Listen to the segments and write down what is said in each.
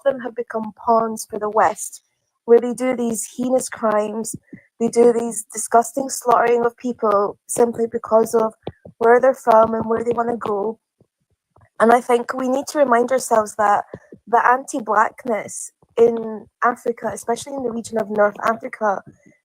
of them have become pawns for the West, where they do these heinous crimes, they do these disgusting slaughtering of people simply because of where they're from and where they want to go. And I think we need to remind ourselves that the anti-blackness in Africa, especially in the region of North Africa,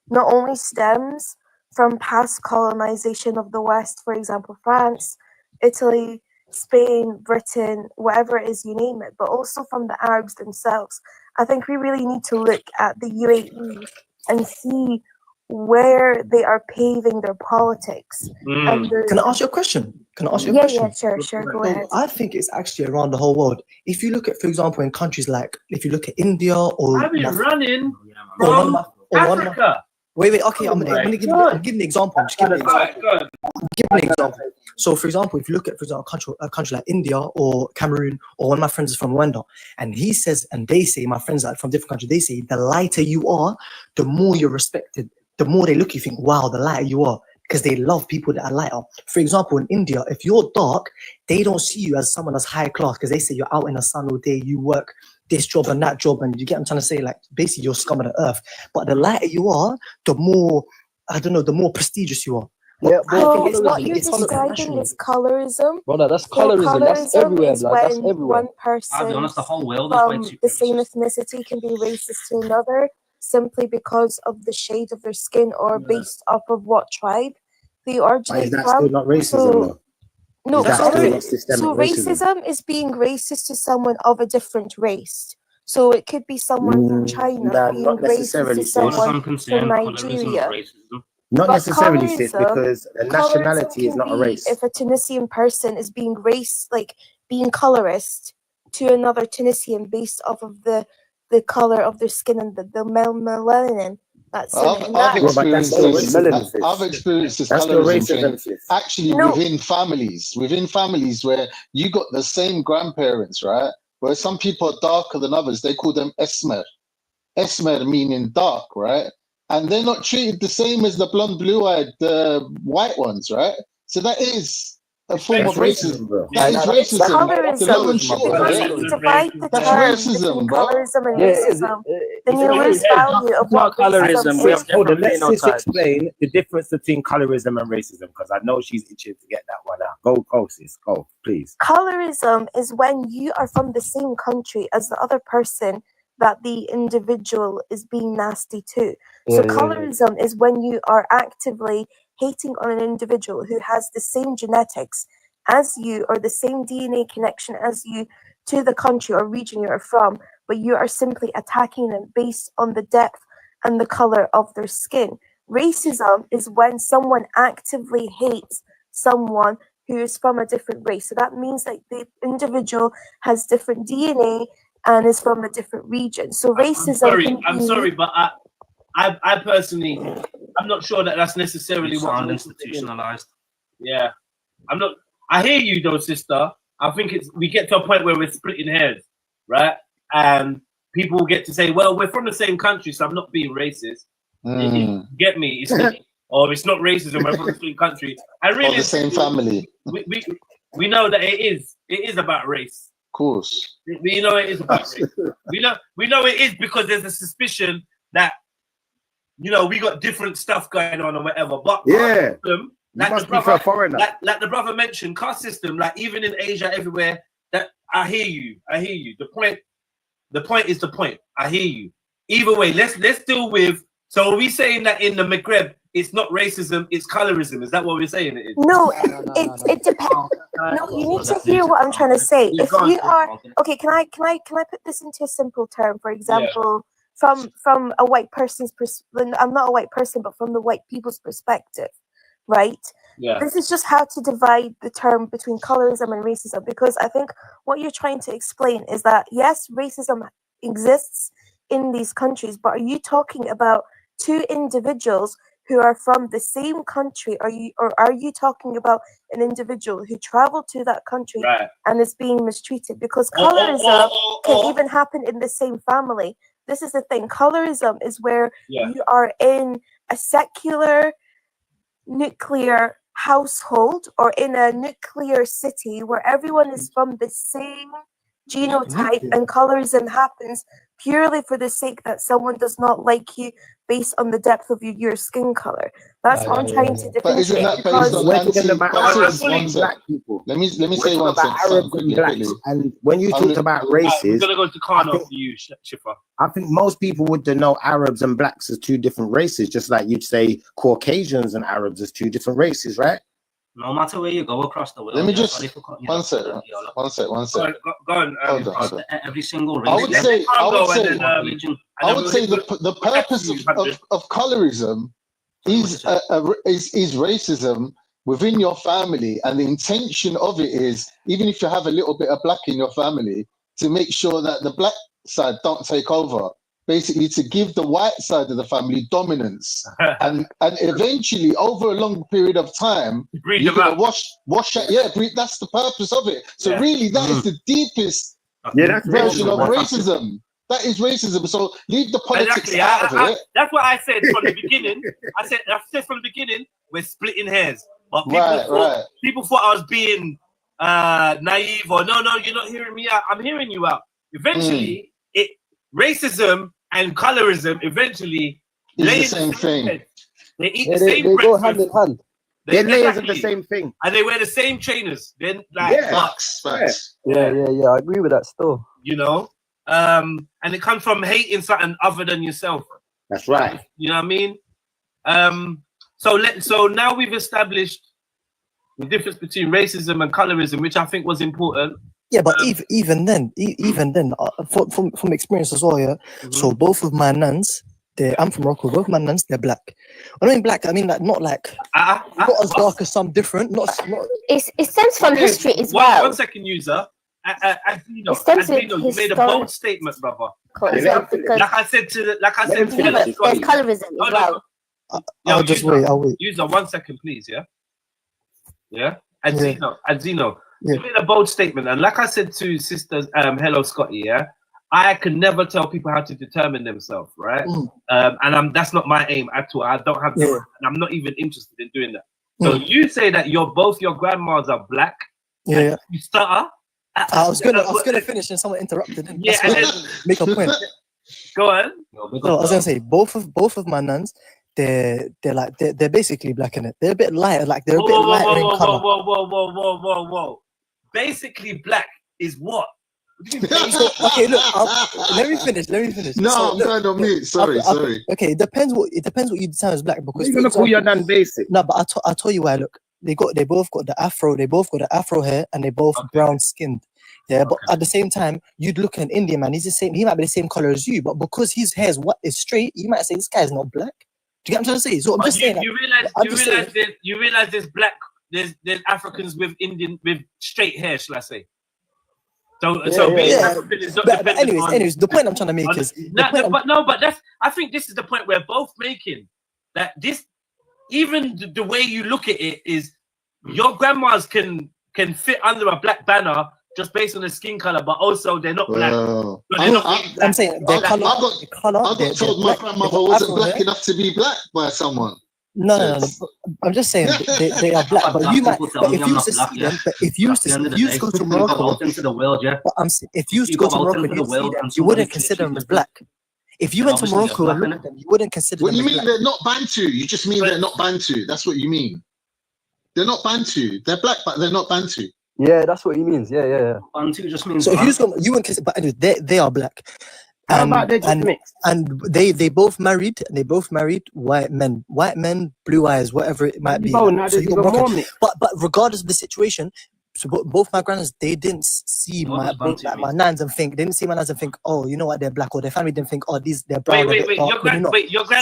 not only stems from past colonization of the West, for example, France, Italy, Spain, Britain, whatever it is, you name it, but also from the Arabs themselves. I think we really need to look at the UAE and see where they are paving their politics. And Can I ask you a question? yeah, sure, go ahead. I think it's actually around the whole world. If you look at, for example, in countries like, if you look at India or... I've been running or from Africa. Wait, okay, I'm giving an example. I'm just giving an example. So, for example, if you look at, for example, a country like India or Cameroon, or one of my friends is from Rwanda, and he says, and they say, my friends are from different countries, they say, the lighter you are, the more you're respected. The more they look, you think, wow, the lighter you are, because they love people that are lighter. For example, in India, if you're dark, they don't see you as someone that's high class, because they say you're out in the sun all day, you work this job and that job, and you get what I'm trying to say, like, basically you're scum of the earth. But the lighter you are, the more, I don't know, the more prestigious you are. Yeah, what you're describing is colorism. Brother, that's colorism. That's everywhere, blood. That's everywhere. One person I'll be honest, the whole world from is the same ethnicity can be racist to another simply because of the shade of their skin or based off of what tribe they originate Is that from. still not racism, though? No, so racism is being racist to someone of a different race. So it could be someone from China being racist to someone from Nigeria. Not necessarily, sis, because a nationality is not a race. If a Tunisian person is being being colorist to another Tunisian based off of the color of their skin and the melanin. I've experienced this colorism thing actually within families where you got the same grandparents, right? Where some people are darker than others, they call them esmer. Esmer meaning dark, right? And they're not treated the same as the blonde, blue-eyed white ones, right? So that is a form of racism. That is racism. That's racism, bro. Colorism and racism. Then you lose value of what colorism is. Hold on, let's just explain the difference between colorism and racism, because I know she's itching to get that one out. Go, sis, go, please. Colorism is when you are from the same country as the other person that the individual is being nasty to. So colorism is when you are actively hating on an individual who has the same genetics as you or the same DNA connection as you to the country or region you are from, but you are simply attacking them based on the depth and the color of their skin. Racism is when someone actively hates someone who is from a different race. So that means that the individual has different DNA and is from a different region. So racism. I'm sorry, but I personally, I'm not sure that that's necessarily what institutionalized. Yeah, I'm not. I hear you though, sister. I think we get to a point where we're splitting hairs, right? And people get to say, "Well, we're from the same country, so I'm not being racist." Get me? Or it's not racism. We're from the same country. I really the same family. We know that it is about race. Of course, we know it is about race. we know it is because there's a suspicion that we got different stuff going on or whatever. But system, like the brother mentioned, caste system, like even in Asia, everywhere. That I hear you. The point is the point. I hear you. Either way, let's deal with. So are we saying that in the Magreb it's not racism, it's colorism? Is that what we're saying it is? No, it depends. No, you need to hear what I'm trying to say. If you are okay, can I put this into a simple term? For example, from a white person's perspective, I'm not a white person, but from the white people's perspective, right? Yeah. This is just how to divide the term between colorism and racism, because I think what you're trying to explain is that yes, racism exists in these countries, but are you talking about two individuals who are from the same country? Or are you talking about an individual who traveled to that country and is being mistreated? Because colorism can even happen in the same family. This is the thing. Colorism is where you are in a secular nuclear household or in a nuclear city where everyone is from the same genotype and colorism happens purely for the sake that someone does not like you based on the depth of your skin color. That's what I'm trying to differentiate. But isn't that based on black people? Let me say one thing. Arabs and blacks, and when you talked about races, we're gonna go to Khan after you, Shifa. I think most people would know Arabs and blacks as two different races, just like you'd say Caucasians and Arabs as two different races, right? No matter where you go across the world. Let me just one sec. Go on. Every single race. I would say the purpose of colorism is racism within your family, and the intention of it is, even if you have a little bit of black in your family, to make sure that the black side don't take over. Basically, to give the white side of the family dominance, and eventually, over a long period of time, you're gonna wash out. Yeah, that's the purpose of it. So really, that is the deepest version of racism. That is racism. So leave the politics out of it. That's what I said from the beginning. I said from the beginning, we're splitting hairs. But people thought I was being naive, or no, you're not hearing me out. I'm hearing you out. Eventually, racism and colorism eventually lay the same thing. They eat the same breakfast. They go hand in hand. They're layers of the same thing. And they wear the same trainers. Then facts. Yeah, I agree with that still. You know? And it comes from hating something other than yourself. That's right. You know what I mean? So now we've established the difference between racism and colorism, which I think was important. Yeah, but even then, from experience as well, yeah. Mm-hmm. So both of my nans, I'm from Morocco. Both of my nans, they're black. I mean black. I mean like not as dark as some different. It stems from history as well. One second, user. Azino, you made a bold statement, brother. Like I said to there's colorism as well. I'll wait. User, 1 second, please. Yeah. Azino. You made a bold statement, and like I said to sisters, hello Scotty, I can never tell people how to determine themselves, right? And that's not my aim at all. I don't have to, and I'm not even interested in doing that. So you say that your grandmas are black. Yeah. You stutter. I was gonna finish and someone interrupted. And then make a point. Go on. I was gonna say both of my nuns. They're basically black in it. They're a bit lighter, like they're a bit lighter in color. Whoa. Basically black is what? Okay, look. Let me finish. No, I'm going on mute. Sorry. Okay, it depends what you determine as black, because you're gonna call your nan basic. No, but I'll tell you why. Look, they both got the afro. They both got the afro hair, and they both brown skinned. Yeah, but at the same time, you'd look at an Indian man. He's the same. He might be the same color as you, but because his hair is straight, you might say this guy's not black. Do you get what I'm trying to say? So I'm just saying. You realize there's black, there's Africans with straight hair, shall I say? African is not but anyways, the point I'm trying to make is. I think this is the point we're both making. That this, even the way you look at it, is your grandmas can fit under a black banner just based on the skin color, but also they're not black. I'm saying their color. I got told my grandmother wasn't black enough to be black by someone. No. I'm just saying they are black, but you might. But if you used to see them, if you used to go to Morocco, if you used to go to Morocco and you see them, you wouldn't consider them as black. If you went to Morocco and looked at them, you wouldn't consider them as black. What you mean they're not Bantu? You just mean they're not Bantu. That's what you mean. They're not Bantu. They're black, but they're not Bantu. Yeah, that's what he means. Yeah. Bantu just means. So if you wouldn't consider, but anyway, they are black. And they both married. They both married white men, blue eyes, whatever it might be. So but regardless of the situation, so both my grandmas, they didn't see my nans and think, oh, you know what, they're black, or their family didn't think, oh, they're brown. Your granddad.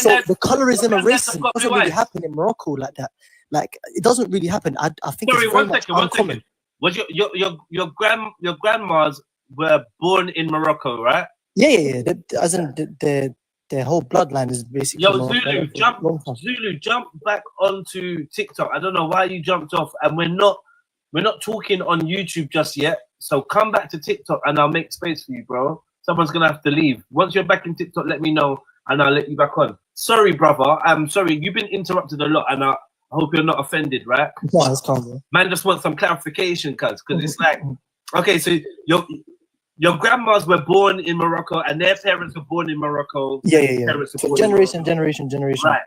So the colorism and racism doesn't really happen in Morocco like that. Like it doesn't really happen. I think it's very much uncommon. Was your grandmas were born in Morocco, right? Yeah. As in their whole bloodline is basically. Yo, Zulu, jump back onto TikTok. I don't know why you jumped off, and we're not talking on YouTube just yet. So come back to TikTok, and I'll make space for you, bro. Someone's gonna have to leave. Once you're back in TikTok, let me know, and I'll let you back on. Sorry, brother. I'm sorry. You've been interrupted a lot, and I hope you're not offended, right? No, it's calm, bro. Man just wants some clarification, because it's like, okay, so your grandmas were born in Morocco and their parents were born in Morocco. Yeah. Generation. Right.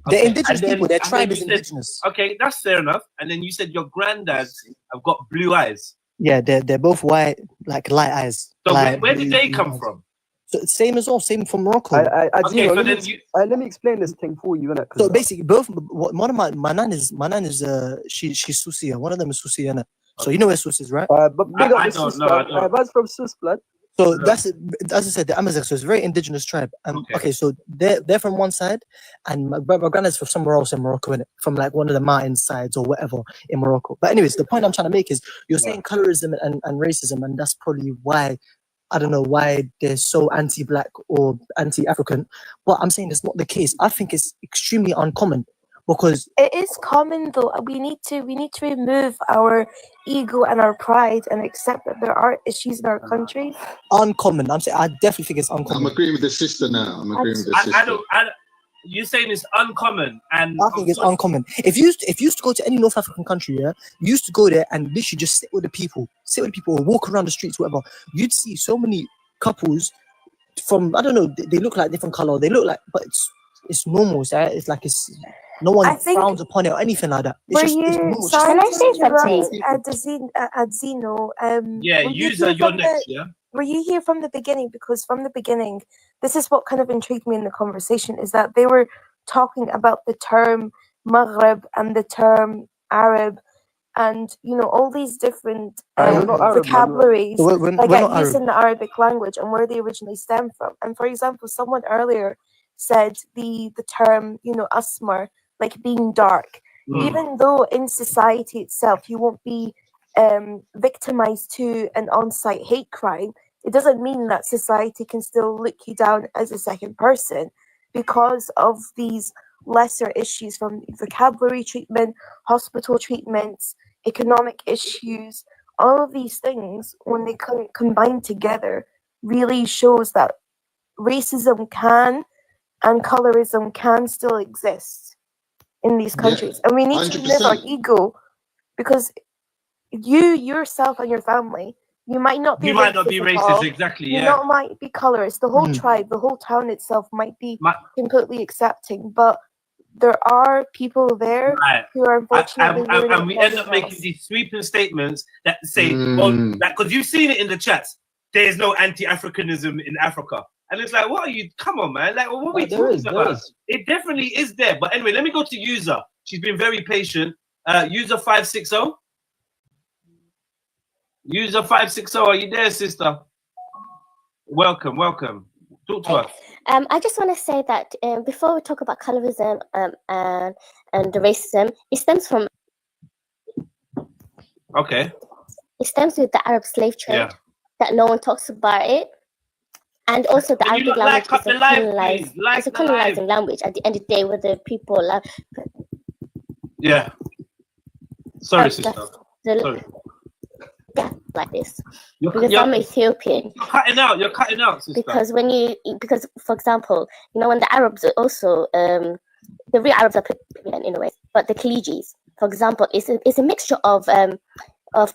They're Okay. indigenous And then- people. Their and then tribe you is said- indigenous. Okay, that's fair enough. And then you said your granddads have got blue eyes. Yeah, they're both white, like light eyes. So light where did they blue come eyes. from? So same as well, same from Morocco. Okay, so let then me explain this thing for you, innit? So basically, both one of my nan is she's Susia. One of them is Susia, innit? So you know where Sus is, right? But big up I the don't Sus know, blood. I don't. That's from Sus blood. So that's as I said, the Amazigh. So it's a very indigenous tribe. Okay, so they're from one side, and my granddad's from somewhere else in Morocco, innit? From like one of the mountain sides or whatever in Morocco. But anyways, the point I'm trying to make is you're saying colorism and racism, and that's probably why. I don't know why they're so anti-black or anti-African, but I'm saying it's not the case. I think it's extremely uncommon because it is common though. We need to remove our ego and our pride and accept that there are issues in our country. Uncommon. I'm saying I definitely think it's uncommon. I'm agreeing with the sister now. I'm agreeing with the sister. You're saying it's uncommon, and I think it's uncommon. If you used to go to any North African country, yeah, you used to go there and literally just sit with the people, or walk around the streets, whatever. You'd see so many couples from I don't know. They look like different color. They look like, but it's normal. It's like it's no one frowns upon it or anything like that. It's just it's normal. Can I say something? Adzino, yeah, user, you're next. Yeah. Were you here from the beginning? Because from the beginning, this is what kind of intrigued me in the conversation, is that they were talking about the term Maghreb and the term Arab and, all these different vocabularies that used in the Arabic language and where they originally stem from. And for example, someone earlier said the term, asmar, like being dark, even though in society itself you won't be victimized to an on-site hate crime, it doesn't mean that society can still look you down as a second person because of these lesser issues from vocabulary treatment, hospital treatments, economic issues. All of these things, when they combine together, really shows that racism can and colorism can still exist in these countries. And we need to remove our ego, because you yourself and your family, you might not be racist, exactly. You might be colorist. The whole tribe, the whole town itself might be completely accepting, but there are people there who are unfortunately and we end up making these sweeping statements that say, because you've seen it in the chats, there's no anti-Africanism in Africa. And it's like, what are you? Come on, man. Like, what are we talking about? It definitely is there. But anyway, let me go to user. She's been very patient. User 560. User 560, are you there, sister? Welcome. Talk to us. I just want to say that before we talk about colorism and the racism, it stems from. Okay. It stems with the Arab slave trade that no one talks about it, and also the Arabic language is a colonizing language. At the end of the day, where the people are. Yeah. Sorry, sister. Sorry. Yeah, like this. Because I'm Ethiopian. You're cutting out, sister. Because for example, when the Arabs are also the real Arabs are in a way, but the Khalijis, for example, is a mixture of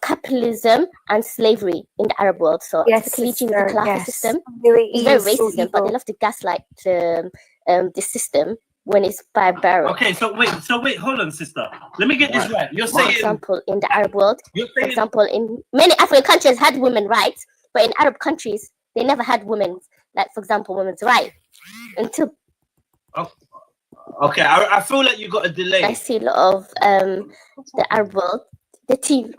capitalism and slavery in the Arab world. So the Khaliji with the Khilafah system is very racism, but they love to gaslight the system when it's barbaric. Okay, so wait, hold on, sister. Let me get this right. You're saying, for example, in the Arab world, for example, in many African countries had women rights, but in Arab countries they never had women's, like for example, women's rights until. Okay, I feel like you got a delay. I see a lot of the Arab world, the TV.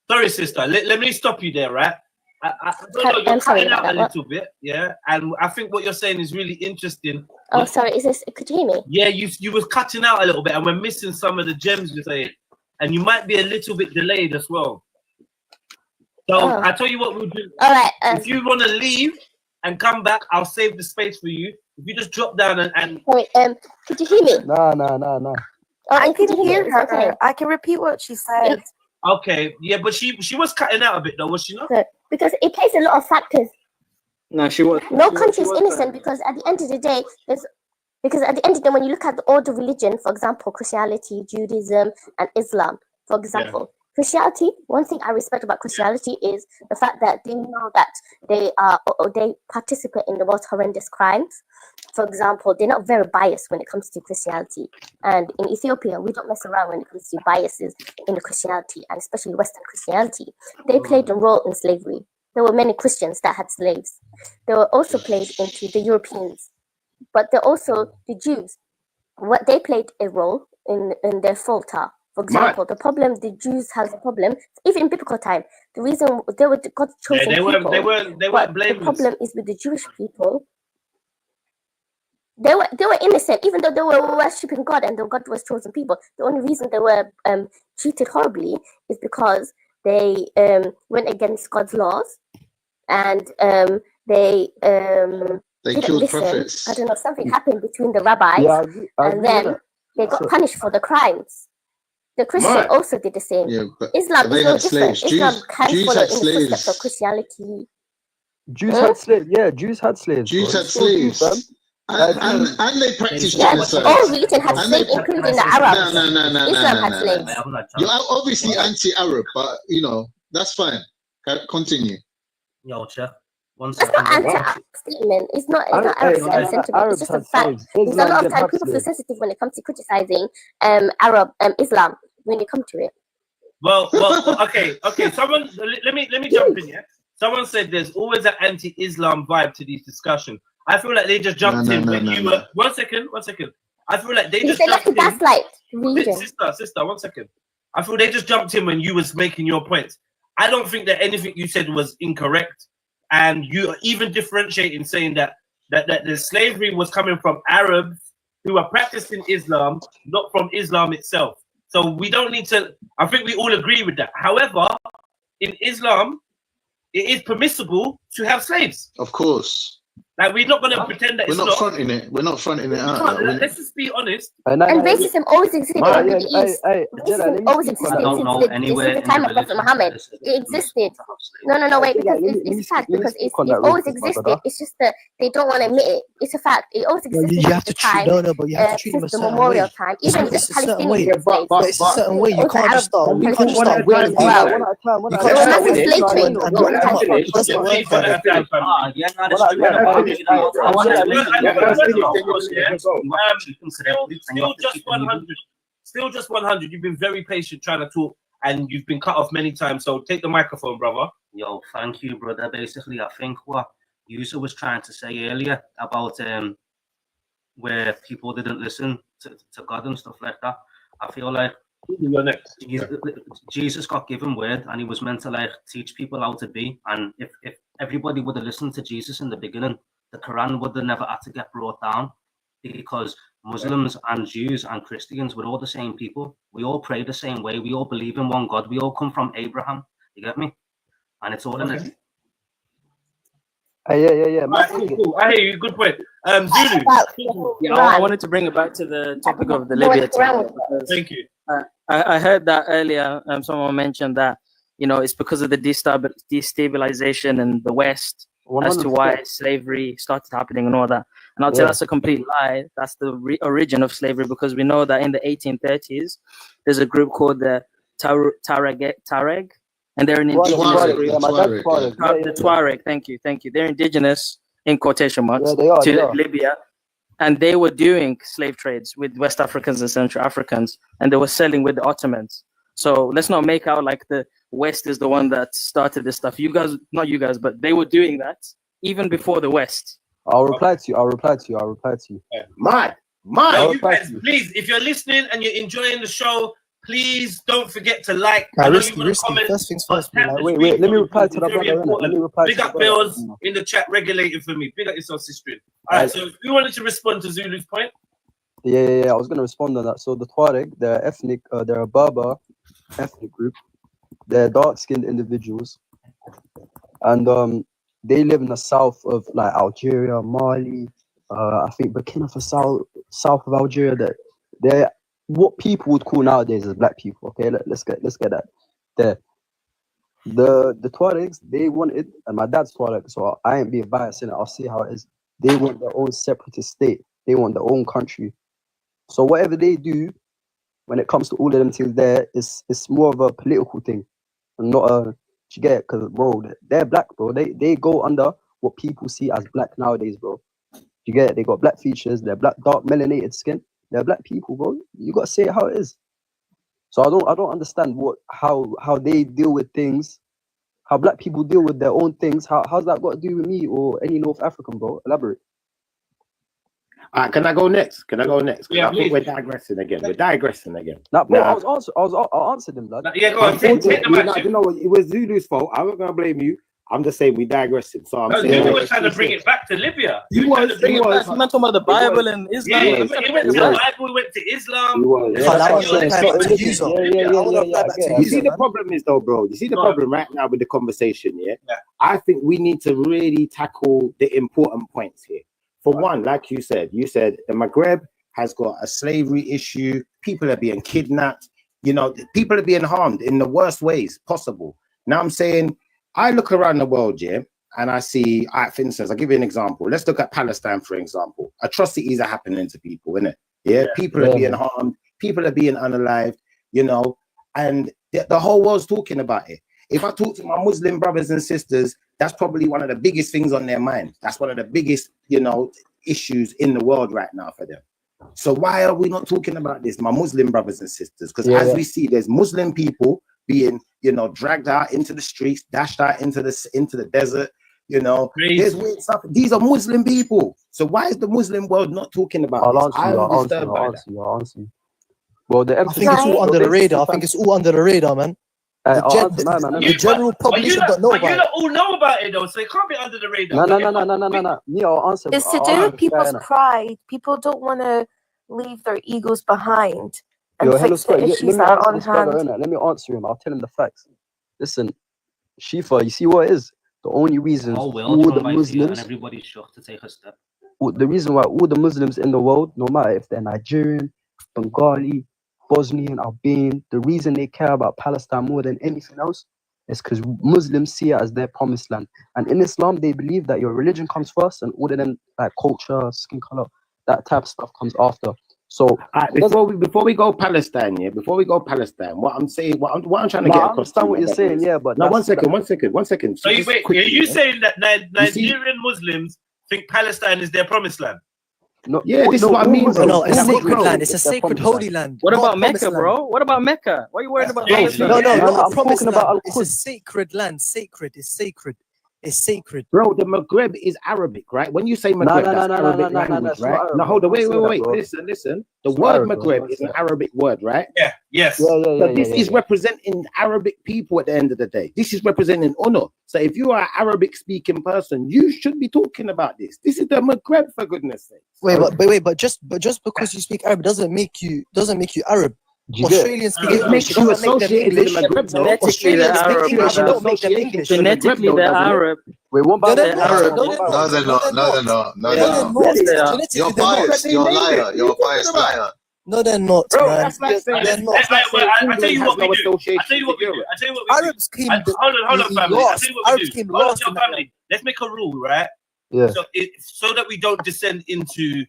Sorry, sister. Let me stop you there, right? You're cutting out a little bit, yeah. And I think what you're saying is really interesting. Oh, sorry. Could you hear me? Yeah, you was cutting out a little bit, and we're missing some of the gems you're saying, and you might be a little bit delayed as well. So I tell you what we'll do. All right. If you want to leave and come back, I'll save the space for you. If you just drop down and. Wait, could you hear me? No. Oh, I can hear her. Okay. I can repeat what she said. Okay, yeah, but she was cutting out a bit though, was she not? Because it plays a lot of factors. No, she was. No country is innocent because at the end of the day, when you look at all the religion, for example, Christianity, Judaism, and Islam, for example, Christianity, one thing I respect about Christianity is the fact that they know that they participate in the most horrendous crimes. For example, they're not very biased when it comes to Christianity. And in Ethiopia, we don't mess around when it comes to biases in the Christianity, and especially Western Christianity. They played a role in slavery. There were many Christians that had slaves. They were also played into the Europeans. But they're also the Jews. What they played a role in their falter. For example, the problem the Jews has a problem, even in biblical time. The reason they were God's chosen people. They weren't blameless. The problem is with the Jewish people. They were innocent, even though they were worshipping God and God was chosen people. The only reason they were treated horribly is because they went against God's laws, and they killed prophets. I don't know, something happened between the rabbis, and then they got punished for the crimes. The Christians also did the same. Yeah, Islam is no different. Slaves. Islam can Jews follow had in the slaves. footsteps of Christianity. Jews had slaves. Yeah, Jews had slaves. Jews had slaves. And they practiced genocide. All religion had slaves, including the Arabs. No. Islam had slaves. You're obviously anti-Arab, but that's fine. Continue. Yo, Chef. It's not anti-Arab statement. It's not Arab sentiment. It's just a fact. There's a lot of time people feel sensitive when it comes to criticizing Arab Islam when you come to it. Well, okay. Someone, let me jump in here. Someone said there's always an anti-Islam vibe to these discussions. I feel like they just jumped in when you were. One second. I feel like they just jumped in. Gaslight religion. Sister, 1 second. I feel they just jumped in when you was making your points. I don't think that anything you said was incorrect, and you are even differentiating, saying that the slavery was coming from Arabs who are practicing Islam, not from Islam itself. So we don't need to. I think we all agree with that. However, in Islam, it is permissible to have slaves. Of course. Like, we're not going to pretend that we're not fronting it. We're not fronting it out. Let's just be honest. And racism always existed in the East. Racism always existed since the time of Prophet Muhammad. It existed. No, wait, because it's a fact. Because it's always existed. It's just that they don't want to admit it. It's a fact. It always existed. You have to treat but you have to treat them a certain way. Even the Palestinians. But it's a certain way. You can't just start. You can't just start winning. Still just 100. You've been very patient trying to talk, and you've been cut off many times. So take the microphone, brother. Yo, thank you, brother. Basically, I think what Yusa was trying to say earlier about where people didn't listen to God and stuff like that. I feel like Jesus got given word, and he was meant to teach people how to be. And if everybody would have listened to Jesus in the beginning, the Quran would have never had to get brought down, because Muslims and Jews and Christians, we're all the same people. We all pray the same way. We all believe in one God. We all come from Abraham. You get me? And it's all in it. Yeah. Cool. I hear you. Good point. Zulu. Yeah, I wanted to bring it back to the topic of the Libya topic. Thank you. I heard that earlier. Someone mentioned that, it's because of the destabilization in the West 100%. As to why slavery started happening and all that. And I'll tell that's a complete lie. That's the origin of slavery, because we know that in the 1830s, there's a group called the Tuareg, and they're an indigenous group. The Tuareg, thank you. They're indigenous, in quotation marks, to Libya. And they were doing slave trades with West Africans and Central Africans, and they were selling with the Ottomans. So let's not make out like the West is the one that started this stuff. You guys, not you guys, but they were doing that even before the West. I'll reply to you. Mad. You guys, please, if you're listening and you're enjoying the show, please don't forget to like. First things first. Wait. Let me reply to that. Big up Bills in the chat, regulating for me. Big up yourself, sister. All right, so we wanted to respond to Zulu's point. Yeah. I was going to respond on that. So the Tuareg, they're ethnic. They're a Berber ethnic group. They're dark-skinned individuals, and they live in the south of Algeria, Mali. I think Burkina Faso, south of Algeria. They're what people would call nowadays as black people. Okay, let's get that. The Tuaregs, they wanted, and my dad's Tuareg, so I ain't being biased in it. I'll see how it is. They want their own separatist state. They want their own country. So whatever they do, when it comes to all of them things there, it's more of a political thing and not a, you get it? Because, bro, they're black, bro. They go under what people see as black nowadays, bro. You get it? They got black features, they're black, dark, melanated skin. They're black people, bro. You got to say it how it is. So I don't understand how they deal with things, how black people deal with their own things. How's that got to do with me or any North African, bro? Elaborate. All right, can I go next? Yeah, I think we're digressing again. Nah, bro, I'll answer them, lad. Yeah, go on. You know what? It was Zulu's fault. I'm not gonna blame you. I'm just saying we digressing. So I'm saying you were trying to bring it back to Libya. You were talking about the Bible and Islam. Yeah, he went to the Bible, he went to Islam. You see, the problem is though, bro. You see the problem right now with the conversation. Yeah, I think we need to really tackle the important points here. For one, like you said the Maghreb has got a slavery issue. People are being kidnapped. You know, people are being harmed in the worst ways possible. Now I'm saying, I look around the world, yeah, and I see, for instance, I'll give you an example. Let's look at Palestine, for example. Atrocities are happening to people, innit? Yeah, people are being harmed. People are being unalived, you know, and the whole world's talking about it. If I talk to my Muslim brothers and sisters, that's probably one of the biggest things on their mind. That's one of the biggest, you know, issues in the world right now for them. So why are we not talking about this, my Muslim brothers and sisters? Because as we see, there's Muslim people being, you know, dragged out into the streets, dashed out into the desert, you know. There's weird stuff. These are Muslim people. So why is the Muslim world not talking about this? I'll answer you. Well, I think it's all under the radar. I think it's all under the radar, man. The general population don't know about it. You don't all know about it though, so it can't be under the radar. No. Me, I'll answer. It's to do with people's pride. People don't want to leave their egos behind and fix the issues that are on hand. Let me answer him. I'll tell him the facts. Listen, Shifa, you see what it is? The only reason all the Muslims, and everybody's shocked to take a step. The reason why all the Muslims in the world, no matter if they're Nigerian, Bengali, Bosnian, Albanian, the reason they care about Palestine more than anything else is because Muslims see it as their promised land. And in Islam, they believe that your religion comes first and all of them, like culture, skin color, that type of stuff comes after. So before we go Palestine, what I'm saying, what I'm trying to get across. I understand what you're saying, but no, one second. So are you saying that Nigerian Muslims think Palestine is their promised land? No, this is what I mean. No, it's a sacred land. It's a sacred holy land. What about Mecca, bro? What about Mecca? Why are you worried about Palestine? No, I'm talking about it's a sacred land. Sacred. It's sacred. It's sacred. Bro, the Maghreb is Arabic, right? When you say Maghreb, that's Arabic language, right? No, hold on, wait. Listen. The word Maghreb is an Arabic word, right? Yeah, yes. So this is representing Arabic people at the end of the day. This is representing honor. So if you are an Arabic-speaking person, you should be talking about this. This is the Maghreb, for goodness sake. But just because you speak Arab doesn't make you Arab. Australians speak English. Makes you associated with the Maghreb, though. Australians speak English. Don't make them English. Genetically, they're Arab. Wait, what about they're Arab? No, they're not. You're biased. You're a liar. You're a biased liar. No, they're not, bro, man. That's like saying I tell you what we do. Arabs came. Hold on, family. I tell you what we do. Hold on, family. Let's make a rule, right? Yeah. So that we don't descend into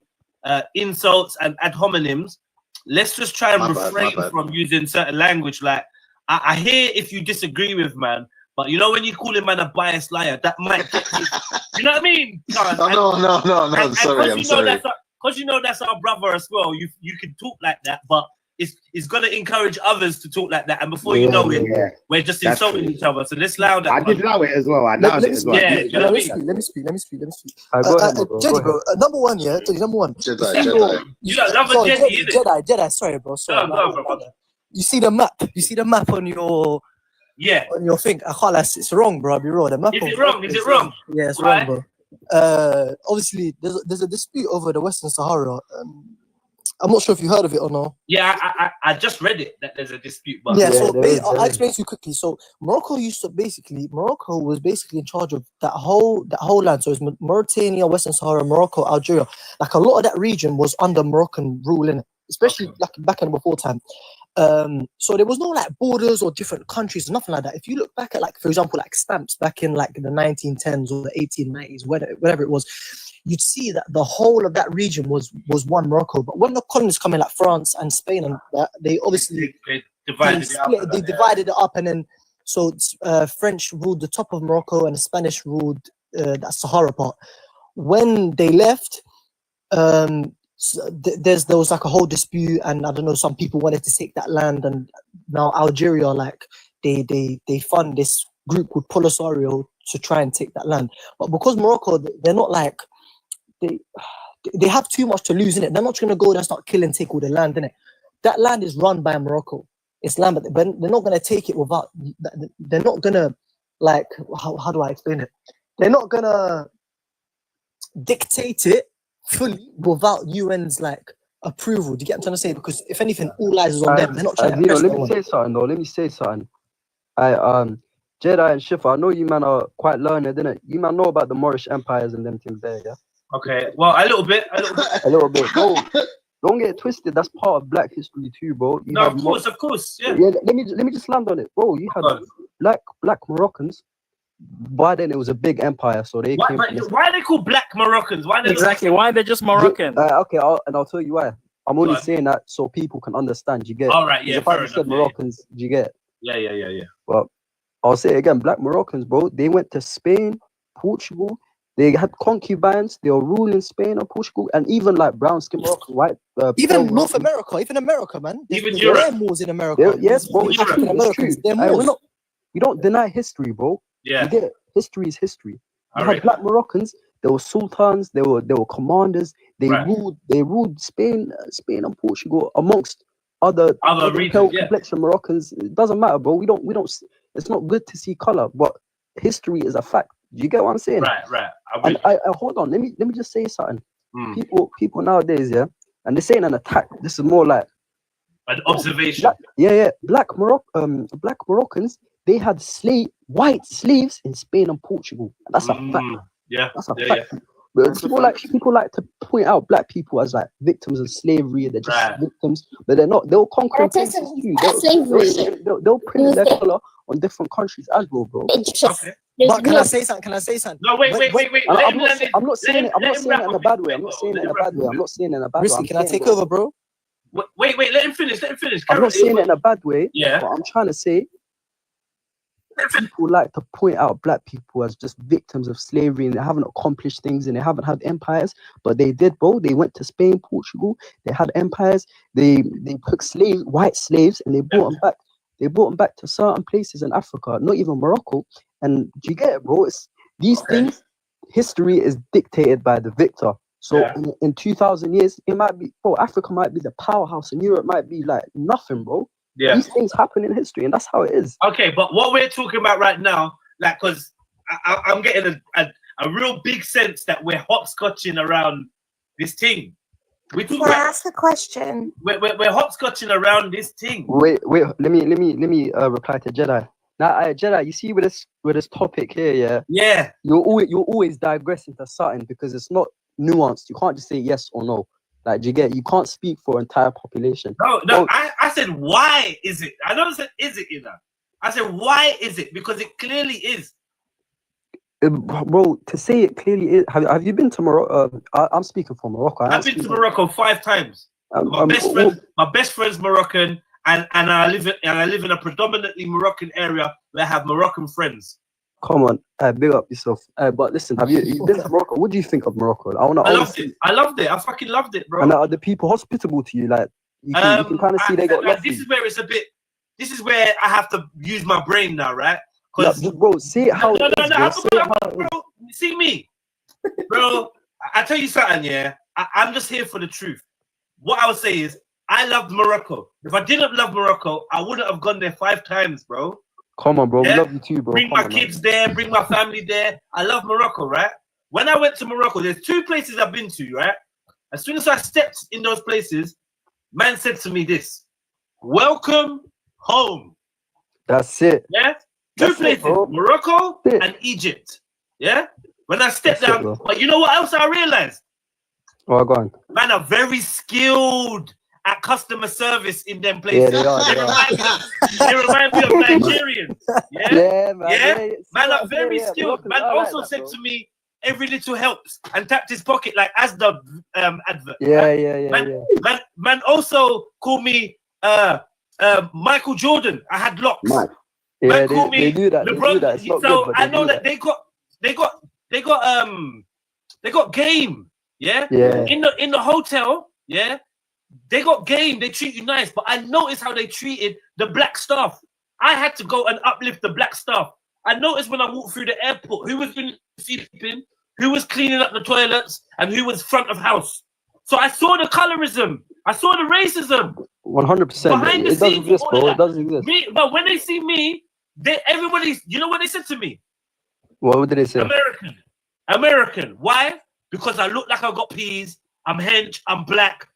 insults and ad hominems. Let's just try and refrain from using certain language. Like I hear if you disagree with man, but you know when you call him man a biased liar, that might get you. You know what I mean? No. I'm sorry. Because you know that's our brother as well. You can talk like that, but it's gonna encourage others to talk like that, and before you know it, we're just insulting each other. So let's allow that. I did allow it as well. Let me speak. Jenny, bro. Number one, number one. Jedi. You don't love a Jenny, Jedi. Sorry, bro. You see the map. You see the map on your on your thing. It's wrong, bro. I'll be wrong. The map. Is it wrong? Yeah, it's wrong, bro. Obviously, there's a dispute over the Western Sahara. I'm not sure if you heard of it or not. Yeah, I just read it that there's a dispute. But I'll explain to you quickly. So Morocco was basically in charge of that whole land. So it's Mauritania, Western Sahara, Morocco, Algeria. Like a lot of that region was under Moroccan rule in it, especially like back in before time. So there was no like borders or different countries, nothing like that. If you look back at like, for example, like stamps back in like the 1910s or the 1890s, whatever it was, you'd see that the whole of that region was one Morocco. But when the colonists come in, like France and Spain, and they obviously divided it up, and then so French ruled the top of Morocco and the Spanish ruled that Sahara part. When they left, so there was like a whole dispute, and I don't know, some people wanted to take that land, and now Algeria, like they fund this group called Polisario to try and take that land. But because Morocco, they're not like they have too much to lose in it. They're not going to go there and start killing, take all the land in it. That land is run by Morocco. It's land, but they're not going to take it without. They're not going to like how do I explain it? They're not going to dictate it fully without UN's like approval. Do you get what I'm trying to say? Because if anything, all eyes is on them. They're not trying to press let me say something though. Let me say something. Jedi and Shifa, I know you man are quite learned, didn't it? You man know about the Moorish empires and them things there, yeah? Okay, well, a little bit. A little bit. Bro, don't get it twisted. That's part of Black history too, bro. Of course, yeah. Let me just land on it, bro. You had black Moroccans. By then it was a big empire, so they came. Why are they called Black Moroccans? Why are they just Moroccan? Okay, I'll tell you why. I'm only saying that so people can understand. You get it? All right, yeah. If I just said Moroccans, do you get it? Yeah. Well, I'll say it again. Black Moroccans, bro. They went to Spain, Portugal. They had concubines. They were ruling Spain and Portugal, and even like brown skin Moroccan, white. Even North America, even America, man. Even Europe. There are Moors in America. Yes, bro. It's true. We don't deny history, bro. Yeah. You get it? History is history. You had Black Moroccans. There were sultans. There were commanders. They ruled Spain and Portugal amongst other regions. Complexion Moroccans. It doesn't matter, bro. We don't. It's not good to see color, but history is a fact. You get what I'm saying? Right. And I hold on. Let me just say something. People nowadays, yeah, and this ain't an attack. This is more like an observation. Black Moroccans. They had white slaves in Spain and Portugal. And that's a fact. Yeah, that's a fact. But people like to point out black people as like victims of slavery. They're just victims, but they're not. They'll conquer places too. They'll print their color on different countries as well, bro. Okay. But can I say something? No, wait. I'm not saying it in a bad way. I'm not saying it in a bad way. Can I take over, bro? Wait. Let him finish. I'm not saying it in a bad way. Yeah. But I'm trying to say, people like to point out black people as just victims of slavery, and they haven't accomplished things, and they haven't had empires, but they did, bro. They went to Spain, Portugal. They had empires. They took white slaves, and they brought them back. They brought them back to certain places in Africa, not even Morocco. And do you get it, bro? These things. History is dictated by the victor. So in 2,000 years, it might be, bro. Africa might be the powerhouse, and Europe might be like nothing, bro. Yeah. These things happen in history, and that's how it is. Okay, but what we're talking about right now, like, because I'm getting a real big sense that we're hopscotching around this thing. Can I ask a question? We're hopscotching around this thing. Wait. Let me reply to Jedi. Now, Jedi, you see with this topic here, yeah. Yeah. You're always digressing to something because it's not nuanced. You can't just say yes or no. Like, you can't speak for entire population. No. I said, why is it? I never said, is it, you know? I said, why is it? Because it clearly is. Bro, to say it clearly is. Have you been to Morocco? I'm speaking for Morocco. I've been to Morocco 5 times. My best friend's Moroccan, and I live in a predominantly Moroccan area where I have Moroccan friends. Come on, big up yourself. But listen, have you been to Morocco? What do you think of Morocco? I loved it. I fucking loved it, bro. And are the people hospitable to you? Like, you can kind of see they got love. This is where I have to use my brain now, right? Bro, see how bro, see me, bro. I tell you something, yeah. I'm just here for the truth. What I would say is, I loved Morocco. If I didn't love Morocco, I wouldn't have gone there 5 times, bro. Come on, bro. Yeah? We love you too, bro. Bring my kids there. Bring my family there. I love Morocco, right? When I went to Morocco, there's 2 places I've been to, right? As soon as I stepped in those places, man said to me this: "Welcome home." That's it. Yeah. 2 places, Morocco and Egypt. Yeah. When I stepped down, but you know what else I realized? Oh, go on. Man are very skilled at customer service in them places. Yeah, They remind me of Nigerians. Yeah, man are very skilled. Man also like said to me, every little helps, and tapped his pocket like as the advert. Man also called me Michael Jordan. I had locks. Yeah, they do that. LeBron. They do that. So good, I know that they got game. Yeah. In the hotel. Yeah. They got game. They treat you nice. But I noticed how they treated the black staff. I had to go and uplift the black staff. I noticed when I walked through the airport who was sleeping, who was cleaning up the toilets, and who was front of house. So I saw the colorism. I saw the racism. 100%. Behind the it doesn't exist, bro. It doesn't exist. But when they see me, everybody, you know what they said to me? What did they say? American. Why? Because I look like I got peas. I'm hench. I'm black.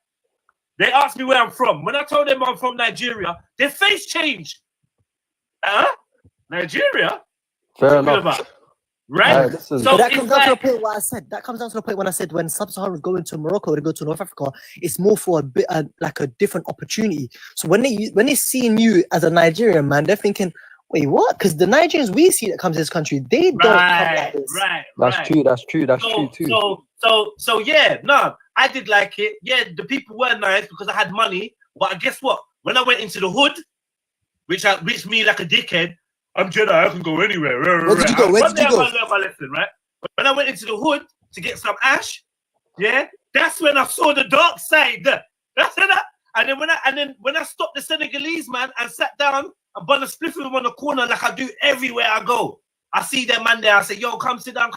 They asked me where I'm from. When I told them I'm from Nigeria, their face changed. Nigeria? Fair enough. Right? So that comes down to the point what I said. That comes down to the point when I said when sub-Saharans go into Morocco or they go to North Africa, it's more for a bit like a different opportunity. So when they seeing you as a Nigerian man, they're thinking, wait, what? Because the Nigerians we see that comes to this country, they don't come like this. That's true too. So yeah, no, I did like it. Yeah, the people were nice because I had money. But guess what? When I went into the hood, which me like a dickhead, I'm Jedi, I can go anywhere. Where did you go? Lesson, right? When I went into the hood to get some ash, yeah, that's when I saw the dark side. That's it. And then when I stopped the Senegalese man and sat down and bun a spliff with him on the corner like I do everywhere I go. I see that man there. I say, yo, come sit down,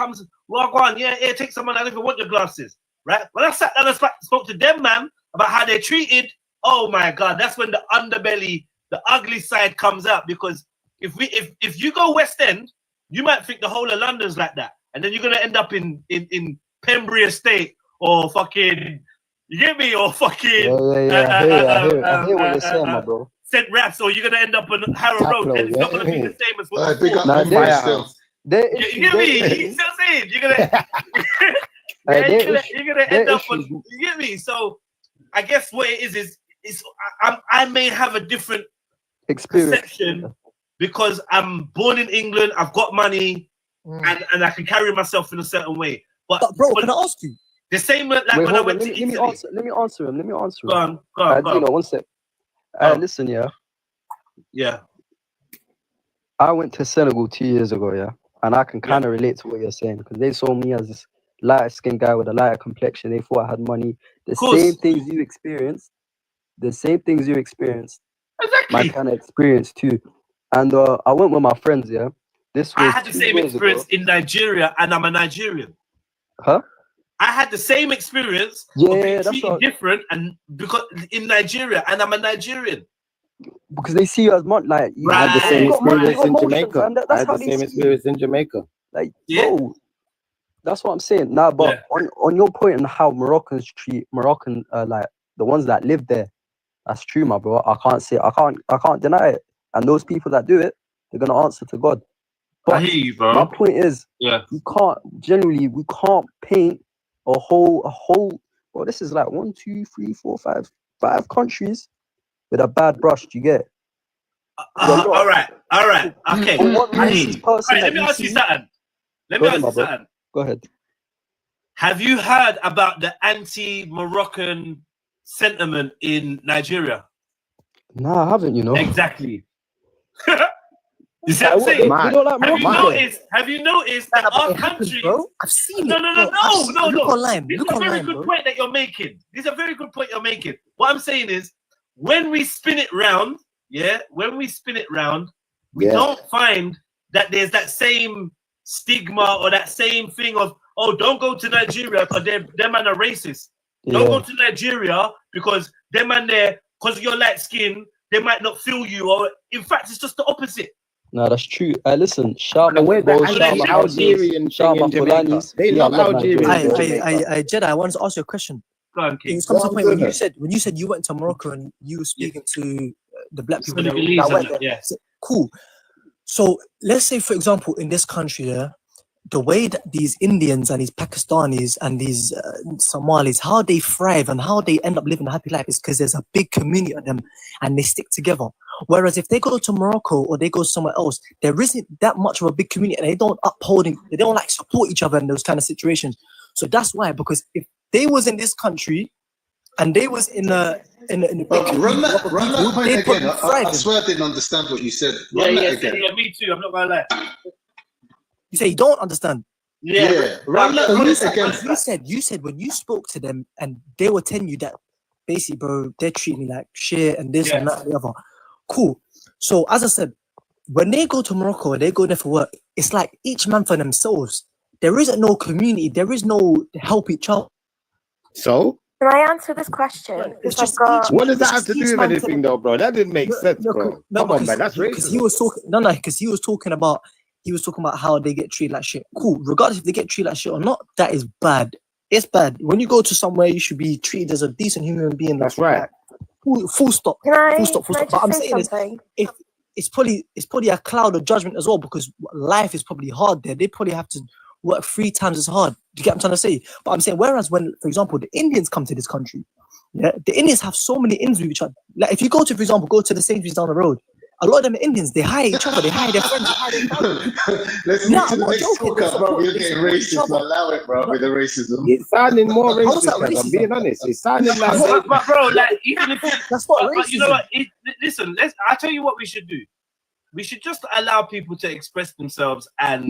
walk on. Yeah, take someone. I don't even want your glasses. Right? When I sat down and spoke to them, man, about how they're treated, oh my God, that's when the underbelly, the ugly side comes out. Because if you go West End, you might think the whole of London's like that. And then you're going to end up in Pembrey Estate or fucking, you get me? Or fucking... I hear what you're saying, my bro. St. Raps, or you're going to end up on Harrow Road, and it's not going to be the same as what big up still. You get me? You still saying? You're gonna end up on, you get me? So I guess what it is I may have a different perception because I'm born in England, I've got money, and I can carry myself in a certain way. But bro, can I ask you? The same like when I went to Italy. Let me answer him. Go on. You know, one sec. Listen, yeah. I went to Senegal 2 years ago, yeah, and I can kind of relate to what you're saying because they saw me as this light-skinned guy with a lighter complexion. They thought I had money. The same things you experienced. Exactly. My kind of experience too. And I went with my friends, yeah. I had the same experience in Nigeria, and I'm a Nigerian. Huh? I had the same experience of being treated different, and because in Nigeria, and I'm a Nigerian. Because they see you as much like you had the same experience in Jamaica. I had the same experience in Jamaica. Like, bro, that's what I'm saying. Nah, but on your point on how Moroccans treat Moroccan, like the ones that live there, that's true, my bro. I can't deny it. And those people that do it, they're gonna answer to God. But I hear you, bro. My point is, we can't paint a whole. Well, this is like 1, 2, 3, 4, 5 countries with a bad brush. Do you get? All right. Okay. Let me ask you something. Go ahead. Have you heard about the anti-Moroccan sentiment in Nigeria? No, I haven't. You know exactly. You see what I'm saying? Have you noticed that our country? I've seen no. Look online. This is a very good point that you're making. What I'm saying is, when we spin it round, we don't find that there's that same stigma or that same thing of, oh, don't go to Nigeria because them man are racist. Don't go to Nigeria because them man there, because you're light skin, they might not feel you. Or in fact, it's just the opposite. No, that's true. Listen, shout out my Algerian, shout out my Fulanis. They love Algerian. Jedi, I wanted to ask you a question. Go on, King. It's come to the point when you said you went to Morocco and you were speaking to the black people that went there. Yeah. Cool. So let's say, for example, in this country, the way that these Indians and these Pakistanis and these Somalis, how they thrive and how they end up living a happy life is because there's a big community of them and they stick together. Whereas if they go to Morocco or they go somewhere else, there isn't that much of a big community and they don't like support each other in those kind of situations. So that's why, because if they was in this country and they was in a run that point again. I swear I didn't understand what you said. Run that again. Yeah, me too. I'm not gonna lie. You say you don't understand. Yeah. Run that point again. You said when you spoke to them and they were telling you that basically, bro, they're treating me like shit and this and that and the other. Cool. So as I said, when they go to Morocco and they go there for work, it's like each man for themselves. There isn't no community. There is no help each other. So? Can I answer this question? What does that have to do with anything, though, bro? That didn't make sense, bro. Come on, man. That's racist. Because he was talking about how they get treated like shit. Cool. Regardless if they get treated like shit or not, that is bad. It's bad. When you go to somewhere, you should be treated as a decent human being. That's right. Full stop. Full stop. But I'm saying it's probably a cloud of judgment as well, because life is probably hard there. They probably have to work 3 times as hard. Do you get what I'm trying to say? But I'm saying, whereas when, for example, the Indians come to this country, the Indians have so many ins with each other. Like if you go to, for example, go to the Sainsbury's down the road, a lot of them Indians, they hire each other, they hire their friends, they hire their family. Let's move to the next talker, bro. You're getting racist. Allow it, bro, with the racism. It's sounding more racist, I'm being honest. It's sounding like... But bro, like, even if... That's not racism. But you know what? Listen, I'll tell you what we should do. We should just allow people to express themselves and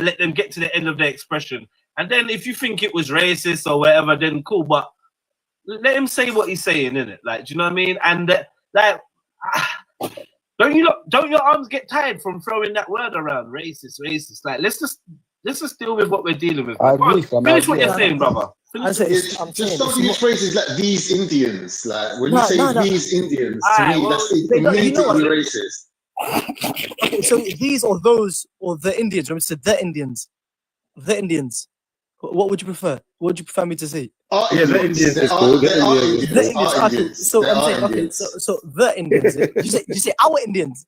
let them get to the end of their expression. And then if you think it was racist or whatever, then cool. But let him say what he's saying, innit? Like, do you know what I mean? And don't your arms get tired from throwing that word around? Racist. Like, let's just deal with what we're dealing with. Finish what you're saying, brother. Just don't use phrases like these Indians. Like when you say these Indians, to me, that's immediately racist. Okay, so these or those or the Indians. Remember, said the Indians. What would you prefer? What would you prefer me to say? The Indians is cool. The Indians. So I'm saying, so the Indians. You say our Indians.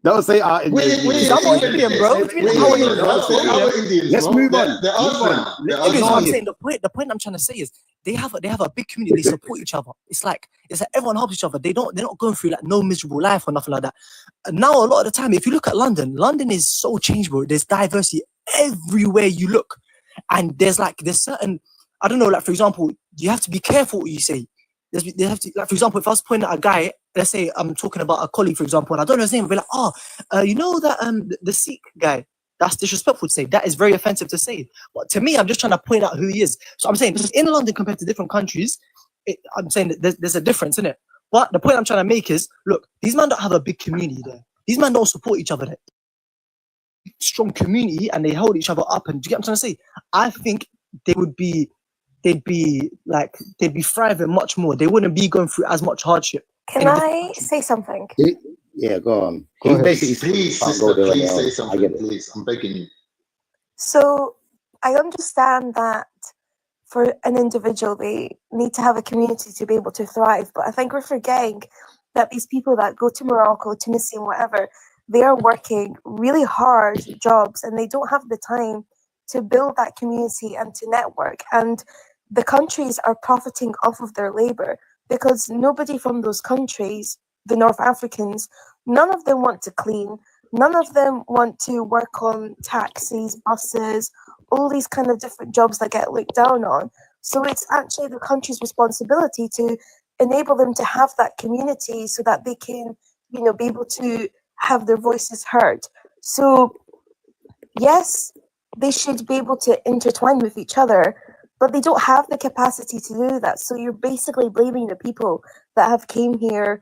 Don't say our Indians. I'm Indian, bro. Let's move on. I'm saying the point I'm trying to say is they have a big community. They support each other. It's like everyone helps each other. They're not going through like no miserable life or nothing like that. Now a lot of the time, if you look at London is so changeable. There's diversity everywhere you look, and there's certain, I don't know, like for example, you have to be careful what you say. They have to, like for example, if I was pointing at a guy, let's say I'm talking about a colleague, for example, and I don't know his name, I'll be like, you know that the Sikh guy. That's disrespectful to say. That is very offensive to say. But to me, I'm just trying to point out who he is. So I'm saying in London compared to different countries, I'm saying that there's a difference in it. But the point I'm trying to make is, look, these men don't have a big community there. These men don't support each other there. Strong community, and they hold each other up. And do you get what I'm trying to say? I think they'd be thriving much more. They wouldn't be going through as much hardship. Can I say something? Yeah, go on. Please, sister, please say something, please. I'm begging you. So I understand that for an individual, they need to have a community to be able to thrive. But I think we're forgetting that these people that go to Morocco, Tunisia, and whatever, they are working really hard jobs and they don't have the time to build that community and to network. And the countries are profiting off of their labor because nobody from those countries, the North Africans, none of them want to clean. None of them want to work on taxis, buses, all these kind of different jobs that get looked down on. So it's actually the country's responsibility to enable them to have that community so that they can, be able to have their voices heard. So yes, they should be able to intertwine with each other, but they don't have the capacity to do that. So you're basically blaming the people that have came here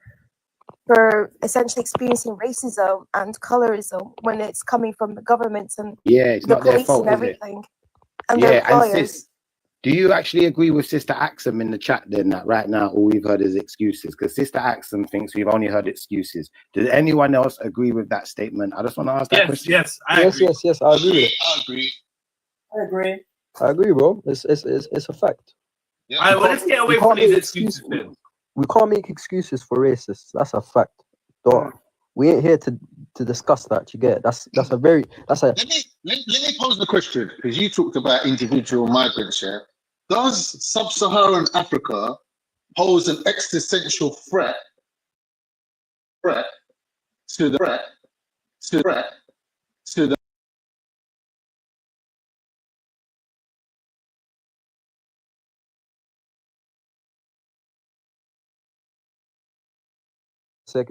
for essentially experiencing racism and colorism when it's coming from the governments and it's the not their police fault, and everything. And their employers. And sis, do you actually agree with Sister Axum in the chat then that right now all we've heard is excuses? Because Sister Axum thinks we've only heard excuses. Does anyone else agree with that statement? I just want to ask that question. Yes, I agree. I agree, bro. It's a fact. Yeah. All right, well, let's get away from these excuses then. We can't make excuses for racists. That's a fact. We ain't here to discuss that. You get it? That's a Let me pose the question, because you talked about individual migrants, yeah? Does sub-Saharan Africa pose an existential threat to the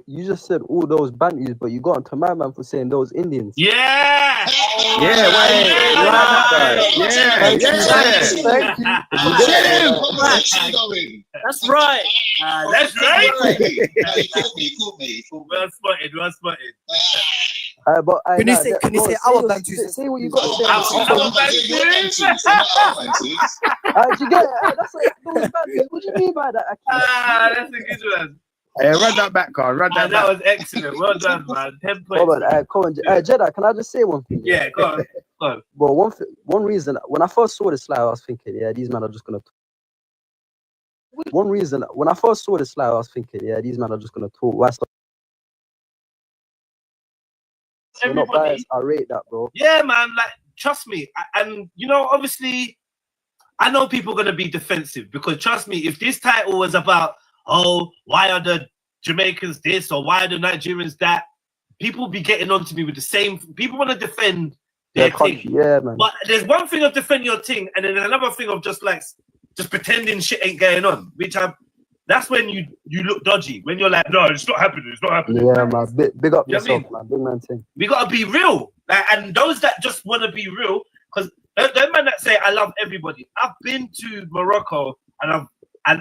You just said all those Bantus, but you got onto my man for saying those Indians. Yeah. That's right. That's right. Well spotted. But can you say our Bantus? Say what you got to say. Our Bantus. Did you get it? That's like those Bantus. What do you mean by that? That's a good one. Run that back, Carl. That was excellent. Well done, man. 10 points. Come on. Jeddah, can I just say one thing? Yeah, go on. Well, one reason, when I first saw this slide, I was thinking, these men are just going to... One reason, when I first saw this slide, I was thinking, these men are just going to talk. Not biased. I rate that, bro. Yeah, man. Like, trust me. And, obviously, I know people are going to be defensive because, trust me, if this title was about, why are the Jamaicans this or why are the Nigerians that? People be getting on to me with the same. People want to defend their thing. Yeah, man. But there's one thing of defending your thing, and then another thing of just pretending shit ain't going on. That's when you look dodgy. When you're like, no, it's not happening. Yeah, man. Big up yourself, man. Big man thing. We gotta be real. And those that just want to be real, because the man that say I love everybody. I've been to Morocco and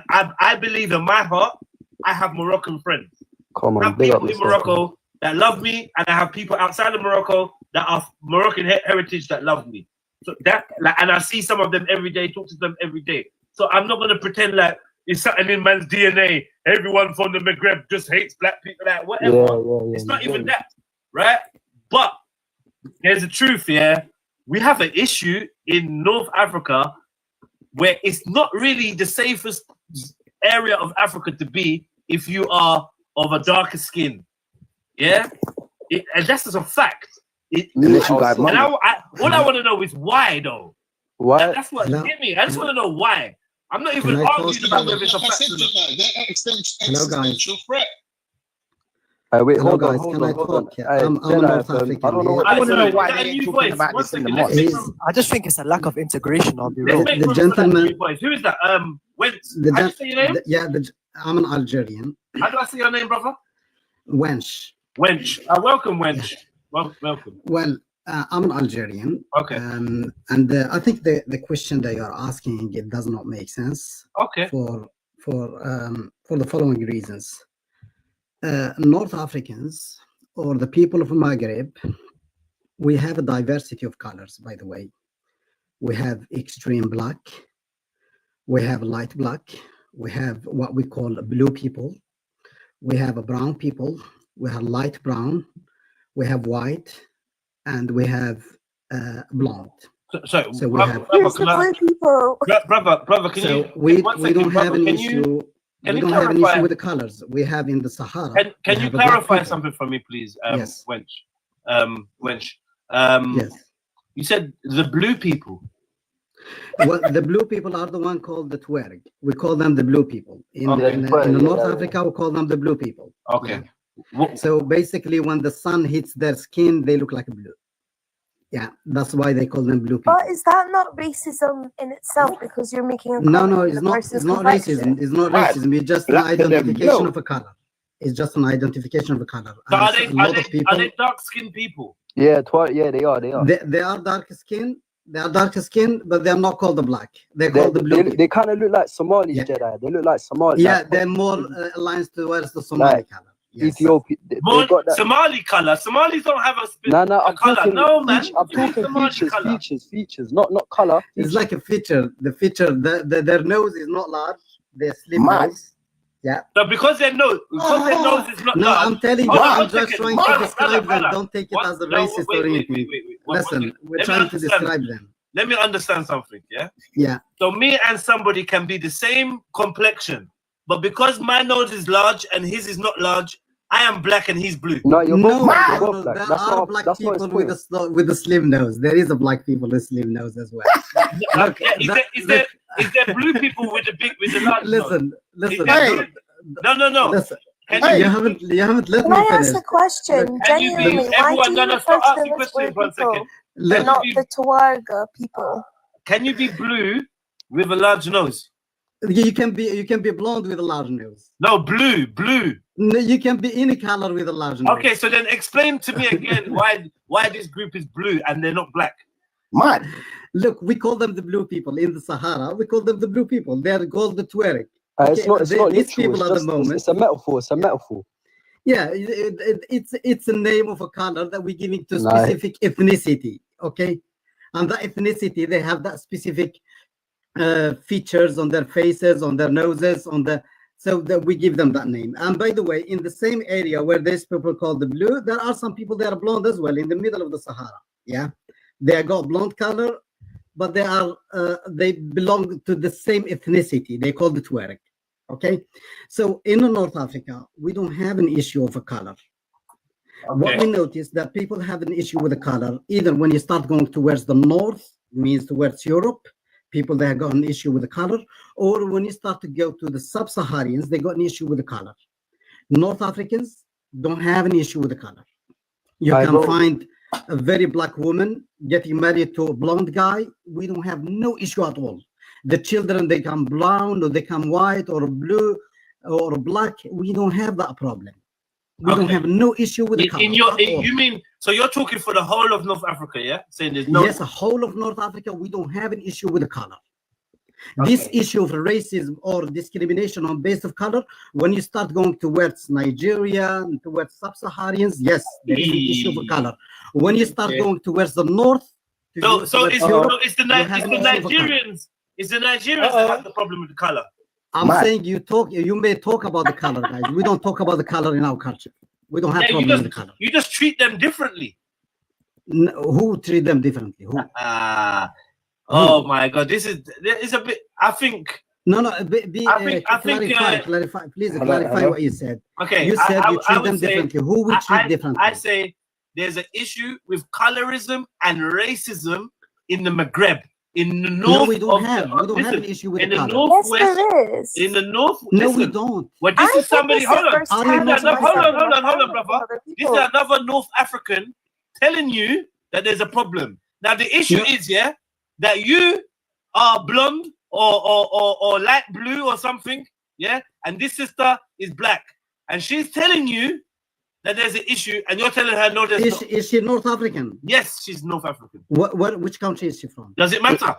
I believe in my heart, I have Moroccan friends. Come on, I have people in Morocco that love me, and I have people outside of Morocco that are Moroccan heritage that love me. So and I see some of them every day, talk to them every day. So I'm not gonna pretend like it's something in man's DNA. Everyone from the Magreb just hates black people, like whatever. Yeah, it's not even that, right? But there's a truth, we have an issue in North Africa where it's not really the safest area of Africa to be if you are of a darker skin. And that's just a fact. All I want to know is why, though. Why? That's what get me. I just want to know why. I'm not even arguing about whether it's a fact or not. Hello, guys. Wait, hello, hold on. Can I talk? I'm North African. I want to know why they're talking about this in the mosque. I just think it's a lack of integration. I'll be real. The gentleman. Who is that? How do you say your name? I'm an Algerian. How do I say your name, brother? Wench. Welcome, Wench. Welcome. Well, I'm an Algerian. Okay. And I think the question that you're asking, it does not make sense. Okay. For the following reasons. North Africans or the people of Maghreb, we have a diversity of colors, by the way. We have extreme black, we have light black, we have what we call blue people, we have a brown people, we have light brown, we have white, and we have blonde. So we have blue people. Brother, can you? We don't have an issue. We don't have an issue with the colors we have in the Sahara. Can you clarify something for me, please, yes. Wench? Yes. You said the blue people. Well, the blue people are the one called the Tuareg. We call them the blue people. In North Africa, we call them the blue people. Okay. Yeah. So basically, when the sun hits their skin, they look like blue. Yeah, that's why they call them blue people. But is that not racism in itself? Because you're making a no, it's not. It's not racism. It's not racism. It's just an identification of a color. It's just an identification of a color. So are they dark-skinned people? Yeah, they are. They are dark skinned. They are darker skinned, but they're not called the black. They're called the blue. They kind of look like Somalis, Jedi. They look like Somalis. Yeah, they're more aligned towards the Somali color. Yes. Ethiopia. Somali color. Somalis don't have a color. No, man. I'm talking features, not color. It's like a feature. The feature, their nose is not large. They're slim nose. Yeah. So because their nose is not large. No, I'm telling you, I'm just trying to describe them. Don't take it as a racist or anything. Listen, we're trying to describe them. Let me understand something, yeah? Yeah. So me and somebody can be the same complexion, but because my nose is large and his is not large, I am black and he's blue. No, you're both black. You're no, both black. there That's are not. black That's not people his point. with a slim nose. There is a black people with slim nose as well. Look, Is there blue people with the large listen, nose? listen. Hey. No. Listen. Can You haven't let Can me I finish. ask a question? Can you Genuinely, be, why everyone, do you no, refer stop to asking them as blue questions 1 people second. and not the Tuareg people? Can you be blue with a large nose? You can be blonde with a large nose. No, blue. No, you can be any color with a large nose. Okay, so then explain to me again why this group is blue and they're not black. Man, look, we call them the blue people in the Sahara. We call them the blue people. They are called the Tuareg. It's not these literal. people at the moment. It's a metaphor. It's a metaphor. Yeah, it's a name of a color that we're giving to specific ethnicity. Okay, and that ethnicity, they have that specific features on their faces, on their noses, so that we give them that name. And by the way, in the same area where these people call the blue, there are some people that are blonde as well in the middle of the Sahara. Yeah, they got blonde color, but they belong to the same ethnicity. They call the Tuareg. Okay, so in North Africa, we don't have an issue of a color. Okay. What we notice that people have an issue with the color, either when you start going towards the north, means towards Europe, people that have got an issue with the color, or when you start to go to the sub-Saharians, they got an issue with the color. North Africans don't have an issue with the color. You can find a very black woman getting married to a blonde guy. We don't have no issue at all. The children, they come brown or they come white or blue or black. We don't have that problem. We don't have no issue with the color. You mean, so you're talking for the whole of North Africa, yeah? Saying there's no... Yes, the whole of North Africa, we don't have an issue with the color. Okay. This issue of racism or discrimination on base of color, when you start going towards Nigeria and towards sub-Saharians, yes, there is an issue of color. When you start going towards the north, it's the Nigerians. It's the Nigerians that have the problem with the color. I'm saying you may talk about the color, guys. We don't talk about the color in our culture. We don't have problem with the color. You just treat them differently. No, who treat them differently? Who? Oh my God, this is a bit. I think. No. Clarify. Please clarify what you said. Okay, you said you treat them differently. Who we treat differently? I say there's an issue with colorism and racism in the Maghreb. In the north, no, we don't have an issue with the color. Northwest, yes, there is. In the north, no, we don't. Well, this is somebody. Hold on, brother. This is another North African telling you that there's a problem. Now the issue is, that you are blonde or light blue or something, and this sister is black, and she's telling you that there's an issue, and you're telling her no. Is she North African? Yes, she's North African. Which country is she from? Does it matter?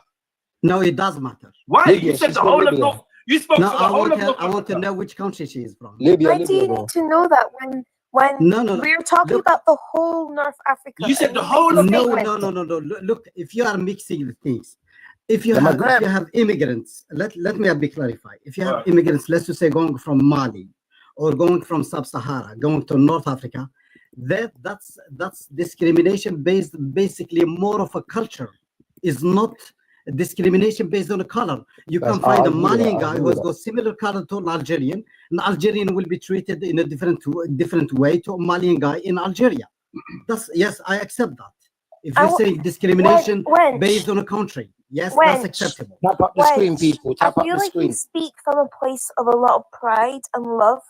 No, it does matter. Why? Libya, you said the whole of North. You spoke to the whole of North. I want to know which country she is from. Libya. Why do you need to know that when we're talking about the whole North Africa? You said the whole of No. Look, if you are mixing the things, if you have immigrants, let me be clarified. If you have immigrants, let's just say going from Mali or going from Sub-Sahara, going to North Africa, that's discrimination based, basically more of a culture. Is not discrimination based on a color. You can find a Malian guy who has got similar color to an Algerian. An Algerian will be treated in a different way to a Malian guy in Algeria. Yes, I accept that. If you're saying discrimination based on a country, yes, that's acceptable. Tap up the screen, people. Tap up the screen. You speak from a place of a lot of pride and love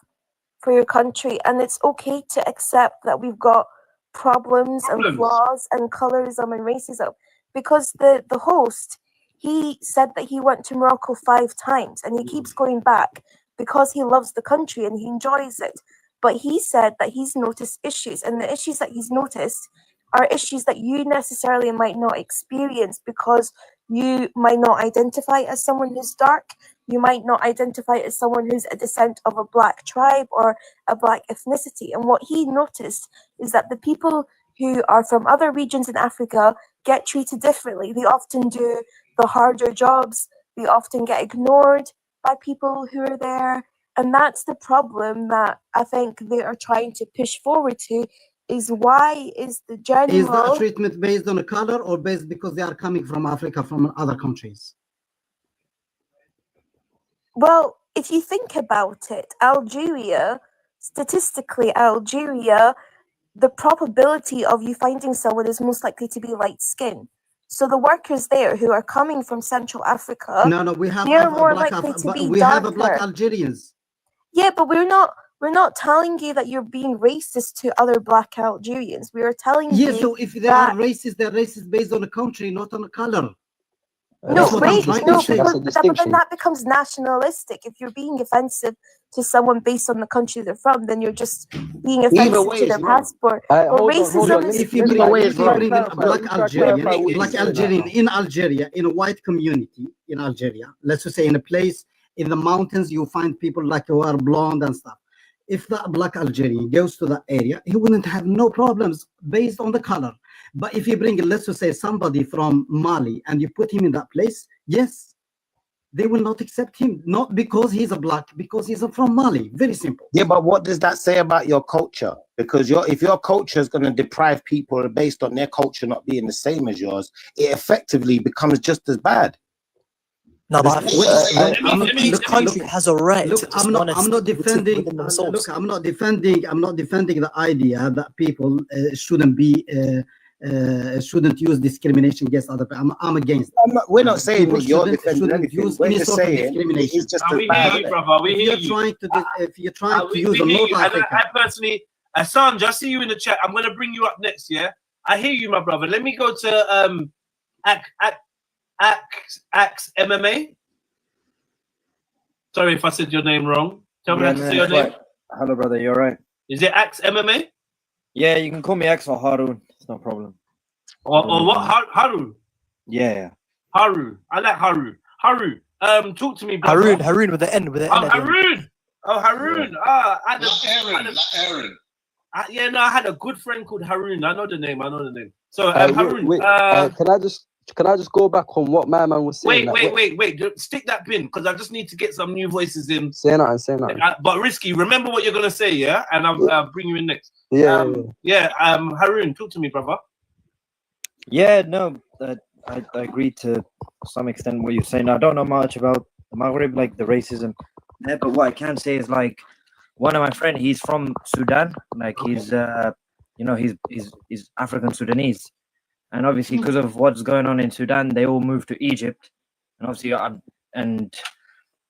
for your country, and it's okay to accept that we've got problems and flaws and colorism and racism, because the host, he said that he went to Morocco 5 times and he keeps going back because he loves the country and he enjoys it. But he said that he's noticed issues, and the issues that he's noticed are issues that you necessarily might not experience because you might not identify as someone who's dark. You might not identify as someone who's a descent of a black tribe or a black ethnicity. And what he noticed is that the people who are from other regions in Africa get treated differently. They often do the harder jobs. They often get ignored by people who are there. And that's the problem that I think they are trying to push forward to, is why is the general... Is that treatment based on a color or based because they are coming from Africa, from other countries? Well, if you think about it, Algeria statistically, Algeria, the probability of you finding someone is most likely to be light skin. So the workers there who are coming from Central Africa, we have they're more likely to be we darker. have black Algerians. Yeah, but we're not telling you that you're being racist to other black Algerians. We are telling you. Yeah, so if they are racist, they're racist based on the country, not on the color. No, but then that becomes nationalistic. If you're being offensive to someone based on the country they're from, then you're just being offensive to their passport. But racism is... If you bring a black Algerian in Algeria, in a white community in Algeria, let's just say in a place in the mountains, you find people like who are blonde and stuff. If that black Algerian goes to that area, he wouldn't have no problems based on the color. But if you bring, let's just say, somebody from Mali and you put him in that place, yes, they will not accept him. Not because he's a black, because he's from Mali. Very simple. Yeah, but what does that say about your culture? Because if your culture is going to deprive people based on their culture not being the same as yours, it effectively becomes just as bad. No, but the country has a right. Look, I'm not defending. Look, I'm not defending the idea that people shouldn't use discrimination against other people. I'm against. We're not saying that you're defending anything. We're just saying it's just as bad. If you're trying to use the North Africa. I personally, Assange, I see you in the chat. I'm going to bring you up next. Yeah, I hear you, my brother. Let me go to Axe MMA. Sorry if I said your name wrong. Tell me how to say your name. Hello, brother. You alright? Is it Axe MMA? Yeah, you can call me Axe or Harun. It's no problem. Or what? Haru? Yeah. Haru. I like Haru. Haru. Talk to me, brother. Harun with the N. Harun. Oh, Harun. Aaron. Yeah, no, I had a good friend called Harun. I know the name. So, Harun. Can I just go back on what my man was saying? Wait. Stick that pin because I just need to get some new voices in. Say nothing. But Risky, remember what you're gonna say, yeah? And I'll bring you in next. Yeah. Harun, talk to me, brother. Yeah, no, I agree to some extent what you're saying. I don't know much about the Maghreb, like the racism there, but what I can say is like one of my friends, he's from Sudan, like he's he's African Sudanese. And obviously, because of what's going on in Sudan, they all moved to Egypt. And obviously,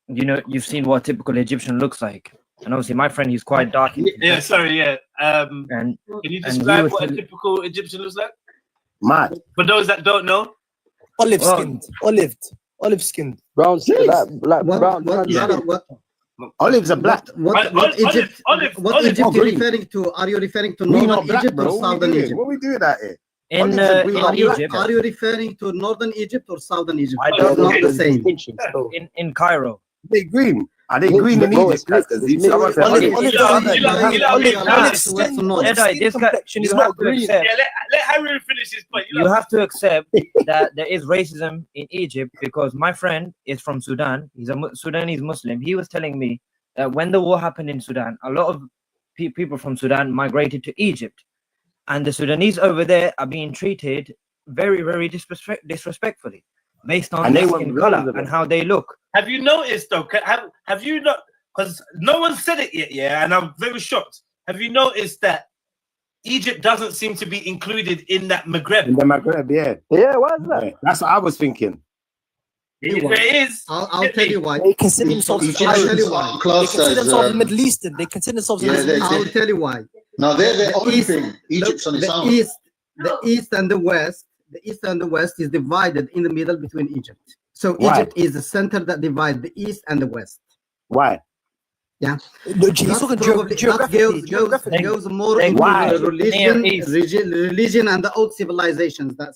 you've seen what a typical Egyptian looks like. And obviously, my friend, he's quite dark. Yeah, sorry, yeah. Can you describe what a typical Egyptian looks like? Mad. For those that don't know, olive skinned, brown skin, like brown. Olives are black. What Egypt are you referring to? Are you referring to northern Egypt or southern Egypt? What are we doing that here? In Egypt. Are you referring to northern Egypt or southern Egypt? I don't know. Not the same. In Cairo. They green. Are they green in Egypt? Let Harry finish his point. You have to accept that there is racism in Egypt because my friend is from Sudan. He's a Sudanese Muslim. He was telling me that when the war happened in Sudan, a lot of people from Sudan migrated to Egypt. And the Sudanese over there are being treated very, very disrespectfully based on their skin color and how they look. Have you noticed though? Have you not? Because no one said it yet, yeah, and I'm very shocked. Have you noticed that Egypt doesn't seem to be included in that Magreb? In the Magreb, yeah. Yeah, why is that? Yeah, that's what I was thinking. It is. I'll tell you why. They consider themselves. I'll tell you why. They consider themselves Middle Eastern. They consider themselves. I'll tell you why. No, they're the only thing. Egypt's on its own. The east and the west. The east and the west is divided in the middle between Egypt. So Egypt is the center that divides the east and the west. Why? Yeah, that goes more into religion and the old civilizations that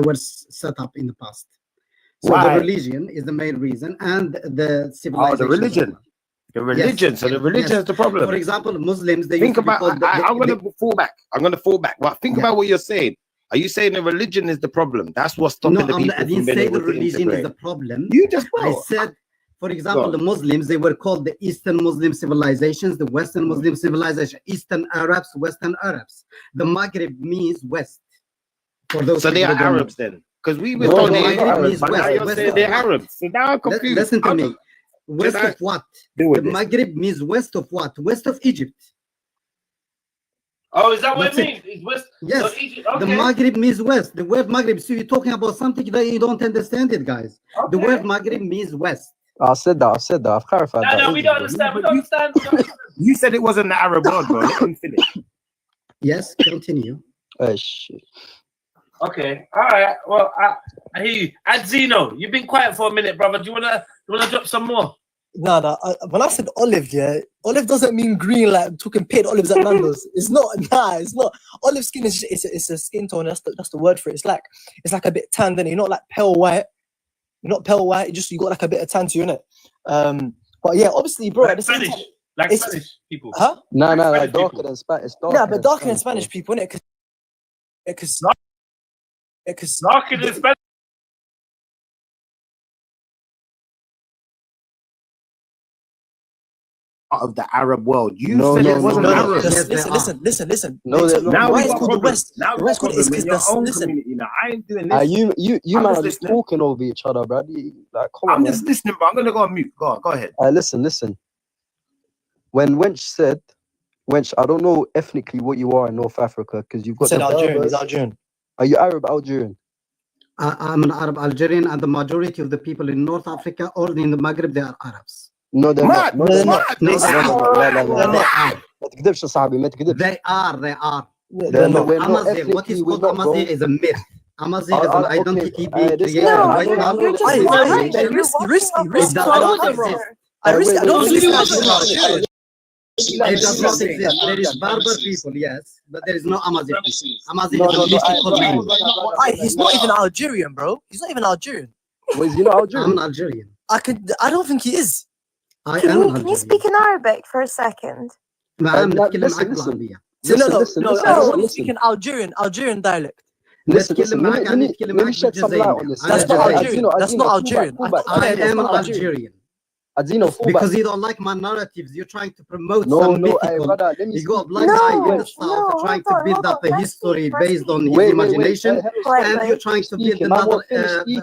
were set up in the past. So the religion is the main reason, and the civilization. Oh, the religion. The religion. Yes. So the religion is the problem. For example, Muslims. They think about. I'm going to fall back. Well, think about what you're saying. Are you saying the religion is the problem? That's what's stopping the people. I didn't say the religion is the problem. You just. I said, for example, the Muslims. They were called the Eastern Muslim civilizations, the Western Muslim civilization, Eastern Arabs, Western Arabs. The Maghreb means West. For those. So they are Arabs then. Because we were told they're Arabs, but now you're saying they're Arabs. So now I'm confused. Listen to me. West of what? The Maghreb means west of what? West of Egypt. Oh, is that what it means? It's west. Yes. So Egypt, okay. The Maghreb means west. The word Maghreb. So you're talking about something that you don't understand it, guys. Okay. The word Maghreb means west. I said that. I've clarified that. No, we don't understand. We don't understand. You said it wasn't the Arab world, bro. Let him finish. Yes, continue. Oh shit. Okay, all right. Well, I hear you. Adzino, you've been quiet for a minute, brother. Do you wanna drop some more? No. When I said olive, yeah, olive doesn't mean green like talking paid olives at Nando's. It's not. It's not. Olive skin is it's a skin tone. That's the word for it. It's like a bit tanned, and you're not like pale white. You're not pale white. You got like a bit of tan to you, innit? But yeah, obviously, bro. Like Spanish, Spanish people. Huh? No, like darker than Spanish. Yeah, but darker than Spanish people, innit? Because darker than Spanish. Of the Arab world. You said it wasn't Arab. Listen. No, now why it's called the West? Now the West called it is because your own community. Now I ain't doing this. You man are just talking over each other, bro. Like, I'm just listening, but I'm gonna go on mute. Go ahead. Listen. When Wench, I don't know ethnically what you are in North Africa because you've got. He's Algerian. Are you Arab Algerian? I'm an Arab Algerian, and the majority of the people in North Africa or in the Maghreb, they are Arabs. No, they're not. No, they're not. They are. They are. Amazigh, what is called Amazigh is a myth. Amazigh is an identity being created right now. It does not exist. There is Berber people, yes, but there is no Amazigh people. Amazigh is a mystical language. He's not even Algerian, bro. He's not even Algerian. Well, is he not Algerian? I'm Algerian. I don't think he is. Can you speak in Arabic for a second? No, I want to speak in Algerian dialect. Let me shed some light on this. That's not Algerian. That's not Algerian. I am Algerian. Because you don't like my narratives, you're trying to promote some mythical. You got a black guy in the south trying to build up a history based on his imagination, and you're trying to build another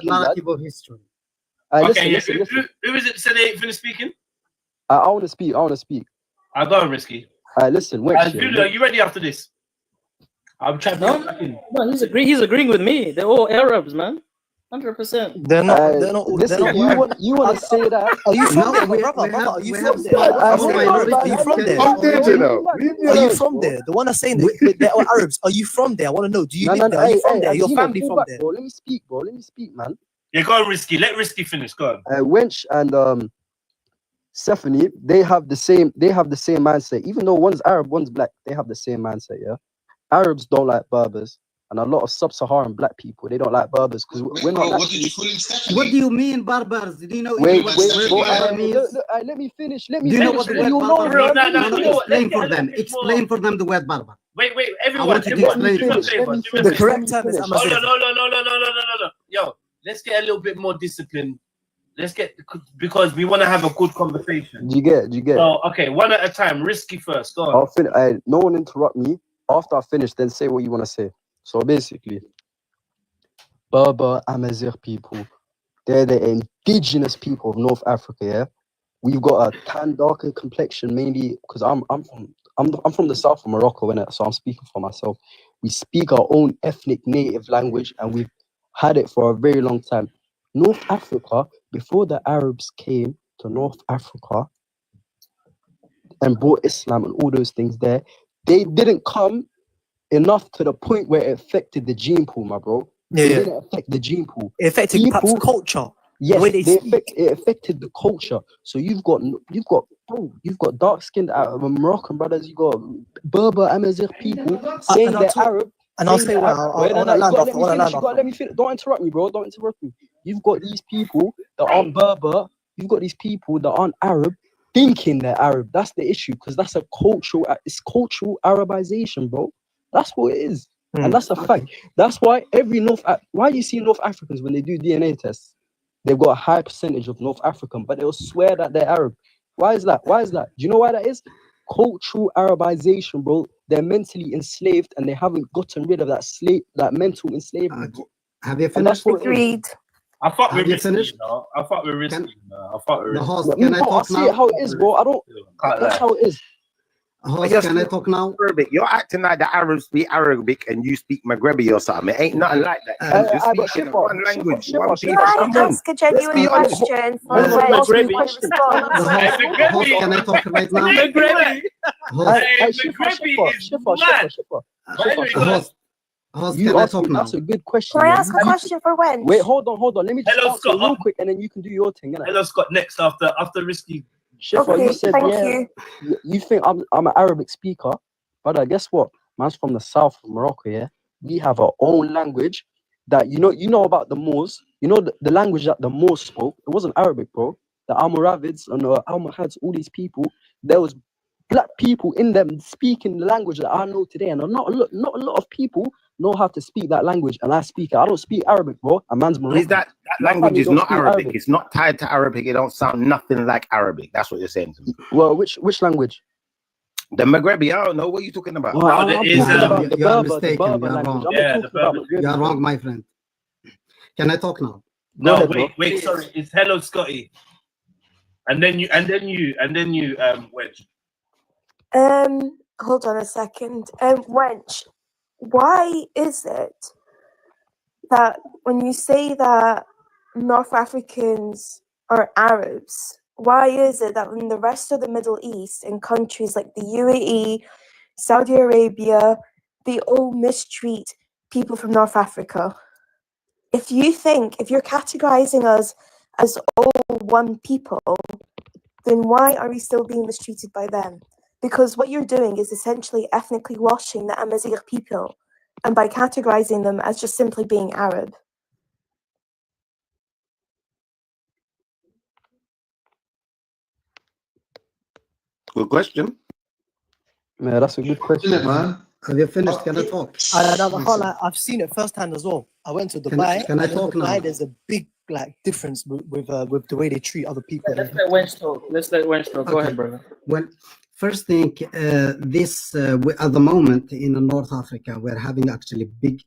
narrative of history. Okay, who is it said they ain't finished speaking? I want to speak. I'll go on, Risky. Listen, Julia, are you ready after this? I'm trying to. No, he's agreeing with me. They're all Arabs, man. 100%. They're not. Listen, you want to say that? Are you from there, brother? Are you from there? Are you from there? Are you from there? The one that's saying that they're all Arabs. Are you from there? I want to know. Do you live there? Are you from there? Your family from there? Bro, let me speak, man. Yeah, go on, Risky. Let Risky finish. Go on. Wench and Stephanie, they have the same mindset. Even though one's Arab, one's black, they have the same mindset. Yeah, Arabs don't like Berbers, and a lot of sub-Saharan black people, they don't like Berbers because we're not. What did you call him, Stephanie? What do you mean Berbers? Do you know? Wait, let me finish. Do you know what the word Berber means? Explain for them the word Berber. Wait, everyone. The correct term is Amazigh. No. Yo, let's get a little bit more disciplined. Because we want to have a good conversation. Do you get? So, okay, one at a time. Risky first. Go on. No one interrupt me. After I finish, then say what you want to say. So basically, Berber Amazigh people, they're the indigenous people of North Africa. Yeah, we've got a tan, darker complexion mainly because I'm from the south of Morocco, innit? So I'm speaking for myself. We speak our own ethnic native language, and we've had it for a very long time. North Africa, before the Arabs came to North Africa and brought Islam and all those things there, they didn't come enough to the point where it affected the gene pool, my bro. It didn't affect the gene pool. It affected perhaps culture. Yes, it affected the culture. So you've got dark-skinned Moroccan brothers, you got Berber Amazigh people saying they're Arab. And I'll say let me finish. Don't interrupt me, bro. Don't interrupt me. You've got these people that aren't Berber. You've got these people that aren't Arab thinking they're Arab. That's the issue, because that's it's cultural Arabization, bro. That's what it is. And that's a fact. That's why why you see North Africans when they do DNA tests, they've got a high percentage of North African, but they'll swear that they're Arab. Why is that? Do you know why that is? Cultural Arabization, bro. They're mentally enslaved and they haven't gotten rid of that mental enslavement. Have you finished? Agreed. I fuck with risky, you know. I fuck with risky. I fuck with risky. Can I talk now? How it is, bro. I don't. That's how it is. Can I talk now? Arabic. You're acting like the Arabs speak Arabic and you speak Maghrebi or something. It ain't nothing like that. You're speaking one language. Can I ask a genuine question for Can I talk right now? Maghrebi is mad. You asked me, that's a good question. Can I ask a question for Wench? Wait, hold on. Let me just ask you real quick, and then you can do your thing. Hello, Scott. Next after risky. Shifa, okay, you said thank you think I'm an Arabic speaker, but guess what? Man's from the south of Morocco. Yeah, we have our own language that you know about the Moors. You know the language that the Moors spoke. It wasn't Arabic, bro. The Almoravids and the Almohads, all these people, there was black people in them speaking the language that I know today, and not a lot of people know how to speak that language, and I speak it. I don't speak Arabic, bro. A man's Moroccan. Is that language is not Arabic. It's not tied to Arabic. It don't sound nothing like Arabic. That's what you're saying to me. Well, which language? The Maghrebi. I don't know what you're talking about. Well, you're mistaken. You're wrong, my friend. Can I talk now? No, wait. Sorry, it's hello, Scotty. And then you, Wedge. Hold on a second. Wench, why is it that when you say that North Africans are Arabs, why is it that in the rest of the Middle East, in countries like the UAE, Saudi Arabia, they all mistreat people from North Africa? If you're categorizing us as all one people, then why are we still being mistreated by them? Because what you're doing is essentially ethnically washing the Amazigh people, and by categorizing them as just simply being Arab. Good question. Yeah, that's a good question, man. Have you finished? Can I talk? I've seen it firsthand as well. I went to Dubai. Can I talk now? There's a big difference with the way they treat other people. Let's let Wench talk. Go ahead, brother. Well, first thing, at the moment in North Africa, we're having actually big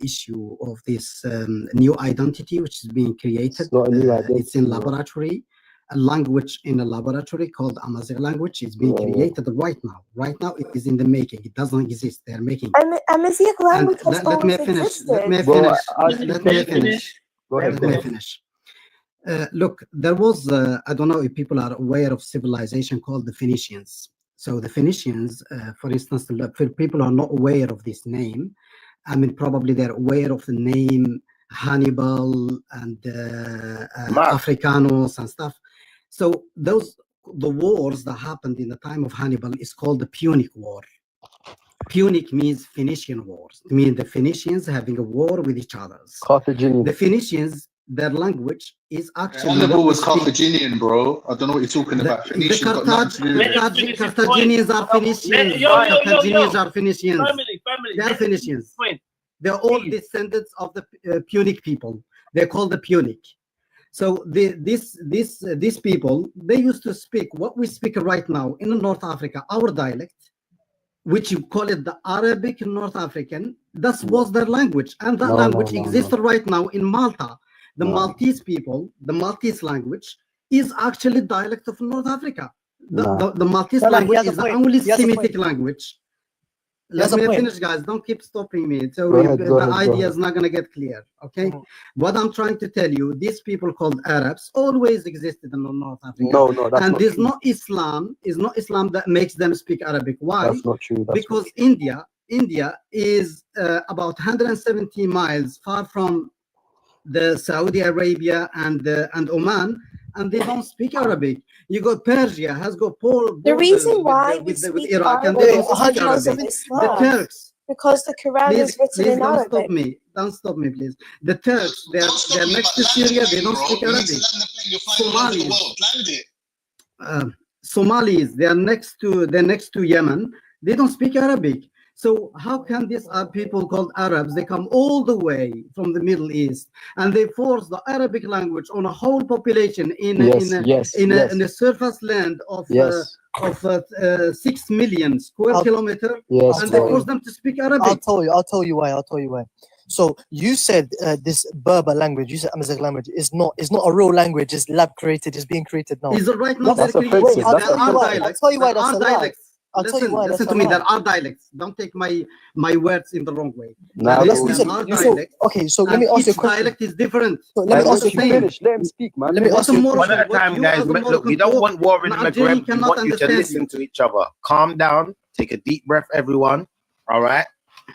issue of this new identity which is being created. It's not a new identity. It's in laboratory. A language in a laboratory called Amazigh language is being created right now. Right now, it is in the making. It doesn't exist. They're making. Amazigh language has let me finish. Let me finish. Look, there was, I don't know if people are aware of civilization called the Phoenicians. So the Phoenicians, for instance, for people who are not aware of this name, I mean, probably they're aware of the name Hannibal and Africanos and stuff. So the wars that happened in the time of Hannibal is called the Punic War. Punic means Phoenician wars. It means the Phoenicians having a war with each other. Carthaginian. The Phoenicians, their language is actually. Hannibal was Carthaginian, bro. I don't know what you're talking about. Carthaginians are Phoenicians. Carthaginians are Phoenicians. They are Phoenicians. They're all descendants of the Punic people. They're called the Punic. So these people, they used to speak what we speak right now in North Africa, our dialect, which you call it the Arabic North African. That was their language, and that language exists right now in Malta. The Maltese people, the Maltese language is actually dialect of North Africa. The Maltese language is the only Semitic language. Let me finish, guys. Don't keep stopping me. So the idea is not going to get clear. Okay. What I'm trying to tell you, these people called Arabs always existed in North Africa. No, that's and not there's true. not Islam. Is not Islam that makes them speak Arabic. Why? That's not true. Because India is about 170 miles far from the Saudi Arabia and Oman, and they don't speak Arabic. You got Persia has got Paul. The reason why with Iraq and they don't speak Arabic. The Turks, because the Quran is written in Arabic. Don't stop me, please. The Turks, they're next to Syria. They don't speak Arabic. Somalis, they're next to Yemen. They don't speak Arabic. So how can these people called Arabs, they come all the way from the Middle East and they force the Arabic language on a whole population in a surface land of 6 million square kilometers, and they force them to speak Arabic. I'll tell you why. So you said this Berber language, you said Amazigh language is not a real language. It's lab created. It's being created now. Is it right now? That's There offensive. are That's offensive. dialects. I'll tell you why There that's are a lie. dialects. I'll tell you why. Listen to me. There are dialects. Don't take my words in the wrong way. Now, listen. Okay, so let me ask you a question. Dialect is different. So let me ask you a question. finish. Let him speak, man. Let me ask you one at a time, guys. Look, we don't want war in the Magreb. We want you to listen to each other. Calm down. Take a deep breath, everyone. All right.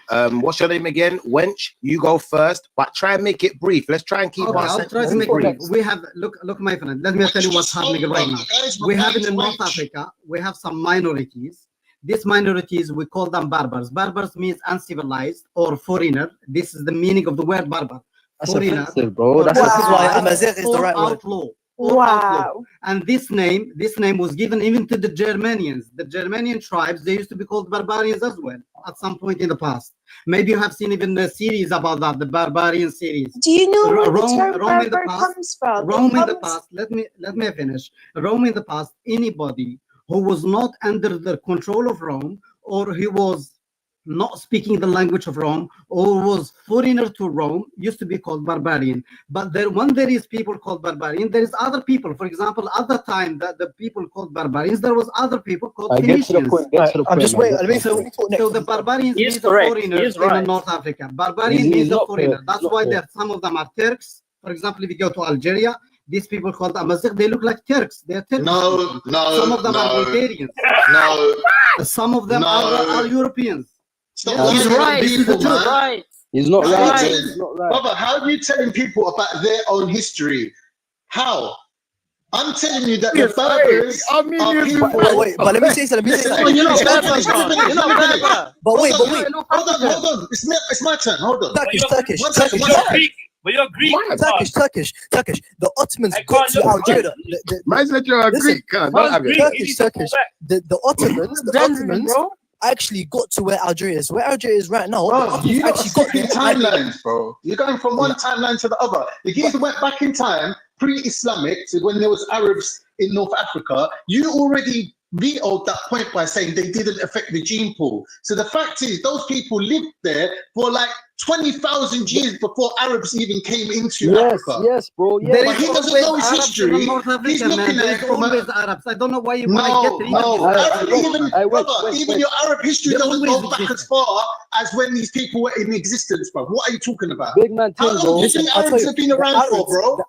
What's your name again? Wench, you go first, but try and make it brief. Let's try and keep our I'll try to make it brief. We have look, my friend. Let me tell you what's happening right now. We have in North Africa, we have some minorities. These minorities, we call them Berbers. Berbers means uncivilized or foreigner. This is the meaning of the word Berber. That's Foreigner, offensive, bro. That's why Amazigh is the right word. Outlaw. Wow. And this name was given even to the Germanians. The Germanian tribes, they used to be called barbarians as well at some point in the past. Maybe you have seen even the series about that, the barbarian series. Do you know where Rome, the term Rome in the Berber past, comes from? Rome in the past, let me finish. Rome in the past, anybody who was not under the control of Rome, or he was not speaking the language of Rome, or was foreigner to Rome, used to be called barbarian. But when there is people called barbarian, there is other people. For example, at the time that the people called barbarians, there was other people called Phoenicians. I'm just waiting. So the barbarians means the foreigners in North Africa. Barbarian means the foreigner. That's why there some of them are Turks. For example, if you go to Algeria, these people called Amazigh, they look like Turks. They're Turks. No. Some of them are Bulgarians. No. Some of them are Europeans. He's right. He's not right. He's not right. Brother, how are you telling people about their own history? How? I'm telling you that the Berbers are people. Wait, but let me say something. You're not Berber. But wait. Hold on. It's my turn. Hold on. Turkish. But you're Greek. Turkish. The Ottomans got to Algeria. Imagine that you're a Greek. Turkish. The Ottomans actually got to where Algeria is. Where Algeria is right now. Bro, you actually got in timelines, bro. You're going from one timeline to the other. The geezer went back in time, pre-Islamic, to when there was Arabs in North Africa. You already vetoed that point by saying they didn't affect the gene pool. So the fact is, those people lived there for like 20,000 years before Arabs even came into Africa. Yes, bro. Yeah. But he doesn't know his history. He's looking at it from Arabs. I don't know why you even your Arab history doesn't go back as far as when these people were in existence, bro. What are you talking about? Big man, how long do you think Arabs have been around for, bro? The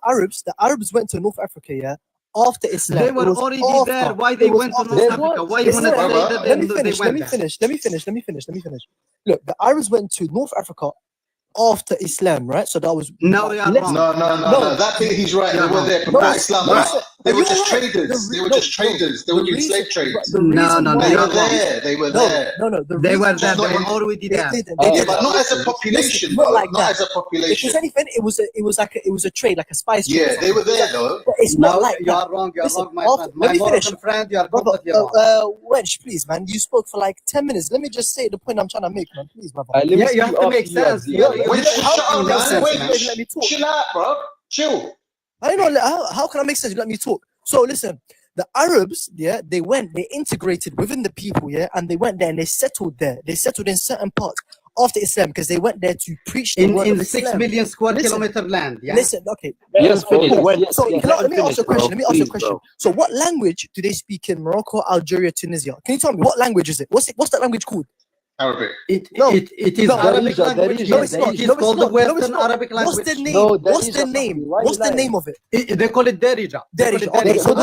Arabs went to North Africa, yeah. After Islam, they were already there. Why they went to North Africa? Why you want to say that they went there? Let me finish. Look, the Arabs went to North Africa after Islam, right? So that was no. That thing he's right. They were there before Islam. They were just traders. They were just traders. They were doing slave trades. No. They were there. They were there. No. They were there. They were already there. But not as a population. Not as a population. If anything, it was a trade, like a spice trade. Yeah, they were there though. But it's not like you are wrong. You are wrong, my friend. My Moroccan friend, you are completely wrong. Wench, please, man. You spoke for like 10 minutes. Let me just say the point I'm trying to make, man. Please, brother. Yeah, you have to make sense. Let me talk. Chill out, bro. Chill. I don't know. How can I make sense? Let me talk. So listen, the Arabs, yeah, they integrated within the people, yeah, and they went there and they settled there. They settled in certain parts after Islam because they went there to preach the word of Islam. 6 million square kilometer land. Yeah. Listen, okay. Yes, so let me ask you a question. So what language do they speak in Morocco, Algeria, Tunisia? Can you tell me what language is it? What's that language called? Arabic. It is Arabic language. It is called the Western Arabic language. What's the name? What's the name of it? They call it Derija. Okay, so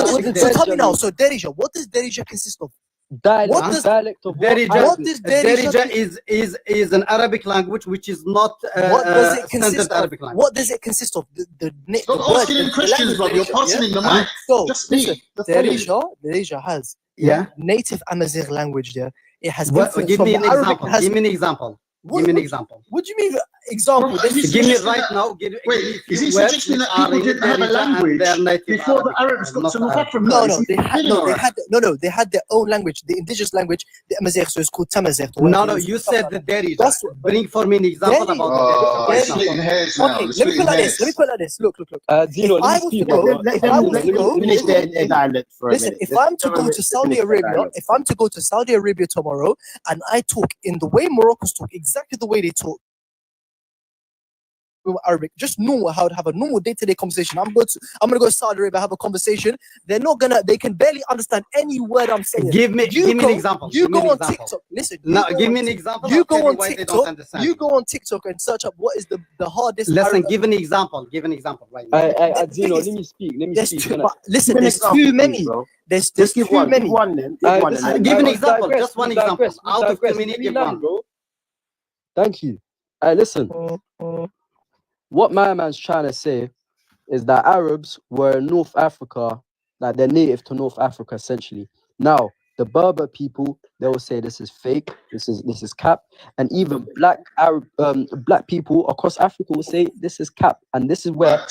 tell me now. So Derija, what does Derija consist of? Dialect of Derija is an Arabic language which is not standard Arabic language. What does it consist of? Stop asking him questions, bro. You're passing him the mic. So just speak. Derija has native Amazigh language there. It has give me an example. Give me an example. What do you mean example? Give me right now. Wait, is he suggesting that people didn't have a language before the Arabs got to North Africa? No, they had their own language, the indigenous language, the Amazigh, so it's called Tamazigh. No, you said the Derija. Bring for me an example about the Derija. Splitting hairs now. Okay, let me put it like this. Look. Dino, listen, if I'm to go to Saudi Arabia tomorrow, and I talk in the way Moroccans talk, exactly the way they talk, Arabic, just normal, how to have a normal day-to-day conversation. I'm gonna go to Saudi Arabia, have a conversation. They can barely understand any word I'm saying. Give me an example. You go on TikTok. Listen. No, give me an example. You go on TikTok. You go on TikTok and search up what is the hardest. Listen, give an example. Give an example right now. Let me speak. Listen, there's too many. There's too many. Give one then. Give an example. Just one example. Out of 2 minutes, give one. Thank you. Listen. What my man's trying to say is that Arabs were in North Africa, like they're native to North Africa essentially. Now, the Berber people, they will say this is fake, this is cap, and even black people across Africa will say this is cap, and this is where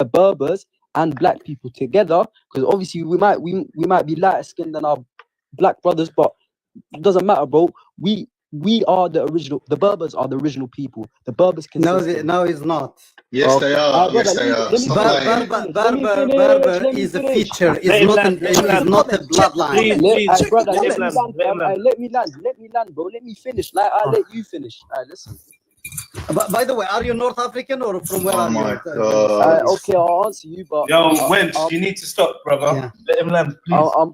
Berbers and black people together, because obviously we might be lighter skinned than our black brothers, but it doesn't matter, bro. We are the original. The Berbers are the original people. The Berbers can. No, it's not. Yes, they are. Yes, they are. Berber is a feature. It's not a bloodline. Let me land, bro. Let me finish. I'll let you finish. Listen. By the way, are you North African or from where are you? Okay, I'll answer you. But you need to stop, brother. Yeah. Let him land, please. I'm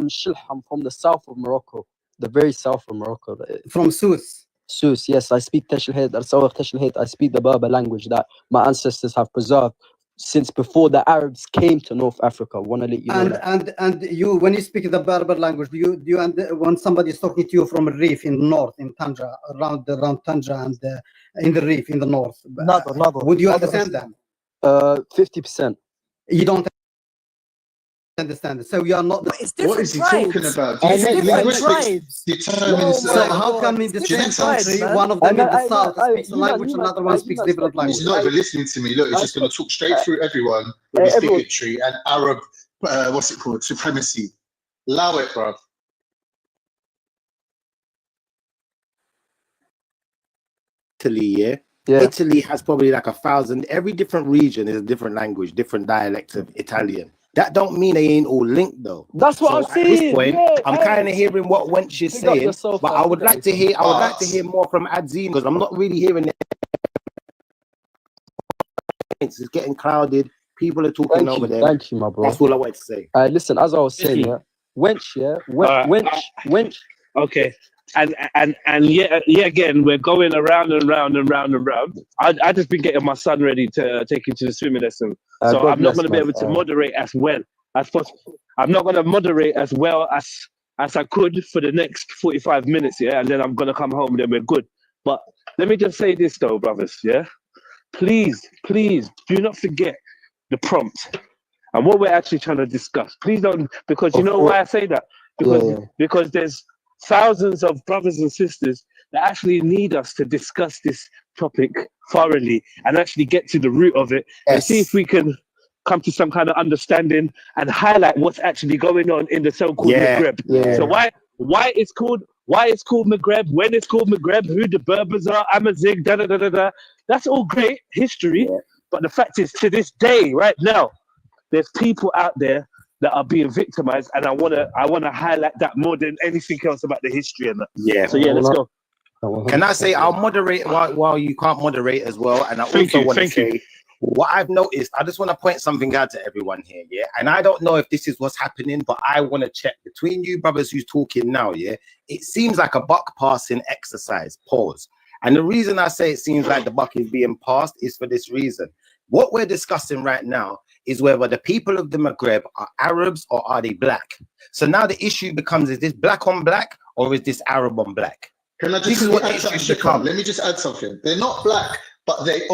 Shilh. I'm from the south of Morocco. The very south of Morocco. From Sousse. Sousse, yes. I speak Teshilhit, I speak the Berber language that my ancestors have preserved since before the Arabs came to North Africa. Want to let you know that. And you, when you speak the Berber language, do you when somebody is talking to you from Rif in the north, in Tanja, around Tanja and in the Rif in the north, would you understand them? 50%. You don't understand it. So we are not. It's different. What is he talking about? Linguistics determines. So how come in the same country, one of them in the south speaks a language, another one speaks different language? He's not even listening to me. Look, he's just going to talk straight through everyone with his bigotry and Arab, what's it called, supremacy. Allow it, bro. Italy, Italy has probably like 1,000. Every different region is a different language, different dialect of Italian. That don't mean they ain't all linked though. That's what I'm saying. At this point, I'm kind of hearing what Wench is saying, but I would like to hear. I would like to hear more from Adzim because I'm not really hearing it. It's getting clouded. People are talking over there. Thank you, my bro. That's all I wanted to say. Listen, as I was saying, Wench. Okay. And yet again, we're going around and round and round and round. I just been getting my son ready to take him to the swimming lesson, so I'm not going to be able to moderate as well as possible. I'm not going to moderate as well as I could for the next 45 minutes, and then I'm going to come home and then we're good. But let me just say this though, brothers, please do not forget the prompt and what we're actually trying to discuss. Please don't, because you know why I say that? Because there's thousands of brothers and sisters that actually need us to discuss this topic thoroughly and actually get to the root of it and see if we can come to some kind of understanding and highlight what's actually going on in the so-called Magreb. So why it's called Magreb, when it's called Magreb, who the Berbers are, Amazigh, that's all great history, but the fact is, to this day, right now, there's people out there that are being victimized, and I wanna highlight that more than anything else about the history and that. So let's go. Can I say I'll moderate while you can't moderate as well? And I also want to say what I've noticed. I just want to point something out to everyone here, and I don't know if this is what's happening, but I want to check between you brothers who's talking now. It seems like a buck passing exercise. Pause. And the reason I say it seems like the buck is being passed is for this reason. What we're discussing right now is whether the people of the Maghreb are Arabs or are they black. So now the issue becomes, is this black on black or is this Arab on black? Can I just add something? Let me just add something. They're not black, but they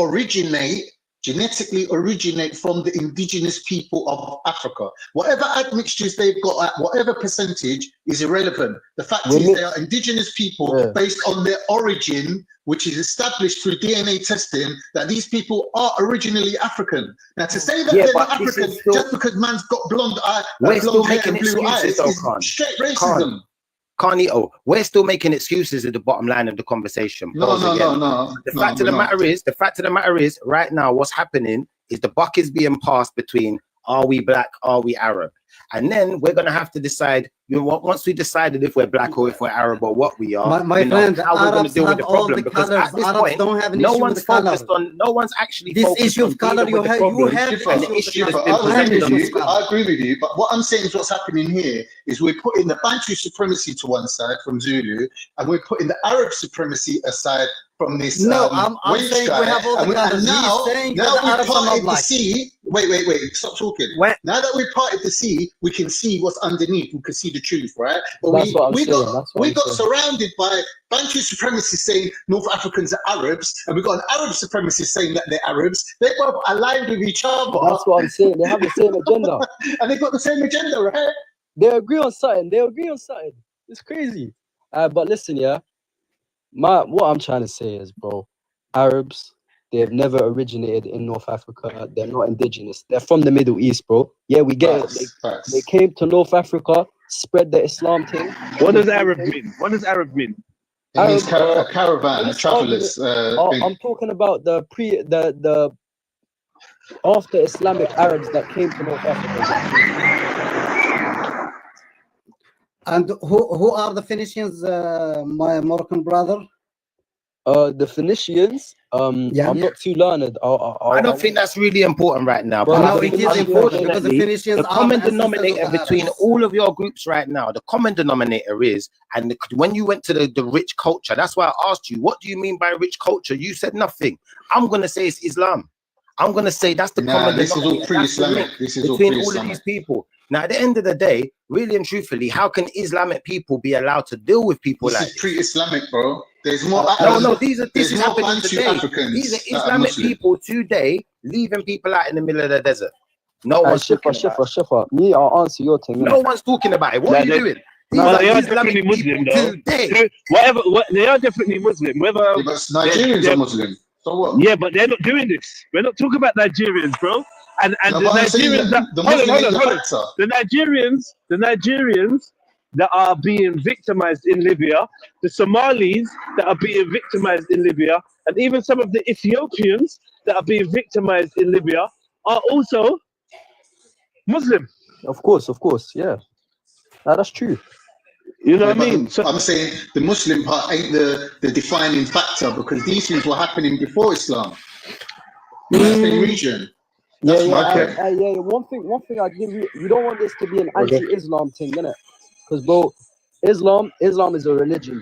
genetically originate from the indigenous people of Africa. Whatever admixtures they've got at whatever percentage is irrelevant. The fact is they are indigenous people based on their origin, which is established through DNA testing, that these people are originally African. Now to say that they're not African just because man's got blonde hair and blue eyes is straight racism. Carnito, we're still making excuses at the bottom line of the conversation. No. The fact of the matter is, right now, what's happening is the buck is being passed between Are we black? Are we Arab? And then we're going to have to decide, you know what, once we decided if we're black or if we're Arab or what we are, my friend, how we're going to deal with the problem. Because colors. at this Arabs point, don't have an no issue one's with the focused color. on, no one's actually this focused issue of color. You have I agree with you, but what I'm saying is what's happening here is we're putting the Bantu supremacy to one side from Zulu, and we're putting the Arab supremacy aside from this. No, I'm saying we have all the colors. Now we've parted the black. sea. Wait, stop talking. Now that we've parted the sea, we can see what's underneath. We can see the truth, right? But we got surrounded by Bantu supremacists saying North Africans are Arabs, and we've got an Arab supremacist saying that they're Arabs. They both aligned with each other. That's what I'm saying. They have the same agenda. And they've got the same agenda, right? They agree on something. It's crazy. But listen, yeah. What I'm trying to say is, bro, Arabs, they have never originated in North Africa. They're not indigenous. They're from the Middle East, bro. Yeah, we get it. They came to North Africa, spread the Islam thing. What does Arab mean? What does Arab mean? It means caravan, travelers. I'm talking about the after Islamic Arabs that came to North Africa. And who are the Phoenicians, my Moroccan brother? The Phoenicians, I'm not too learned. I don't think that's really important right now. But no, it is important because the Phoenicians the common denominator between all of your groups right now, the common denominator is, and when you went to the rich culture, that's why I asked you, what do you mean by rich culture? You said nothing. I'm going to say it's Islam. I'm going to say that's the common this denominator. Is all pre-Islamic. This is all between pre-Islamic. all of these people. Now, at the end of the day, really and truthfully, how can Islamic people be allowed to deal with people this like is pre-Islamic, bro? There's more. This is happening today. Africans. These are Islamic people today leaving people out in the middle of the desert. No one's talking about it. Shiffer. Me, I'll answer your thing. No one's talking about it. What are you doing? They are definitely Muslim, though. They are definitely Muslim. But Nigerians are Muslim. So what? Yeah, but they're not doing this. We're not talking about Nigerians, bro. And the Nigerians the Nigerians that are being victimized in Libya, the Somalis that are being victimized in Libya, and even some of the Ethiopians that are being victimized in Libya are also Muslim. Of course, yeah. That's true. You know what I mean? I'm saying the Muslim part ain't the defining factor, because these things were happening before Islam. In the same region. Yeah. One thing I give you, you don't want this to be an anti-Islam thing, innit? Because, bro, Islam is a religion.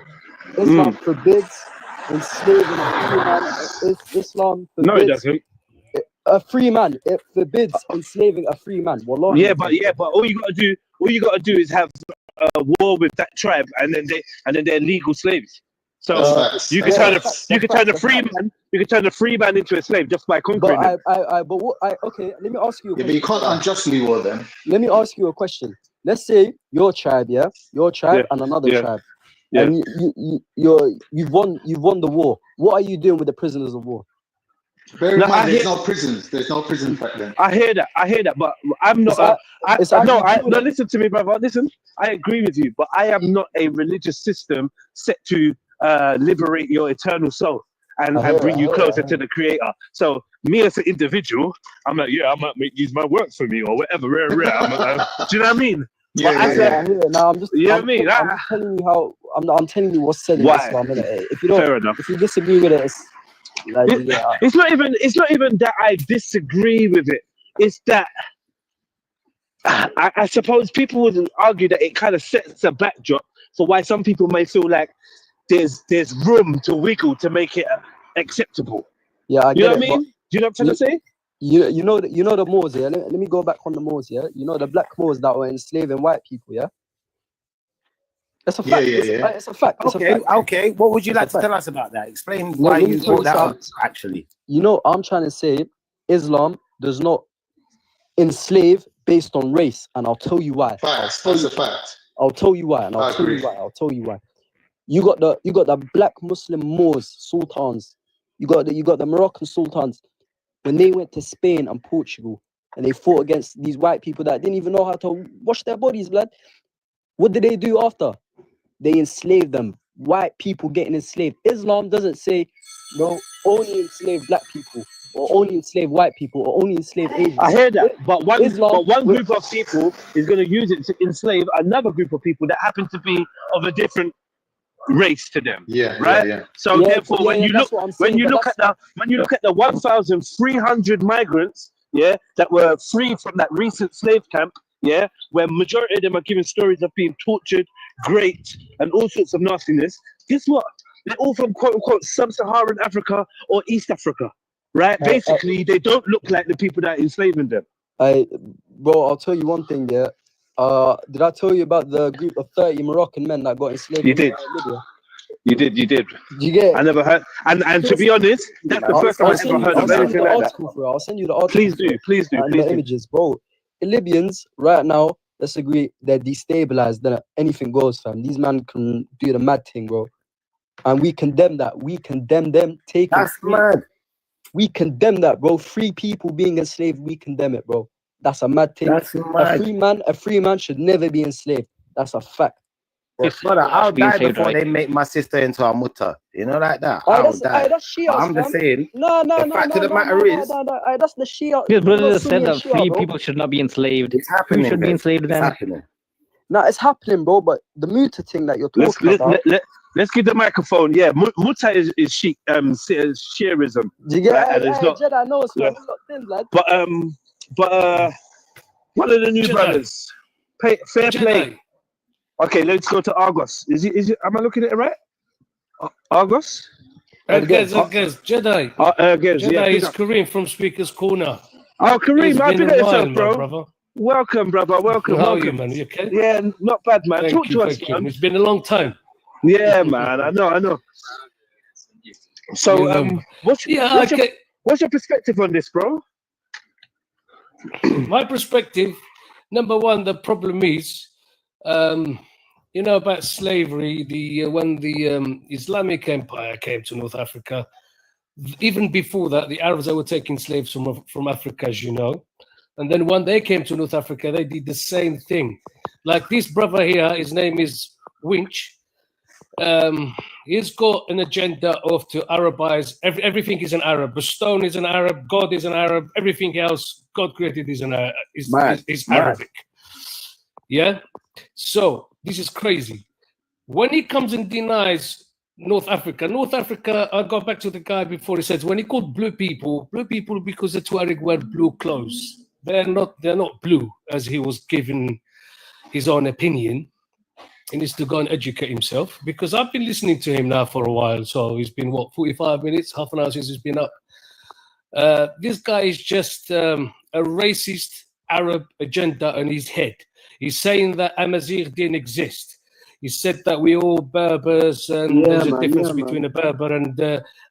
Islam forbids enslaving a free man. Islam forbids no, it doesn't. A free man. It forbids enslaving a free man. Wallahi. Yeah, but all you gotta do is have a war with that tribe, and then they're legal slaves. So you can turn the free man into a slave just by conquering him. Okay, let me ask you a question. But you can't unjustly war them. Let me ask you a question. Let's say your tribe, and another tribe, and you've won the war. What are you doing with the prisoners of war? Bear in mind, there's no prisons. There's no prisons back then. I hear that, but I'm not. Listen to me, brother. Listen, I agree with you, but I am not a religious system set to liberate your eternal soul and bring you closer to the Creator. So me as an individual, I'm like, I might use my work for me or whatever. Do you know what I mean? Now I'm just. You know what I mean? I'm telling you how. I'm telling you what's said in Islam. If you Fair enough. If you disagree with it, it's not even that I disagree with it. It's that I suppose people would argue that it kind of sets a backdrop for why some people may feel like there's room to wiggle to make it acceptable. Yeah, I get you know what I mean? Do you know what I'm trying to say? You know the Moors, yeah. Let me go back on the Moors, yeah. You know the black Moors that were enslaving white people, yeah. That's a fact. It's a fact. Okay. What would you like to tell us about that? Explain why you brought that up, actually. You know, I'm trying to say Islam does not enslave based on race, and I'll tell you why. That's a fact. I'll tell you why, and I'll tell you why. You got the black Muslim Moors, sultans. You got the Moroccan sultans. When they went to Spain and Portugal and they fought against these white people that didn't even know how to wash their bodies, blood. What did they do after? They enslaved them. White people getting enslaved. Islam doesn't say, no, only enslave black people. or only enslave white people or only enslave Asians. I hear that, but one Islam, group of people is going to use it to enslave another group of people that happen to be of a different race to them. Right. So therefore, when you look at the 1,300 migrants, that were free from that recent slave camp, where majority of them are giving stories of being tortured, raped, and all sorts of nastiness. Guess what? They're all from quote unquote sub-Saharan Africa or East Africa, right? Basically, they don't look like the people that are enslaving them. Bro, I'll tell you one thing, Did I tell you about the group of 30 Moroccan men that got enslaved? You did. You did. Did you get it? I never heard. And to be honest, that's the first time I ever heard of anything like that. I'll send you the article. Please do. And the images, bro. The Libyans right now, let's agree, they're destabilized. Then anything goes, fam. These men can do the mad thing, bro. And we condemn that. We condemn them taking. That's mad. We condemn that, bro. Free people being enslaved, we condemn it, bro. That's a mad thing. That's mad. A free man should never be enslaved. That's a fact. Brother, I'll die before they make my sister into a mutter. You know, like that. I'll die. That's Shia, I'm just saying. The fact of the matter is, that's the Shia. His brother said that free people should not be enslaved. It's happening. Who should be enslaved then? It's happening. No, it's happening, bro. But the muta thing that you're talking about. Let's give the microphone. Yeah, Muta is Shiaism. Do you get it? It's not. Jedi knows, man. Lad. But one of the new brothers. Fair play. Okay, let's go to Argos. Is it? Am I looking at it right? Argos. Jedi. Jedi is Kareem from Speaker's Corner. Oh, Kareem, how do you get yourself, bro? Welcome, brother. Welcome. How are you, man? You okay? Yeah, not bad, man. Talk to us, man. It's been a long time. Yeah, man. I know. So, what's your perspective on this, bro? My perspective, number one, the problem is, about slavery. When the Islamic Empire came to North Africa, even before that, the Arabs were taking slaves from Africa, as you know. And then when they came to North Africa, they did the same thing. Like this brother here, his name is Winch. He's got an agenda of to Arabize. Everything is an Arab. The stone is an Arab. God is an Arab. Everything else God created is Arabic. Yeah. So this is crazy. When he comes and denies North Africa, I'll go back to the guy before. He says when he called blue people because the Tuareg wear blue clothes. They're not blue, as he was given his own opinion. He needs to go and educate himself, because I've been listening to him now for a while. So he's been 45 minutes, half an hour since he's been up. This guy is just a racist Arab agenda on his head. He's saying that Amazigh didn't exist. He said that we all Berbers, and there's a difference between a Berber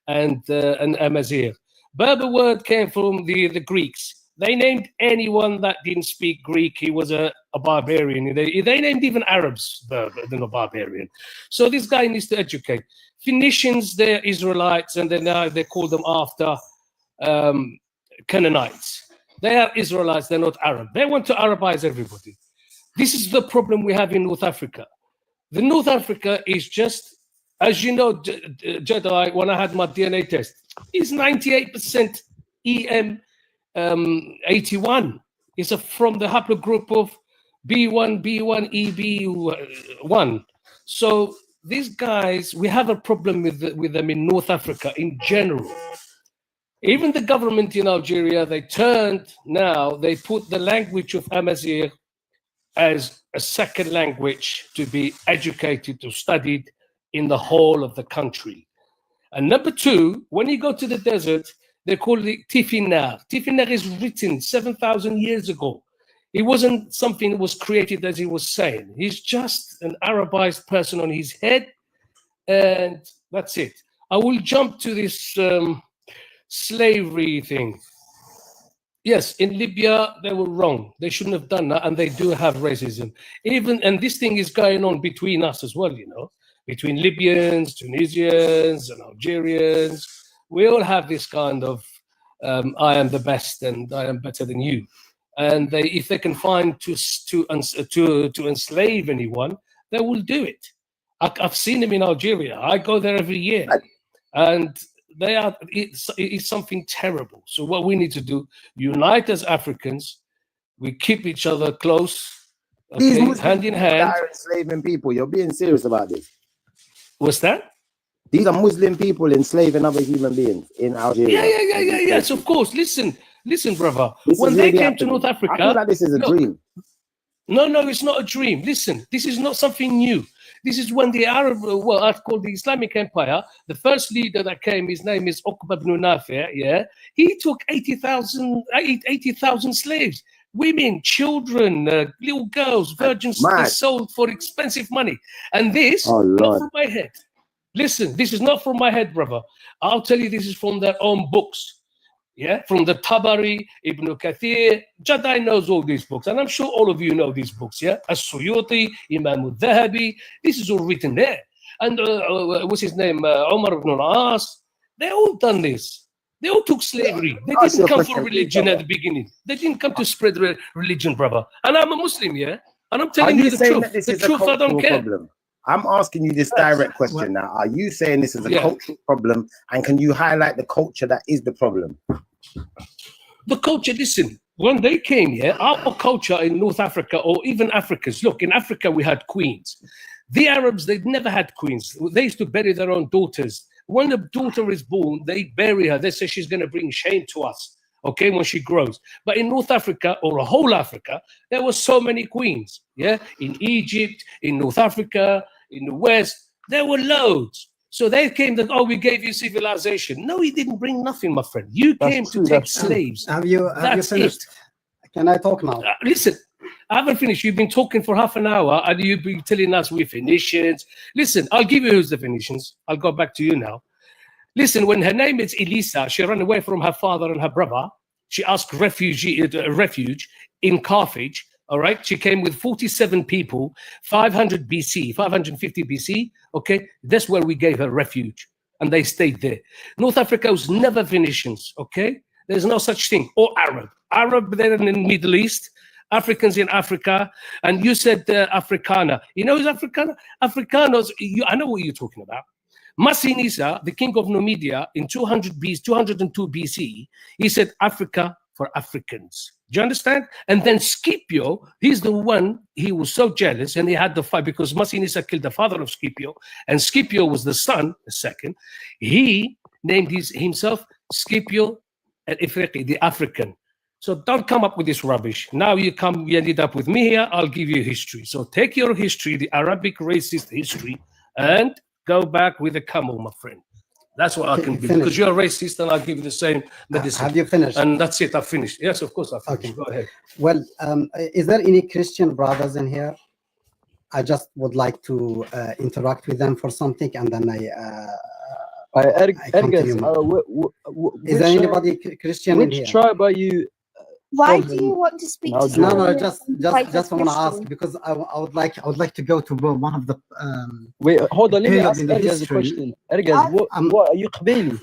and Amazigh. Berber word came from the Greeks. They named anyone that didn't speak Greek, he was a barbarian. They named even Arabs Berber, they're not barbarian. So this guy needs to educate. Phoenicians, they're Israelites, and they call them after Canaanites. They are Israelites, they're not Arab. They want to Arabize everybody. This is the problem we have in North Africa. The North Africa is just, as you know, Jedi, when I had my DNA test, is 98% EM81. It's from the haplogroup of B1, EB1. So these guys, we have a problem with them in North Africa in general. Even the government in Algeria, they put the language of Amazigh as a second language to be educated, to studied in the whole of the country. And number two, when you go to the desert, they call it Tifinagh. Tifinagh is written 7,000 years ago. It wasn't something that was created as he was saying. He's just an Arabized person on his head, and that's it. I will jump to this slavery thing. Yes, in Libya, they were wrong. They shouldn't have done that, and they do have racism. And this thing is going on between us as well, between Libyans, Tunisians, and Algerians. We all have this kind of, I am the best and I am better than you. And if they can find to enslave anyone, they will do it. I've seen them in Algeria. I go there every year. And it's something terrible. So what we need to do, unite as Africans, we keep each other close, okay, hand in hand. Are enslaving people. You're being serious about this. What's that? These are Muslim people enslaving other human beings in Algeria. Yes, of course. Listen, brother. When they came to North Africa, I feel like this is a dream. No, it's not a dream. Listen, this is not something new. This is when the Arab, called the Islamic Empire, the first leader that came, his name is Uqba ibn Nafi', yeah? He took 80,000 slaves. Women, children, little girls, virgins, they sold for expensive money. And this, not from my head. Listen, this is not from my head, brother. I'll tell you, this is from their own books. Yeah, from the Tabari, Ibn Kathir. Jadai knows all these books, and I'm sure all of you know these books. Yeah, As-Suyuti, Imam al-Dhahabi. This is all written there. And what's his name? Umar ibn al-As. They all done this. They all took slavery. They didn't come for religion at the beginning. They didn't come to spread religion, brother. And I'm a Muslim, yeah, and I'm telling you the truth. The truth, I don't care. Problem? I'm asking you this direct question now. Are you saying this is a cultural problem? And can you highlight the culture that is the problem? The culture, listen, when they came here, our culture in North Africa, or even Africans, look, in Africa, we had queens. The Arabs, they'd never had queens. They used to bury their own daughters. When a daughter is born, they bury her. They say she's going to bring shame to us, okay, when she grows. But in North Africa, or a whole Africa, there were so many queens, yeah? In Egypt, in North Africa, in the West, there were loads. So they came that, we gave you civilization. No, he didn't bring nothing, my friend. You came to take slaves. Have you finished? Can I talk now? Listen, I haven't finished. You've been talking for half an hour, and you've been telling us we're Phoenicians. Listen, I'll give you the Phoenicians. I'll go back to you now. Listen, when her name is Elisa, she ran away from her father and her brother. She asked refuge in Carthage. All right, she came with 47 people, 500 BC, 550 BC. Okay, that's where we gave her refuge, and they stayed there. North Africa was never Phoenicians. Okay, there's no such thing, or Arab. Arab there in the Middle East, Africans in Africa, and you said Africana. You know who's Africana? Africanos. I know what you're talking about. Massinissa, the king of Numidia, in 202 BC, he said Africa for Africans. Do you understand? And then Scipio, he's the one, he was so jealous, and he had the fight because Massinissa killed the father of Scipio, and Scipio was the son, the second. He named himself Scipio al-Ifriqi, the African. So don't come up with this rubbish. Now you ended up with me here, I'll give you history. So take your history, the Arabic racist history, and go back with a camel, my friend. That's what I can do. Because you're a racist, and I'll give you the same medicine. Have you finished? And that's it, I've finished. Yes, of course I've finished. Okay. Go ahead. Well, is there any Christian brothers in here? I just would like to interact with them for something, and then I continue. Is there anybody Christian in here? Which tribe are you? Why do you want to speak to No, just want to ask, because I would like to go to one of the wait, hold on, let me ask Ergaz a question. Ergaz, what are you Qbaili?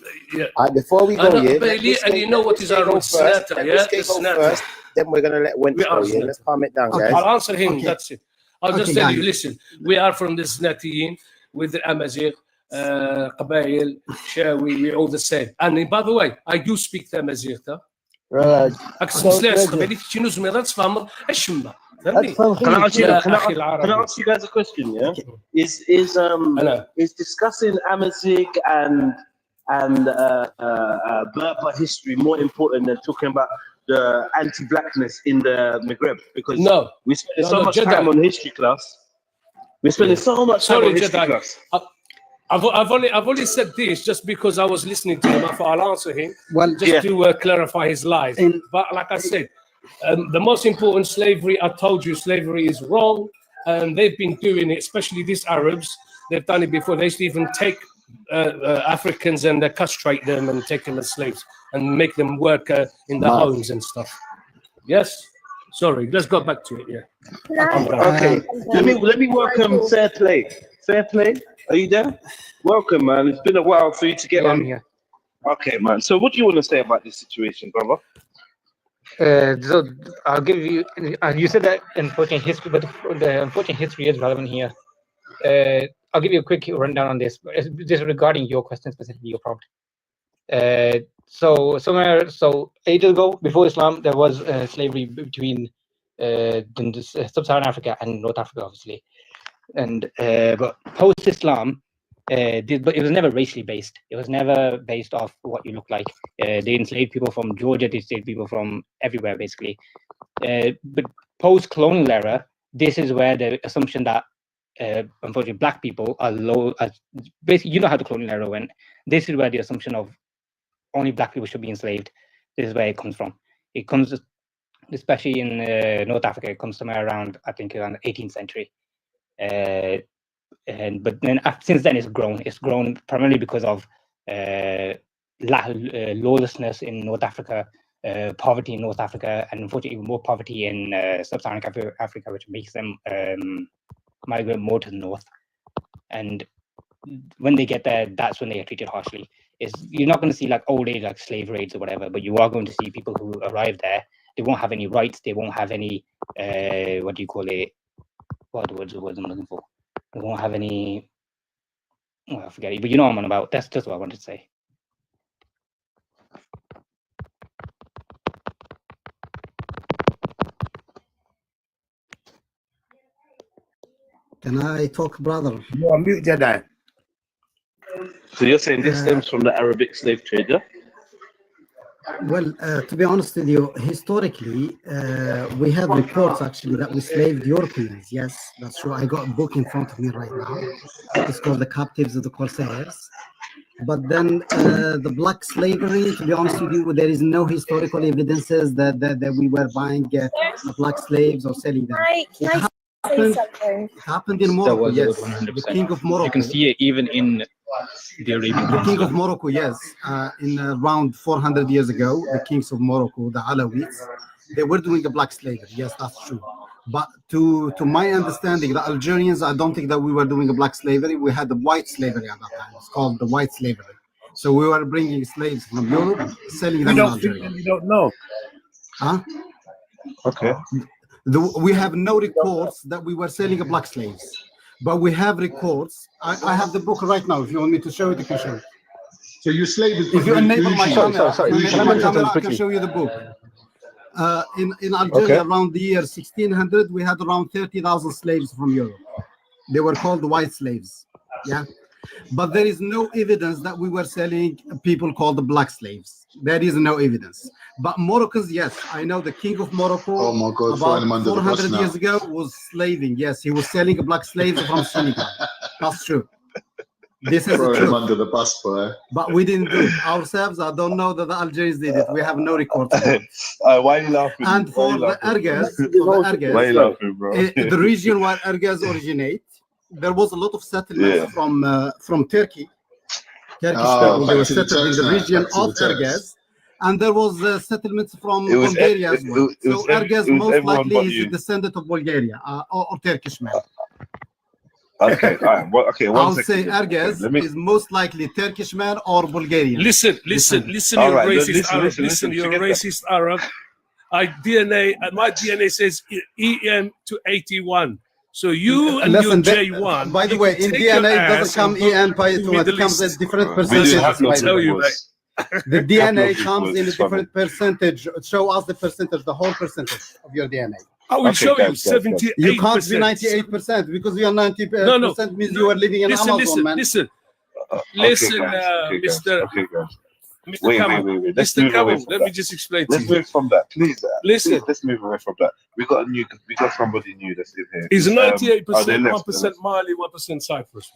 Before we go, and you know what is our Snata, yeah? First, then we're gonna let Wench go, yeah? Let's calm it down, guys. I'll answer him, that's it. I'll just tell you, listen, we are from the Snatiyin with the Amazigh, Qabail, Shawi, we're all the same. And by the way, I do speak the Amazigh. Right. Can I ask you guys a question? Yeah, is discussing Amazigh and Berber history more important than talking about the anti-blackness in the Maghreb? Because we spend so much time on history class. We're spending so much time on history class. I've only said this just because I was listening to him. I thought I'll answer him to clarify his lies. But like I said, the most important slavery, I told you, slavery is wrong, and they've been doing it, especially these Arabs. They've done it before. They used to even take Africans and castrate them and take them as slaves and make them work in the homes and stuff. Yes. Sorry. Let's go back to it. Yeah. Okay. Let me welcome Fair Play. Fair Play. Are you there? Welcome, man. It's been a while for you to get on here. Okay, man. So what do you want to say about this situation, brother? So I'll give you, you said that unfortunate history, but the unfortunate history is relevant here. I'll give you a quick rundown on this. This is regarding your question specifically, your problem. So ages ago, before Islam, there was slavery between sub-Saharan Africa and North Africa, obviously. And but post-Islam, but it was never racially based. It was never based off what you look like. They enslaved people from Georgia. They enslaved people from everywhere, basically. But post-colonial era, this is where the assumption that unfortunately black people are low. Basically, you know how the colonial era went. This is where the assumption of only black people should be enslaved. This is where it comes from. It comes, especially in North Africa, it comes somewhere around, I think, around the 18th century. But then since then, it's grown. It's grown primarily because of lawlessness in North Africa, poverty in North Africa, and unfortunately even more poverty in sub-Saharan Africa, which makes them migrate more to the north. And when they get there, that's when they are treated harshly. You're not going to see like old age, like slave raids or whatever, but you are going to see people who arrive there. They won't have any rights. They won't have any, what do you call it? What are the words I'm looking for? They won't have any, I forget it, but you know what I'm on about. That's just what I wanted to say. Can I talk, brother? You're on mute, Jedi. So you're saying this stems from the Arabic slave trade, yeah? Well, to be honest with you, historically, we have reports actually that we slaved Europeans. Yes, that's true. I got a book in front of me right now. It's called The Captives of the Corsairs. But then the black slavery, to be honest with you, there is no historical evidences that we were buying black slaves or selling them. It happened in Morocco, yes. The king of Morocco. You can see it even in the Arabian. The king of Morocco, yes. In around 400 years ago, the kings of Morocco, the Alawites, they were doing a black slavery. Yes, that's true. But to my understanding, the Algerians, I don't think that we were doing a black slavery. We had the white slavery at that time. It's called the white slavery. So we were bringing slaves from Europe, selling them in Algeria. You don't know. Huh? Okay. We have no records that we were selling black slaves, but we have records. I have the book right now. If you want me to show it, I can show it. So you slaved. If you enable my camera, I can show you the book. In Algeria, around the year 1600, we had around 30,000 slaves from Europe. They were called white slaves. Yeah. But there is no evidence that we were selling people called the black slaves. There is no evidence. But Moroccans, yes, I know the king of Morocco, oh my God, about 400 years ago, was slaving. Yes, he was selling black slaves from Senegal. That's true. This is throw true. him under the bus, boy. But we didn't do it ourselves. I don't know that the Algerians did it. We have no records. Why are you laughing? And for the Ergas, the region where Ergas originate, there was a lot of settlements from Turkey. Turkish people, they were settled in the region of Ergas, and there was settlements from Bulgaria as well. So Ergas most likely is a descendant of Bulgaria or Turkish man. Okay, all right. Well, okay, I'll say Ergas is most likely Turkish man or Bulgarian. Listen, you racist Arab. Listen, you're a racist Arab. My DNA says EM to 81. So you and your J1. By the way, in DNA it doesn't come EN by it comes at different percentages. The DNA comes in a different percentage. Show us the percentage, the whole percentage of your DNA. I will show you 78%. You can't be 98% because you are 90% means you are living in Amazon, man. Listen, Mr. Wait. Mr. Camel, let me just explain to you. Let's move from that, please. Listen, let's move away from that. We got somebody new that's in here. He's 98%, 1% Mali, 1% Cyprus.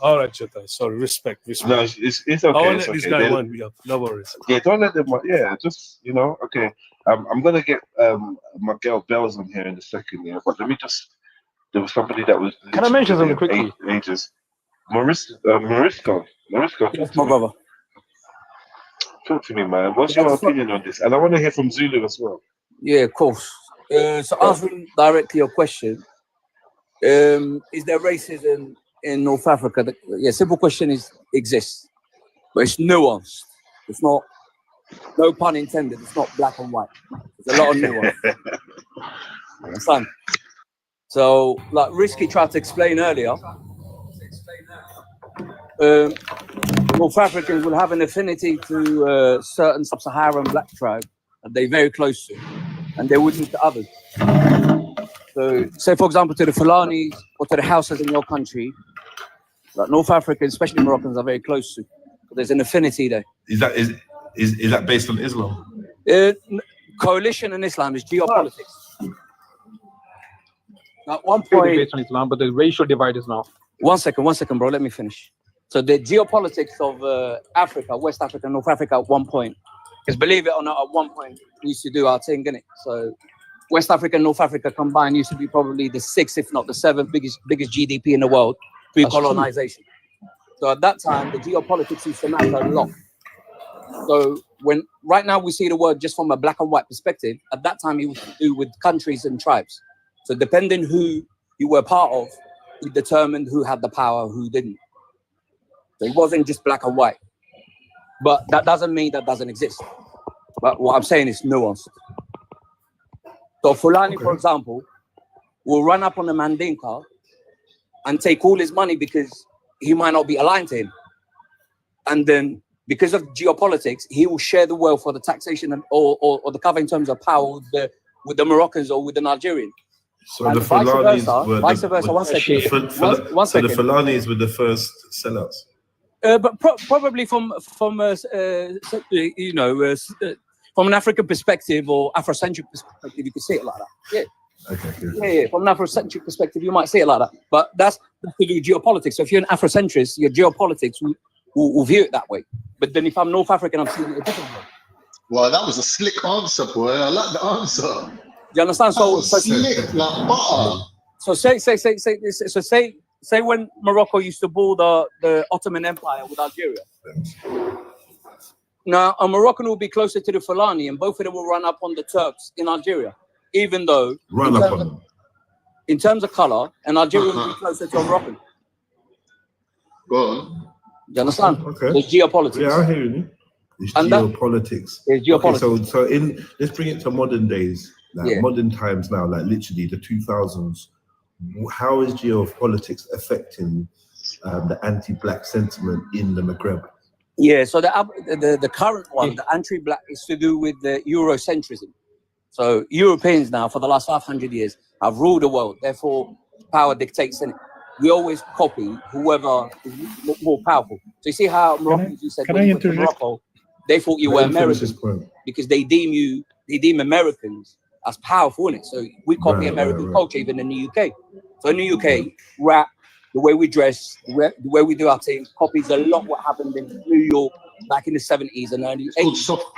All right, Jota. Sorry, respect. No, it's okay. I'll let this guy wind me up. No worries. Yeah, don't let them. Yeah, just okay. I'm gonna get my girl Bells on here in a second. Yeah, but let me just. There was somebody that was. Can I mention something quickly? Ages. Marisco. That's my brother. Talk to me, man. What's your opinion on this? And I want to hear from Zulu as well. Yeah, of course. So answering directly your question, is there racism in North Africa? Simple question is exists, but it's nuanced. It's not, no pun intended, it's not black and white. There's a lot of nuance. Understand? So, like Risky tried to explain earlier, North Africans will have an affinity to certain sub-Saharan black tribe that they're very close to, and they wouldn't to others. So, say for example, to the Fulanis or to the Hausas in your country, like North Africans, especially Moroccans, are very close to. There's an affinity there. Is that based on Islam? Coalition in Islam is geopolitics. At one It's point, based on Islam, but the racial divide is not. One second, bro. Let me finish. So the geopolitics of Africa, West Africa, North Africa, at one point, because believe it or not, at one point we used to do our thing, innit? So West Africa and North Africa combined used to be probably the 6th, if not the 7th biggest GDP in the world pre-colonization. So at that time, the geopolitics used to matter a lot. So when right now we see the world just from a black and white perspective, at that time it was to do with countries and tribes. So depending who you were part of, it determined who had the power, who didn't. So it wasn't just black and white. But that doesn't mean that doesn't exist. But what I'm saying is nuanced. So Fulani, for example, will run up on a Mandinka and take all his money because he might not be aligned to him. And then because of geopolitics, he will share the wealth for the taxation and, or the cover in terms of power with the Moroccans or with an Algerian. So and the Fulanis vice versa. One second. So the Fulanis were the first sellouts. But probably from from an African perspective or Afrocentric perspective, you could see it like that. Yeah. Okay. Good. Yeah. From an Afrocentric perspective, you might see it like that. But that's to do with geopolitics. So if you're an Afrocentrist, your geopolitics will view it that way. But then if I'm North African, I'm seeing it a different way. Well, that was a slick answer, boy. I like the answer. You understand? So slick like butter. So say when Morocco used to rule the Ottoman Empire with Algeria. Now a Moroccan will be closer to the Fulani, and both of them will run up on the Turks in Algeria, even though in terms of color, an Algerian will be closer to a Moroccan. Go on. You understand? Okay. There's geopolitics. Yeah, I hear you. It's geopolitics. It's geopolitics. Okay, so let's bring it to modern days, modern times now, like literally the 2000s. How is geopolitics affecting the anti-black sentiment in the Maghreb? Yeah, so the current one, the anti-black, is to do with the Eurocentrism. So Europeans now, for the last 500 years, have ruled the world. Therefore, power dictates in it. We always copy whoever is more powerful. So you see how Moroccans, you said, when you went to Morocco, they thought you were American because they deem Americans as powerful in it. So we copy American culture even in the UK. So in the UK, rap, the way we dress, the way we do our thing, copies a lot what happened in New York back in the 70s and early 80s. It's called soft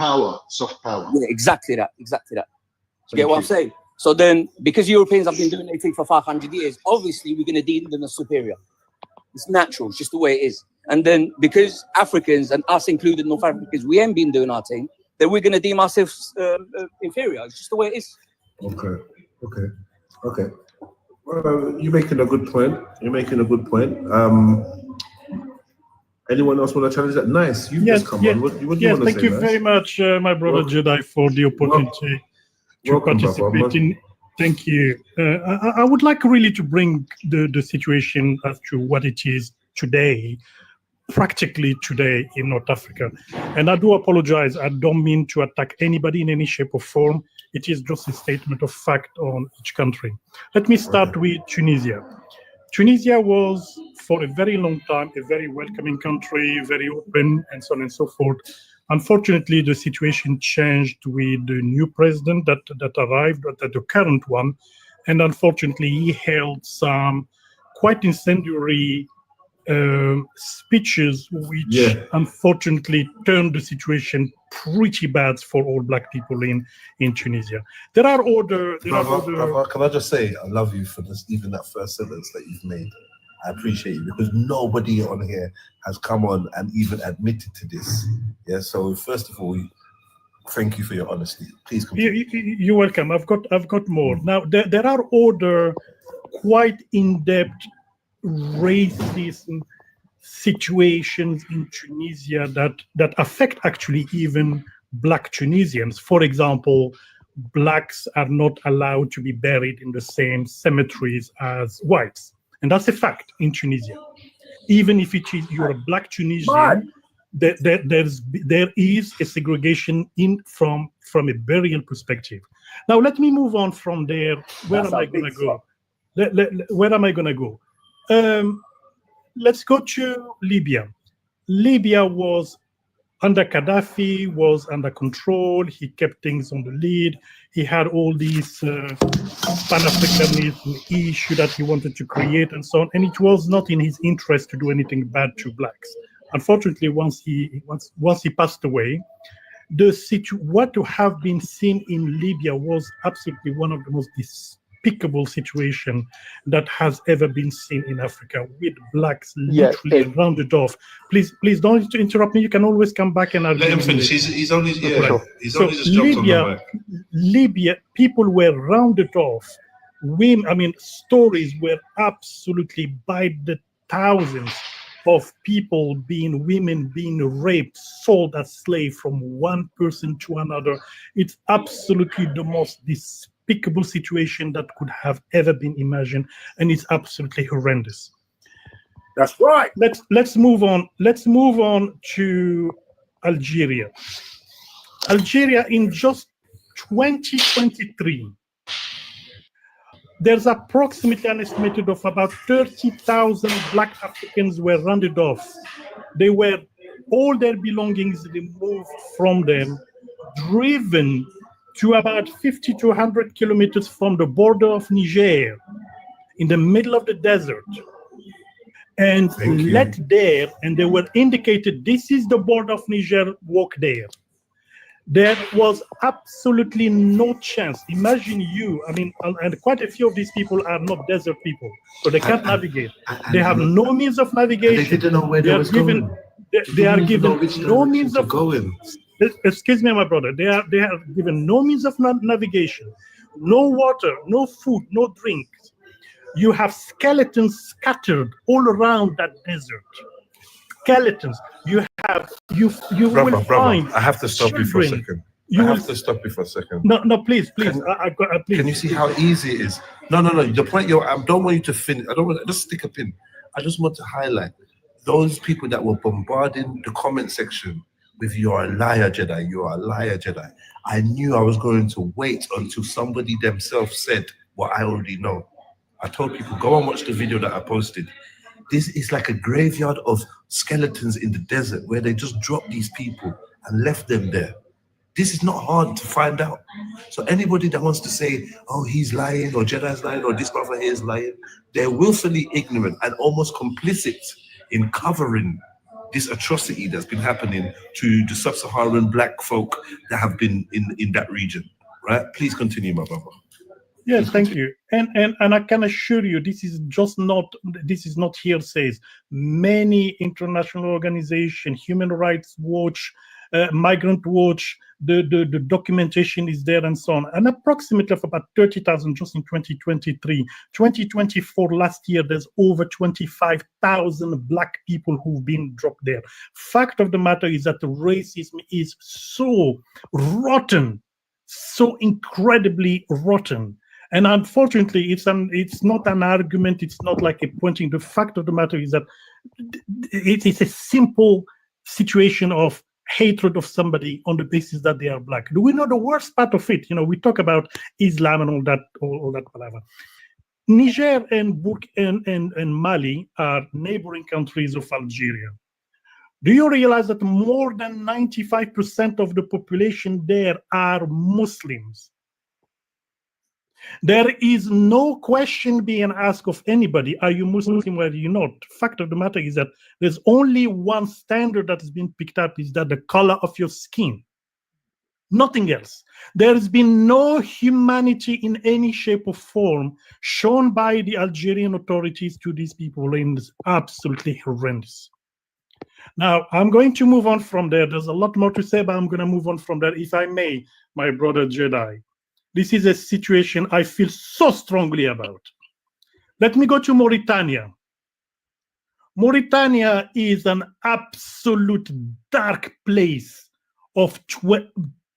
power. Yeah, exactly that. You get what I'm saying? So then, because Europeans have been doing their thing for 500 years, obviously we're going to deem them as superior. It's natural, it's just the way it is. And then because Africans, and us included North Africans, we ain't been doing our thing, then we're going to deem ourselves inferior. It's just the way it is. Okay. Well, you're making a good point. Anyone else want to challenge that? Nice. You've just come on. What do you want to say? Thank you very much, my brother Jedi, for the opportunity to participate in. Thank you. I would like really to bring the situation as to what it is today, practically today in North Africa. And I do apologize. I don't mean to attack anybody in any shape or form. It is just a statement of fact on each country. Let me start with Tunisia. Tunisia was, for a very long time, a very welcoming country, very open, and so on and so forth. Unfortunately, the situation changed with the new president that arrived, the current one, and unfortunately, he held some quite incendiary speeches, which unfortunately turned the situation pretty bad for all black people in Tunisia. There are other. Can I just say, I love you for this, even that first sentence that you've made. I appreciate you because nobody on here has come on and even admitted to this. Yeah. So first of all, thank you for your honesty. Please continue. You're welcome. I've got more. Now there are other quite in-depth racism situations in Tunisia that affect actually even black Tunisians. For example, blacks are not allowed to be buried in the same cemeteries as whites. And that's a fact in Tunisia. Even if you're a black Tunisian, there is a segregation from a burial perspective. Now let me move on from there. Where am I going to go? Where am I going to go? Let's go to Libya. Libya was under Gaddafi, was under control. He kept things on the lead. He had all these Pan-Africanism issue that he wanted to create and so on. And it was not in his interest to do anything bad to blacks. Unfortunately, once he passed away, what to have been seen in Libya was absolutely one of the most despicable situations that has ever been seen in Africa, with blacks literally rounded off. Please don't interrupt me. You can always come back and argue. Let him finish. He's only just jumped on the mic. Libya, people were rounded off. Stories were absolutely by the thousands of women being raped, sold as slaves from one person to another. It's absolutely the most despicable situation that could have ever been imagined, and it's absolutely horrendous. That's right. Let's move on. Let's move on to Algeria. Algeria in just 2023. There's approximately an estimated of about 30,000 black Africans were rounded off. They were all their belongings removed from them, driven to about 50 to 100 kilometers from the border of Niger, in the middle of the desert, and let there, and they were indicated, this is the border of Niger, walk there. There was absolutely no chance. Imagine and quite a few of these people are not desert people, so they can't navigate. They have no means of navigation. They didn't know where they was going. They are given no means of going. Excuse me, my brother. They are given no means of navigation, no water, no food, no drink. You have skeletons scattered all around that desert. Skeletons. You will find. I have to stop you for a second. No, please. Please. Can you see how easy it is? No. The point I don't want you to finish. I don't want to just stick a pin. I just want to highlight those people that were bombarding the comment section with "You're a liar, Jedi. You're a liar, Jedi." I knew I was going to wait until somebody themselves said what I already know. I told people, go and watch the video that I posted. This is like a graveyard of skeletons in the desert where they just dropped these people and left them there. This is not hard to find out. So anybody that wants to say, oh, he's lying, or Jedi's lying, or this brother here is lying, they're willfully ignorant and almost complicit in covering this atrocity that's been happening to the sub-Saharan black folk that have been in that region, right? Please continue, my brother. Yes, thank you. And I can assure you, this is not hearsays. Many international organizations, Human Rights Watch, Migrant Watch, the documentation is there and so on. And approximately of about 30,000 just in 2023. 2024, last year, there's over 25,000 black people who've been dropped there. Fact of the matter is that the racism is so rotten, so incredibly rotten. And unfortunately, it's not an argument. It's not like a pointing. The fact of the matter is that it is a simple situation of hatred of somebody on the basis that they are black. Do we know the worst part of it? We talk about Islam and all that whatever. Niger and Mali are neighboring countries of Algeria. Do you realize that more than 95% of the population there are Muslims? There is no question being asked of anybody, are you Muslim or are you not? Fact of the matter is that there's only one standard that has been picked up, is that the color of your skin. Nothing else. There has been no humanity in any shape or form shown by the Algerian authorities to these people, and it's absolutely horrendous. Now, I'm going to move on from there. There's a lot more to say, but I'm going to move on from there, if I may, my brother Jedi. This is a situation I feel so strongly about. Let me go to Mauritania. Mauritania is an absolute dark place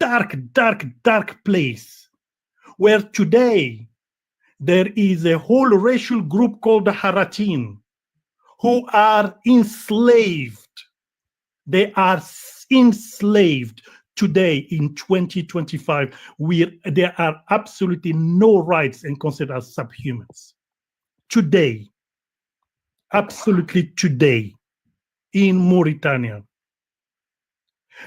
dark place, where today there is a whole racial group called the Haratin, who are enslaved. They are enslaved today in 2025. There are absolutely no rights and considered as subhumans. Today, absolutely today, in Mauritania.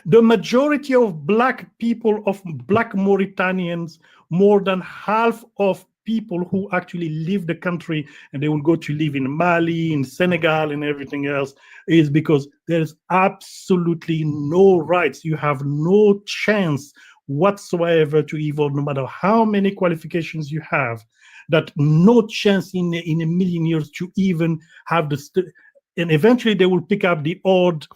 The majority of black people, of black Mauritanians, more than half of people who actually leave the country and they will go to live in Mali, in Senegal, and everything else, is because there's absolutely no rights. You have no chance whatsoever to evolve, no matter how many qualifications you have, that no chance in a million years to even have and eventually they will pick up the odd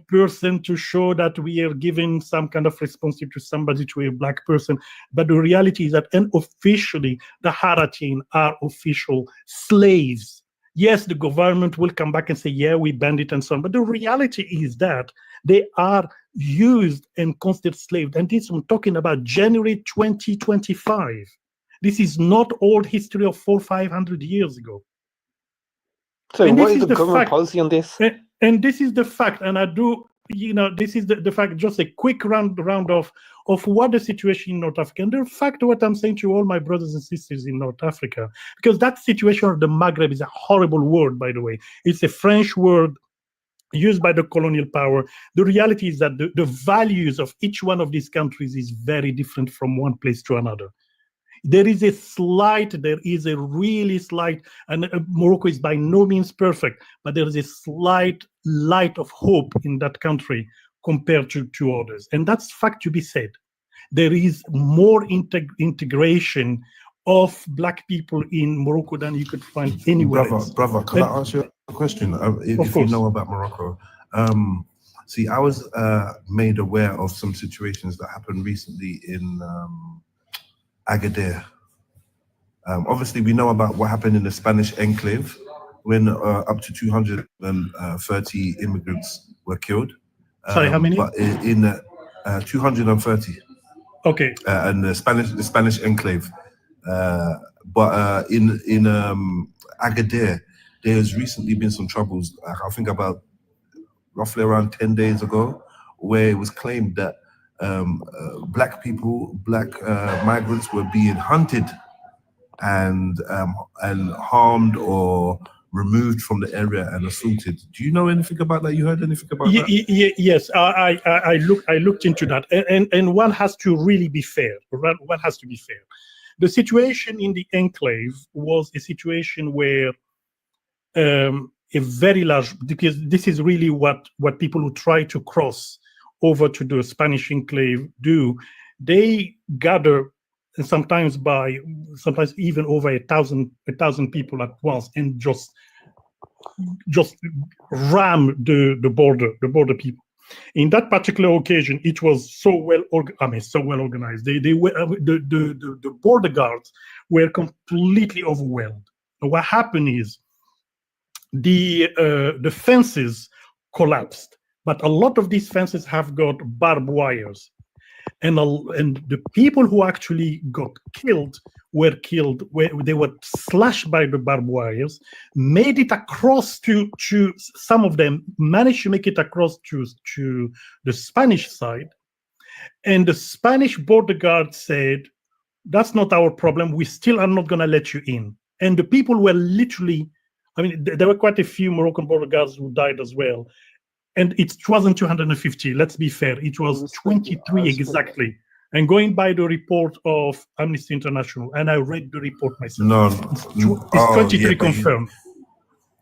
person to show that we are giving some kind of responsibility to somebody, to a black person. But the reality is that unofficially, the Haratin are official slaves. Yes, the government will come back and say, yeah, we banned it and so on. But the reality is that they are used and considered slaves. And this, I'm talking about January 2025. This is not old history of 400-500 years ago. So what is the government policy on this? And this is the fact, and I do, this is the fact, just a quick round of what the situation in North Africa, and the fact what I'm saying to all my brothers and sisters in North Africa, because that situation of the Maghreb is a horrible word, by the way. It's a French word used by the colonial power. The reality is that the values of each one of these countries is very different from one place to another. There is a really slight, and Morocco is by no means perfect, but there is a slight light of hope in that country compared to others. And that's fact to be said. There is more integration of black people in Morocco than you could find anywhere else. Brother, can I ask you a question? If you know about Morocco. See, I was made aware of some situations that happened recently in Agadir. Obviously, we know about what happened in the Spanish enclave when up to 230 immigrants were killed. Sorry, how many? But in 230. Okay. And the Spanish enclave. But in Agadir, there's recently been some troubles. I think about roughly around 10 days ago, where it was claimed that black migrants were being hunted and harmed or removed from the area and assaulted. Do you know anything about that? You heard anything about that? Yes, I looked into that, and one has to really be fair. One has to be fair. The situation in the enclave was a situation where a very large, because this is really what people who try to cross over to the Spanish enclave do. They gather, and sometimes even over 1,000 people at once, and just ram the border people. In that particular occasion, it was so well organized. They were the border guards were completely overwhelmed. And what happened is the fences collapsed, but a lot of these fences have got barbed wires. And the people who actually got killed were killed where they were slashed by the barbed wires, made it across to some of them managed to make it across to the Spanish side. And the Spanish border guard said, that's not our problem. We still are not going to let you in. And the people were literally, there were quite a few Moroccan border guards who died as well. And it wasn't 250, let's be fair. It was 23 exactly. And going by the report of Amnesty International, and I read the report myself. It's 23 confirmed.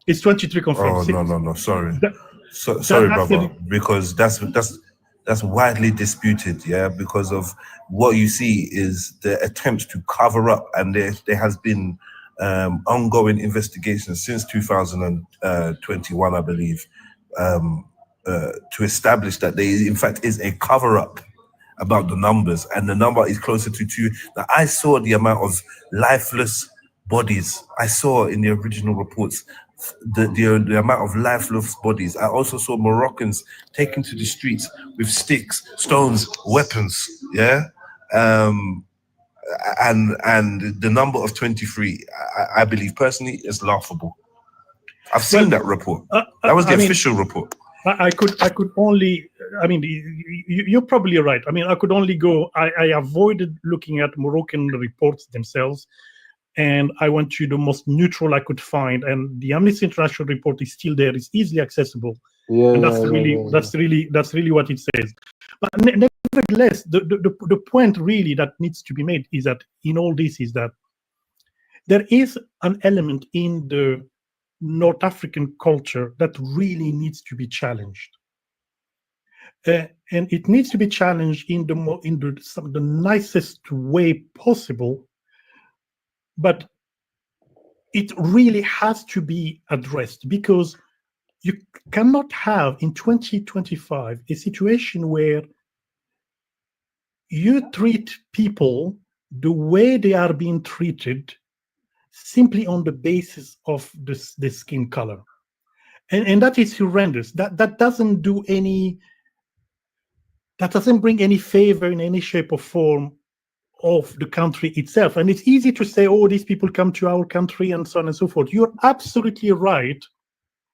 It's 23 confirmed. No. Sorry. Sorry, brother. Because that's widely disputed, yeah, because of what you see is the attempt to cover up, and there has been ongoing investigations since 2021, I believe, to establish that there in fact is a cover-up about the numbers, and the number is closer to 2. Now, I saw the amount of lifeless bodies. I saw in the original reports the amount of lifeless bodies. I also saw Moroccans taken to the streets with sticks, stones, weapons, yeah? And the number of 23, I believe personally, is laughable. I've seen that report. That was the official report. I could only, I mean, you're probably right. I mean, I could only go, I avoided looking at Moroccan reports themselves, and I went to the most neutral I could find, and the Amnesty International report is still there. It's easily accessible. And that's really what it says. But nevertheless, the point really that needs to be made is that in all this is that there is an element in the North African culture that really needs to be challenged, and it needs to be challenged in the nicest way possible. But it really has to be addressed, because you cannot have in 2025 a situation where you treat people the way they are being treated simply on the basis of the skin color. And that is horrendous. That doesn't do that doesn't bring any favor in any shape or form of the country itself. And it's easy to say, oh, these people come to our country and so on and so forth. You're absolutely right.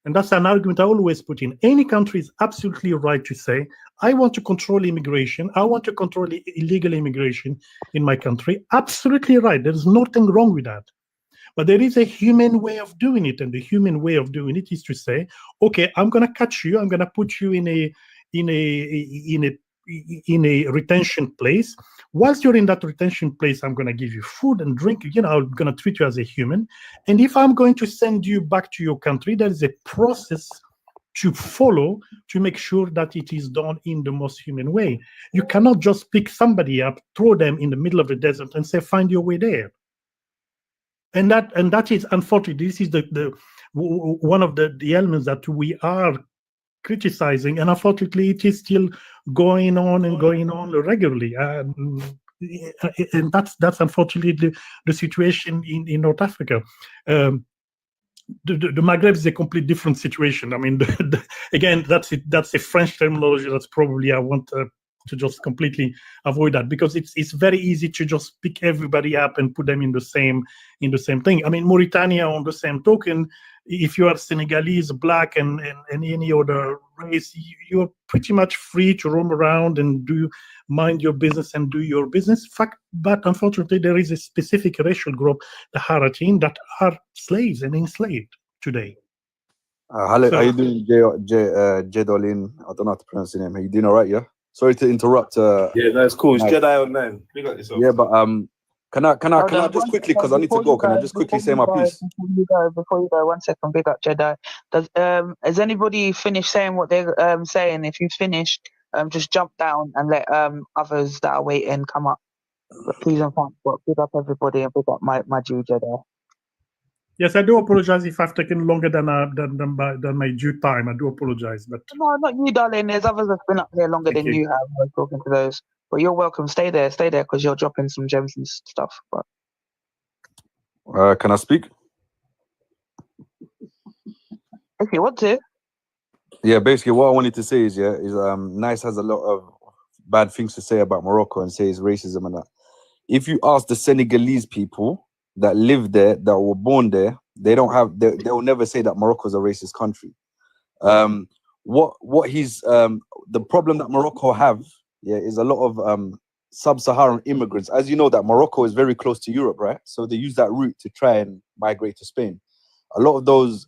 And that's an argument I always put in. Any country is absolutely right to say, I want to control immigration. I want to control illegal immigration in my country. Absolutely right. There's nothing wrong with that. But there is a human way of doing it. And the human way of doing it is to say, okay, I'm going to catch you. I'm going to put you in a retention place. Whilst you're in that retention place, I'm going to give you food and drink. You know, I'm going to treat you as a human. And if I'm going to send you back to your country, there is a process to follow to make sure that it is done in the most human way. You cannot just pick somebody up, throw them in the middle of the desert and say, find your way there. And that is, unfortunately, this is one of the elements that we are criticizing, and unfortunately it is still going on regularly, and that's unfortunately the situation in North Africa. The Maghreb is a complete different situation. I mean, again, that's a French terminology that's probably I want to just completely avoid that, because it's very easy to just pick everybody up and put them in the same thing. I mean, Mauritania, on the same token, if you are Senegalese, black, and any other race, you're pretty much free to roam around and mind your business and do your business. But unfortunately, there is a specific racial group, the Haratin, that are slaves and enslaved today. Hello, how you doing, Jedolin? I don't know how to pronounce your name. Are you doing all right? Yeah. Sorry to interrupt. Yeah, that's cool. It's Jedi Online. Big up yourself. Yeah, but can I just quickly, because I need to go. Can I just quickly say my piece? Before you go, 1 second. Big up, Jedi. Has anybody finished saying what they're saying? If you've finished, just jump down and let others that are waiting come up. But please and thanks. But big up everybody and big up my Jew Jedi. Yes, I do apologize if I've taken longer than my due time. I do apologize, but no, not you, darling. There's others that's been up here longer than you have. I was talking to those, but you're welcome. Stay there, because you're dropping some gems and stuff. But can I speak? If you want to. Yeah, basically what I wanted to say is Nice has a lot of bad things to say about Morocco and say it's racism and that. If you ask the Senegalese people that live there, that were born there, they will never say that Morocco is a racist country. The problem that Morocco have, is a lot of sub-Saharan immigrants. As you know, that Morocco is very close to Europe, right? So they use that route to try and migrate to Spain. A lot of those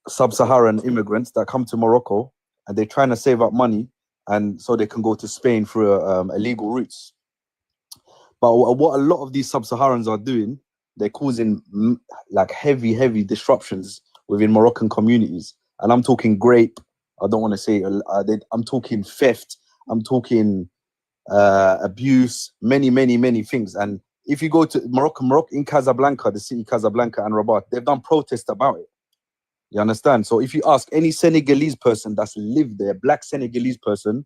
sub-Saharan immigrants that come to Morocco, and they're trying to save up money, and so they can go to Spain through illegal routes. But what a lot of these sub-Saharans are doing, they're causing like heavy disruptions within Moroccan communities. And I'm talking grape. I don't want to say. I'm talking theft. I'm talking abuse. Many things. And if you go to Morocco in Casablanca, the city Casablanca and Rabat, they've done protests about it. You understand? So if you ask any Senegalese person that's lived there, black Senegalese person,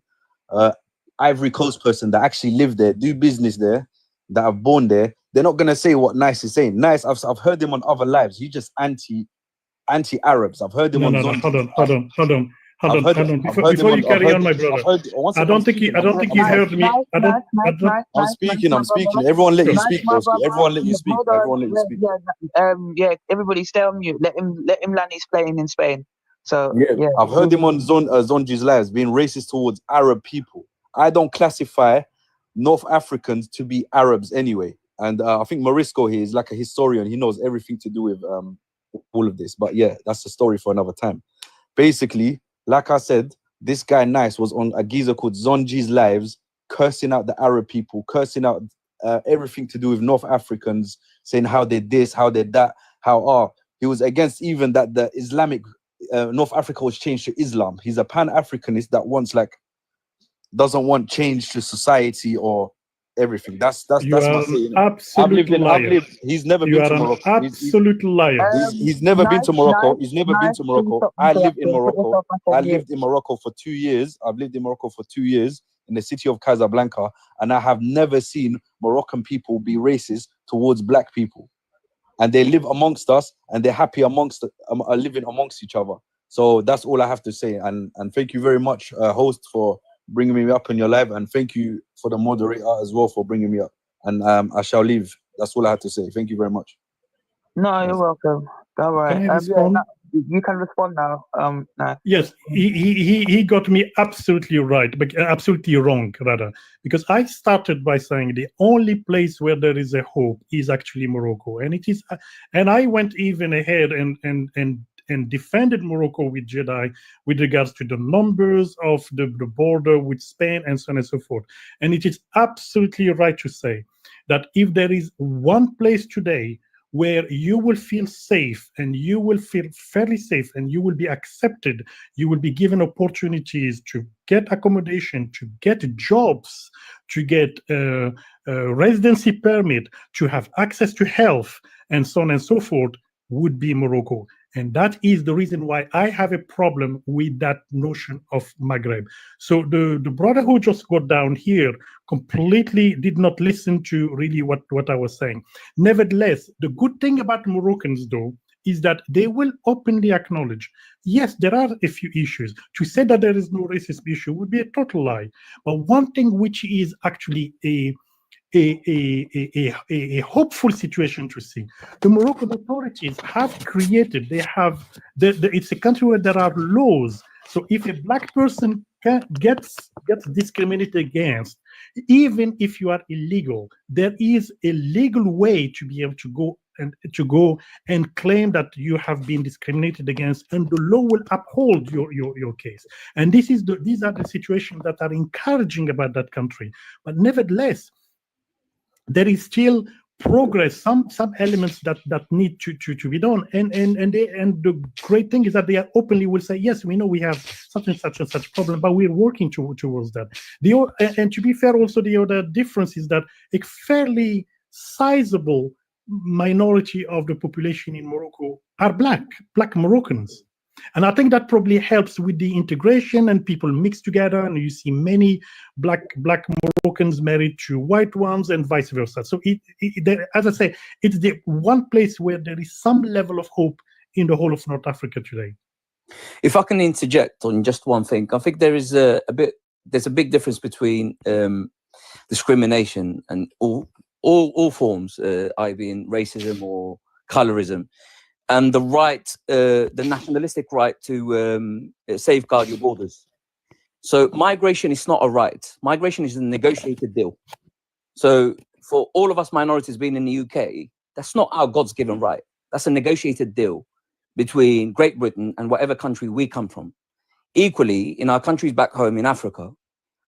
Ivory Coast person that actually live there, do business there, that are born there, they're not gonna say what Nice is saying. Nice, I've heard him on other lives. He's just anti-Arabs. I've heard him on. Hold on. Before you carry on, my brother, I don't think you heard me. I'm speaking. Everyone let you speak, Everyone let you speak. Yeah, everybody stay on mute. Let him land his plane in Spain. So Yeah, I've heard him on Zonji's lives being racist towards Arab people. I don't classify North Africans to be Arabs anyway. And I think Morisco here is like a historian. He knows everything to do with all of this. But yeah, that's a story for another time. Basically, like I said, this guy Nice was on a geezer called Zonji's lives, cursing out the Arab people, cursing out everything to do with North Africans, saying how they this, how they that, he was against even that the Islamic North Africa was changed to Islam. He's a Pan-Africanist that doesn't want change to society or everything. That's my saying. He's never been to Morocco. Absolute liar. He's never been to Morocco. He's never been to Morocco. I live in Morocco. I lived in Morocco for 2 years. I've lived in Morocco for 2 years in the city of Casablanca, and I have never seen Moroccan people be racist towards black people. And they live amongst us, and they're happy amongst living amongst each other. So that's all I have to say. And thank you very much, host, for bringing me up in your live, and thank you for the moderator as well for bringing me up. And I shall leave. That's all I have to say. Thank you very much. No, you're welcome. All right. You can respond now. No. Yes, he got me absolutely right, but absolutely wrong rather, because I started by saying the only place where there is a hope is actually Morocco, and it is, and I went even ahead and defended Morocco with Jedi with regards to the numbers of the border with Spain and so on and so forth. And it is absolutely right to say that if there is one place today where you will feel safe and you will feel fairly safe and you will be accepted, you will be given opportunities to get accommodation, to get jobs, to get residency permit, to have access to health, and so on and so forth, would be Morocco. And that is the reason why I have a problem with that notion of Maghreb. So the brother who just got down here completely did not listen to really what I was saying. Nevertheless, the good thing about Moroccans, though, is that they will openly acknowledge, yes, there are a few issues. To say that there is no racist issue would be a total lie. But one thing which is actually a hopeful situation to see. The Moroccan authorities have created, it's a country where there are laws. So if a black person gets discriminated against, even if you are illegal, there is a legal way to be able to go and claim that you have been discriminated against, and the law will uphold your case. And these are the situations that are encouraging about that country. But nevertheless, there is still progress, some elements that need to be done, and the great thing is that they openly will say, yes, we know we have such and such and such problem, but we're working towards that. And to be fair, also the other difference is that a fairly sizable minority of the population in Morocco are black Moroccans. And I think that probably helps with the integration, and people mix together, and you see many black Moroccans married to white ones and vice versa. So as I say, it's the one place where there is some level of hope in the whole of North Africa today. If I can interject on just one thing, I think there's a big difference between discrimination and all forms, either in racism or colorism, and the nationalistic right to safeguard your borders. So migration is not a right. Migration is a negotiated deal. So for all of us minorities being in the UK, that's not our God's given right. That's a negotiated deal between Great Britain and whatever country we come from. Equally, in our countries back home in Africa,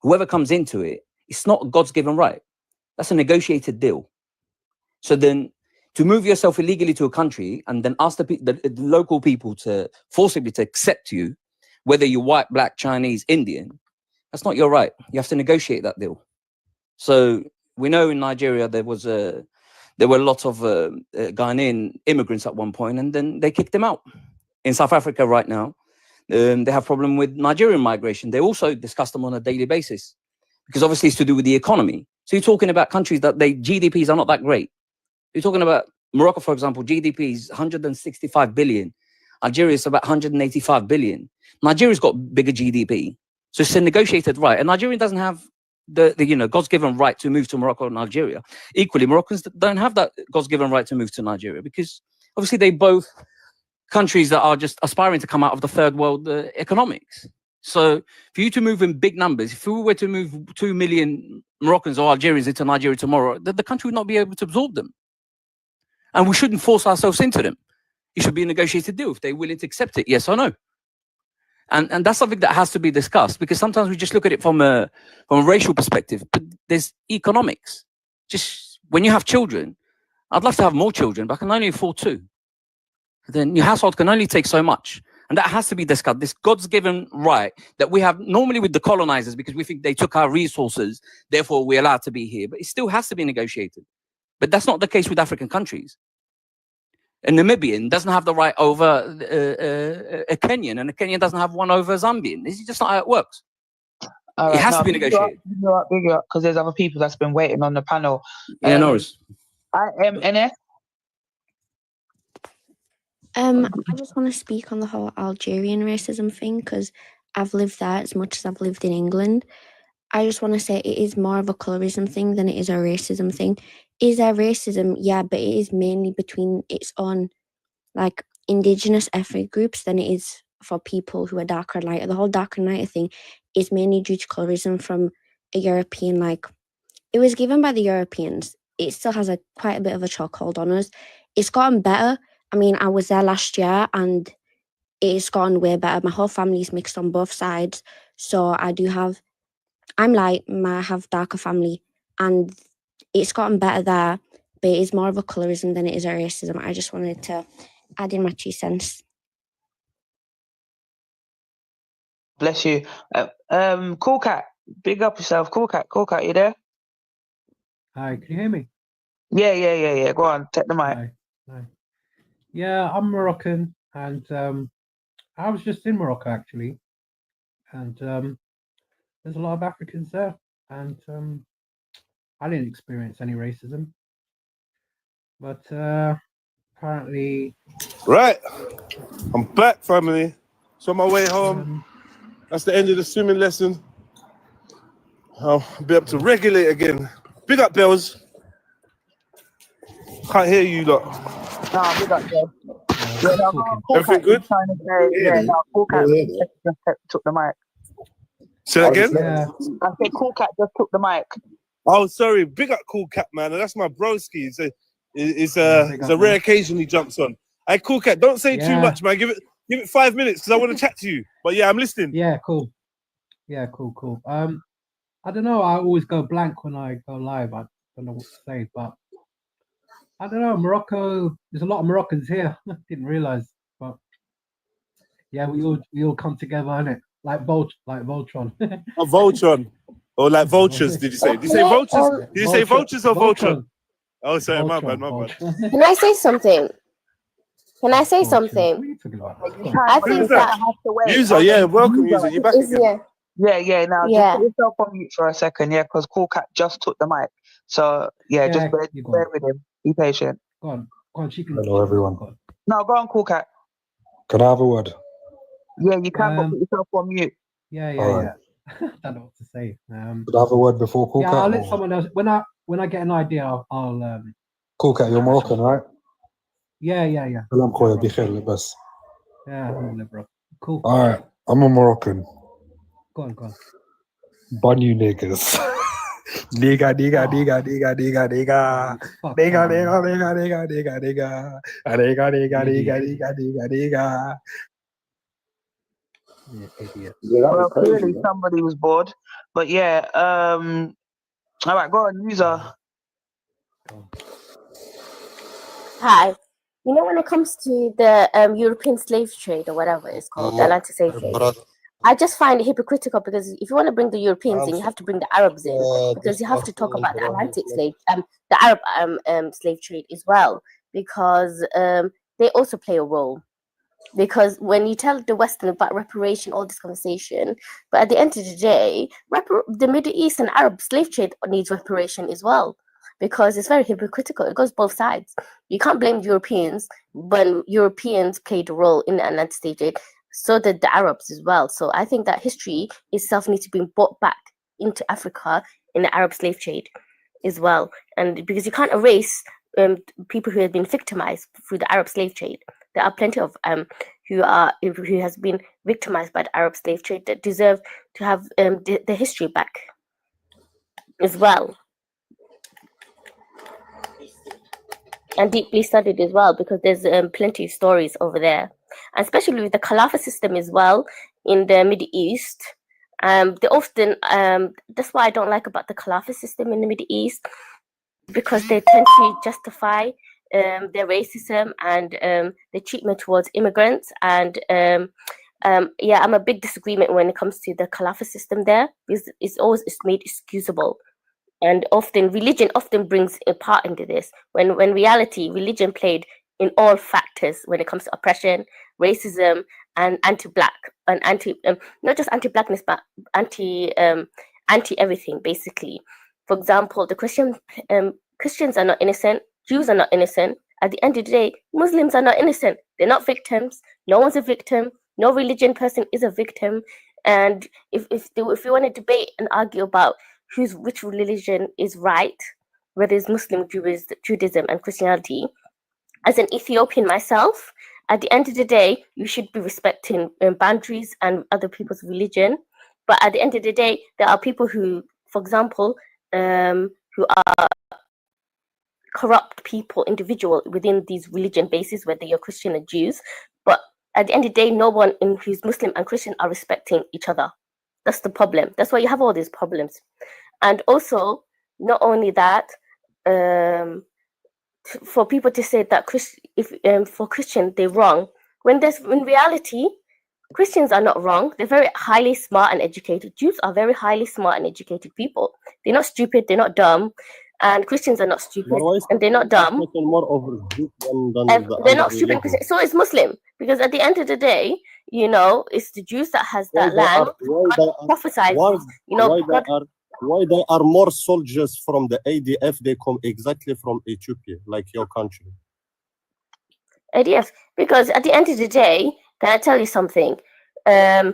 whoever comes into it, it's not God's given right. That's a negotiated deal. So then, to move yourself illegally to a country and then ask the local people to forcibly to accept you, whether you're white, black, Chinese, Indian, that's not your right. You have to negotiate that deal. So we know in Nigeria there were a lot of Ghanaian immigrants at one point, and then they kicked them out. In South Africa right now, they have a problem with Nigerian migration. They also discuss them on a daily basis because obviously it's to do with the economy. So you're talking about countries that GDPs are not that great. You're talking about Morocco, for example, GDP is 165 billion. Algeria is about 185 billion. Nigeria's got bigger GDP. So it's a negotiated right. And Nigeria doesn't have the God's given right to move to Morocco and Algeria. Equally, Moroccans don't have that God's given right to move to Nigeria because obviously they both countries that are just aspiring to come out of the third world economics. So for you to move in big numbers, if we were to move 2 million Moroccans or Algerians into Nigeria tomorrow, the country would not be able to absorb them. And we shouldn't force ourselves into them. It should be a negotiated deal if they're willing to accept it, yes or no. And that's something that has to be discussed, because sometimes we just look at it from a racial perspective, but there's economics. Just when you have children, I'd love to have more children, but I can only afford 2. Then your household can only take so much. And that has to be discussed. This God's given right that we have normally with the colonizers, because we think they took our resources, therefore we're allowed to be here. But it still has to be negotiated. But that's not the case with African countries. A Namibian doesn't have the right over a Kenyan, and a Kenyan doesn't have one over a Zambian. This is just not how it works. It has to be negotiated. Big up, because there's other people that's been waiting on the panel. Yeah, no worries. NS? I just want to speak on the whole Algerian racism thing, because I've lived there as much as I've lived in England. I just want to say it is more of a colorism thing than it is a racism thing. Is there racism? Yeah, but it is mainly between its own, like, indigenous ethnic groups than it is for people who are darker and lighter. The whole darker and lighter thing is mainly due to colorism from a European, like, it was given by the Europeans. It still has quite a bit of a chokehold on us. It's gotten better. I mean, I was there last year and it's gotten way better. My whole family's mixed on both sides. So I'm light, I have darker family, and it's gotten better there, but it is more of a colorism than it is a racism. I just wanted to add in my 2 cents. Bless you. Cool Cat, big up yourself. Cool Cat, you there? Hi, can you hear me? Yeah. Go on, take the mic. Hi. Yeah, I'm Moroccan, and I was just in Morocco actually, and there's a lot of Africans there, and I didn't experience any racism, but apparently. Right, I'm back, family. So on my way home, that's the end of the swimming lesson. I'll be able to regulate again. Big up, Bells. Can't hear you lot. Nah, big up, Bells. Everything good? Cool Cat just took the mic. Say that again? Yeah. I said Cool Cat just took the mic. Oh, sorry. Big up Cool Cat, man. That's my broski. It's a rare occasion he jumps on. Hey, Cool Cat, don't say too much, man. Give it 5 minutes because I want to chat to you. But yeah, I'm listening. Yeah, cool. I don't know. I always go blank when I go live. I don't know what to say, but I don't know. Morocco. There's a lot of Moroccans here. Didn't realize, but yeah, we all come together, innit? Like Voltron. A Voltron. Or like vultures, did you say? Did you say vultures? Did you say vultures or Voltron? Oh, sorry, my bad. Can I say something? I think that user, yeah, welcome user. You're back again. Yeah. Now, Yeah. just put yourself on mute for a second, yeah, because Cool Cat just took the mic. So yeah, just bear with him. Be patient. Go on. Hello, everyone. No, go on, Cool Cat. Can I have a word? Yeah, you can, but put yourself on mute. Yeah. Don't know what to say. Could I have a word before Cool Cat? I'll let someone else. When I get an idea, I'll Cool Cat, you're Moroccan, right? Yeah. Salam khoya, bikhair labas. Yeah, alhamdulillah, bro. Cool. All right, I'm a Moroccan. Go on. Bun you niggas. Nigga. Well, clearly somebody was bored, but yeah. All right, go on, user. Hi. You know, when it comes to the European slave trade or whatever it's called, the Atlantic slave trade, I just find it hypocritical, because if you want to bring the Europeans in, you have to bring the Arabs in, because you have to talk about the Atlantic the Arab slave trade as well, because they also play a role. Because when you tell the Western about reparation, all this conversation, but at the end of the day, the Middle East and Arab slave trade needs reparation as well, because it's very hypocritical. It goes both sides. You can't blame Europeans when Europeans played a role in the Atlantic slave trade. So did the Arabs as well. So I think that history itself needs to be brought back into Africa in the Arab slave trade as well. And because you can't erase people who have been victimized through the Arab slave trade. There are plenty of who has been victimized by the Arab slave trade that deserve to have the history back as well, and deeply studied as well, because there's plenty of stories over there, and especially with the Khalifa system as well in the Middle East. They often that's what I don't like about the Khalifa system in the Middle East, because they tend to justify their racism and their treatment towards immigrants. And I'm a big disagreement when it comes to the Khalifa system there, because it's made excusable. And often religion brings a part into this, when reality, religion played in all factors when it comes to oppression, racism, and anti-black, and not just anti-blackness, but anti everything, basically. For example, the Christians are not innocent, Jews are not innocent. At the end of the day, Muslims are not innocent. They're not victims. No one's a victim. No religion person is a victim. And if we want to debate and argue about which religion is right, whether it's Muslim, Judaism, and Christianity, as an Ethiopian myself, at the end of the day, you should be respecting boundaries and other people's religion. But at the end of the day, there are people who, for example, who are corrupt people, individual within these religion bases, whether you're Christian or Jews. But at the end of the day, no one who's Muslim and Christian are respecting each other. That's the problem. That's why you have all these problems. And also, not only that, for people to say that for Christian they're wrong, when in reality, Christians are not wrong. They're very highly smart and educated. Jews are very highly smart and educated people. They're not stupid. They're not dumb. And Christians are not stupid, and they're not dumb. More over they're not stupid. So it's Muslim, because at the end of the day, it's the Jews that has that land. Prophesied, why they are more soldiers from the ADF? They come exactly from Ethiopia, like your country. ADF, because at the end of the day, can I tell you something? When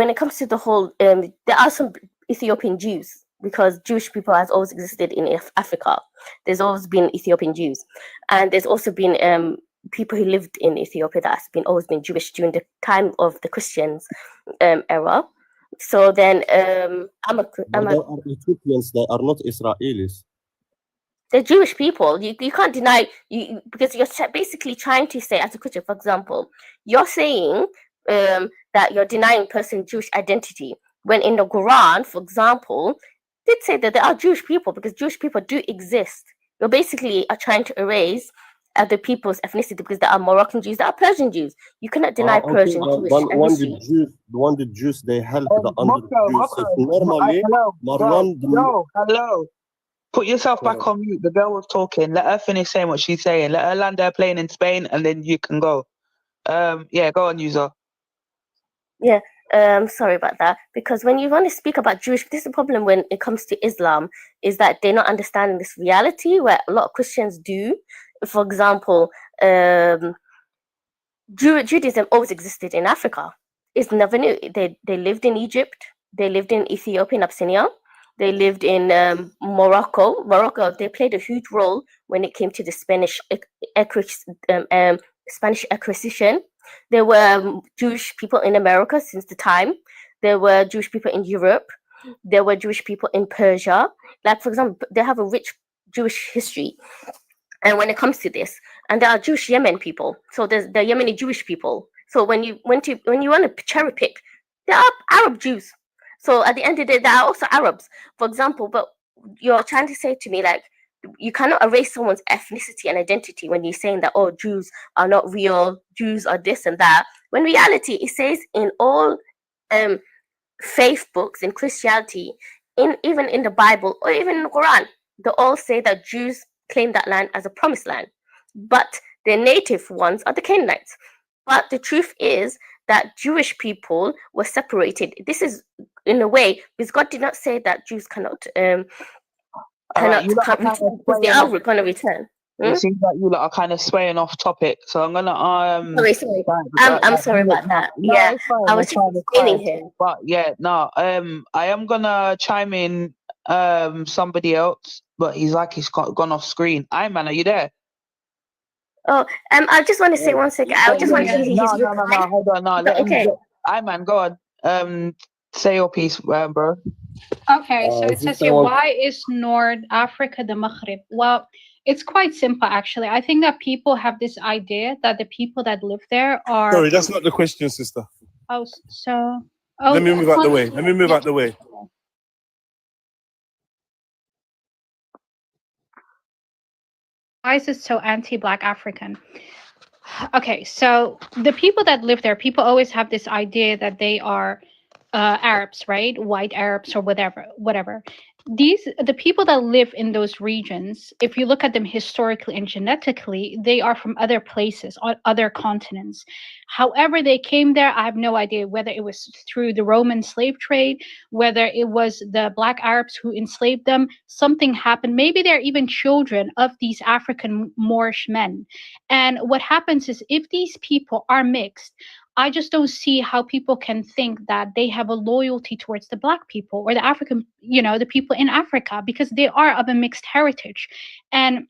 it comes to the whole, there are some Ethiopian Jews, because Jewish people has always existed in Africa. There's always been Ethiopian Jews, and there's also been people who lived in Ethiopia that's always been Jewish during the time of the Christians era. So then, they are Ethiopians. They are not Israelis. They're Jewish people. You can't deny because you're basically trying to say, as a Christian, for example, you're saying that you're denying person Jewish identity, when in the Quran, for example, did say that there are Jewish people, because Jewish people do exist. You basically are trying to erase other people's ethnicity, because there are Moroccan Jews, there are Persian Jews. You cannot deny Persian Jewish ethnicity. The Jews, they help the under Jews. Normally, hello. Put yourself back on mute. The girl was talking. Let her finish saying what she's saying. Let her land her plane in Spain, and then you can go. Go on, user. Yeah. Sorry about that. Because when you want to speak about Jewish, this is the problem when it comes to Islam, is that they're not understanding this reality, where a lot of Christians do. For example, Judaism always existed in Africa. It's never new. They lived in Egypt. They lived in Ethiopia, in Abyssinia. They lived in Morocco. They played a huge role when it came to the Spanish acquisition. There were Jewish people in America since the time. There were Jewish people in Europe. There were Jewish people in Persia. Like, for example, they have a rich Jewish history. And when it comes to this, and there are Jewish Yemen people. So there's the Yemeni Jewish people. So when you want to cherry pick, there are Arab Jews. So at the end of the day, there are also Arabs, for example. But you're trying to say to me, like, you cannot erase someone's ethnicity and identity when you're saying that, oh, Jews are not real, Jews are this and that. When reality, it says in all faith books in Christianity, even in the Bible or even in the Quran, they all say that Jews claim that land as a promised land, but the native ones are the Canaanites. But the truth is that Jewish people were separated. This is in a way because God did not say that Jews cannot return, because they are going to return. It seems like you lot are kind of swaying off topic, so I'm gonna sorry. I'm sorry about that. No, Yeah, fine, I was just explaining here. But I am gonna chime in somebody else, but he's gone off screen. Ayman, are you there? Oh, I just want to say one second. I just want to hear his No, reply. hold on, no. Let him. Okay. Man, go on. Say your piece, bro. Okay, so it says here, why is North Africa the Maghreb? Well, it's quite simple, actually. I think that people have this idea that the people that live there are. Sorry, that's not the question, sister. Oh, so. Oh, Let me move out the way. Let me move out the way. Why is it so anti-Black African? Okay, so the people that live there, people always have this idea that they are Arabs, right? White Arabs or whatever. The people that live in those regions, if you look at them historically and genetically, they are from other places, on other continents. However they came there, I have no idea whether it was through the Roman slave trade, whether it was the Black Arabs who enslaved them. Something happened. Maybe they're even children of these African Moorish men. And what happens is, if these people are mixed, I just don't see how people can think that they have a loyalty towards the Black people or the African, the people in Africa, because they are of a mixed heritage. And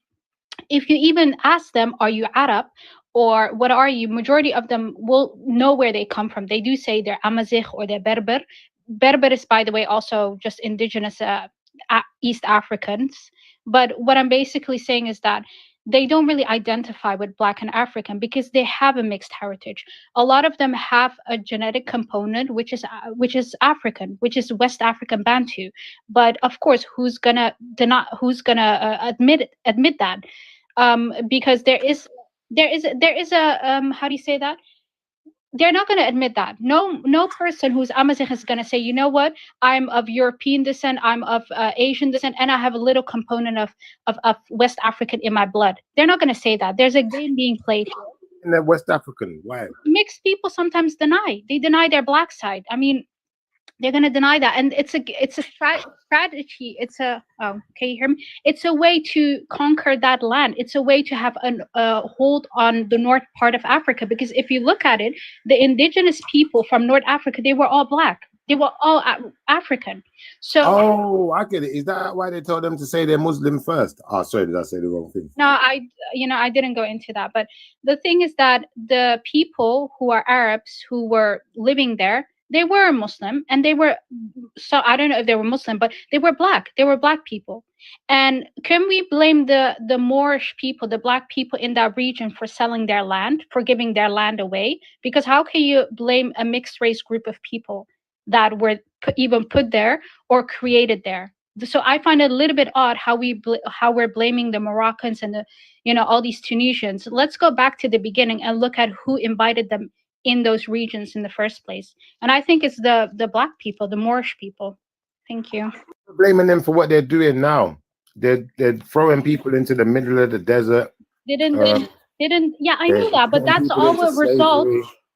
if you even ask them, are you Arab or what are you? Majority of them will know where they come from. They do say they're Amazigh or they're Berber. Berber is, by the way, also just indigenous East Africans. But what I'm basically saying is that they don't really identify with Black and African because they have a mixed heritage. A lot of them have a genetic component which is African, which is West African Bantu. But of course, who's gonna admit that? Because there is a how do you say that? They're not going to admit that. No person who's Amazigh is going to say, you know what, I'm of European descent, I'm of Asian descent, and I have a little component of West African in my blood. They're not going to say that. There's a game being played here. In the West African, why? Mixed people sometimes deny. They deny their Black side. I mean, they're going to deny that, and it's a strategy. Can you hear me? It's a way to conquer that land. It's a way to have a hold on the north part of Africa, because if you look at it, the indigenous people from North Africa, they were all Black. They were all African. So I get it. Is that why they told them to say they're Muslim first? Oh, sorry, did I say the wrong thing? No, I didn't go into that. But the thing is that the people who are Arabs who were living there, they were Muslim, and they were, so I don't know if they were Muslim, but they were Black. They were Black people. And can we blame the Moorish people, the Black people in that region, for selling their land, for giving their land away? Because how can you blame a mixed race group of people that were even put there or created there? So I find it a little bit odd how we're blaming the Moroccans and all these Tunisians. Let's go back to the beginning and look at who invited them in those regions in the first place. And I think it's the Black people, the Moorish people. Thank you. Blaming them for what they're doing now. They're throwing people into the middle of the desert. Didn't yeah, I know that, but that's all a result.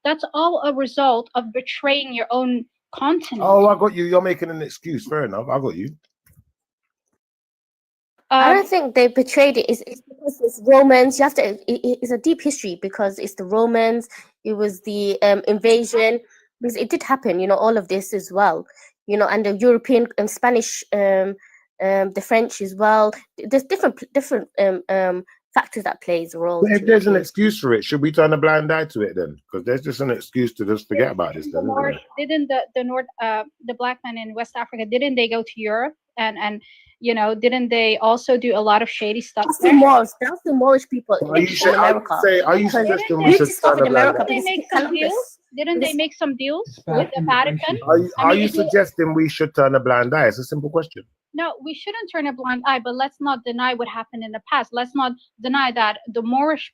That's all a result of betraying your own continent. Oh, I got you. You're making an excuse. Fair enough. I got you. I don't think they betrayed it. It's because it's Romans. You have to. It's a deep history because it's the Romans. It was the invasion. Because it did happen. All of this as well. And the European and Spanish, the French as well. There's different factors that plays a role. But if there's an excuse for it, should we turn a blind eye to it then? Because there's just an excuse to just forget about this. Then, didn't the Black men in West Africa, didn't they go to Europe and didn't they also do a lot of shady stuff? That's the Moors. That's the Moorish people in America. Are you suggesting we should turn a blind eye? Didn't they make some deals with the Vatican? Are you suggesting we should turn a blind eye? It's a simple question. No, we shouldn't turn a blind eye, but let's not deny what happened in the past. Let's not deny that the Moorish,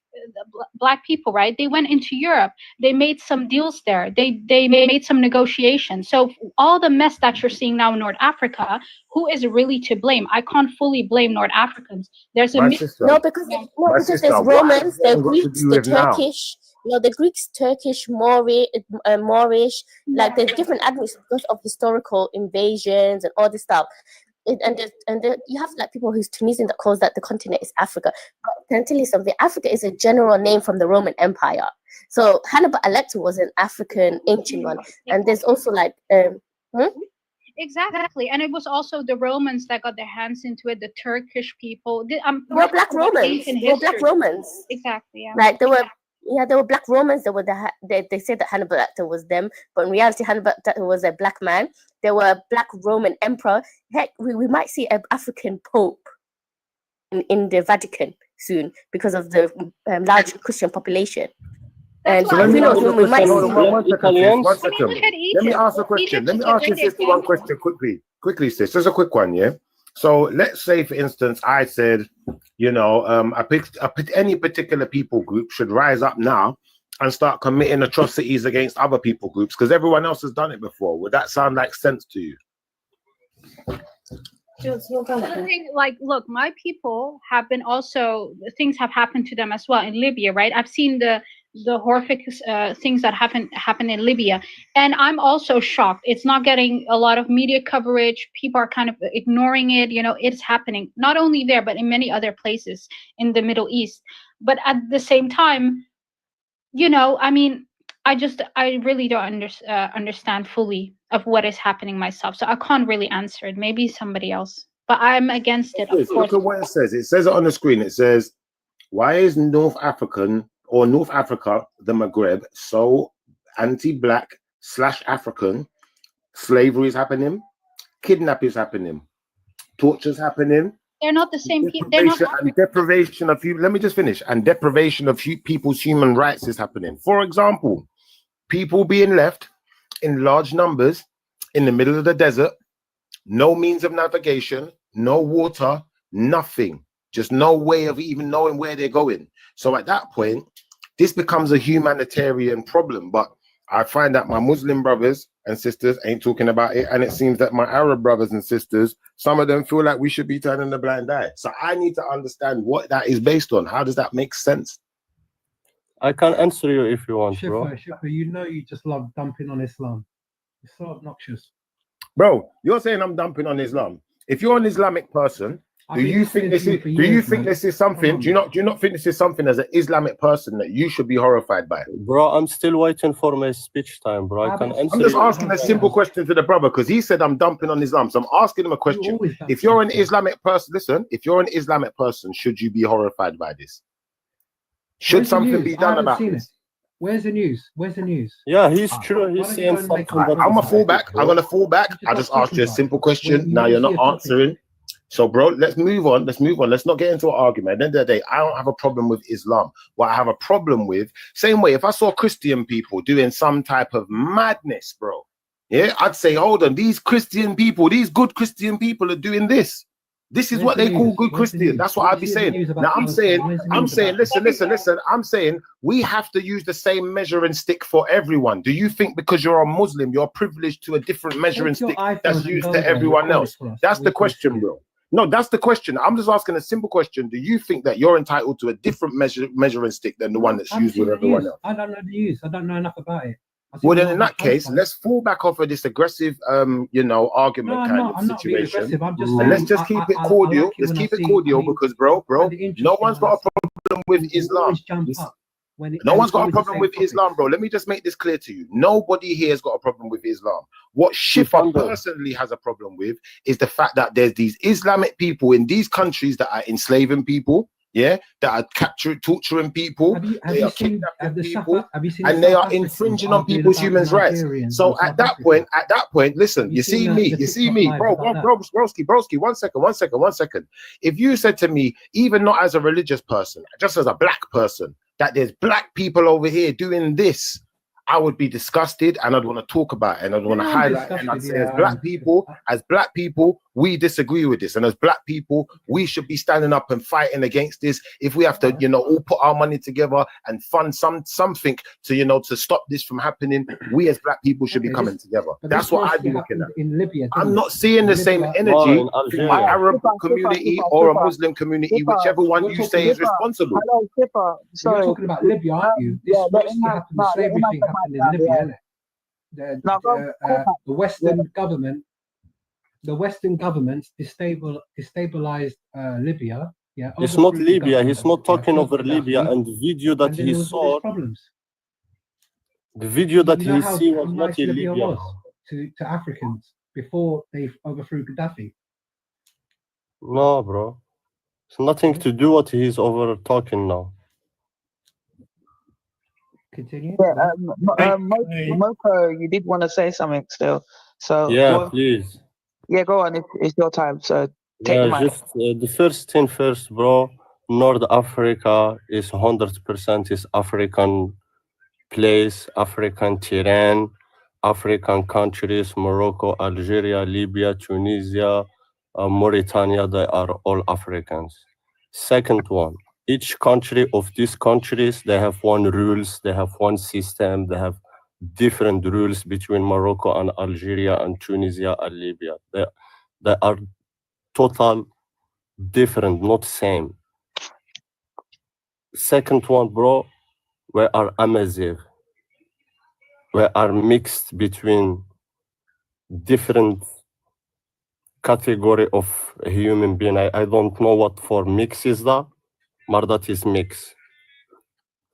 Black people, right? They went into Europe. They made some deals there. They made some negotiations. So all the mess that you're seeing now in North Africa, who is really to blame? I can't fully blame North Africans. There's because there's Romans, the Greeks, the Turkish. The Greeks, Turkish, Moorish, like the different ethnics because of historical invasions and all this stuff. You have like people who's Tunisian that calls that the continent is Africa. But can I tell you something? Africa is a general name from the Roman Empire. So Hannibal Lecter was an African ancient one, and there's also like. Exactly, and it was also the Romans that got their hands into it. The Turkish people. There were black Romans. There were black Romans. Exactly. Yeah. Like there were black Romans. There were they said that Hannibal Lecter was them, but in reality Hannibal Lecter was a black man. There were black Roman emperor. Heck, we might see an African pope in the Vatican soon because of the large Christian population. And So let me ask you a we might question. Hold on, one second, sis. 1 second. look at Let me Egypt. ask a question. Egypt Let me is a ask you, great sister, one example. question quickly, sis. Just a quick one, yeah. So let's say, for instance, I said, I picked any particular people group should rise up now and start committing atrocities against other people groups because everyone else has done it before. Would that sound like sense to you? Like, look, my people have been also, things have happened to them as well in Libya, right? I've seen the horrific things that happen in Libya, and I'm also shocked. It's not getting a lot of media coverage. People are kind of ignoring it. It's happening not only there but in many other places in the Middle East. But at the same time, I mean, I really don't understand fully of what is happening myself, so I can't really answer it. Maybe somebody else, but I'm against it, of course. Look at what it says. It says it on the screen. It says, why is North Africa, the Maghreb, so anti-black / African? Slavery is happening, kidnapping is happening, torture is happening. They're not the same people. They're not Deprivation of you. Let me just finish. And deprivation of people's human rights is happening. For example, people being left in large numbers in the middle of the desert, no means of navigation, no water, nothing, just no way of even knowing where they're going. So at that point, this becomes a humanitarian problem. But I find that my Muslim brothers and sisters ain't talking about it. And it seems that my Arab brothers and sisters, some of them feel like we should be turning a blind eye. So I need to understand what that is based on. How does that make sense? I can answer you if you want, bro. Shifra, you just love dumping on Islam. It's so obnoxious. Bro, you're saying I'm dumping on Islam. If you're an Islamic person, do you think this is something? Do you not think this is something as an Islamic person that you should be horrified by? Bro, I'm still waiting for my speech time, bro. I can answer. I'm just asking a simple question to the brother because he said I'm dumping on Islam. So I'm asking him a question. If you're an Islamic person, listen, if you're an Islamic person, should you be horrified by this? Should something be done about this? Where's the news? Where's the news? Yeah, he's true. He's saying something. I'm gonna fall back. I'm gonna fall back. I just asked you a simple question. Now you're not answering. So, bro, let's move on. Let's not get into an argument. At the end of the day, I don't have a problem with Islam. What I have a problem with, same way, if I saw Christian people doing some type of madness, bro, yeah, I'd say, hold on, these Christian people, these good Christian people are doing this. This is what they call good Christian. That's what I'd be saying. Now I'm saying, listen. I'm saying we have to use the same measuring stick for everyone. Do you think because you're a Muslim, you're privileged to a different measuring stick that's used to everyone else? That's the question, bro. No, that's the question. I'm just asking a simple question. Do you think that you're entitled to a different measuring stick than the one that's used with everyone else? I don't know the news. I don't know enough about it. Well, then in that case, let's fall back off of this aggressive, argument kind of situation. And let's just keep it cordial. Let's keep it cordial because, bro, no one's got a problem with Islam. No one's got a problem with Islam, bro. Let me just make this clear to you. Nobody here has got a problem with Islam. What Shifa personally has a problem with is the fact that there's these Islamic people in these countries that are enslaving people. Yeah, that are torturing people, they are kidnapping people, and they are infringing on people's human rights. So at that point, listen, you see me, bro, broski, one second. If you said to me, even not as a religious person, just as a black person, that there's black people over here doing this, I would be disgusted and I'd want to talk about it and I'd want to highlight it and I'd say, as black people, we disagree with this. And as black people, we should be standing up and fighting against this. If we have to, all put our money together and fund something to, to stop this from happening, we as black people should be coming together. That's what I'd be looking at. In Libya, I'm not seeing the same energy in my Arab community or a Muslim community, whichever one you say is responsible. Hello, Skipper. Sorry. You're talking about Libya, aren't you? This mostly happened, the slavery thing happened in Libya, innit? The Western governments destabilized Libya. Yeah, it's not Libya. He's not talking over Libya. And the video that he saw, the video that he see was not in Libya. To Africans. before they overthrew Gaddafi. No, bro. It's nothing to do what he's over talking now. Continue. Yeah, Moko, you did want to say something still. So Yeah, please. Yeah, go on. It's your time. So take the Yeah, mic. just the first thing first, bro. North Africa is 100% is African place, African terrain, African countries, Morocco, Algeria, Libya, Tunisia, Mauritania, they are all Africans. Second one, each country of these countries, they have one rules, they have one system, they have different rules between Morocco and Algeria and Tunisia and Libya. They are total different, not same. Second one, bro, we are Amazigh. We are mixed between different category of human being. I don't know what for mix is that, but that is mix.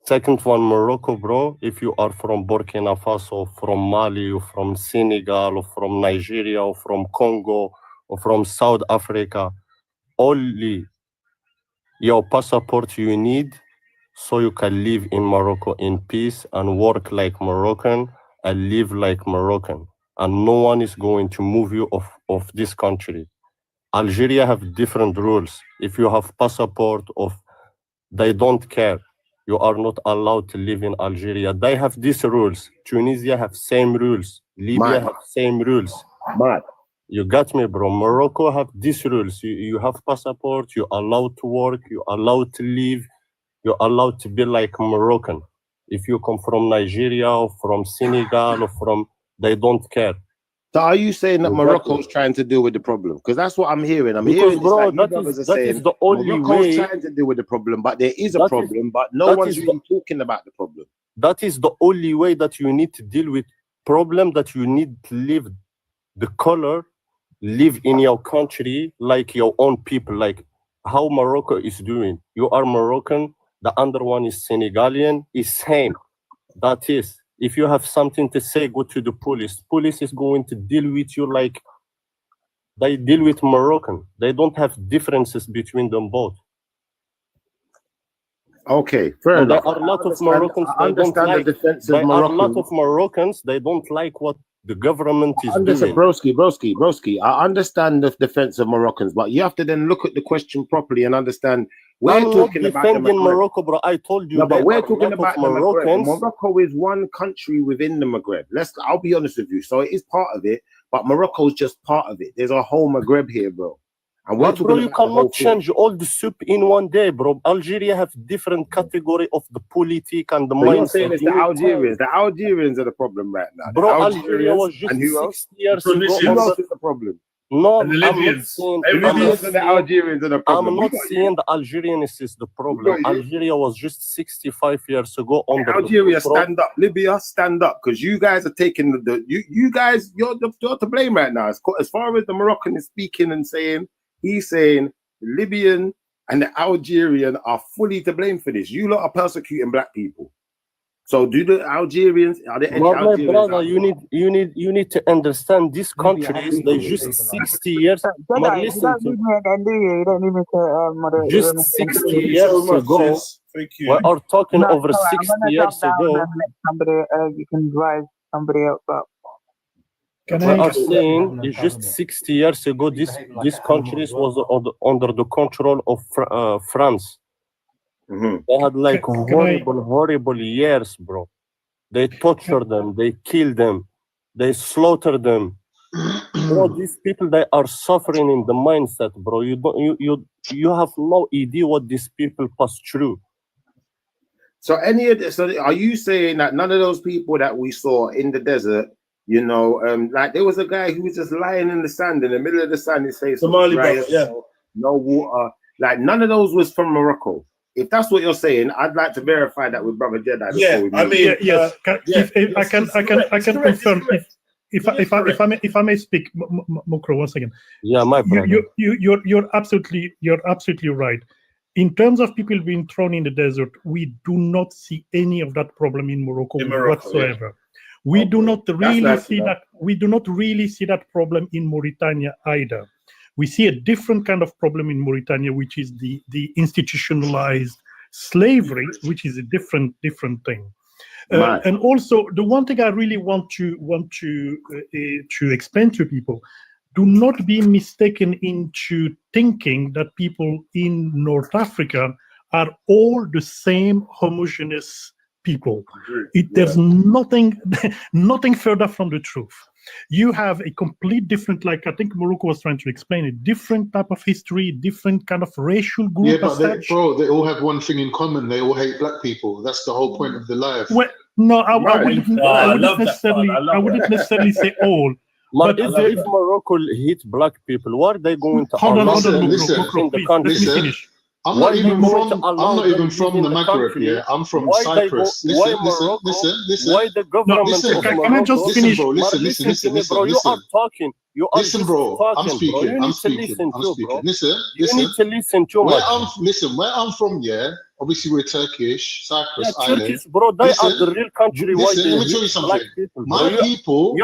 Second one, Morocco, bro. If you are from Burkina Faso, from Mali, or from Senegal, or from Nigeria, or from Congo, or from South Africa, only your passport you need so you can live in Morocco in peace and work like Moroccan and live like Moroccan. And no one is going to move you of this country. Algeria have different rules. If you have passport they don't care. You are not allowed to live in Algeria. They have these rules. Tunisia have same rules. Libya have same rules. You got me, bro. Morocco have these rules. You have passport, you're allowed to work, you're allowed to live, you're allowed to be like Moroccan. If you come from Nigeria or from Senegal or they don't care. So are you saying that You got Morocco's me. trying to deal with the problem? Because that's what I'm hearing. I'm Because, hearing this, bro, like, you that brothers is are saying the only Morocco's way. trying to deal with the problem, but there is a That is- problem, but no that one's is really talking about the problem. That is the only way that you need to deal with problem, that you need to live the color, live in your country like your own people, like how Morocco is doing. You are Moroccan, the other one is Senegalian, is same. That is, if you have something to say, go to the police. Police is going to deal with you like they deal with Moroccan. They don't have differences between them both. Okay, fair So enough. there are a lot I of Moroccans I they don't understand like. the defense There of are a lot Morocco. of Moroccans they don't like what the government is Understand, doing. broski. I understand the defense of Moroccans, but you have to then look at the question properly and understand we're I'm not talking about the defending Maghreb. Morocco, bro. I told you No, but there we're are a talking lot of about the Maghreb. Moroccans. Morocco is one country within the Maghreb. I'll be honest with you. So it is part of it, but Morocco is just part of it. There's a whole Maghreb here, bro. And we're But bro, talking you about the whole cannot thing. change all the soup in one day, bro. Algeria have different category of the politic and the So you're saying mindset. it's You the need Algerians. time. The Algerians are the problem right now. The Bro, Algeria Algerians was just and who else? 60 years Who ago else is the problem? No, And the I'm not Libyans. saying. The I'm not Libyans and the saying. Algerians are the problem. I'm We not got you. saying the Algerians is the problem. got you. Algeria was just 65 years ago under Algeria, the control. stand up. Libya, stand up, because you guys are taking you guys. You're to blame right now. As far as the Moroccan is speaking and saying, he's saying the Libyan and the Algerian are fully to blame for this. You lot are persecuting black people. So do the Algerians? Are there any Well, my Algerians? brother, you need to understand these countries. They just 60 years. But Jedi, you listen don't to need me again, do you? You don't need me to moderate. just 60 years ago. We are talking No, over it's all right. 60 I'm gonna years jump down ago. and let somebody. You can drive somebody else up. Can We I? are saying it's just 60 years ago. These countries was under the control of France. They had like horrible years, bro. They torture them, they kill them, they slaughter them. Bro, these people they are suffering in the mindset, bro. You have no idea what these people pass through. So any of this, so are you saying that none of those people that we saw in the desert, you know, like there was a guy who was just lying in the sand, in the middle of the sand, his face was Somali dry, brother, yeah. no water, like none of those was from Morocco. If that's what you're saying, I'd like to verify that with Brother Jedi. Yeah, before we I move mean, on. Yes. If I can confirm. If I may speak, Mokro, once again. Yeah, my brother. You're absolutely right. In terms of people being thrown in the desert, we do not see any of that problem in Morocco, whatsoever. We do not really nice to see know. that. We do not really see that problem in Mauritania either. We see a different kind of problem in Mauritania, which is the institutionalized slavery, which is a different thing. Right. And also, the one thing I really want to explain to people: do not be mistaken into thinking that people in North Africa are all the same homogeneous people. There's nothing further from the truth. You have a complete different, like I think Morocco was trying to explain, a different type of history, different kind of racial group. Yeah, but as they, such. bro, they all have one thing in common. They all hate black people. That's the whole point of the life. Well, no, I wouldn't love that necessarily. part. I love I wouldn't that. necessarily say all. But if Morocco hate black people, why are they going to hold on, allow Mokro, them in Mokro, the please, country? let me finish. I'm Why not they even going from. to allow I'm not them even from in the Magreb. country? Yeah, I'm from Why they go? Cyprus. Why Listen, Morocco? listen. Why the government listen, of can Morocco? I just finish? Bro, listen, to me, bro. You are talking. You are Listen, just bro. talking, I'm speaking. bro. You I'm need speaking. to listen I'm too, speaking. bro. Listen. You need to listen too much. Where I'm from, yeah. Obviously, we're Turkish, Cyprus Yeah, Island. Turkish, bro. They are the real country. Why Listen, they let me tell you hate black something. people, bro. My people,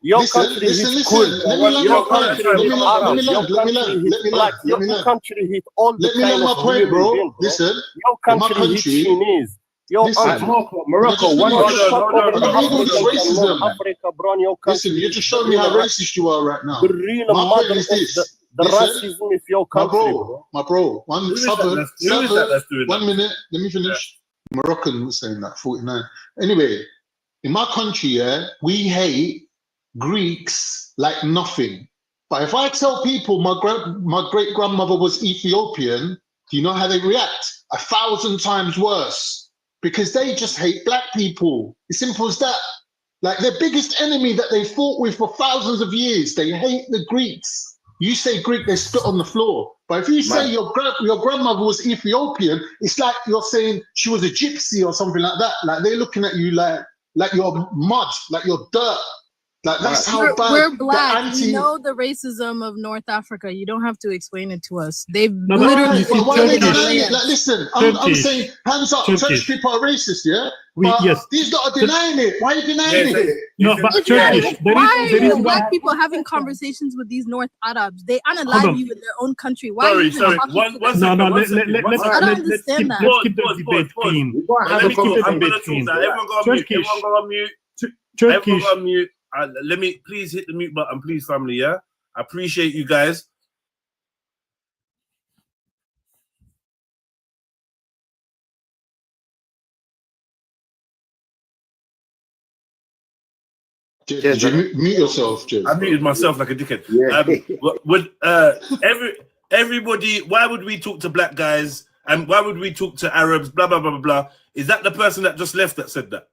your country is listen. cool. Let me land Your my point. country Let me hate land. Arabs. Your Let me country land. hate Let me black. land. Let me Your land. country hate all the Let me kind land my of point, human bro. being, bro. Listen. Your In my country hate country, Chinese. Your listen. Morocco. What Hold the fuck over on. the All this African and North racism. Africa, bro? And your Listen, country you're is just the showing me how real, racist you are right now. the real My mother point of is this. the Listen, racism of your country, bro. my bro. Who is that that's doing that? 1 minute. Let me finish. Moroccan was saying that 49. Anyway, in my country, yeah, we hate Greeks like nothing. But if I tell people my great grandmother was Ethiopian, do you know how they react? 1,000 times worse, because they just hate black people. It's simple as that. Like their biggest enemy that they fought with for thousands of years, they hate the Greeks. You say Greek, they spit on the floor. But if you say your grandmother was Ethiopian, it's like you're saying she was a gypsy or something like that. Like they're looking at you like you're mud, like you're dirt. Like that's how bad We're the black. anti. We know the racism of North Africa. You don't have to explain it to us. They've No, literally. but why are they denying it? Like, listen, I'm saying hands up. Turkish people are racist, yeah. But these lot are denying it. Why are you denying it? No, but Turkish. Why There are is you black one. people having conversations with these North Arabs? They unalive on. you in their own country. Why are you even talking to them? No, I don't understand that. Let's keep the debate clean. Let me keep the I'm debate gonna talk clean. now. Everyone go on mute. Everyone go on mute. Turkish. Everyone go on mute. Let me please hit the mute button, please, family. Yeah, I appreciate you guys. Did you mute yourself, Jez? I muted myself like a dickhead. Everybody? Why would we talk to black guys and why would we talk to Arabs? Blah blah blah blah blah. Is that the person that just left that said that?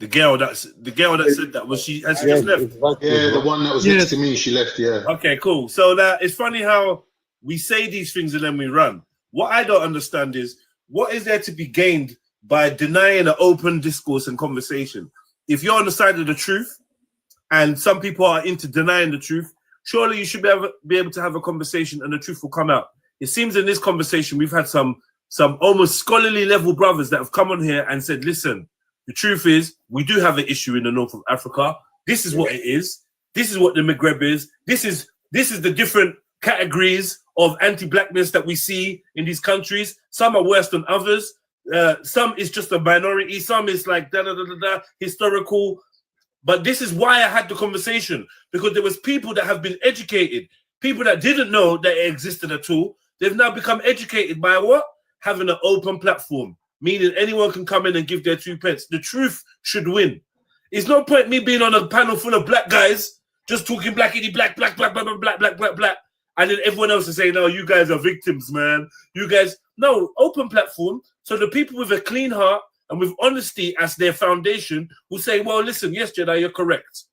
The girl that said that was she? Has she just left? Yeah, the one that was next to me, she left. Yeah. Okay, cool. So that it's funny how we say these things and then we run. What I don't understand is what is there to be gained by denying an open discourse and conversation? If you're on the side of the truth, and some people are into denying the truth, surely you should be able to have a conversation and the truth will come out. It seems in this conversation we've had some almost scholarly level brothers that have come on here and said, listen, the truth is we do have an issue in the north of Africa. This is what it is. This is what the Magreb is. This is the different categories of anti-blackness that we see in these countries. Some are worse than others. Some is just a minority. Some is like historical. But this is why I had the conversation, because there was people that have been educated, people that didn't know that it existed at all. They've now become educated by what? Having an open platform, meaning anyone can come in and give their 2 pence. The truth should win. It's no point me being on a panel full of black guys just talking blackity black, black, black, black, black, black, black, black, and then everyone else is saying, "No, you guys are victims, man. You guys." No, open platform. So the people with a clean heart and with honesty as their foundation will say, well, listen, yes, Jedi, you're correct.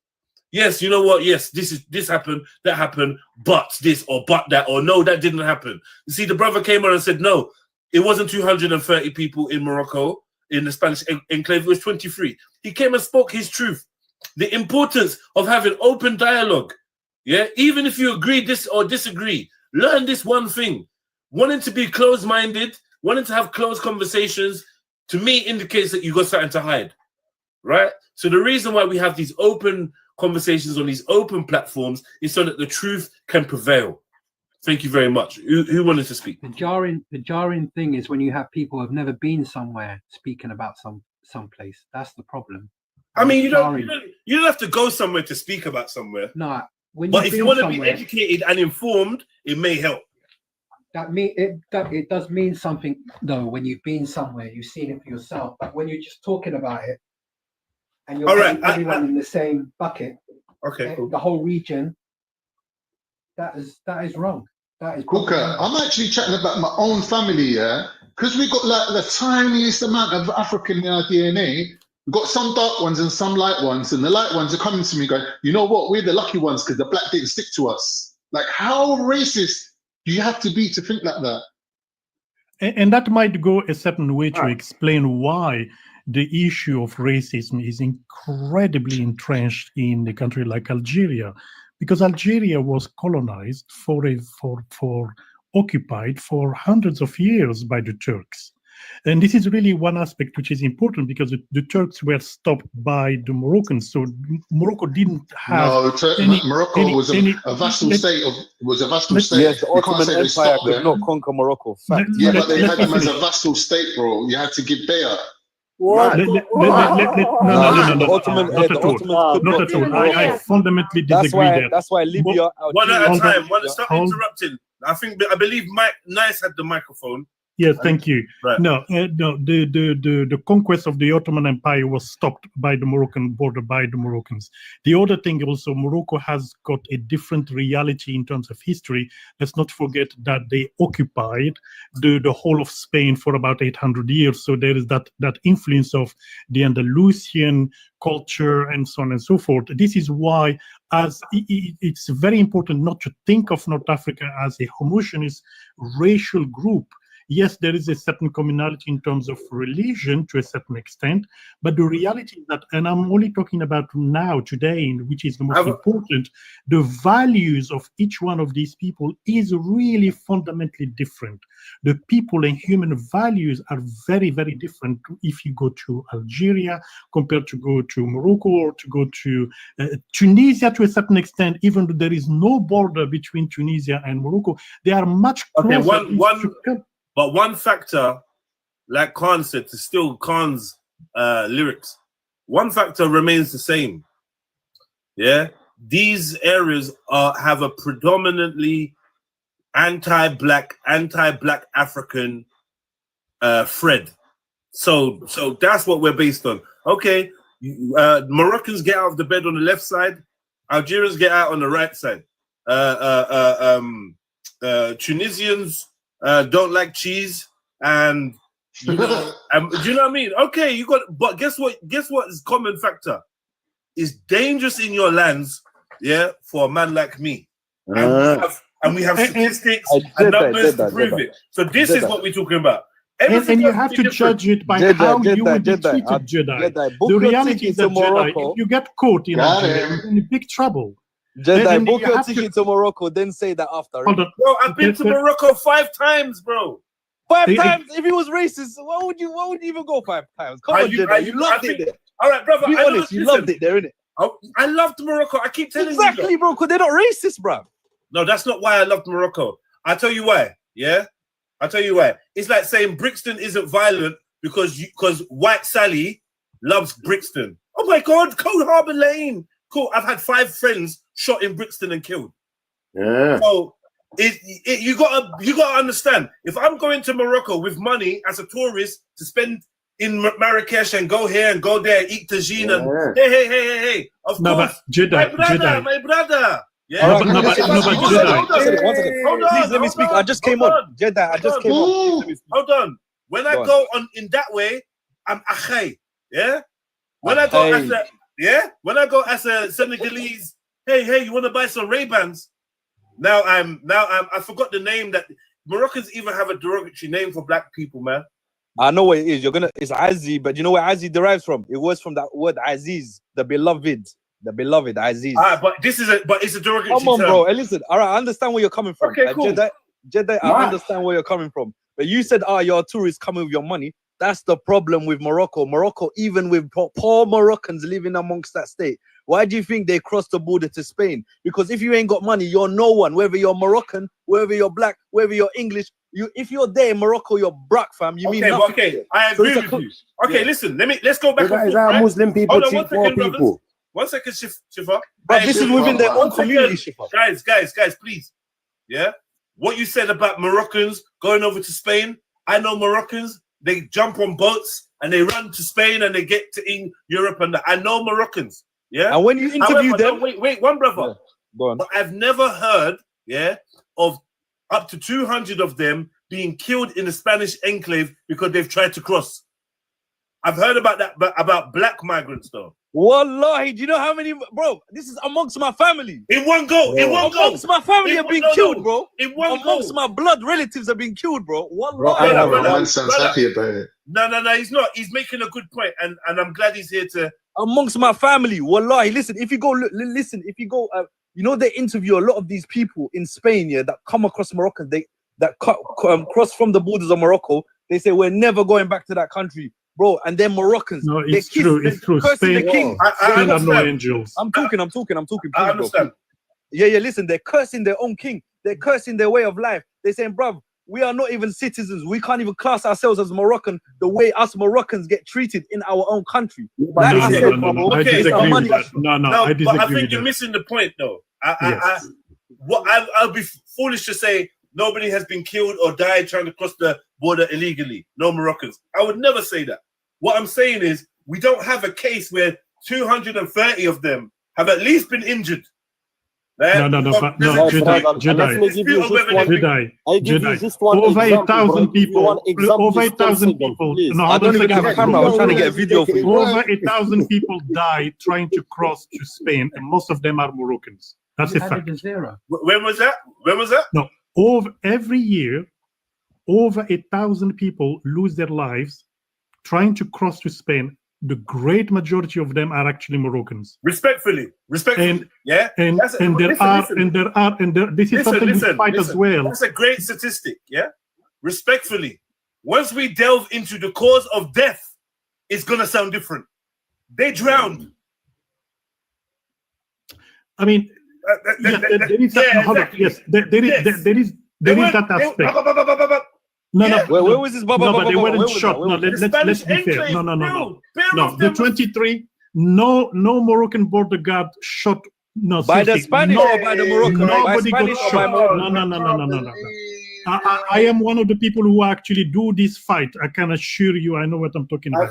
Yes, you know what? Yes, this happened, that happened, but this or but that, or no, that didn't happen. You see, the brother came on and said, no, it wasn't 230 people in Morocco, in the Spanish enclave, it was 23. He came and spoke his truth. The importance of having open dialogue. Yeah, even if you agree this or disagree, learn this one thing. Wanting to be closed-minded, wanting to have closed conversations to me indicates that you got something to hide, right? So the reason why we have these open conversations on these open platforms is so that the truth can prevail. Thank you very much. Who wanted to speak? The jarring thing is when you have people who have never been somewhere speaking about some place. That's the problem. I mean, you don't have to go somewhere to speak about somewhere. No, but if you want to be educated and informed, it may help. It does mean something though when you've been somewhere, you've seen it for yourself. But when you're just talking about it and you're putting everyone in the same bucket, okay, cool. The whole region, that is wrong. That is Kuka, I'm actually chatting about my own family, yeah, because we got like the tiniest amount of African in our DNA. We've got some dark ones and some light ones, and the light ones are coming to me going, you know what, we're the lucky ones because the black didn't stick to us. Like, how racist do you have to be to think like that? And that might go a certain way to explain why the issue of racism is incredibly entrenched in a country like Algeria, because Algeria was colonized occupied for hundreds of years by the Turks. And this is really one aspect which is important because the Turks were stopped by the Moroccans. So Morocco didn't have Morocco was a vassal state. Yes, the Ottoman Empire could not conquer Morocco. Fact. Yeah, but they had them as a vassal state, bro. You had to give bayah. No, not at all. I fundamentally disagree there. That's why Libya. One at a time. Stop interrupting. I believe Mike Nice had the microphone. Yes, thank you. Right. No, the conquest of the Ottoman Empire was stopped by the Moroccan border, by the Moroccans. The other thing also, Morocco has got a different reality in terms of history. Let's not forget that they occupied the whole of Spain for about 800 years. So there is that influence of the Andalusian culture and so on and so forth. This is why it's very important not to think of North Africa as a homogeneous racial group. Yes, there is a certain commonality in terms of religion to a certain extent, but the reality is that, and I'm only talking about now, today, which is the most important, the values of each one of these people is really fundamentally different. The people and human values are very, very different if you go to Algeria compared to go to Morocco or to go to Tunisia to a certain extent, even though there is no border between Tunisia and Morocco. They are much closer. But one factor, like Khan said, to steal Khan's lyrics, one factor remains the same. Yeah, these areas have a predominantly anti-black African thread. So that's what we're based on. Okay, Moroccans get out of the bed on the left side, Algerians get out on the right side. Tunisians don't like cheese, and do you know what I mean? Okay, but guess what? Guess what is common factor? It's dangerous in your lands, yeah, for a man like me. And we have statistics and numbers to prove it. So this is what we're talking about. And you have to judge it by how you will be treated, Jedi. The reality is that Jedi, if you get caught in Algeria, you're in big trouble. Jedi, book your ticket to Morocco, then say that after. Bro, I've been to Morocco 5 times, bro. 5 times? If it was racist, why would you even go 5 times? Come on, Jedi, you loved it there. All right, brother. Be honest, you loved it there, innit? I loved Morocco. I keep telling you. Exactly, bro, because they're not racist, bro. No, that's not why I loved Morocco. I'll tell you why, yeah? I'll tell you why. It's like saying Brixton isn't violent because White Sally loves Brixton. Oh my God, Cold Harbour Lane. Cool, I've had 5 friends shot in Brixton and killed. Yeah. So you gotta understand. If I'm going to Morocco with money as a tourist to spend in Marrakesh and go here and go there, eat tagine and hey. Of course, but Jedi, my brother. Yeah. No, but Jedi. One second. Please let me speak. I just came on. Jedi, I just came on. Hold on. When I go on in that way, I'm Akhay. Yeah. When I go as a Senegalese, hey, you want to buy some Ray-Bans? Now I forgot the name that Moroccans even have a derogatory name for black people, man. I know what it is. It's Aziz, but you know where Aziz derives from? It was from that word Aziz, the beloved Aziz. But it's a derogatory Come on, term. bro. Hey, listen, all right, I understand where you're coming from. Okay, cool. Jedi, I understand where you're coming from. But you said, you're a tourist coming with your money. That's the problem with Morocco. Morocco, even with poor Moroccans living amongst that state, why do you think they cross the border to Spain? Because if you ain't got money, you're no one. Whether you're Moroccan, whether you're black, whether you're English, if you're there in Morocco, you're brack, fam. You mean nothing. Okay, I agree with you. Okay, listen, let's go back. Is how Muslim people Hold on, treat poor people. 1 second, Shifa. But this is within their own community, Shifa. Guys, please. Yeah? What you said about Moroccans going over to Spain, I know Moroccans, they jump on boats and they run to Spain and they get to Europe and I know Moroccans. Yeah? And when you interview them... Wait, one brother. Yeah, go on. But I've never heard, of up to 200 of them being killed in the Spanish enclave because they've tried to cross. I've heard about that, but about black migrants though. Wallahi, do you know how many, bro? This is amongst my family. In one go, amongst my family have been killed, bro. In one amongst my blood relatives have been killed, bro. Wallahi, man sounds happy about it. No, he's not. He's making a good point, and I'm glad he's here to. Amongst my family, wallahi. Listen, if you go, you know, they interview a lot of these people in Spain, that come across Morocco, that cross from the borders of Morocco. They say we're never going back to that country. Bro, and they're Moroccans. No, it's true. It's true. Spain, Spain are no angels. I'm talking. I understand. Bro. Yeah. Listen, they're cursing their own king. They're cursing their way of life. They're saying, bruv, we are not even citizens. We can't even class ourselves as Moroccan the way us Moroccans get treated in our own country. I disagree with that. No, I disagree. But I think you're missing the point, though. I'll be foolish to say nobody has been killed or died trying to cross the border illegally. No Moroccans. I would never say that. What I'm saying is we don't have a case where 230 of them have at least been injured. No, Jedi. Over 1,000 people. Over 1,000 people. No, I don't even have a camera. I was trying to get a video for you. Over 1,000 people died trying to cross to Spain, and most of them are Moroccans. That's a fact. When was that? No, every year, over 1,000 people lose their lives trying to cross to Spain. The great majority of them are actually Moroccans. Respectfully. This is something we fight as well. That's a great statistic, yeah? Respectfully. Once we delve into the cause of death, it's gonna sound different. They drowned. I mean, there is that aspect. No. Where was this? No, but they weren't shot. No, let's be fair. No. The 23. No Moroccan border guard shot. No, by the Spanish or by the Moroccan? Nobody got shot. No. I am one of the people who actually do this fight. I can assure you, I know what I'm talking about.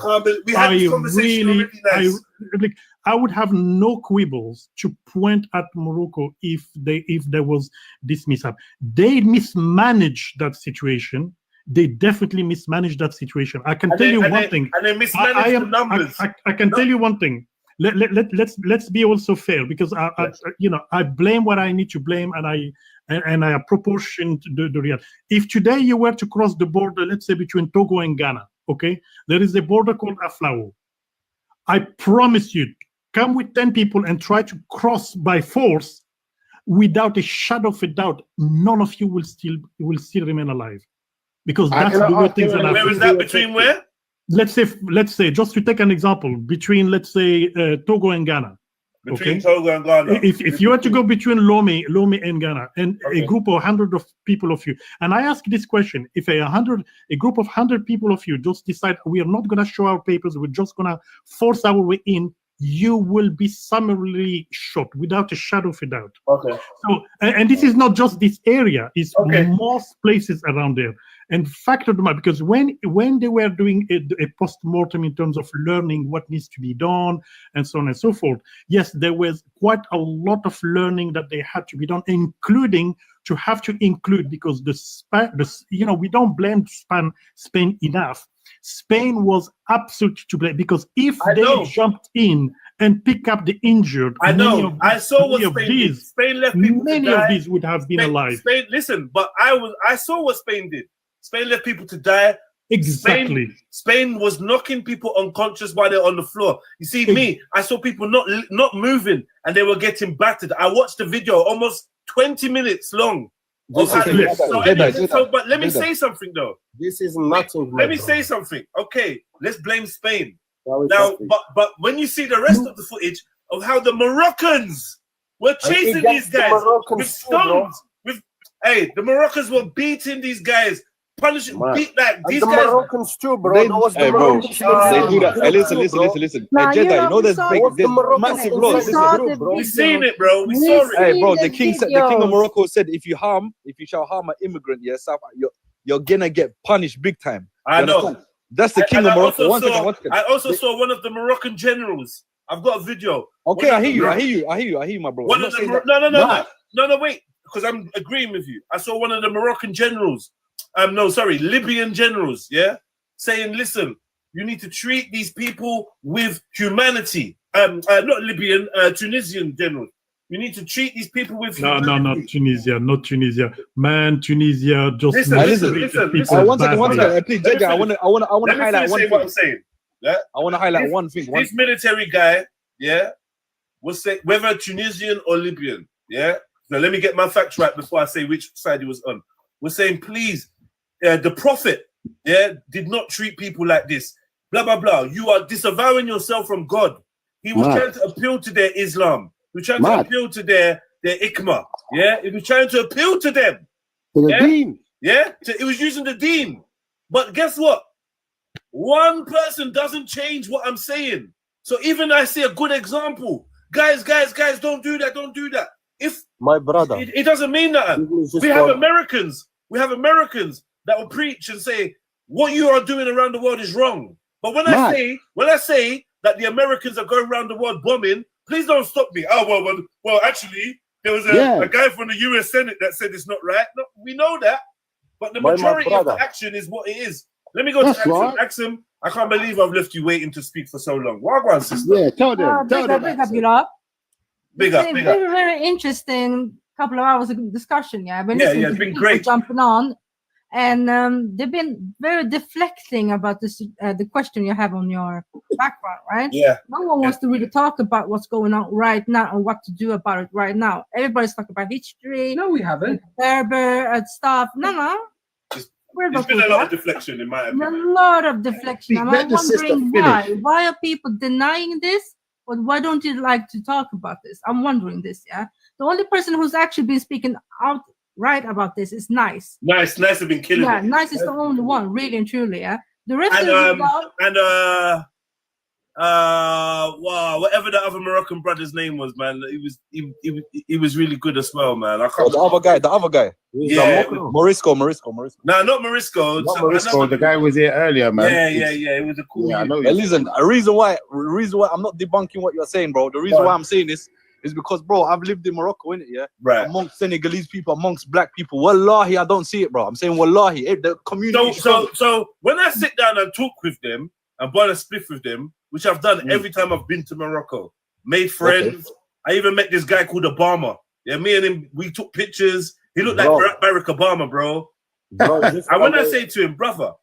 I would have no quibbles to point at Morocco if there was this mishap. They mismanaged that situation. They definitely mismanaged that situation. I can tell you one thing. And they mismanaged the numbers. I can tell you one thing. Let's be also fair, because I blame what I need to blame, and I apportion the real. If today you were to cross the border, let's say between Togo and Ghana, okay, there is a border called Aflao. I promise you, come with 10 people and try to cross by force, without a shadow of a doubt, none of you will still remain alive, because that's the way things are. Where is that? Between where? Let's say, just to take an example, between, let's say, Togo and Ghana. Between Togo and Ghana. If you were to go between Lomé and Ghana, and a group of 100 of people of you, and I ask this question: if a group of 100 people of you just decide we are not going to show our papers, we're just going to force our way in, you will be summarily shot without a shadow of a doubt. Okay. So, and this is not just this area; it's most places around there. And factor them out, because when they were doing a post-mortem in terms of learning what needs to be done and so on and so forth, yes, there was quite a lot of learning that they had to be done, including to have to include, because we don't blame Spain enough. Spain was absolutely to blame, because if they jumped in and pick up the injured, I saw what Spain did. Spain left people many to die. Of these would have been alive. Listen, but I saw what Spain did. Spain left people to die. Exactly. Spain was knocking people unconscious while they're on the floor. You see, I saw people not moving, and they were getting battered. I watched the video, almost 20 minutes long. This how is the- nothing. so anyway, but let me say something though. This is nothing. Let me say something. Okay, let's blame Spain. Now, Now, but when you see the rest of the footage of how the Moroccans were chasing these guys with stones, hey, the Moroccans were beating these guys, punishing, beat like these the guys. Moroccans too, bro. They, That was the hey, bro, Moroccans. they do that. Hey, listen. Nah, Hey, Jedi, you know we there's saw big, it. there's Moroccans massive inside laws. We the saw group, the bro. We seen videos. it, bro. We We saw it. Hey, seen bro, the the king of videos. Morocco said, if you shall harm an immigrant, yeah, South, you're gonna get punished big time. I You know. understand? That's the king And of I Morocco. also One second. I also saw one of the Moroccan generals. I've got a video. Okay, One I of hear the you, my bro. One I'm of not the saying that. no, wait, because I'm agreeing with you. I saw one of the Moroccan generals, Libyan generals, yeah, saying, listen, you need to treat these people with humanity. Not Libyan, Tunisian generals. You need to treat these people with No, humanity. not Tunisia. Man, Tunisia just Listen. One second. Please, Judge, I want to Let me highlight finish one saying what I'm thing. saying. Yeah? I want to highlight one thing. This military guy, yeah, was say whether Tunisian or Libyan, yeah. Now let me get my facts right before I say which side he was on. We're saying, please, the Prophet, yeah, did not treat people like this. Blah blah blah. You are disavowing yourself from God. He was trying to appeal to their Islam. He was trying to appeal to their ikmah. Yeah, he was trying to appeal to them. To the deen. Yeah, he was using the deen. But guess what? One person doesn't change what I'm saying. So even I see a good example. Guys, don't do that. Don't do that. If my brother, it doesn't mean that. We have Americans. We have Americans that will preach and say what you are doing around the world is wrong. But when I say that the Americans are going around the world bombing, please don't stop me. Oh well. Actually, there was a guy from the U.S. Senate that said it's not right. No, we know that, but the majority of the action is what it is. Let me go to Axum. right. Axum, I can't believe I've left you waiting to speak for so long. Wagwan, sister. Yeah, tell them. Big up, you lot. Big up. Very interesting couple of hours of discussion. Yeah, I've been listening it's to been people great. jumping on, and they've been very deflecting about this the question you have on your background, right? Yeah. No one wants to really talk about what's going on right now and what to do about it right now. Everybody's talking about history. No, we haven't. Berber and stuff. No. There's been a lot of deflection in my opinion. A lot of deflection. I'm Let the sister wondering finish. why are people denying this? Or why don't you like to talk about this? I'm wondering this, yeah. The only person who's actually been speaking out right about this is Nice. Nice have been killing Yeah, it. Nice is the only one, really and truly, yeah. The rest And of the wow, whatever the other Moroccan brother's name was, man, he was really good as well, man. I can't. The other guy. Yeah. Morisco. No, not Morisco. Not Morisco. The guy was here earlier, man. Yeah. It was a cool. Yeah, I know. But listen, the reason why I'm not debunking what you're saying, bro. The reason why I'm saying this is because, bro, I've lived in Morocco, innit? Yeah, right. Amongst Senegalese people, amongst black people. Wallahi, I don't see it, bro. I'm saying wallahi, the community. So when I sit down and talk with them and burn a spliff with them, which I've done every time I've been to Morocco, made friends. Okay. I even met this guy called Obama. Yeah, me and him, we took pictures. He looked like Barack Obama, bro. And when I say to him, brother,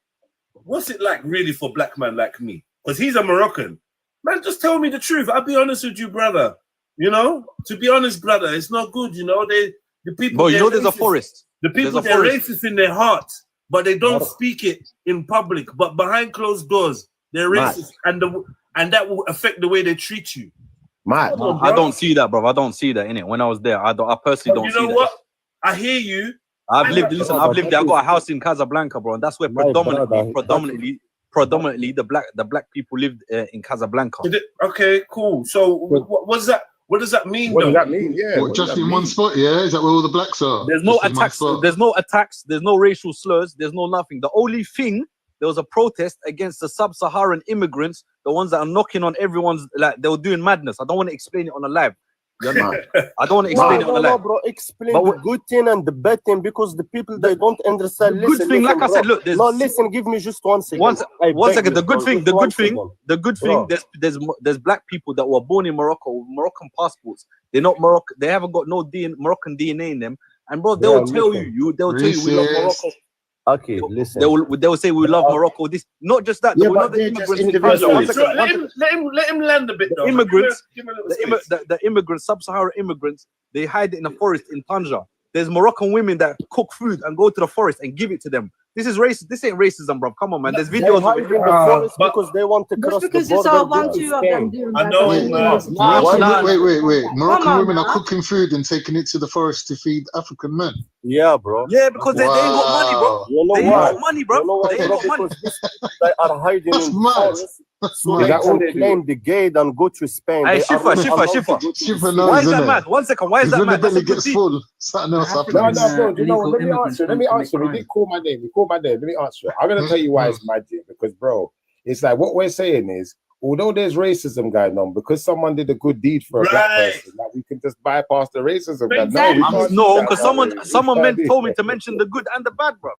what's it like really for a black man like me? Because he's a Moroccan. Man, just tell me the truth. I'll be honest with you, brother. You know, to be honest, brother, it's not good. You know, the people. Bro, you know there's a forest. The people, they're racist in their heart, but they don't speak it in public. But behind closed doors, they're racist, and that will affect the way they treat you. I don't see that, bro. I don't see that in it. When I was there, I personally don't see that. You know what? I hear you. I've lived there. I got a house in Casablanca, bro, and that's where predominantly the black people lived in Casablanca. Okay, cool. So what does that? What does that mean? What does that mean? Yeah. What, just in one spot? Yeah, is that where all the blacks are? There's no attacks. There's no attacks. There's no racial slurs. There's no nothing. The only thing, there was a protest against the sub-Saharan immigrants, the ones that are knocking on everyone's, like they were doing madness. I don't want to explain it on a live. I don't want to explain it on a live. Bro, explain the good thing and the bad thing, because the people, they don't understand. The good thing, like I said, look, listen, give me just 1 second. One second. The good thing. There's black people that were born in Morocco with Moroccan passports. They're not Moroccan. They haven't got no Moroccan DNA in them. And bro, they'll tell you we love Morocco. Okay, listen. They will say we love Morocco. This, not just that. Yeah, we but love the they're just immigrants. individuals. Let him land a bit. The immigrants, the immigrants, sub-Saharan immigrants, they hide in the forest in Tanja. there's Moroccan women that cook food and go to the forest and give it to them. This is racist. This ain't racism, bro. Come on, man. There's videos hide in the forest because they want to cross the because border. you saw one, two of them doing I that. know, doesn't mean man. it's true. Wait. Moroccan on women are now. cooking food and taking it to the forest to feed African men. Yeah, bro. Yeah, because they ain't got money, bro. You know They ain't why? got money, bro. You know why? They ain't Bro? got money. Because these people, they are hiding That's in the mad. forest, That's so mad. they Is that all can they do? claim the gate and go to Spain. Hey, They are Shifa, not Shifa, allowed to Shifa. go to the Shifa sea. knows, Why is that innit? mad? 1 second. Why is Because that when the mad? That's belly a good gets deed. full, something else happens. Bro. You know what? Let me illegal answer. Let me immigrants answer. don't He commit did call my name. He called my name. Let me answer it. I'm gonna tell you why it's magic. Because, bro, it's like what we're saying is, although there's racism going on, because someone did a good deed for a black person, that we can just bypass the racism. No, we can't do No, that, because bro. someone We can't do told me that. to mention the good and the bad, bro.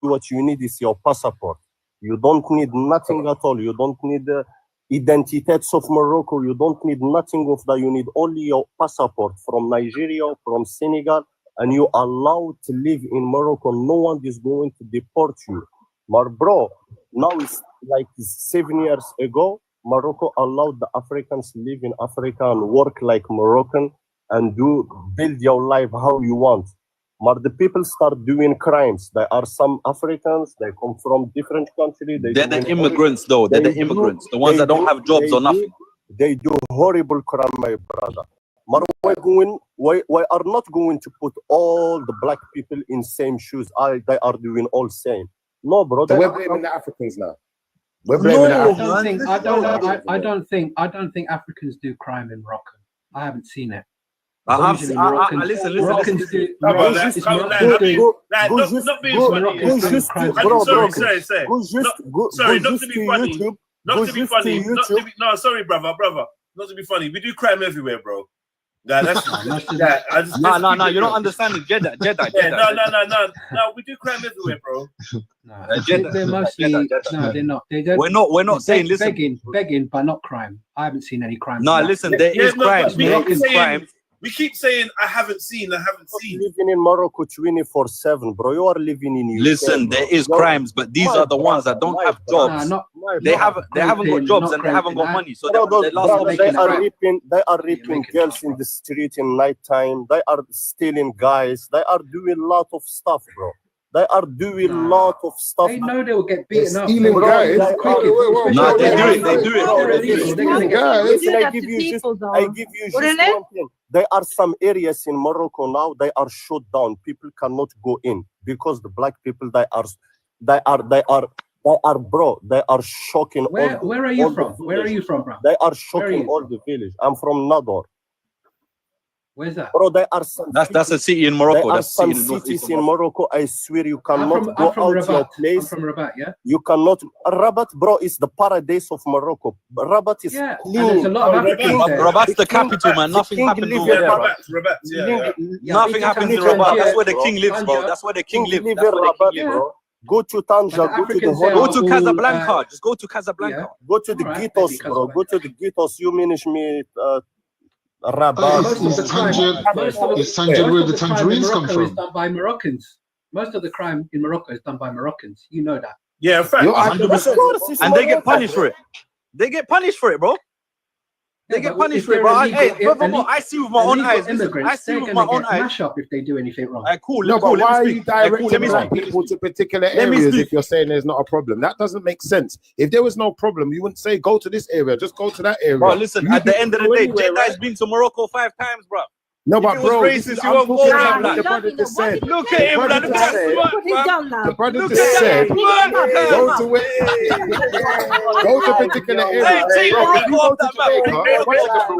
What you need is your passport. You don't need nothing at all. You don't need the identities of Morocco. You don't need nothing of that. You need only your passport from Nigeria, from Senegal, and you are allowed to live in Morocco. No one is going to deport you. But bro, now it's like 7 years ago, Morocco allowed the Africans to live in Africa and work like Moroccan and build your life how you want. But the people start doing crimes. There are some Africans, they come from different countries. They're the immigrants, though. They're the immigrants. The ones that don't have jobs or nothing. They do horrible crime, my brother. But we are not going to put all the black people in same shoes. They are doing all same. No, bro. So we're blaming the Africans now. We're blaming the Africans. I don't think Africans do crime in Morocco. I haven't seen it. Listen. Moroccans do. Sorry, not to be funny. Not to be funny. No, sorry, brother. Not to be funny. We do crime everywhere, bro. Yeah, that's no. You're not understanding Jeddah. No. We do crime everywhere, bro. They're mostly no, they're not. They don't. We're not saying listen. Begging, but not crime. I haven't seen any crime. No, listen. There is crimes. We keep saying I haven't seen. Living in Morocco 24/7, bro. You are living in UK. Listen, there is crimes, but these are the ones that don't have jobs. They haven't got jobs and they haven't got money. So they are raping girls in the street in night time. They are stealing guys. They are doing a lot of stuff, bro. They are doing a lot of stuff. They know they will get beaten up. Stealing guys. No, they do it. I give you just one thing. There are some areas in Morocco now. They are shut down. People cannot go in because the black people. They are bro. They are shocking. Where are you from? Where are you from, bro? They are shocking all the village. I'm from Nador. Where's that? Bro, there are some. That's a city in Morocco. There are some cities in Morocco. I swear you cannot go out Rabat. your place. I'm from Rabat, yeah. You cannot. Rabat, bro, is the paradise of Morocco. Rabat is clean. And there's a lot of Africans there. Rabat's the capital, man. Nothing happens over there. Rabat, Nothing happens in Rabat. That's where the king lives, bro. That's where the king lives. That's where the king lives. Go to Tanja, go to Casablanca. Just go to Casablanca. Go to the ghettos, bro. Go to the ghettos. You manage me. Rabat. Is Tanja where the tangerines come from? Is done by Moroccans. Most of the crime in Morocco is done by Moroccans. You know that. Yeah, in fact. 100%. And they get punished for it. They get punished for it, bro. They get punished for it, bro. I see with my own eyes. I see with my own eyes. Mash up if they do anything wrong. Cool. No, but why are you directing me black people to particular areas if you're saying there's not a problem? That doesn't make sense. If there was no problem, you wouldn't say go to this area. Just go to that area. Bro, listen. At the end of the day, Jeddah's been to Morocco 5 times, bro. No, but bro, racist, you won't go down. The brother just said. Look at him, man. The brother just said. Go to where? Go to particular areas.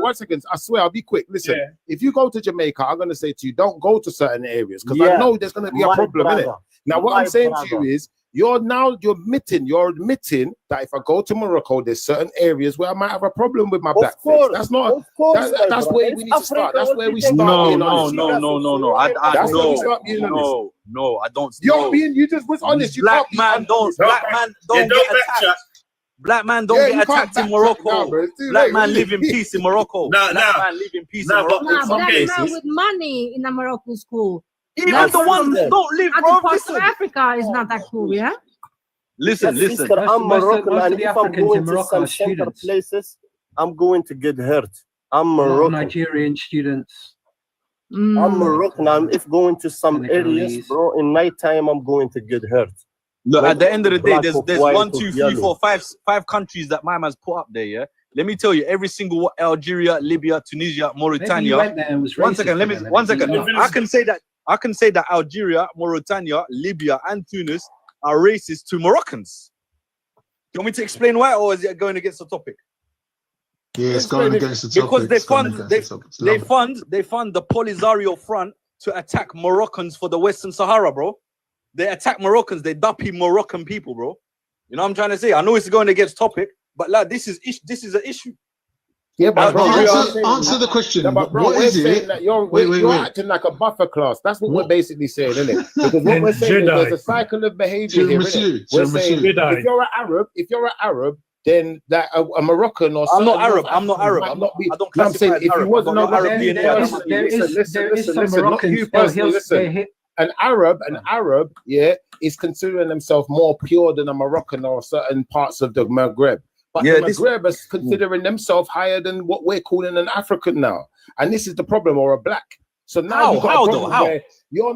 One second. I swear, I'll be quick. Listen, if you go to Jamaica, I'm going to say to you, don't go to certain areas because I know there's going to be a problem in it. Now, what I'm saying to you is, you're admitting that if I go to Morocco, there's certain areas where I might have a problem with my black face. That's not. That's where we need to start. That's where we start. No, being no, honest. no, no, no, no. I That's where we no, start being honest. no, I don't. You're being. You just was honest. You Black can't be man don't. Black man don't get attacked. Black man don't get attacked in Morocco. Black man live in peace in Morocco. Black man live in peace in Morocco. Nah, black man with money in a Moroccan school. Even That's the ones that from don't live, other bro. parts Listen. of Africa is not that cool, yeah. Listen. I'm Moroccan, and if I'm going to some center places, I'm going to get hurt. I'm Moroccan. Nigerian students. I'm Moroccan. If going to some areas, bro, in night time, I'm going to get hurt. Look, Like at the end of the day, there's white 1, or 2, 3, yellow. 4, 5 countries that my man's put up there. Yeah, let me tell you, every single Algeria, Libya, Tunisia, Mauritania. One second, let me. One second. I can say that Algeria, Mauritania, Libya, and Tunis are racist to Moroccans. Do you want me to explain why, or is it going against the topic? Yeah, it's going against the topic. Because they fund the Polisario Front to attack Moroccans for the Western Sahara, bro. They attack Moroccans. They duppy Moroccan people, bro. You know what I'm trying to say? I know it's going against topic, but like this is an issue. Yeah, but bro, answer the question. No, but bro, What is it? That you're acting like a buffer class. That's what we're basically saying, isn't it? Because what we're saying is there's a cycle of behavior here, isn't it? We're saying if you're an Arab, then that a Moroccan or I'm not Arab. I don't classify as Arab. If you wasn't a Arab listen. An Arab, yeah, is considering themselves more pure than a Moroccan or certain parts of the Magreb. But the Maghreb is considering themselves higher than what we're calling an African now. And this is the problem, or a black. So now you've got a problem where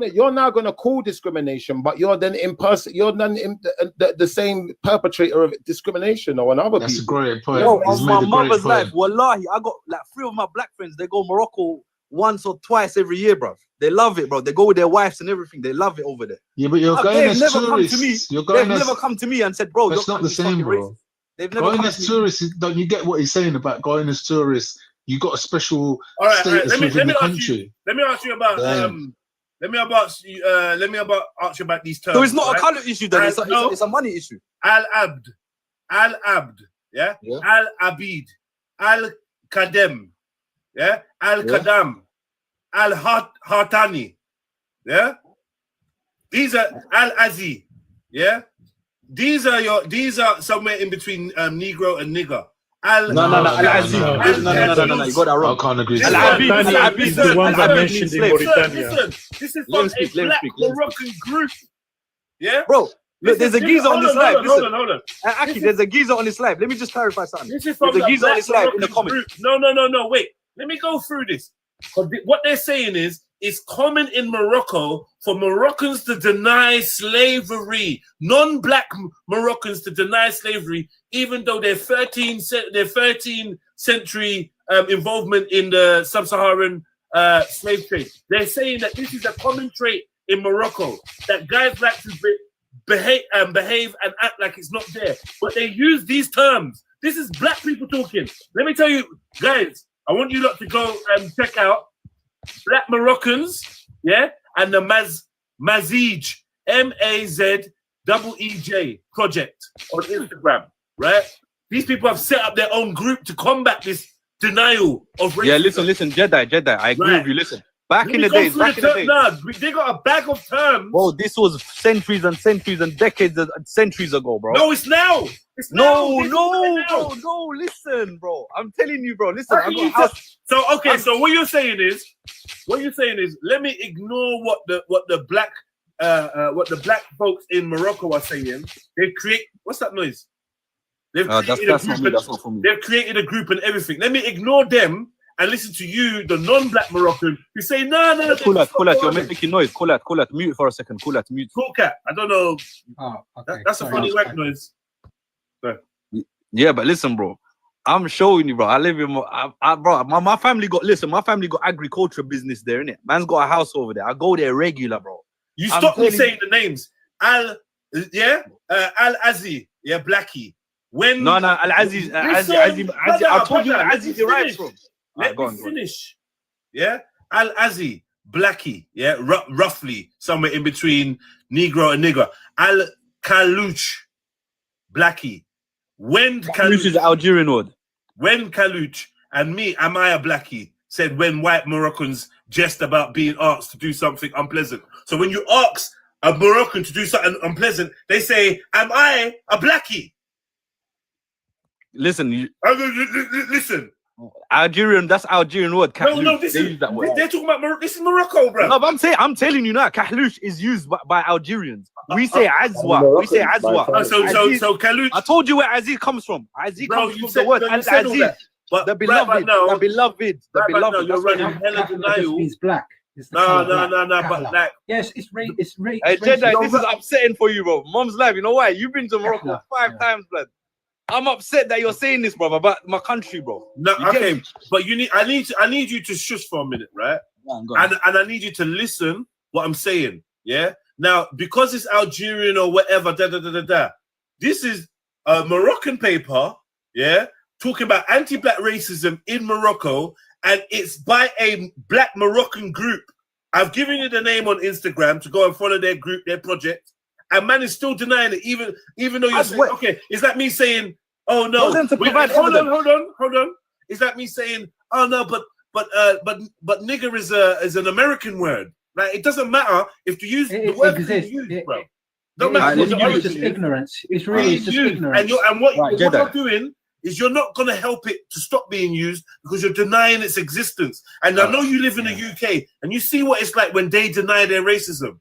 you're now going to call discrimination, but you're then the same perpetrator of discrimination or another That's people. a great point. Yo, on my mother's life, wallahi, I got like 3 of my black friends. They go Morocco once or twice every year, bro. They love it, bro. They go with their wives and everything. They love it over there. Yeah, but you're going as tourists. They've never come to me and said, bro, that's not the same, bro. They've never going as tourists, don't you get what he's saying about going as tourists? You got a special status within the country. Let me ask you about let me ask you about these terms. So it's not a color issue, then it's a money issue. Al Abd, yeah? Al Abid, Al Kadem, yeah? Al Kadam, Al Hartani, yeah? These are Al Azi, yeah? These are somewhere in between Negro and nigger. No. Al-Aziz. No. You got that wrong. I can't agree. Al-Abid is the one that mentioned in Mauritania. Listen, this is from a black Moroccan group. Yeah, bro. Look, there's a geezer on this live. Hold on. Aki, there's a geezer on this live. Let me just clarify something. This is from there's a geezer on this live in the comments. No. Wait. Let me go through this. What they're saying is, it's common in Morocco for Moroccans to deny slavery, non-black Moroccans to deny slavery, even though their 13th century involvement in the sub-Saharan slave trade. They're saying that this is a common trait in Morocco, that guys like to behave and act like it's not there. But they use these terms. This is black people talking. Let me tell you, guys, I want you lot to go and check out Black Moroccans, yeah, and the Mazij, MAZEEJ project on Instagram, right? These people have set up their own group to combat this denial of racism. Yeah, listen, Jedi, I agree with you. Listen, back in the days, they got a bag of terms. Bro, this was centuries and centuries and decades and centuries ago, bro. No, it's now. No, listen, bro. I'm telling you, bro. Listen, So what you're saying is, let me ignore what the black folks in Morocco are saying. They create what's that noise? They've created a group and everything. Let me ignore them and listen to you, the non-black Moroccan, who say no. Cool out, you're making noise. Cool out, mute for a second. Cool out, mute. Cool cat. I don't know. Oh, okay. That's a funny whack noise. Yeah, but listen, bro. I'm showing you, bro. I live in my family got agriculture business there, innit? Man's got a house over there. I go there regular, bro. You stop me saying the names. Al Azi, yeah, Blackie. When Al Aziz, I told you Al Aziz derives from. Let me finish. Yeah, Al Azi, Blackie, yeah, roughly somewhere in between Negro and nigger. Al Kaluch, Blackie. When Kaluch is the Algerian word. When Kaluch and me, am I a Blackie, said when white Moroccans jest about being asked to do something unpleasant. So when you ask a Moroccan to do something unpleasant, they say, am I a Blackie? Listen, listen. Algerian, that's Algerian word. Kahlouch. No, this they is use that word. they're talking about this is Morocco, bro. No, but I'm telling you now, Kahlouch is used by Algerians. We say Azwa. We say Azwa. So Kaluch. I told you where Aziz comes from. Aziz comes from the word Al-Aziz. But the beloved, now, the beloved, the beloved. You're running hella denial. Means black. No. But like, yes, it's Hey, Jedi, this is upsetting for you, bro. Mom's life. You know why? You've been to Morocco 5 times, blood. I'm upset that you're saying this, brother, about my country, bro. No, okay, but I need you to shush for a minute, right? Go on. And I need you to listen what I'm saying. Yeah. Now, because it's Algerian or whatever, this is a Moroccan paper, yeah, talking about anti-black racism in Morocco, and it's by a black Moroccan group. I've given you the name on Instagram to go and follow their group, their project, and man is still denying it, even though you're saying, okay, is that me saying, oh no, hold on, is that me saying, oh no, but nigger is an American word? Like, it doesn't matter if you use the word you use, bro. Don't matter. It's just ignorance. It's really just ignorance. And what you're doing is you're not going to help it to stop being used because you're denying its existence. And I know you live in the UK and you see what it's like when they deny their racism.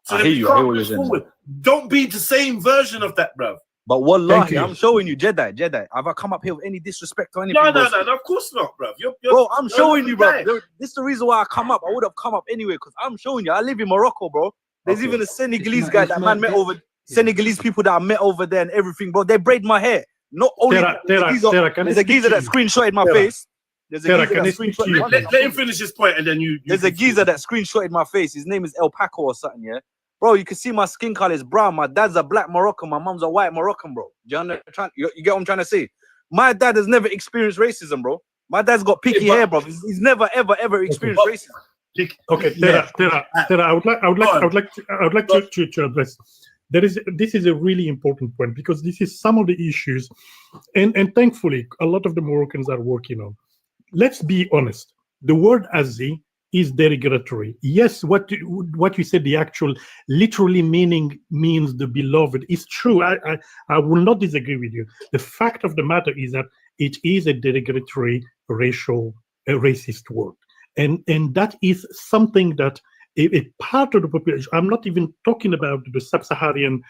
So I hear you. Don't be the same version of that, bro. But wallahi, I'm showing you, Jedi. Have I come up here with any disrespect or anything? No, of course not, bro. Bro, I'm showing you, bro. This is the reason why I come up. I would have come up anyway because I'm showing you. I live in Morocco, bro. There's even a Senegalese guy that man met over. Senegalese people that I met over there and everything, bro. They braid my hair. Not only there's a geezer that screenshotted my face. There's a geezer that screenshotted. Let him finish his point, and then you. There's a geezer that screenshotted my face. His name is El Paco or something, yeah. Bro, you can see my skin color is brown. My dad's a black Moroccan. My mom's a white Moroccan, bro. You get what I'm trying to say? My dad has never experienced racism, bro. My dad's got picky hair, bro. He's never ever experienced racism. Okay, Tera, I would like to address. This is a really important point because this is some of the issues, and thankfully a lot of the Moroccans are working on. Let's be honest. The word Azi is derogatory. Yes, what you said, the actual literally meaning means the beloved is true. I will not disagree with you. The fact of the matter is that it is a derogatory racist word. And that is something that a part of the population, I'm not even talking about the sub-Saharan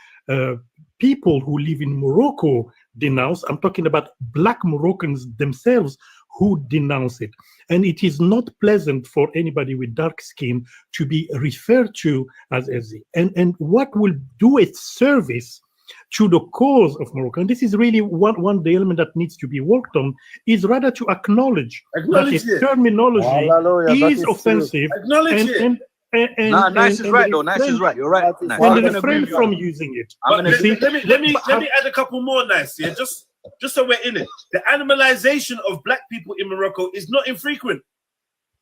people who live in Morocco denounce, I'm talking about black Moroccans themselves who denounce it. And it is not pleasant for anybody with dark skin to be referred to as Ezi. And what will do its service to the cause of Morocco, and this is really one the element that needs to be worked on, is rather to acknowledge that its terminology is offensive. Nice is right, though. Nice is right. You're right. Nice. And refrain from using it. Let me add a couple more. Nice, yeah. Just so we're in it. The animalization of black people in Morocco is not infrequent.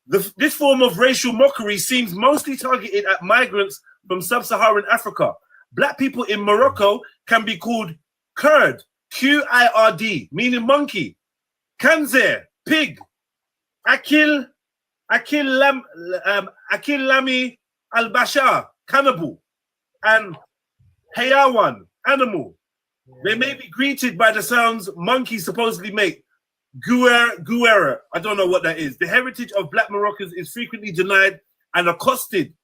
This form of racial mockery seems mostly targeted at migrants from sub-Saharan Africa. Black people in Morocco can be called Kurd, Qird, meaning monkey, Kanzer, pig, Akil Lami al-Bashar, cannibal, and Hayawan, animal. They may be greeted by the sounds monkeys supposedly make. Guera, I don't know what that is. The heritage of black Moroccans is frequently denied and accosted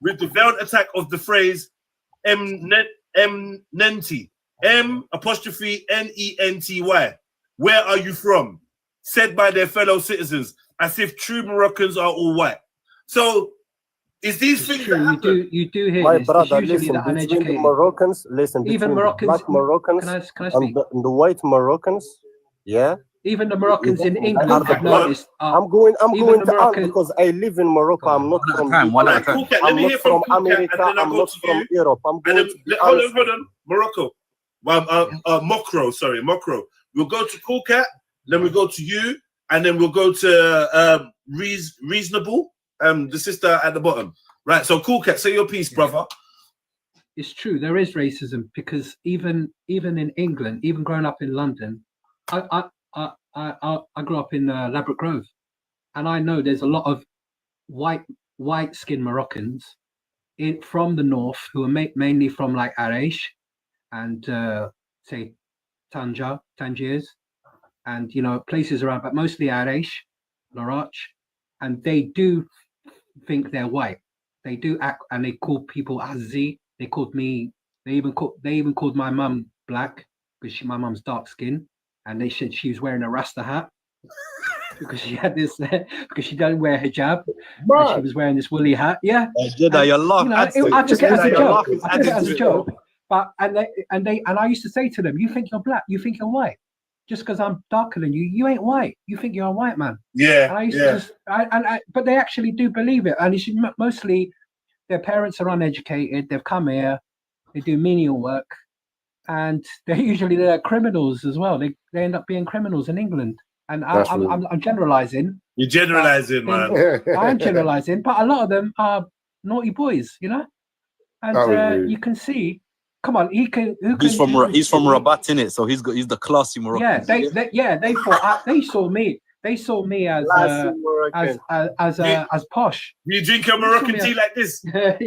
with the veiled attack of the phrase Mnenty, M''Nenty. Where are you from? Said by their fellow citizens, as if true Moroccans are all white. So, is these things that happen? You do hear My this. brother, It's usually listen, the between the uneducated. Moroccans, listen, Even between Moroccans, the black Moroccans can I and speak? the white Moroccans, yeah. Even the Moroccans in England are have noticed. I'm going even to the Moroccan, because I live in Morocco. I'm not from Let I'm me not hear from from America. and then I'll I'm go not to from you. Europe. I'm And going then, to be hold honest. on, Morocco. Mokro. We'll go to Cool Cat, then we'll go to you, and then we'll go to Reasonable, the sister at the bottom. Right, so Cool Cat, say your piece, brother. it's true. There is racism because even in England, even growing up in London, I grew up in Ladbroke Grove, and I know there's a lot of white skinned Moroccans from the north who are mainly from like Arish and say Tangiers, and places around, but mostly Arish, Larach, and they do think they're white. They do act, and they call people Azzi. They called me. They even called my mum black because my mum's dark skin, and they said she was wearing a Rasta hat because she had this because she don't wear hijab. And she was wearing this woolly hat. Yeah, Jedi, your laugh adds to it. I took it as a Jedi, your joke. laugh is I took added it as to a it, joke. though. But and I used to say to them, "You think you're black? You think you're white? Just because I'm darker than you, you ain't white. You think you're a white man." Yeah, and I used to just, but they actually do believe it, and it's mostly their parents are uneducated. They've come here, they do menial work, and they're criminals as well. They end up being criminals in England. And I'm generalizing. You're generalizing, man. I am generalizing, but a lot of them are naughty boys, and you can see. Come on, he's from Rabat, innit? So he's the classy Moroccan. Yeah, they thought they saw me. They saw me as posh. You drink your Moroccan tea like this? I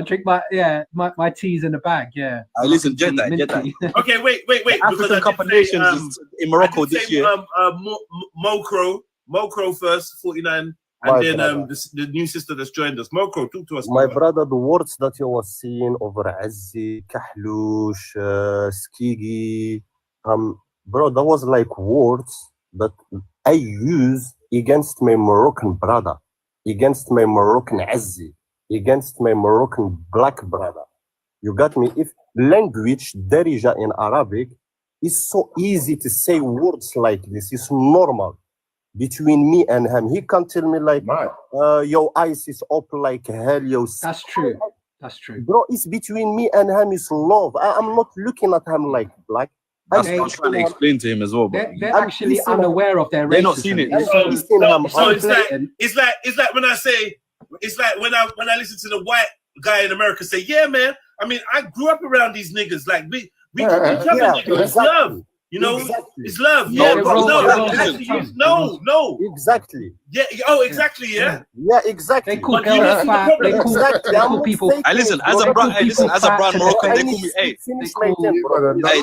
drink my teas in a bag. Yeah. Listen, Jedi. Okay, wait. The African Cup of Nations is in Morocco this year. Mokro first, 49. And then the new sister that's joined us. Mokro, talk to us. My brother, the words that you were seeing over Azzi, Kahloush, Skigi, bro, that was like words that I use against my Moroccan brother, against my Moroccan Azzi, against my Moroccan black brother. You got me? If language, Darija in Arabic, is so easy to say words like this, it's normal. Between me and him, he can't tell me like, your eyes is up like hell, yo. That's true. That's true. Bro, it's between me and him, is love. I'm not looking at him like black. That's what I'm trying to explain to him as well. Bro. They're actually unaware of their racism. They're not seen it. So it's like when I say, it's like when I listen to the white guy in America say, yeah, man, I mean, I grew up around these niggas. Like, we it's love. It's love. No. Exactly. Yeah. Oh, exactly. Yeah. Yeah, exactly. They call girls fat. They call people. Listen, as a brown Moroccan, they call me.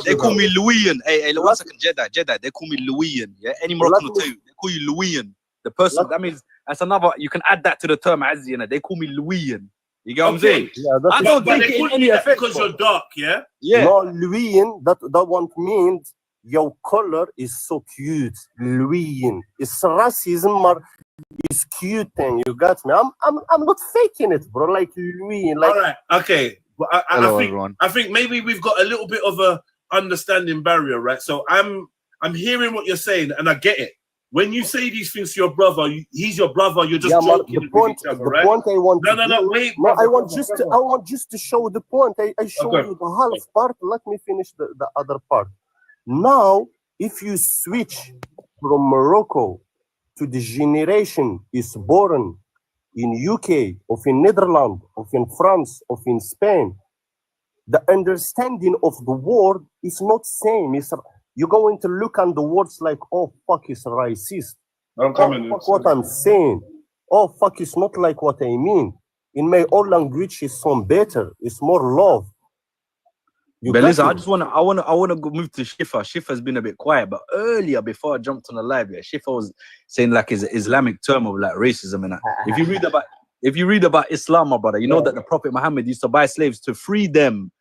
They call me Louian. Hey, 1 second, Jedi. They call me Louian. Yeah, any Moroccan will tell you. They call you Louian. The person. That means that's another. You can add that to the term Azzi. They call me Louian. You get what I'm saying? Yeah, I don't think it in any effect because you're dark. Yeah. Yeah. No, Louian. That one means your color is so cute. Louian. It's racism or it's cute thing. You got me? I'm not faking it, bro. Like Louian. Like. All right. Okay. Well, I think maybe we've got a little bit of a understanding barrier, right? So I'm hearing what you're saying, and I get it. When you say these things to your brother, he's your brother. You're just joking with each other, right? Point I want. Wait. No, I want just to show the point. I show you the half part. Let me finish the other part. Now, if you switch from Morocco to the generation is born in UK, or in Netherlands, or in France, or in Spain, the understanding of the word is not same. You're going to look at the words like, oh, fuck, it's racist. Fuck what I'm saying. Oh, fuck, it's not like what I mean. In my own language, it's some better. It's more love. But listen, I want to move to Shifa. Shifa's been a bit quiet, but earlier, before I jumped on the live, Shifa was saying like his Islamic term of like racism and that. If you read about Islam, my brother, you know that the Prophet Muhammad used to buy slaves to free them.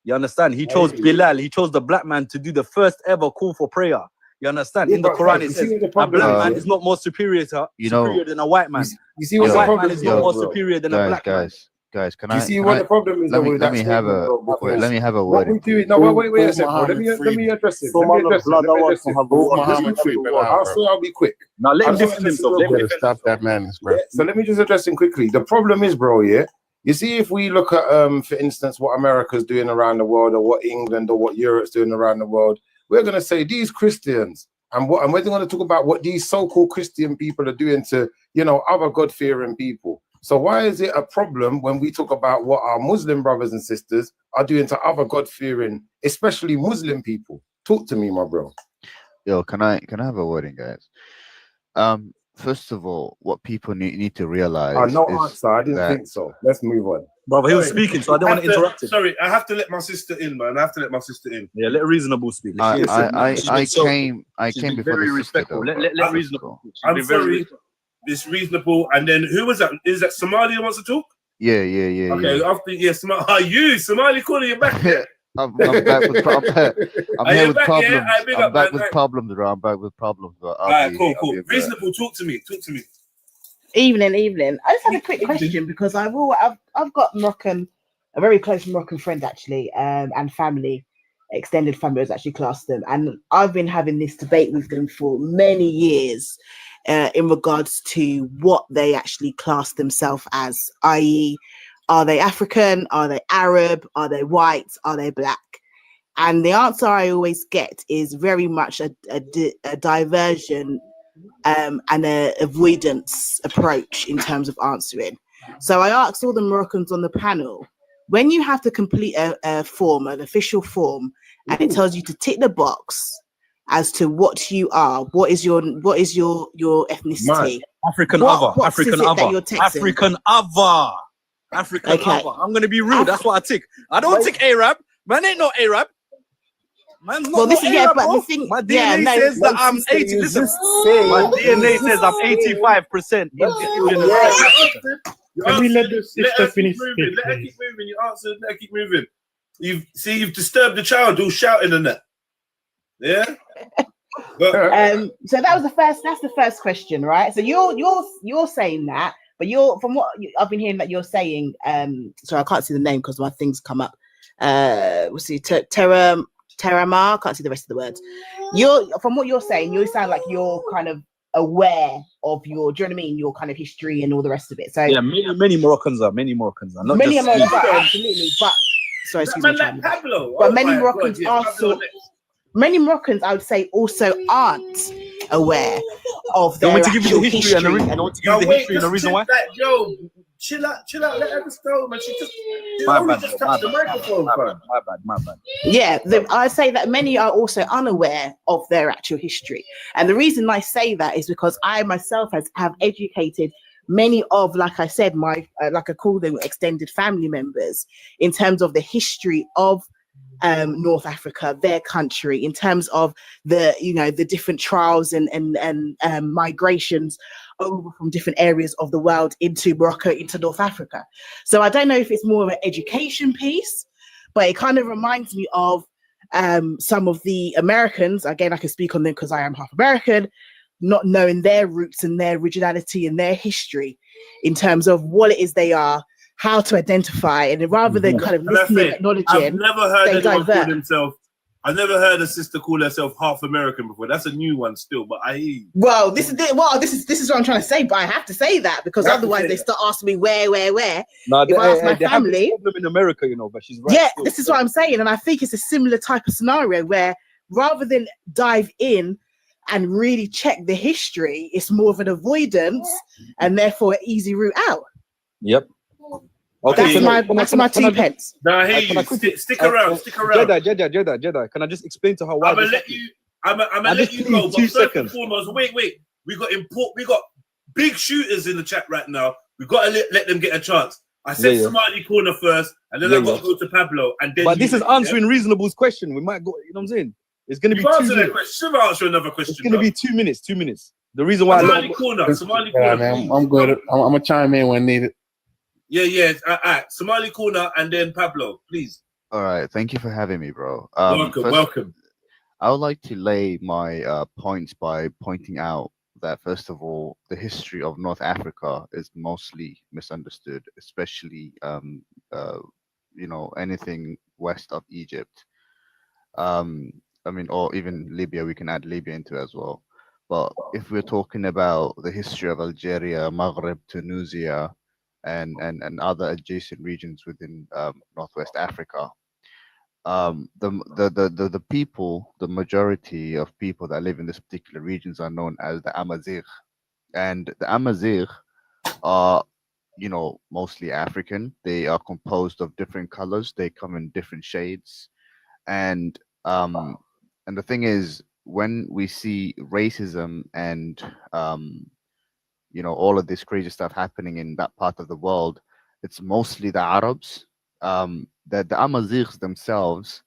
You understand? He chose Bilal. He chose the black man to do the first ever call for prayer. You understand? In the Quran, it says a black man is not more superior than a white man. You see what the problem is? Not more superior than a black man. Guys, can I? You see what the problem is? Let me have a word. What we do? No, wait a second, bro. Let me address it. I'll be quick. Now let him defend himself. Stop that madness, bro. So let me just address him quickly. The problem is, bro. Yeah. You see, if we look at, for instance, what America's doing around the world, or what England or what Europe's doing around the world, we're going to say these Christians, and we're going to talk about what these so-called Christian people are doing to, other God-fearing people. So why is it a problem when we talk about what our Muslim brothers and sisters are doing to other God-fearing, especially Muslim people? Talk to me, my bro. Yo, can I have a wording, guys? First of all, what people need to realize No is answer. I didn't that think so. Let's move on. Brother, he was Sorry. speaking, so I don't want to interrupt him. Sorry, I have to let my sister in, man. I have to let my sister in. Yeah, let reasonable speak. I She's came been before very the sister, respectful. though. Let reasonable. She's I'm been very sorry. respectful. It's reasonable. And then who was that? Is that Somali who wants to talk? Yeah. Okay, after Somali calling you back? Yeah? I'm back with I'm here with back, problems. yeah? Big I'm up, back man. with problems, bro. I'm back with problems, but All right, cool. Reasonable. Talk to me. Evening. I just had a quick question because I've got a very close Moroccan friend actually, and family, extended family has actually classed them, and I've been having this debate with them for many years, in regards to what they actually class themselves as, i.e., are they African? Are they Arab? Are they white? Are they black? And the answer I always get is very much a diversion and an avoidance approach in terms of answering. So I asked all the Moroccans on the panel, when you have to complete a form, an official form, and it tells you to tick the box as to what you are, what is your ethnicity? African What other. box African is it that other. you're texting? African other. African Okay. other. I'm gonna be rude. That's what I tick. I don't tick Arab. Man ain't no Arab. Man's not Well, this no is- yeah, Arab, but bro. the thing- My yeah, DNA no, says that but I'm sister, 80. you Listen, just say- my DNA you says just I'm say- 85% Indian. Can we let the sister finish Let speak, her please? keep moving. You answered. Let her keep moving. You've disturbed the child who's shouting and that. Yeah. So that was that's the first question, right? So you're saying that, but I've been hearing that you're saying, sorry, I can't see the name because my things come up. We'll see, Terramar, can't see the rest of the words. From what you're saying, you sound like you're kind of aware of do you know what I mean? Your kind of history and all the rest of it. So Yeah, many Moroccans are. Not many just Moroccans are, absolutely, but sorry, excuse me, like Pablo. but Oh many my Moroccans God, yeah, Pablo also. Many Moroccans, I would say, also aren't aware of You want their me to give you the actual history and the history. you want me to give you the history and the reason why? Yo, chill out. Let her just go, man. She My only bad, just my touched the bad, microphone, fam. My bad. Yeah, I say that many are also unaware of their actual history. And the reason I say that is because I myself have educated many of, like I said, my, like I call them, extended family members in terms of the history of North Africa, their country, in terms of the different trials and migrations over from different areas of the world into Morocco, into North Africa. So I don't know if it's more of an education piece, but it kind of reminds me of some of the Americans. Again, I can speak on them because I am half American, not knowing their roots and their originality and their history in terms of what it is they are, how to identify, and rather than kind of And I listening, say, acknowledging, I've never heard they anyone call divert. himself. I've never heard a sister call herself half American before. That's a new one still, but I hear you. Well, this is what I'm trying to say, but I have to say that because You have to otherwise say they that. start asking me where. No, If I ask my they have this family, problem in America, but she's right. yeah, still, this is what I'm saying, and I think it's a similar type of scenario where rather than dive in and really check the history, it's more of an avoidance and therefore an easy route out. Yep. Okay, Okay, that's my 2 pence. No, I hear you. Stick around. Jedi, can I just explain to her why? I'm gonna let you. I'm gonna let you go. But first and foremost, wait. We got big shooters in the chat right now. We got to let them get a chance. I said Somali corner first, and then I got to go to Pablo, and then. But this is answering Reasonable's question. We might go. You know what I'm saying? It's gonna be 2 answer that minutes. question. Should I answer another question? It's gonna be 2 minutes. 2 minutes. The reason why Somali corner. Yeah, man, I'm good. I'm gonna chime in when needed. Yeah. Somali corner, and then Pablo, please. All right, thank you for having me, bro. Welcome. I would like to lay my points by pointing out that first of all, the history of North Africa is mostly misunderstood, especially anything west of Egypt. Or even Libya. We can add Libya into it as well. But if we're talking about the history of Algeria, Maghreb, Tunisia, and other adjacent regions within Northwest Africa, the people, the majority of people that live in this particular regions are known as the Amazigh, and the Amazigh are you know, mostly African. They are composed of different colors. They come in different shades, and um, and the thing is, when we see racism and you know, all of this crazy stuff happening in that part of the world, it's mostly the Arabs. The Amazighs themselves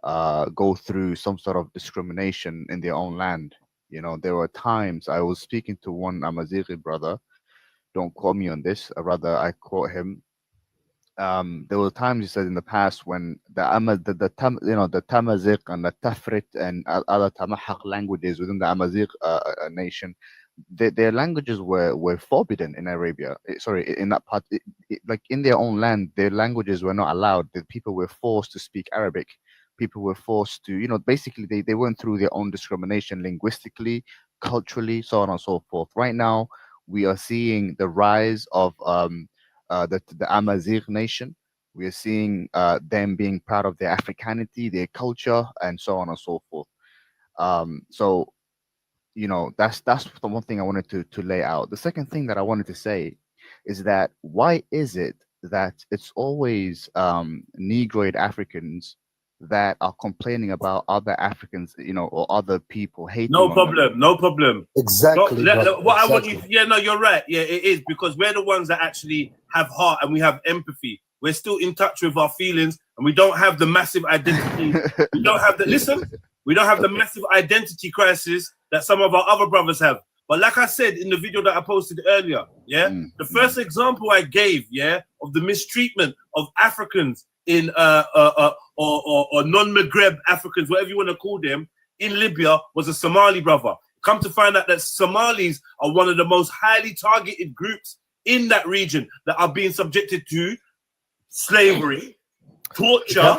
go through some sort of discrimination in their own land. You know, there were times I was speaking to one Amazighi brother. Don't quote me on this. Rather, I quote him. There were times he said in the past when you know, the Tamazight and the Tafrit and other Tamahaq languages within the Amazigh nation, their languages were forbidden in Arabia. Sorry, in that part, like in their own land, their languages were not allowed. The people were forced to speak Arabic. People were forced to, you know, basically they went through their own discrimination linguistically, culturally, so on and so forth. Right now, we are seeing the rise of the Amazigh nation. We are seeing them being proud of their Africanity, their culture, and so on and so forth. So you know, that's the one thing I wanted to lay out. The second thing that I wanted to say is that why is it that it's always Negroid Africans that are complaining about other Africans, you know, or other people hating No on them? problem, no problem. Exactly. What I want you to, yeah, no, you're right. Yeah, it is, because we're the ones that actually have heart and we have empathy. We're still in touch with our feelings, and we don't have the massive identity. We don't have the, listen, we don't have the massive identity crisis that some of our other brothers have. But like I said in the video that I posted earlier, yeah, the first example I gave, yeah, of the mistreatment of Africans in or non-Magreb Africans, whatever you want to call them, in Libya was a Somali brother. Come to find out that Somalis are one of the most highly targeted groups in that region that are being subjected to slavery, torture,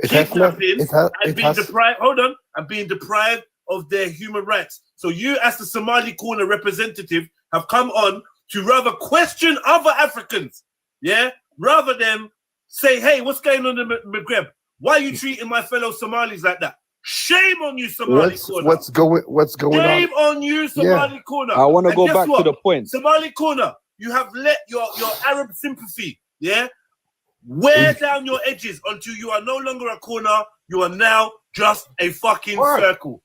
kidnapping, and being deprived. Hold on, and being deprived of their human rights. So you, as the Somali corner representative, have come on to rather question other Africans, yeah, rather than say, hey, what's going on in the Maghreb? Why are you treating my fellow Somalis like that? Shame on you, Somali corner. What's going Shame on you, Somali corner. I want to And go guess back what? to the point. Somali corner, you have let your Arab sympathy, yeah, wear down your edges until you are no longer a corner. You are now just a fucking circle.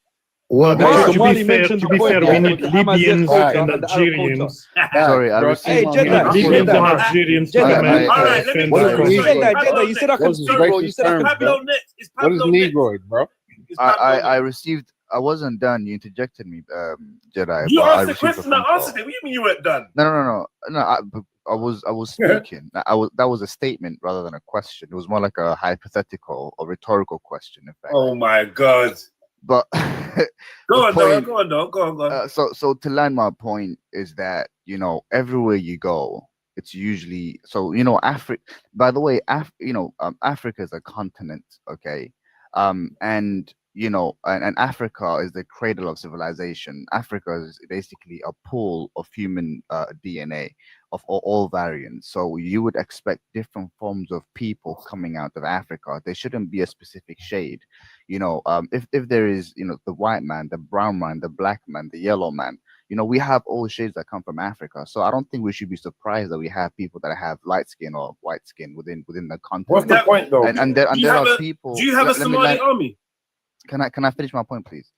Well, No, to be fair, we need Libyans and Algerians. Sorry, I received. Hey, Jedi, Libyans and Algerians to come and defend What is us. Negroid? You said I can speak, bro. You said I can speak. What is Negroid, bro? I received. I wasn't done. You interjected me, Jedi. You but I asked the received a question, phone I call. answered it. What do you mean you weren't done? No. I was speaking. That was a statement rather than a question. It was more like a hypothetical or rhetorical question, in fact. Oh my God. But go on. So to land my point is that, you know, everywhere you go, it's usually, so, you know, Africa. By the way, Africa is a continent, okay, and you know, and Africa is the cradle of civilization. Africa is basically a pool of human DNA of all variants. So you would expect different forms of people coming out of Africa. There shouldn't be a specific shade. You know, if there is, you know, the white man, the brown man, the black man, the yellow man, you know, we have all shades that come from Africa. So I don't think we should be surprised that we have people that have light skin or white skin within the continent. What's the point, though? And there are people. Do you have a Somali army? Can I finish my point, please?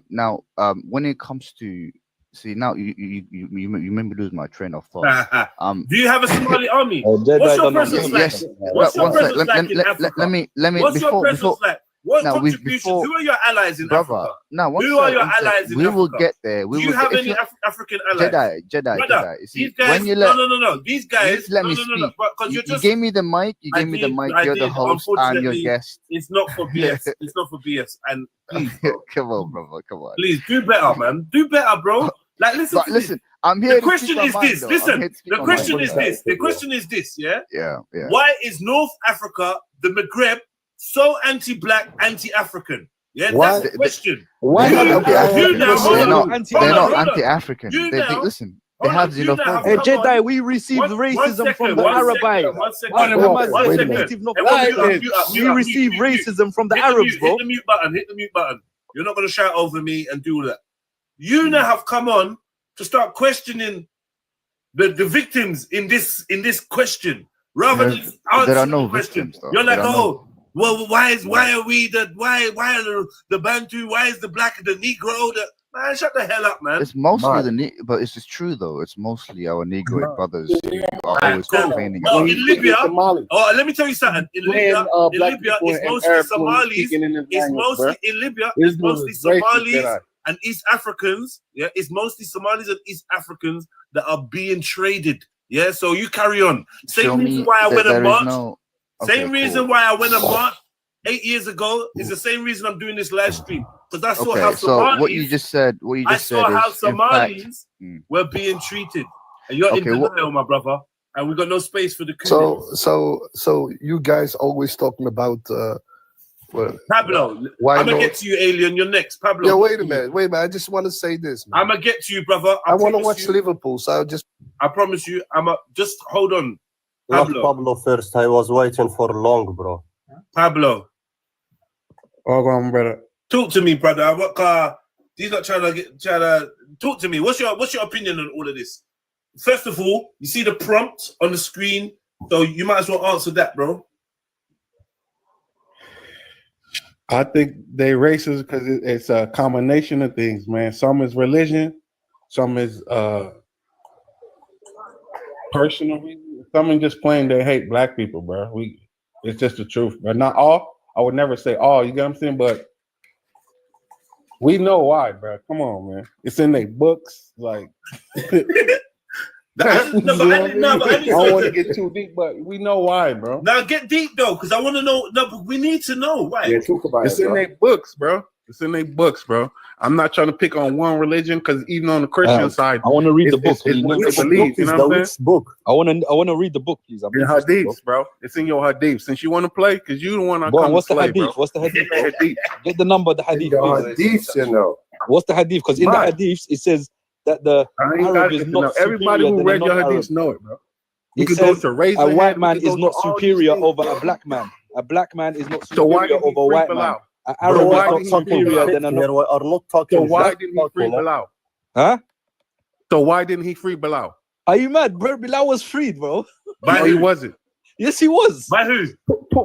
Now, when it comes to, see, now you made me lose my train of thought. Do you have a Somali army? What's your presence like? Yes. What's your presence like in Africa? Let me. What's your presence like? What now, contributions? Who are your allies in Africa? Now, who are your allies in we Africa? will get there. Do you have any African allies? Jedi. You see, these guys, when you let, no. These guys, let me speak. You gave me the mic. You gave me the mic. You're the host. I'm your guest. It's not for BS. It's not for BS. And please, come on, brother. Come on. Please do better, man. Do better, bro. Like, listen. I'm here. The question is this. Listen. The question is this. The question is this. Yeah. Yeah. Why is North Africa, the Maghreb, so anti-black, anti-African? Yeah, Why? That's the question. Why they're not anti-African. Listen. They have xenophobia. Hey, Jedi, we received racism from the Arabites. We received racism from the Arabs, bro. Hit the mute button. You're not going to shout over me and do all that. You now have come on to start questioning the victims in this question rather than There are answering no the question. victims, though. You're like, There are no- well, why are the Bantu? Why is the black, the Negro? Man, shut the hell up, man. It's mostly but it's just true though. It's mostly our Negroid brothers who are always complaining. Well, about in it. Libya, let me tell you something. In Libya, it's mostly Somalis. It's mostly in Libya. It's mostly Somalis and East Africans. Yeah, it's mostly Somalis and East Africans that are being traded. Yeah, so you carry on. Same reason why I went and marched. Same reason why I went and marched 8 years ago is the same reason I'm doing this live stream. Because I saw how Somalis. What you just said is Somalis were being treated, and you're in denial, my brother. And we got no space for the coup. So you guys always talking about Pablo. I'm gonna get to you, alien. You're next, Pablo. Yeah, wait a minute. I just want to say this, man. I'm gonna get to you, brother. I want to watch Liverpool, so I promise you. Just hold on. Pablo first. I was waiting for long, bro. Pablo. Oh, go on, brother. Talk to me, brother. What he's not trying to talk to me. What's your opinion on all of this? First of all, you see the prompt on the screen, so you might as well answer that, bro. I think they racist because it's a combination of things, man. Some is religion, some is personal reason, some is just plain they hate black people, bro. It's just the truth, but not all. I would never say all. You get what I'm saying? But we know why, bro. Come on, man. It's in their books, like. I don't want to get too deep, but we know why, bro. Now get deep though, because I want to know. No, but we need to know why. Yeah, talk about it's in their books, bro. It's in their books, bro. I'm not trying to pick on one religion because even on the Christian side, I want to read the book. It's what they believe. You know what I'm saying? Book. I want to read the book, please. In hadiths, bro. It's in your hadith. Since you want to play, because you don't want to come what's play, the hadith? bro. What's the hadith? Get the number of the hadith. Hadiths, you know. What's the hadith? Because in the hadiths it says that the Arab is not everybody who read your hadiths know it, bro. You could go to raise a white man is not superior over a black man. A black man is not superior over a white man. An Arab is not superior than another. So why didn't he free Bilal? Huh? So why didn't he free Bilal? Are you mad, bro? Bilal was freed, bro. No, he wasn't. Yes, he was. By who?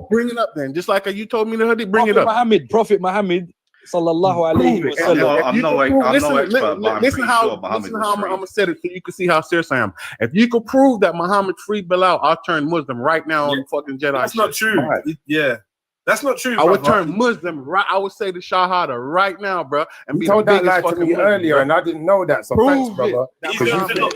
Bring it up then. Just like you told me the hadith, bring it up. Prophet Muhammad. Sallallahu alayhi wa sallam. I'm no expert, but listen how I'm gonna set it so you can see how serious I am. If you could prove that Muhammad freed Bilal, I'll turn Muslim right now on fucking Jedi. That's not true. Yeah, that's not true. I would turn Muslim right. I would say the Shahada right now, bro. And you told that lie to me earlier, and I didn't know that. So thanks, brother. He's going to look.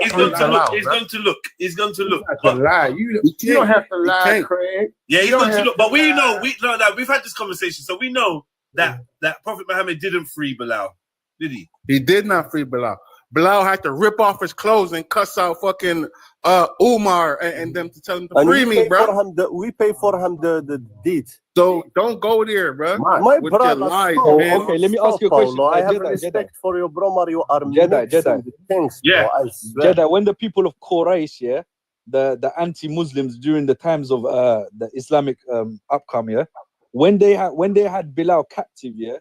He's going to look. Lie. You don't have to lie, Craig. Yeah, he's going to look. But we know. We've had this conversation, so we know that Prophet Muhammad didn't free Bilal, did he? He did not free Bilal. Bilal had to rip off his clothes and cuss out fucking Umar and them to tell him to free me, bro. We pay for him the deed. So don't go there, bro. My brother, lies, okay, let me ask you a question. I have respect for you, bro. You are Jedi. Things, yeah. bro, I swear. Jedi, when the people of Quraysh, yeah, the anti-Muslims during the times of the Islamic upcome, yeah, when they had Bilal captive, yeah,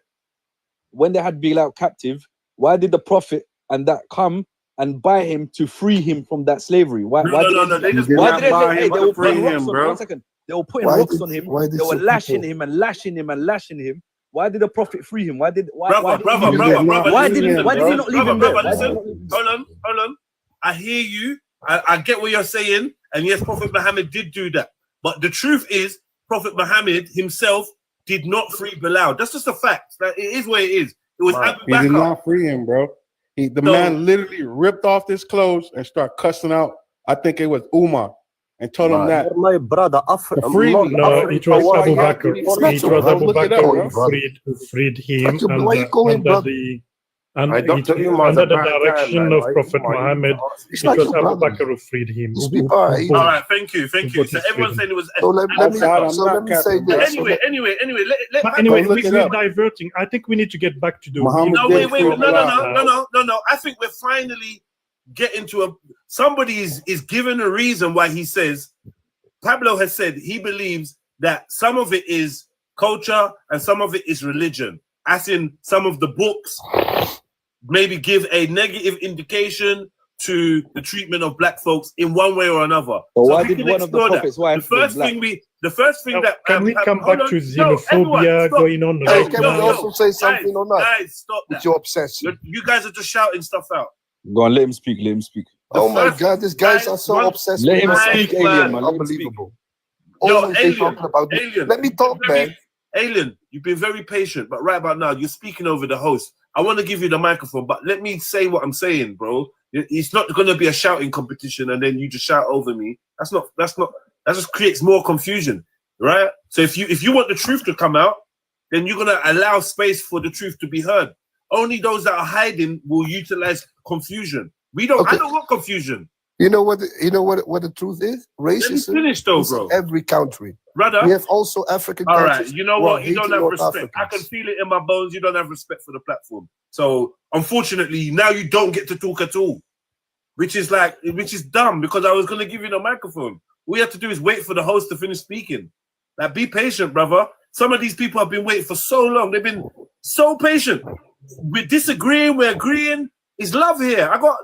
why did the Prophet and that come and buy him to free him from that slavery? Why did they were putting rocks on him, 1 second. They were putting rocks on him. They were lashing him and lashing him and lashing him. Why did the Prophet free him? Why did he not leave him there? Listen, hold on. I hear you. I get what you're saying. And yes, Prophet Muhammad did do that. But the truth is, Prophet Muhammad himself did not free Bilal. That's just a fact. That it is what it is. It was Abu Bakr. He did not free him, bro. The man literally ripped off his clothes and started cussing out. I think it was Umar, and told him that my brother free me. No, it was Abu Bakr. It was Abu Bakr who freed him under the direction of Prophet Muhammad. It was Abu Bakr who freed him. All right, thank you. So everyone's saying it was. Let me say this. Anyway, we're diverting. I think we need to get back to the. No, wait. No. I think we're finally getting to somebody is given a reason why he says. Pablo has said he believes that some of it is culture and some of it is religion. As in some of the books maybe give a negative indication to the treatment of black folks in one way or another. But So why we did can one of the explore that. prophets' wife The first was thing black? that Can we come hold back on. to No, xenophobia everyone, stop. going on Hey, right can now? we also say something on that? Guys, stop that. With your obsession. You guys are just shouting stuff out. Go on, let him speak. Let him speak. Oh my God, these guys are so obsessed Let with him this. speak, Alien, man. Let him speak. Unbelievable. Yo, Always they Alien, talking about this. Alien. Let me talk, man. Alien, you've been very patient, but right about now, you're speaking over the host. I want to give you the microphone, but let me say what I'm saying, bro. It's not going to be a shouting competition and then you just shout over me. That just creates more confusion, right? So if you want the truth to come out, then you're going to allow space for the truth to be heard. Only those that are hiding will utilize confusion. I don't want confusion. You know what the truth is? Racism finish though, is bro. in every country. Brother. We have also African All countries. right, you know who are what? You don't hating have North respect. I Africans. can feel it in my bones. You don't have respect for the platform. So unfortunately, now you don't get to talk at all, which is dumb because I was going to give you the microphone. All you have to do is wait for the host to finish speaking. Like, be patient, brother. Some of these people have been waiting for so long. They've been so patient. We're disagreeing. We're agreeing. It's love here. I got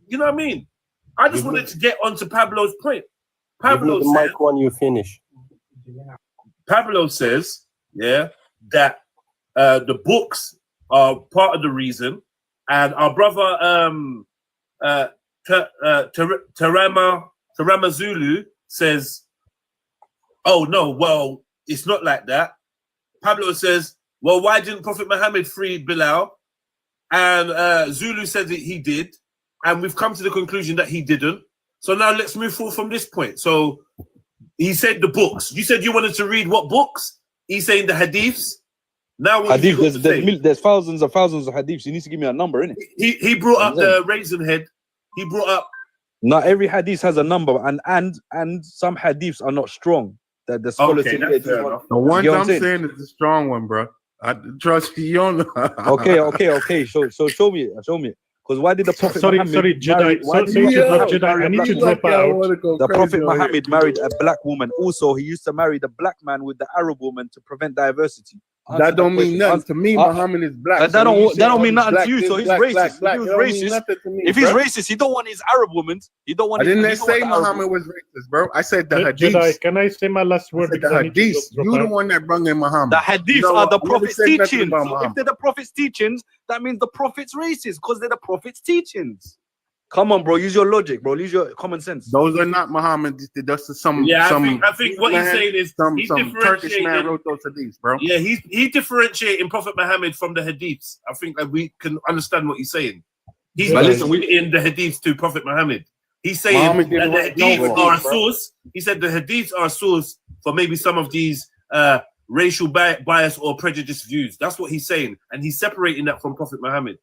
you know what I mean? I just wanted to get onto Pablo's point. Give me the mic when you finish. Pablo says, that the books are part of the reason, and our brother Terama Zulu says, oh no, well, it's not like that. Pablo says, well, why didn't Prophet Muhammad free Bilal? And Zulu said that he did, and we've come to the conclusion that he didn't. So now let's move forward from this point. So he said the books. You said you wanted to read what books? He's saying the hadiths. Now what Hadith, there's thousands of hadiths. You need to give me a number, innit? He brought up the raisin head. He brought up. Not every hadith has a number, and some hadiths are not strong. That the scholars Okay, say, the ones I'm saying is the strong one, bro. I trust you. You don't know. Okay. So show me. Because why did the Prophet Muhammad Jedi, I need to drop out. The Prophet Muhammad married a black woman. Also, he used to marry the black man with the Arab woman to prevent diversity. That don't mean nothing to me. Muhammad is black. That don't mean nothing to you. So he's racist. If he was racist, if he's racist, he don't want his Arab woman. He don't want. I didn't say Muhammad was racist, bro. I said the hadiths. Jedi, can I say my last word? The hadiths. You the one that brought in Muhammad. The hadiths are the prophet's teachings. So if they're the prophet's teachings, that means the prophet's racist because they're the prophet's teachings. Come on, bro. Use your logic, bro. Use your common sense. Those are not Muhammad. That's some. I think what he's saying is some Turkish man wrote those hadiths, bro. Yeah, he's differentiating Prophet Muhammad from the hadiths. I think that we can understand what he's saying. He's not in the hadiths to Prophet Muhammad. He's saying that the hadiths are a source. He said the hadiths are a source for maybe some of these racial bias or prejudice views. That's what he's saying, and he's separating that from Prophet Muhammad.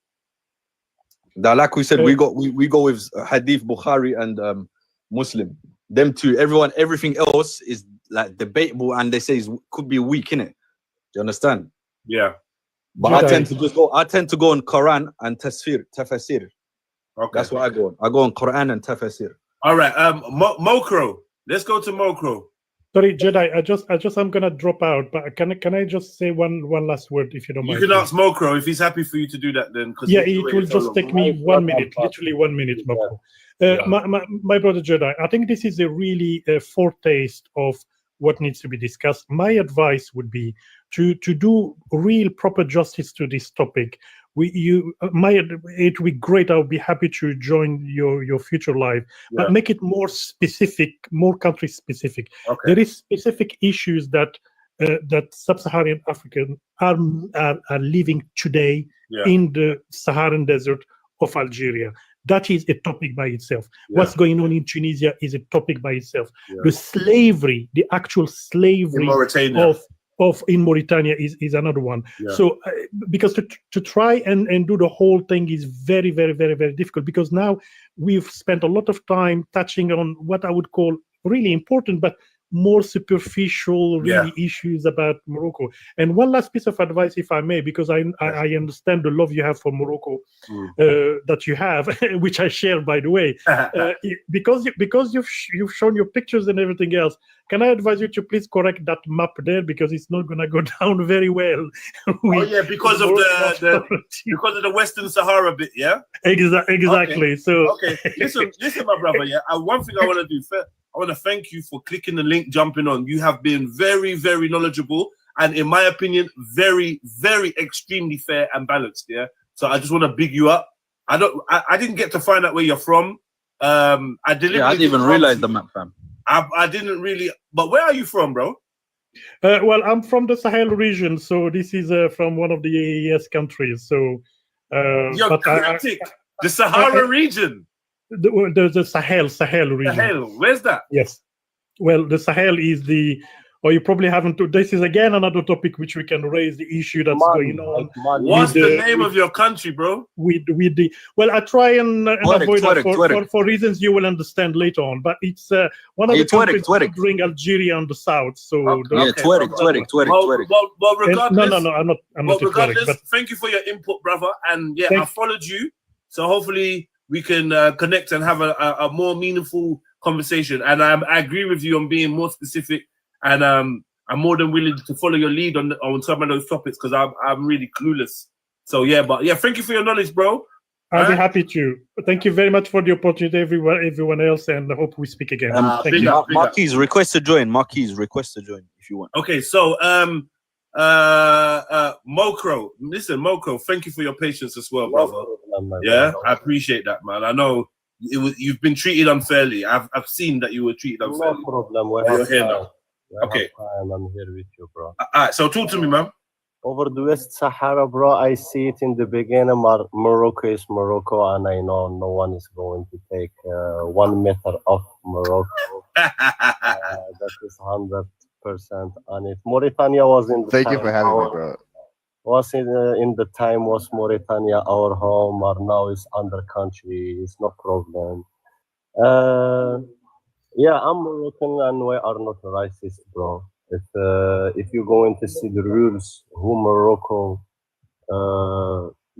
That, like we said, we go with Hadith, Bukhari, and Muslim. Them two. Everything else is like debatable, and they say could be weak, innit? Do you understand? Yeah. But I tend to go on Quran and tafsir. Okay. That's what I go on. I go on Quran and tafsir. All right. Mokro. Let's go to Mokro. Sorry, Jedi. I'm gonna drop out, but can I just say one last word if you don't mind? You can ask Mokro if he's happy for you to do that. Then, yeah, it will just take me 1 minute, literally 1 minute, Mokro. My brother Jedi, I think this is a really foretaste of what needs to be discussed. My advice would be to do real proper justice to this topic. It would be great. I would be happy to join your future live, but make it more specific, more country specific. Okay. There is specific issues that sub-Saharan Africans are living today in the Saharan desert of Algeria. That is a topic by itself. What's going on in Tunisia is a topic by itself. The slavery, the actual slavery in Mauritania. In Mauritania is another one. So because to try and do the whole thing is very, very, very, very difficult, because now we've spent a lot of time touching on what I would call really important, but more superficial really issues about Morocco. And one last piece of advice, if I may, because I understand the love you have for Morocco, that you have, which I share, by the way, because you've shown your pictures and everything else. Can I advise you to please correct that map there, because it's not going to go down very well. Because of because of the Western Sahara bit, yeah. Exactly. Okay. So okay, listen, my brother. Yeah, one thing I want to do. I want to thank you for clicking the link, jumping on. You have been very, very knowledgeable, and in my opinion, very, very extremely fair and balanced. Yeah. So I just want to big you up. I didn't get to find out where you're from. I didn't even realize the map, fam. I didn't really. But where are you from, bro? Well, I'm from the Sahel region, so this is from one of the AES countries. So you're cryptic. The Sahara region. The Sahel region. Sahel, where's that? Yes. Well, the Sahel is the, or you probably haven't. This is again another topic which we can raise, the issue that's going on. What's the name of your country, bro? With the, well, I try and avoid that for reasons you will understand later on. But it's one of the countries bordering Algeria on the south. So Well, regardless, no, I'm not regardless, but thank you for your input, brother. And I followed you, so hopefully we can connect and have a more meaningful conversation. And I agree with you on being more specific, and I'm more than willing to follow your lead on some of those topics, because I'm really clueless. So thank you for your knowledge, bro. I'll be happy to. Thank you very much for the opportunity, everyone else, and I hope we speak again. Thank you. Marquise, request to join. Marquise, request to join if you want. Okay, so Mokro, listen, Mokro, thank you for your patience as well, brother. Yeah, I appreciate that, man. I know you've been treated unfairly. I've seen that you were treated unfairly. No problem. You're here now. Okay. I'm here with you, bro. All right, so talk to me, man. Over the West Sahara, bro, I see it in the beginning. Morocco is Morocco, and I know no one is going to take 1 meter off Morocco. That is 100%. And if Mauritania was in the Thank you for having me, bro. Was in the time was Mauritania our home, or now it's under country, it's no problem. Yeah, I'm Moroccan and we are not racist, bro. If you're going to see the rules who Morocco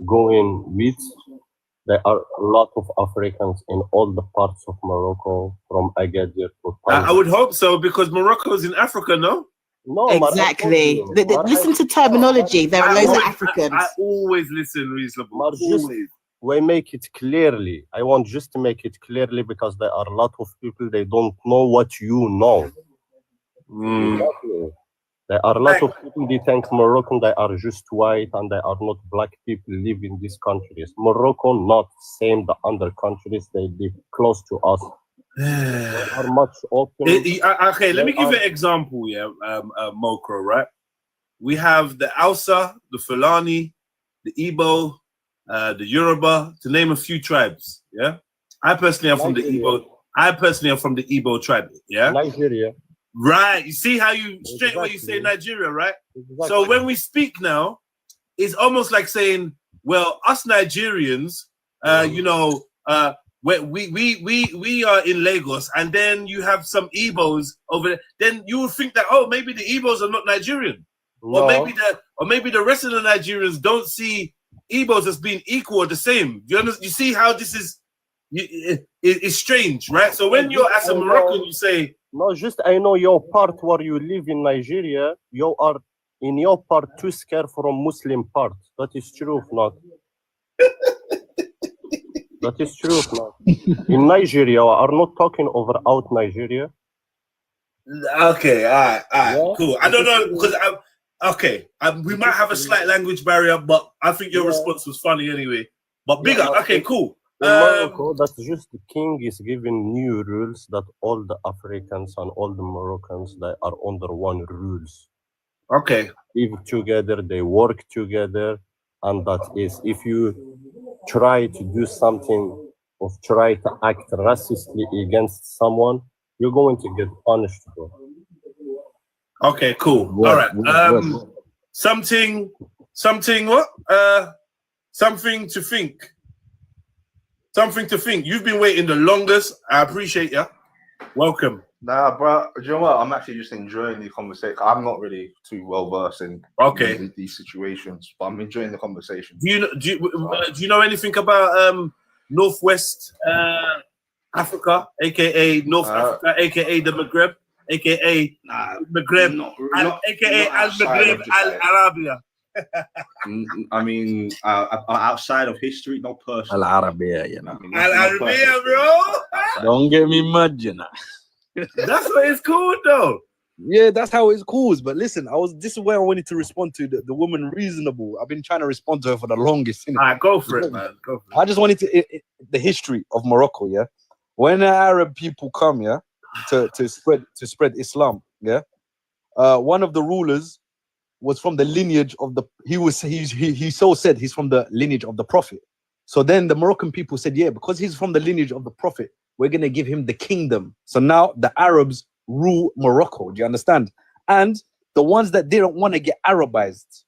going with, there are a lot of Africans in all the parts of Morocco, from Agadir to I would hope so, because Morocco is in Africa, no? No, exactly. Listen to terminology. There are loads of Africans. I always listen reasonable. Always. We make it clearly. I want just to make it clearly, because there are a lot of people, they don't know what you know. Exactly. There are a lot of people, they think Moroccan, they are just white and they are not black people live in these countries. Morocco, not same the other countries, they live close to us. They are much open. Okay, let me give you an example, Mokro, right? We have the Hausa, the Fulani, the Igbo, the Yoruba, to name a few tribes, yeah? I personally am from the Igbo. I personally am from the Igbo tribe, yeah? Nigeria. Right, you see how you straight away you say Nigeria, right? Exactly. So when we speak now, it's almost like saying, well, us Nigerians, you know, we are in Lagos, and then you have some Igbos over there. Then you would think that, oh, maybe the Igbos are not Nigerian, or maybe the rest of the Nigerians don't see Igbos as being equal or the same. You understand? You see how this is? It's strange, right? So when you're as a Moroccan, you say, no, just I know your part where you live in Nigeria. You are in your part too scared from Muslim part. That is true, not. That is true, not. In Nigeria, we are not talking over out Nigeria. Okay, all right, cool. I don't know, because we might have a slight language barrier, but I think your response was funny anyway. But big up, okay, cool. In Morocco, that's just the king is giving new rules that all the Africans and all the Moroccans, they are under one rules. Okay. Live together, they work together, and that is, if you try to do something or try to act racistly against someone, you're going to get punished for. Okay, cool. All right. Something what? Something to think. Something to think. You've been waiting the longest. I appreciate you. Welcome. Nah, bro. Do you know what? I'm actually just enjoying the conversation. I'm not really too well versed in these situations, but I'm enjoying the conversation. Do you know anything about Northwest Africa, aka North Africa, aka the Magreb, aka Magreb, aka Al Magreb Al Arabia? I mean, outside of history, not personally. Al Arabia, you know. Al Arabia, bro. Don't get me mad, you know. That's what it's called, though. Yeah, that's how it's called. But listen, this is where I wanted to respond to the woman reasonable. I've been trying to respond to her for the longest. All right, go for it, man. Go for it. I just wanted to the history of Morocco. Yeah, when the Arab people come, yeah, to spread Islam, yeah, one of the rulers was from the lineage of the. He so said he's from the lineage of the Prophet. So then the Moroccan people said, yeah, because he's from the lineage of the Prophet, we're gonna give him the kingdom. So now the Arabs rule Morocco. Do you understand? And the ones that didn't want to get Arabized,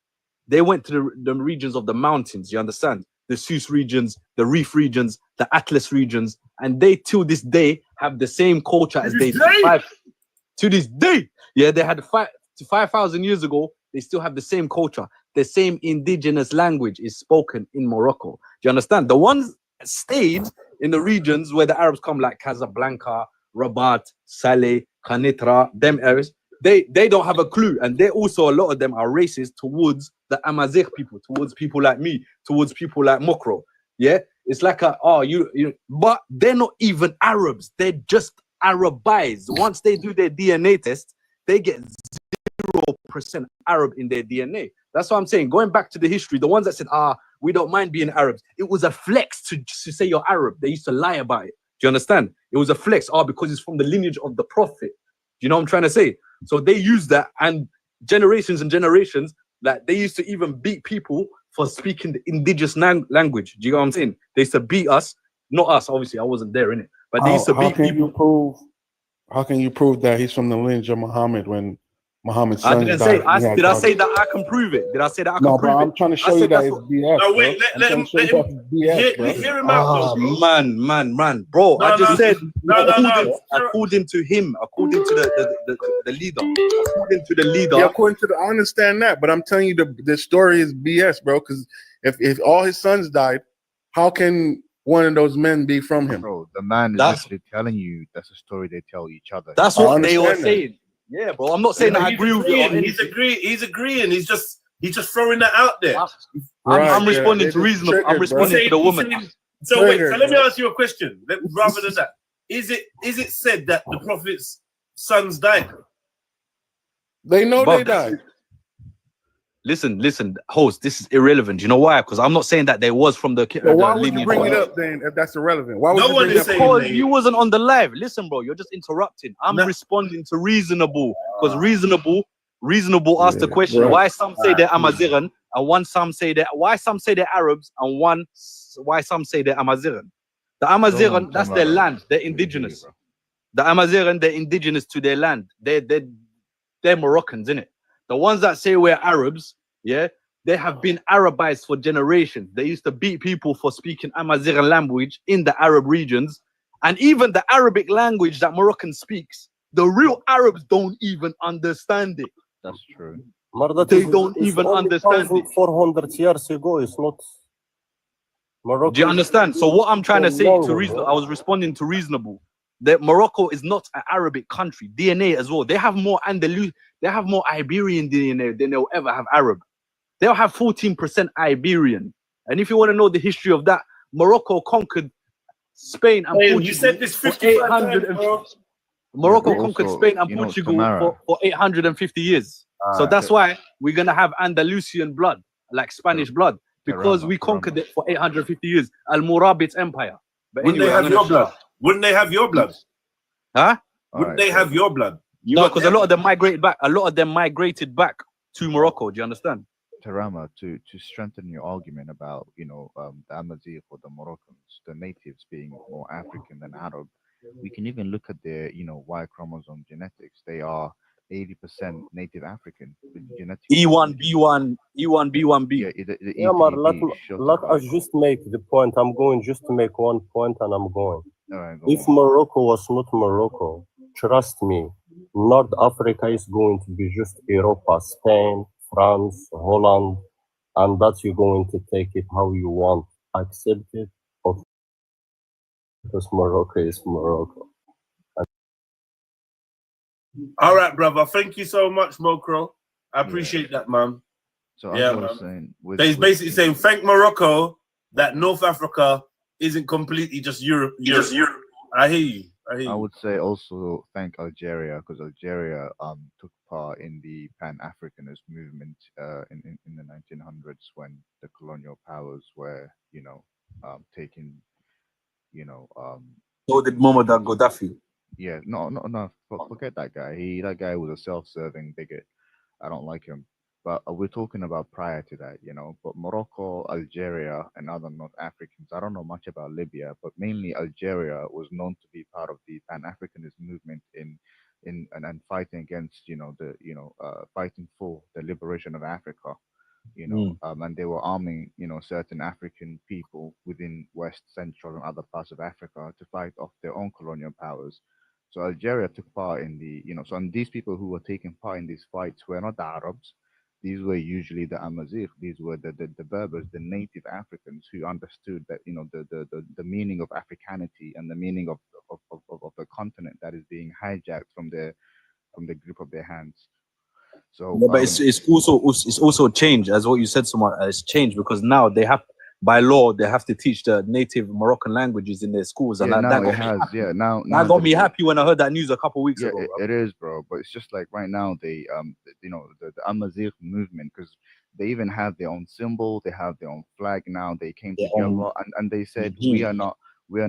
they went to the regions of the mountains. You understand? The Sus regions, the Rif regions, the Atlas regions, and they till this day have the same culture as they to this day. Yeah, they had 5,000 years ago. They still have the same culture. The same indigenous language is spoken in Morocco. Do you understand? The ones that stayed in the regions where the Arabs come, like Casablanca, Rabat, Saleh, Kanitra, them areas, they don't have a clue. And they also, a lot of them are racist towards the Amazigh people, towards people like me, towards people like Mokro. Yeah, it's like but they're not even Arabs. They're just Arabized. Once they do their DNA test, they get 0% Arab in their DNA. That's what I'm saying. Going back to the history, the ones that said, we don't mind being Arabs, it was a flex to say you're Arab. They used to lie about it. Do you understand? It was a flex, because it's from the lineage of the Prophet. Do you know what I'm trying to say? So they used that, and generations and generations, like they used to even beat people for speaking the indigenous language. Do you know what I'm saying? They used to beat us, not us, obviously, I wasn't there in it, but they used to beat people. How can you prove that he's from the lineage of Muhammad when Muhammad's son did died? Did I say that I can prove it? Did I say that I can prove it? I'm trying to show you that it's BS. No, wait, let him hear him out, bro. Man, bro. I just said according to him, according to the leader, according to the leader. Yeah, I understand that, but I'm telling you the story is BS, bro. Because if all his sons died, how can one of those men be from him? Bro, the man is actually telling you that's a story they tell each other. That's what they were saying. Yeah, bro. I'm not saying that I agree with you. He's agreeing. He's just throwing that out there. I'm responding to reasonable. I'm responding to the woman. So wait. So let me ask you a question. Rather than that, is it said that the Prophet's sons died? They know they died. Listen, host. This is irrelevant. You know why? Because I'm not saying that there was from the. So why would you bring it up then if that's irrelevant? Why would you bring it up? Because you wasn't on the live. Listen, bro, you're just interrupting. I'm responding to reasonable because reasonable asked the question why some say they're Amaziran and some say they're Arabs and why some say they're Amaziran. The Amaziran, that's their land. They're indigenous. The Amaziran, they're indigenous to their land. They're Moroccans, innit? The ones that say we're Arabs, yeah, they have been Arabized for generations. They used to beat people for speaking Amaziran language in the Arab regions. And even the Arabic language that Moroccan speaks, the real Arabs don't even understand it. That's true. They don't even understand it. 400 years ago, it's not Morocco. Do you understand? So what I'm trying to say to reasonable, I was responding to reasonable. That Morocco is not an Arabic country. DNA as well. They have more Andalus. They have more Iberian DNA than they'll ever have Arab. They'll have 14% Iberian. And if you want to know the history of that, Morocco conquered Spain and Portugal. You said this 55 times, bro. Morocco conquered Spain and Portugal for 850 years. So that's why we're gonna have Andalusian blood, like Spanish blood, because we conquered it for 850 years. Al-Murabit Empire. But Wouldn't they have your blood? Wouldn't they have your blood? Huh? Wouldn't they have your blood? No, because a lot of them migrated back. A lot of them migrated back to Morocco. Do you understand? Tarama, to strengthen your argument about the Amazigh or the Moroccans, the natives being more African than Arab, we can even look at their Y chromosome genetics. They are 80% native African with genetic E1, B1, E1, B1B. Yeah, man, let us just make the point. I'm going just to make one point and I'm going. All right, if Morocco was not Morocco, trust me, North Africa is going to be just Europa, Spain, France, Holland, and that you're going to take it how you want. Accept it, or because Morocco is Morocco. All right, brother. Thank you so much, Mokro. I appreciate that, man. So Yeah, as I was man. saying, So he's basically saying thank Morocco that North Africa isn't completely just Europe. Just Europe. I hear you. I hear I you. would say also thank Algeria because Algeria took part in the Pan-Africanist movement in the 1900s when the colonial powers were taking So did Muammar Gaddafi. yeah, no, forget that guy. That guy was a self-serving bigot. I don't like him. But we're talking about prior to that, But Morocco, Algeria, and other North Africans. I don't know much about Libya, but mainly Algeria was known to be part of the Pan-Africanist movement and fighting against, fighting for the liberation of Africa. And they were arming, certain African people within West, Central, and other parts of Africa to fight off their own colonial powers. So Algeria took part in and these people who were taking part in these fights were not the Arabs. These were usually the Amazigh. These were the Berbers, the native Africans who understood that, the meaning of Africanity and the meaning of the continent that is being hijacked from the grip of their hands. So, Yeah, but it's also changed, as what you said, Sumar. It's changed because now they have, by law, they have to teach the native Moroccan languages in their schools, and yeah, that now got it me has. happy. Yeah, now That got the- me happy when I heard that news a couple weeks Yeah, ago. Bro. it is, bro. But it's just like right now they the Amazigh movement, because they even have their own symbol, they have their own flag now. They came together and they said we are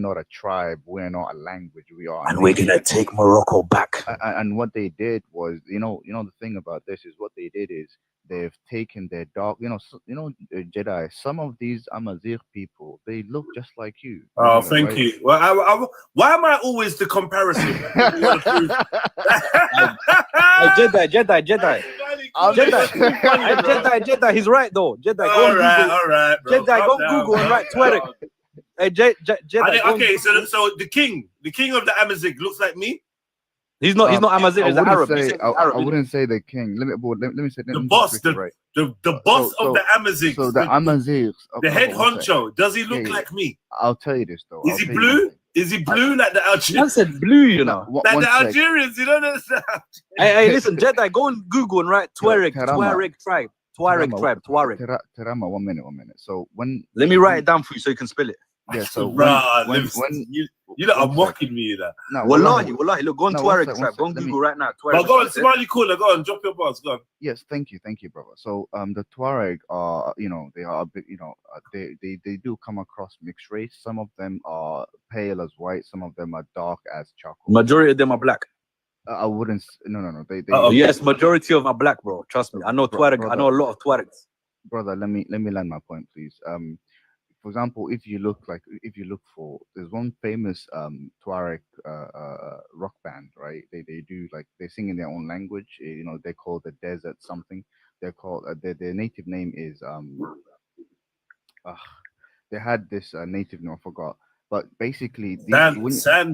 not a tribe, we are not a language, we are a And we're nation. gonna take Morocco back. And what they did was, the thing about this is what they did is they've taken their dog, Jedi. Some of these Amazigh people, they look just like you. Oh, know that, thank right? you. Well, why am I always the comparison? You wanna prove- Jedi. Jedi. He's right though. Jedi, go All on right, Google. all right, bro. Jedi, go Calm on down, Google and calm write Tuareg. down. Hey, Jedi. Go on Okay, Google. so the king of the Amazigh looks like me. He's not Amazigh. He's an Arab. I wouldn't say the king. Let me say The boss, the boss of the Amazighs. So the Amazighs, the head one sec. honcho. Does he look Yeah. like me? I'll tell you this though. Is he blue? Is he blue like the Algerians? Man said blue, you know. Like one the sec. Algerians, you don't understand. Hey, listen, Jedi, go on Google and write Tuareg. Terama. Tuareg tribe. Tuareg. Terama, 1 minute. So Let me write it down for you so you can spell it. Yeah, so Bruh, when you lot are mocking me, that. No, Wallahi, look, go on No, Tuareg one tribe. sec, Go on let me- Google right now. But Tuareg go on, tribe. Somali cooler, go on, drop your bars, go on. Yes, thank you, brother. So the Tuareg are, they are a bit, they do come across mixed race. Some of them are pale as white, some of them are dark as charcoal. Majority of them are black. I wouldn't. No. They. Yes, majority of them are black, bro. Trust me. I know Tuareg. I know a lot of Tuaregs. Brother, let me land my point, please. For example, if you look for, there's one famous Tuareg rock band, right? They do like they sing in their own language. They call the desert something. They're called their native name is they had this native name, I forgot. But basically, Sand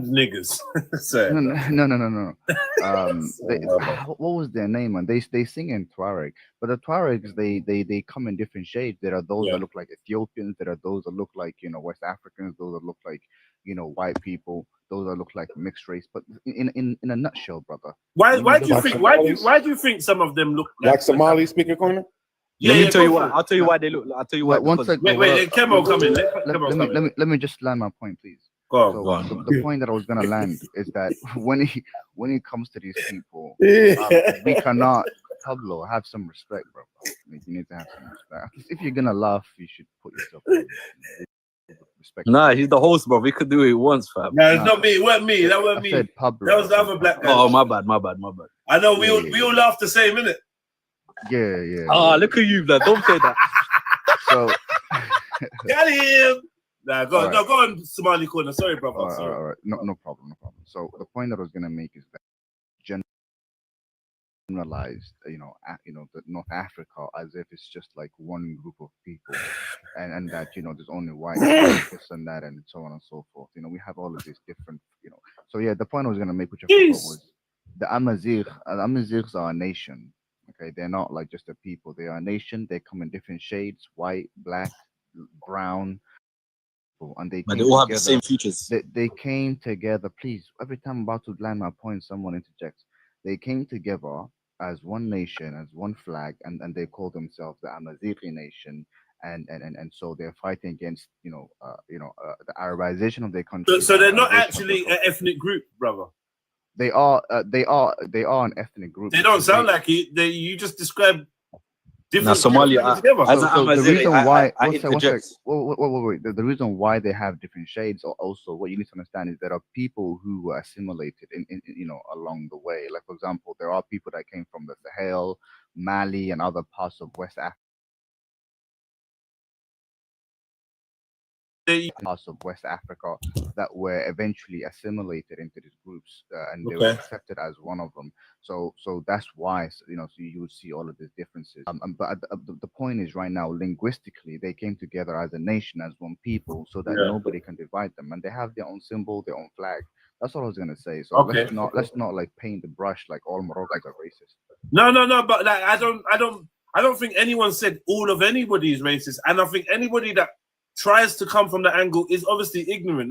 niggas. No. What was their name? And they sing in Tuareg, but the Tuaregs they come in different shades. There are those that look like Ethiopians. There are those that look like West Africans. Those that look like white people. Those that look like mixed race. But in a nutshell, brother. Why do you think some of them look like Somali speaker corner? Let me tell you why. I'll tell you why they look. I'll tell you why. One because- second. Wait, Kemo come in. Let me just land my point, please. Go on. The point that I was gonna land is that when it comes to these people, we cannot. Pablo, have some respect, bro. You need to have some respect. If you're gonna laugh, you should put yourself in respect. Nah, he's the host, bro. We could do it once, fam. No, it's not me. It weren't me. That weren't me. I said Pablo. That was the other black guy. Oh, my bad. I know we all laughed the same, innit? Yeah. Look at you, blood. Don't say that. So got him. Nah, go on, All no, right. go on, Somali corner. Sorry, brother. all right. No problem. So the point that I was gonna make is that generalized, the North Africa as if it's just like one group of people, and that there's only white, this and that, and so on and so forth. We have all of these different, So yeah, the point I was gonna make, which I forgot, was the Amazighs are a nation. Okay, they're not like just a people. They are a nation. They come in different shades: white, black, brown. And they But came they all have the together. same features. They came together. Please, every time I'm about to land my point, someone interjects. They came together as one nation, as one flag, and they call themselves the Amazighi nation. And so they're fighting against the Arabization of their country. So they're not Arabization of their actually an ethnic group, brother. They are an ethnic group. They don't sound like it. You just described different Somalia, groups together. So the reason why, I wait. The reason why they have different shades, or also what you need to understand is there are people who were assimilated in along the way. Like for example, there are people that came from the Sahel, Mali, and other parts of West Africa. That were eventually assimilated into these groups, and they were accepted as one of them. So that's why so you would see all of these differences. But the point is, right now, linguistically, they came together as a nation, as one people, so that nobody can divide them, and they have their own symbol, their own flag. That's all I was gonna say. So let's not like paint the brush like all Moroccans are racist. No. But like, I don't think anyone said all of anybody is racist, and I think anybody that tries to come from the angle is obviously ignorant.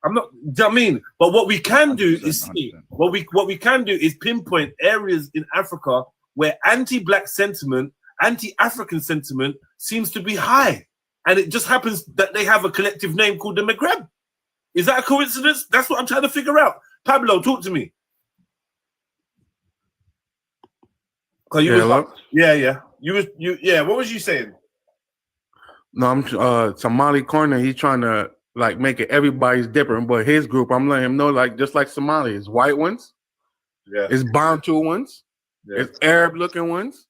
I'm not. I mean, but what we can do is see what we can do is pinpoint areas in Africa where anti-black sentiment, anti-African sentiment seems to be high, and it just happens that they have a collective name called the Magreb. Is that a coincidence? That's what I'm trying to figure out. Pablo, talk to me. Yeah. What was you saying? No, I'm Somali corner. He's trying to like make it everybody's different, but his group, I'm letting him know, like just like Somali, it's white ones, it's Bantu ones, it's Arab looking ones,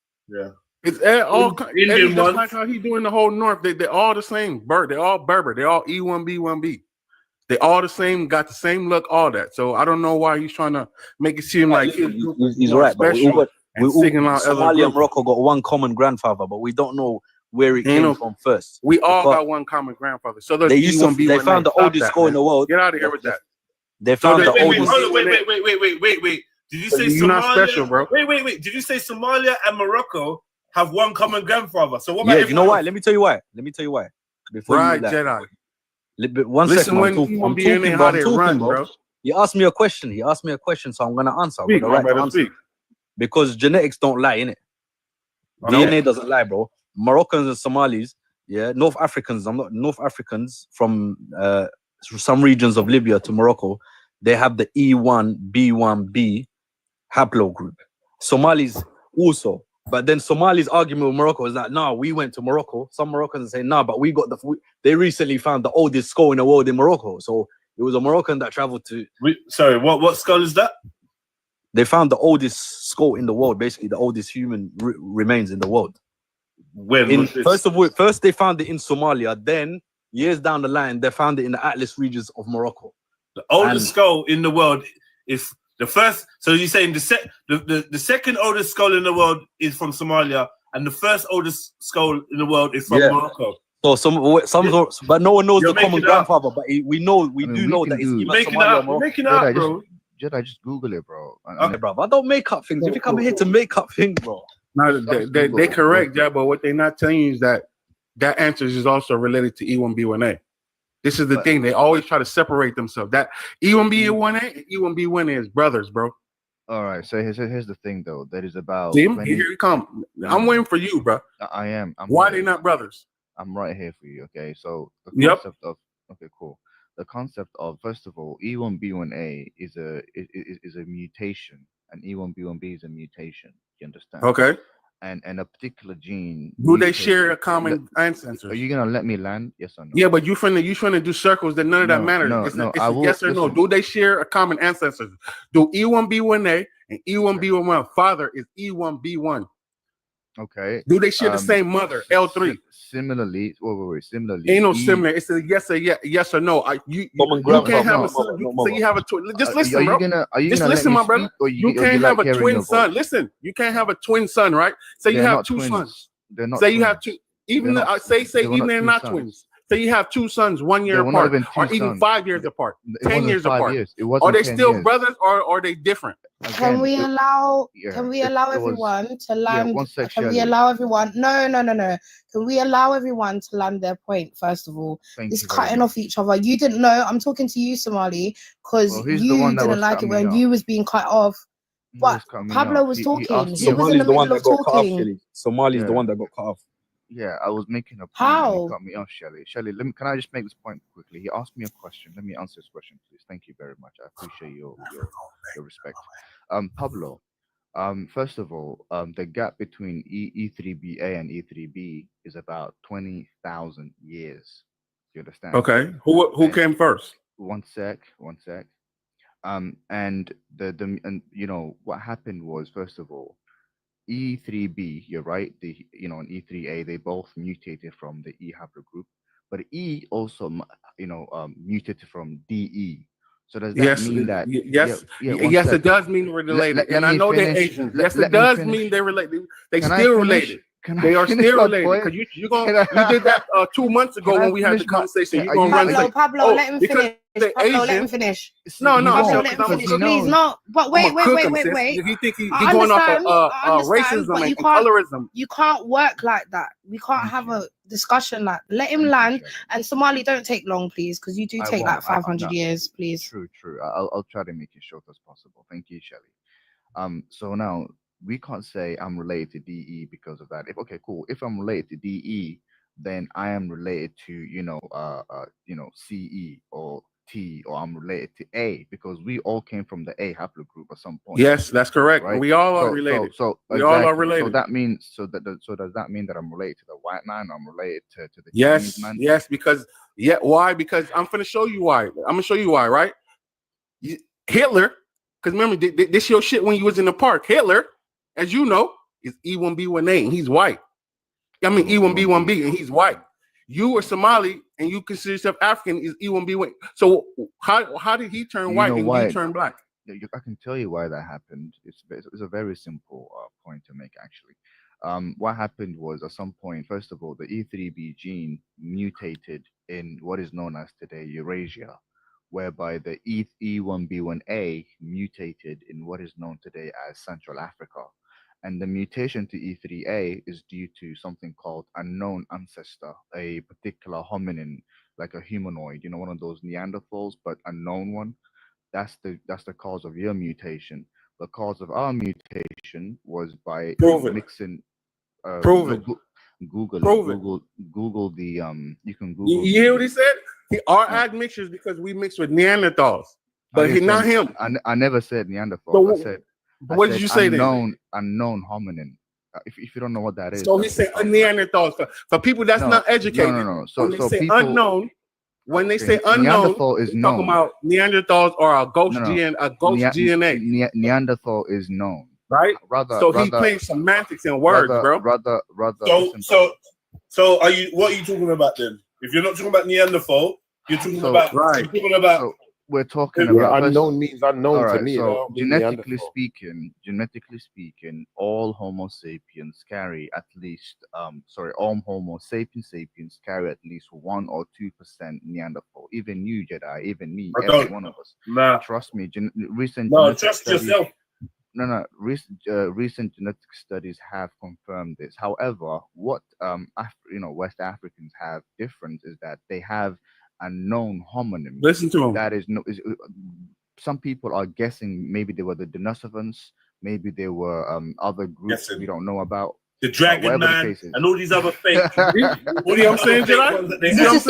it's all Indian ones. Just like how he doing the whole north. They're all the same. They're all Berber. They're all E1B1B. They all the same, got the same look, all that. So I don't know why he's trying to make it seem like he's right. But Somalia and Morocco got one common grandfather, but we don't know where it came from first. We all got one common grandfather. So they found the oldest skull in the world. Get out of here with that. They found the oldest. Wait. Did you say Somalia? You're not special, bro. Wait. Did you say Somalia and Morocco have one common grandfather? So what about you know why? Let me tell you why. Before right, you Jedi. One second. I'm talking, bro. He asked me a question. So I'm gonna answer. I'm gonna write the answer. Because genetics don't lie, innit? DNA doesn't lie, bro. Moroccans and Somalis, North Africans from some regions of Libya to Morocco, they have the E1B1B haplogroup. Somalis also, but then Somalis' argument with Morocco is that no, we went to Morocco. Some Moroccans say no, but we got they recently found the oldest skull in the world in Morocco. So it was a Moroccan that traveled to. Sorry, what skull is that? They found the oldest skull in the world, basically the oldest human remains in the world. First they found it in Somalia. Then years down the line, they found it in the Atlas regions of Morocco. The oldest skull in the world is the first. So you're saying the second oldest skull in the world is from Somalia, and the first oldest skull in the world is from Morocco. So but no one knows the common grandfather. But we do know that it's either Somalia or Morocco. Making it up, bro. I just Google it, bro. Okay, bro. I don't make up things. If you come here to make up things, bro. No, they correct, but what they're not telling you is that answer is also related to E1B1A. This is the thing. They always try to separate themselves. That E1B1A and E1B1A is brothers, bro. All right. So here's the thing, though. That is about. See, here you come. I'm waiting for you, bro. I am. Why they not brothers? I'm right here for you. Okay. So the concept of cool. The concept of, first of all, E1B1A is a mutation, and E1B1B is a mutation. You understand? Okay. And a particular gene. Do they share a common ancestor? Are you gonna let me land? Yes or no? Yeah, but you finna do circles that none of that matters. No, it's yes or no. Do they share a common ancestor? Do E1B1A and E1B1 father is E1B1? Okay. Do they share the same mother? L3. Similarly, similarly. Ain't no similar. It's a yes or no. You can't have a son. So you have a twin. Just listen, bro. Just listen, my brother. You can't have a twin son. Listen, you can't have a twin son, right? Say you have two sons. They're not. Say you have two. Even say even they're not twins. Say you have two sons 1 year apart, or even 5 years apart, 10 years apart. Are they still brothers, or are they different? Can we allow? Can we allow everyone to land? Can we allow everyone? No. Can we allow everyone to land their point first of all? It's cutting off each other. You didn't know. I'm talking to you, Somali, because you didn't like it when you was being cut off. But Pablo was talking. He was in the middle of talking. Somali's the one that got cut off. Yeah, I was making a point. How? You cut me off, Shelly. Shelly, can I just make this point quickly? He asked me a question. Let me answer this question, please. Thank you very much. I appreciate your respect. Pablo, first of all, the gap between E3BA and E3B is about 20,000 years. You understand? Okay. Who came first? One sec. And you know what happened was, first of all, E3B, you're right. And E3A, they both mutated from the E haplogroup, but E also, mutated from DE. So does that mean that? Yes, it does mean we're related, and I know they're Asians. Yes, it does mean they're related. They still related. They are still related because you did that 2 months ago when we had the conversation. You're gonna run. Pablo, let him finish. Pablo, let him finish. No, Pablo, let him finish, please. No, but wait. He think he's going off of racism and colorism. You can't work like that. We can't have a discussion like. Let him land. And Somali, don't take long, please, because you do take like 500 years, please. True. I'll try to make it short as possible. Thank you, Shelly. So now we can't say I'm related to DE because of that. If I'm related to DE, then I am related to CE or T, or I'm related to A, because we all came from the A haplogroup at some point. Yes, that's correct. Right? We all are related. So we all are related. So that means does that mean that I'm related to the white man? I'm related to the Chinese man? Yes, because why? Because I'm gonna show you why. I'm gonna show you why, right? Hitler, because remember this your shit when you was in the park. Hitler, as you know, is E1B1A and he's white. I mean E1B1B and he's white. You are Somali and you consider yourself African is E1B1. So how did he turn white and you turn black? I can tell you why that happened. It's a very simple point to make, actually. What happened was, at some point, first of all, the E3B gene mutated in what is known as today Eurasia, whereby the E1B1A mutated in what is known today as Central Africa. And the mutation to E3A is due to something called unknown ancestor, a particular hominin, like a humanoid, one of those Neanderthals, but unknown one. That's the cause of your mutation. The cause of our mutation was by mixing. Prove it. Google the you can Google. You hear what he said? Our admixtures because we mixed with Neanderthals, but not him. I never said Neanderthal. I said. What did you say then? Unknown hominin. If you don't know what that is. So he said Neanderthals. For people that's not educated. No. When they say unknown, Neanderthal is known. Talking about Neanderthals or a ghost DNA. Neanderthal is known. Right? He plays semantics and words, bro. So are you? What are you talking about then? If you're not talking about Neanderthal, you're talking about right. You're talking about. We're talking about unknown means unknown to me. So genetically speaking, all Homo sapiens carry at least all Homo sapiens carry at least 1 or 2% Neanderthal. Even you, Jedi, even me, every one of us. Nah. Trust me. Trust yourself. Recent genetic studies have confirmed this. However, what West Africans have different is that they have unknown homonym. Listen to him. That is some people are guessing maybe they were the Denisovans, maybe they were other groups we don't know about. The Dragon Man and all these other fake. What do you saying, Jedi? You know what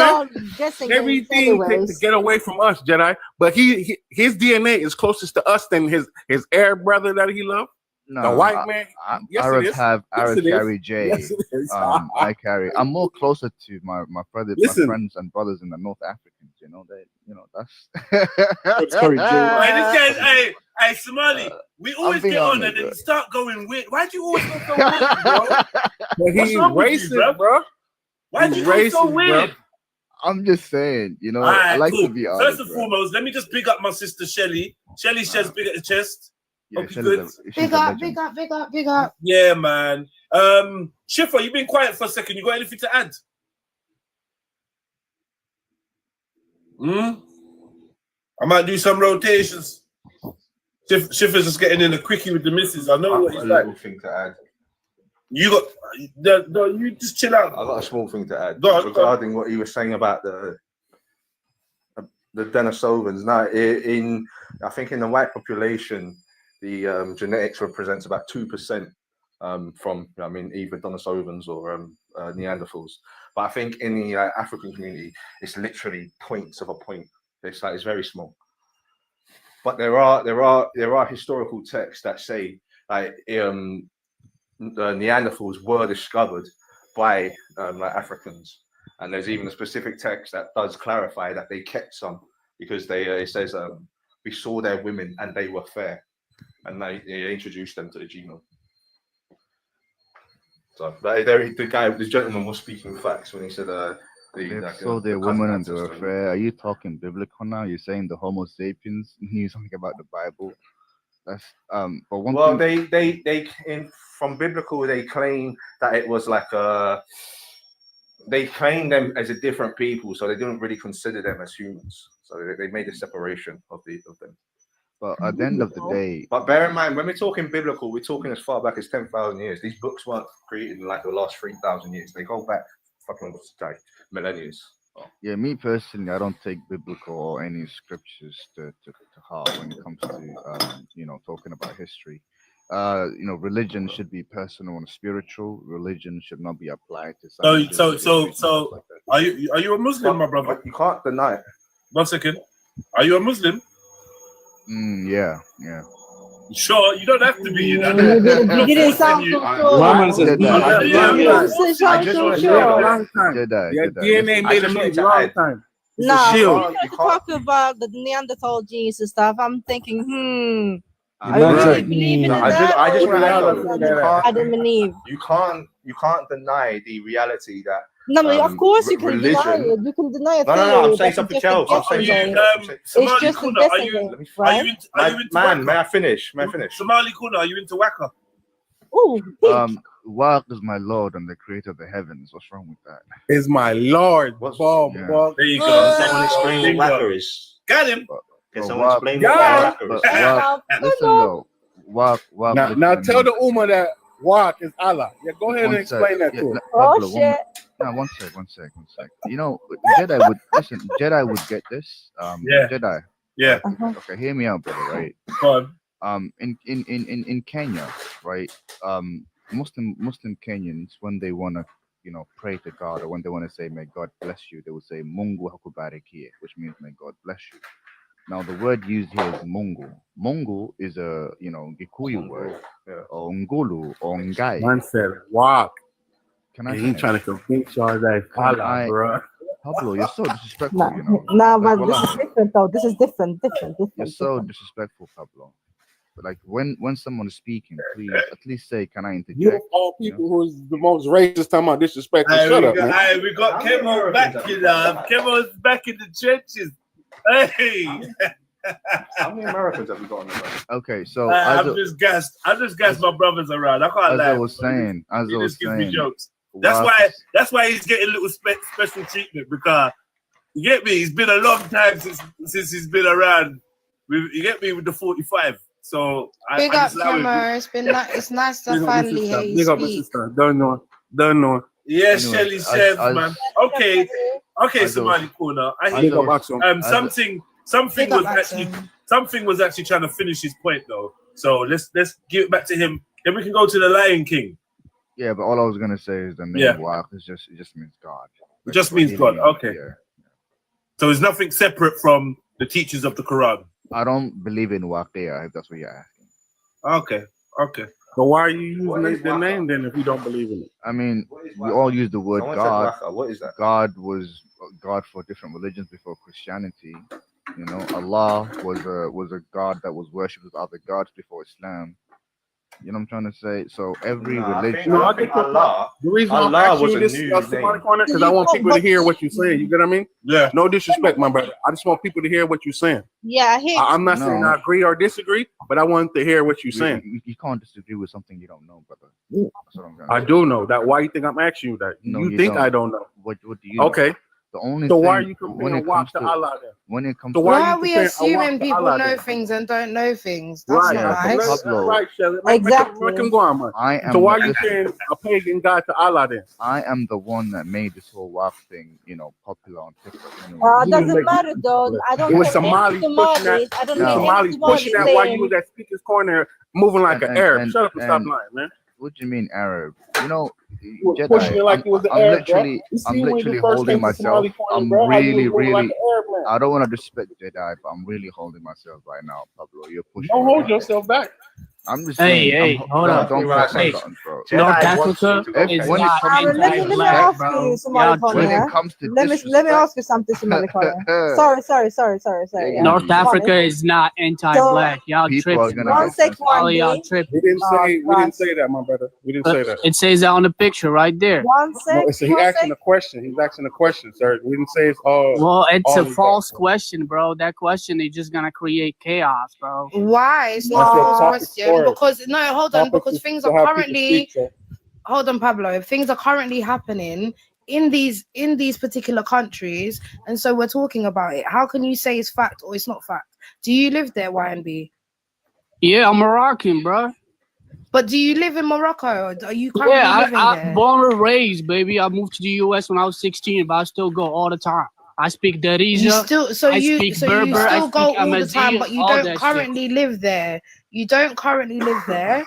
I'm saying? Everything to get away from us, Jedi. But his DNA is closest to us than his air brother that he loved. No, the white man. Yes, it Arabs is. have Yes, Arabs it is. carry J. Yes, it is. I carry. I'm more closer to my brother, Listen. my friends and brothers in the North Africans. You know that's. Sorry, Jay. Hey, this guy's hey, Somali. We always being get on honest, and then bro. you start going weird. Why do you always go so weird, bro? But What's he's wrong with you, racist, bro. Why do you go so weird? I'm just saying, you know, All right, I like cool. to be First honest. and bro. foremost, let me just big up my sister Shelly. Shelly Shed's big at the chest. Yeah, Hope you good. Big up, big up, big up, big up. Yeah, man. Schiffer, you've been quiet for a second. You got anything to add? I might do some rotations. Schiffer's just getting in a quickie with the missus. I know what he's like. Little thing to add. You got no, you just chill out. I got a small thing to add Go on, regarding what you were saying about the Denisovans. Now, I think in the white population, the genetics represents about 2% from either Denisovans or Neanderthals. But I think in the African community, it's literally points of a point. It's very small. But there are historical texts that say the Neanderthals were discovered by Africans, and there's even a specific text that does clarify that they kept some because it says we saw their women and they were fair, and they introduced them to the genome. So the gentleman was speaking facts when he said So their women and they were fair. Are you talking biblical now? You're saying the Homo sapiens knew something about the Bible? That's but one well, thing... they from biblical they claim that it was like they claim them as a different people, so they didn't really consider them as humans. So they made a separation of them. But at the end of the day, but bear in mind when we're talking biblical, we're talking as far back as 10,000 years. These books weren't created in like the last 3,000 years. They go back fucking millennia. Yeah, me personally, I don't take biblical or any scriptures to heart when it comes to talking about history. Religion should be personal and spiritual. Religion should not be applied to science. So are you a Muslim, my brother? You can't deny it. 1 second. Are you a Muslim? Yeah. Sure, you don't have to be. You didn't sound so sure. I just want to say a long time. Jedi. Your DNA made a move long time. No, shield. you talk about the Neanderthal genes and stuff. I'm thinking, I really believe in that. I just want to Adam and Eve. You can't deny the reality that. No, of course you can religion, deny it. You can deny it. No, I'm saying something else. I'm saying it's just a guessing, right? May I finish? Somali Kuna, are you into Waka? Oh, Waq is my Lord and the creator of the heavens. What's wrong with that? Is my Lord. Bob. There you go. Someone explain what Waka is. Got him. Can someone explain what Waka is? Listen though. Waq. Now tell the Ummah that Waq is Allah. Yeah, go ahead and explain that to him. Oh shit. No, one sec. You know, Jedi would get this. Jedi. Yeah. Okay, hear me out, brother. Right. Go on. In Kenya, right? Muslim Kenyans, when they wanna, pray to God, or when they wanna say, "May God bless you," they would say, "Mungu hakubarikie," which means, "May God bless you." Now, the word used here is Mungu. Mungu is a Gikuyu word, or Ngulu, or Ngai. Man said Waq. Can I? He trying to convince y'all that Allah, bro. Pablo, you're so disrespectful. No, but this is different though. This is different. You're so disrespectful, Pablo. But like when someone is speaking, please at least say, "Can I interject?" You of all people who's the most racist talking about disrespectful. Shut up, man. We got Kemo back in. Kemo's back in the trenches. Hey. How many Americans have we got on the road? Okay, so I'm just gassed. My brothers around. I can't lie. As I was saying, he just gives me jokes. That's why he's getting a little special treatment, because you get me. He's been a long time since he's been around. You get me with the 45. So big up, Kemo. It's nice to finally hear you speak. Big up, my sister. Don't know. Yes, Shelly Chef, man. Okay, Somali Corner. I hear you. Something was actually trying to finish his point though. So let's give it back to him. Then we can go to the Lion King. Yeah, but all I was gonna say is the name Waq is it just means God. It just means God. Okay. Yeah. So it's nothing separate from the teachings of the Quran. I don't believe in Waqiyah, if that's what you're asking. Okay. So why are you using the name then if you don't believe in it? I mean, we all use the word Someone said God. Raka. What is that? God was God for different religions before Christianity. You know, Allah was a God that was worshipped with other gods before Islam. You know what I'm trying to say? So every religion. No, I get your point. The reason I'm asking you this Somali corner because I want people to hear what you're saying. You get what I mean? Yeah. No disrespect, my brother. I just want people to hear what you're saying. Yeah, I hear. I'm not saying I agree or disagree, but I want to hear what you're saying. You can't disagree with something you don't know, brother. Yeah. That's what I'm trying I to do know that. Why you think I'm asking you that? No, you you think don't. I don't know? What do you know? Okay. The only So thing, why are you when comparing it WAP comes to Allah then? When it comes So to why Why are are you we comparing assuming Allah to people Allah know then? things and don't know things? That's Right. not Yeah, nice. Pablo, Right, Shelly. Exactly. Make him go on, man. I am So why are you listen, saying a pagan god to Allah then? I am the one that made this whole WAP thing, you know, popular on TikTok. Anyway. Doesn't matter though. I don't It was think any Somalis pushing that. Somalis. I don't It was think Somalis any pushing Somalis that while you was saying. at speaker's corner moving like an Arab. Shut up and stop lying, man. What do you mean Arab? You know, You were pushing it like you was an Arab, bro. You I'm seen when literally you first holding came to myself. Somali corner, I'm bro, how you was really, moving like really. an Arab man. I don't want to disrespect Jedi, but I'm really holding myself right now, Pablo. You're pushing. Don't me hold right. yourself back. I'm just Hey, saying. hold up. Don't Hey, press on something, bro. North Africa is When it not comes to Let me ask you, Somali corner. when Yeah? it comes to Let me ask you something, Somali corner. Sorry. Yeah. North Africa is not anti-black. Y'all tripping. One sec, All y'all tripping. We didn't say that, my brother. We didn't say that. It says that on the picture right there. One sec. No, he asking a question. He's asking a question, sir. We didn't say it's all. Well, it's all a of false question, bro. That question is just gonna create chaos, bro. Why? It's not a false question because no, hold on, because things are currently. Hold on, Pablo. Things are currently happening in these particular countries, and so we're talking about it. How can you say it's fact or it's not fact? Do you live there, YNB? Yeah, I'm Moroccan, bro. But do you live in Morocco? Or are you currently living I'm there? born and raised, baby. I moved to the U.S. when I was 16, but I still go all the time. I speak Darija. You still, so I you, speak so Berber, you still I go speak all the time, Amazigh, but you all don't that currently live there. You don't currently live there,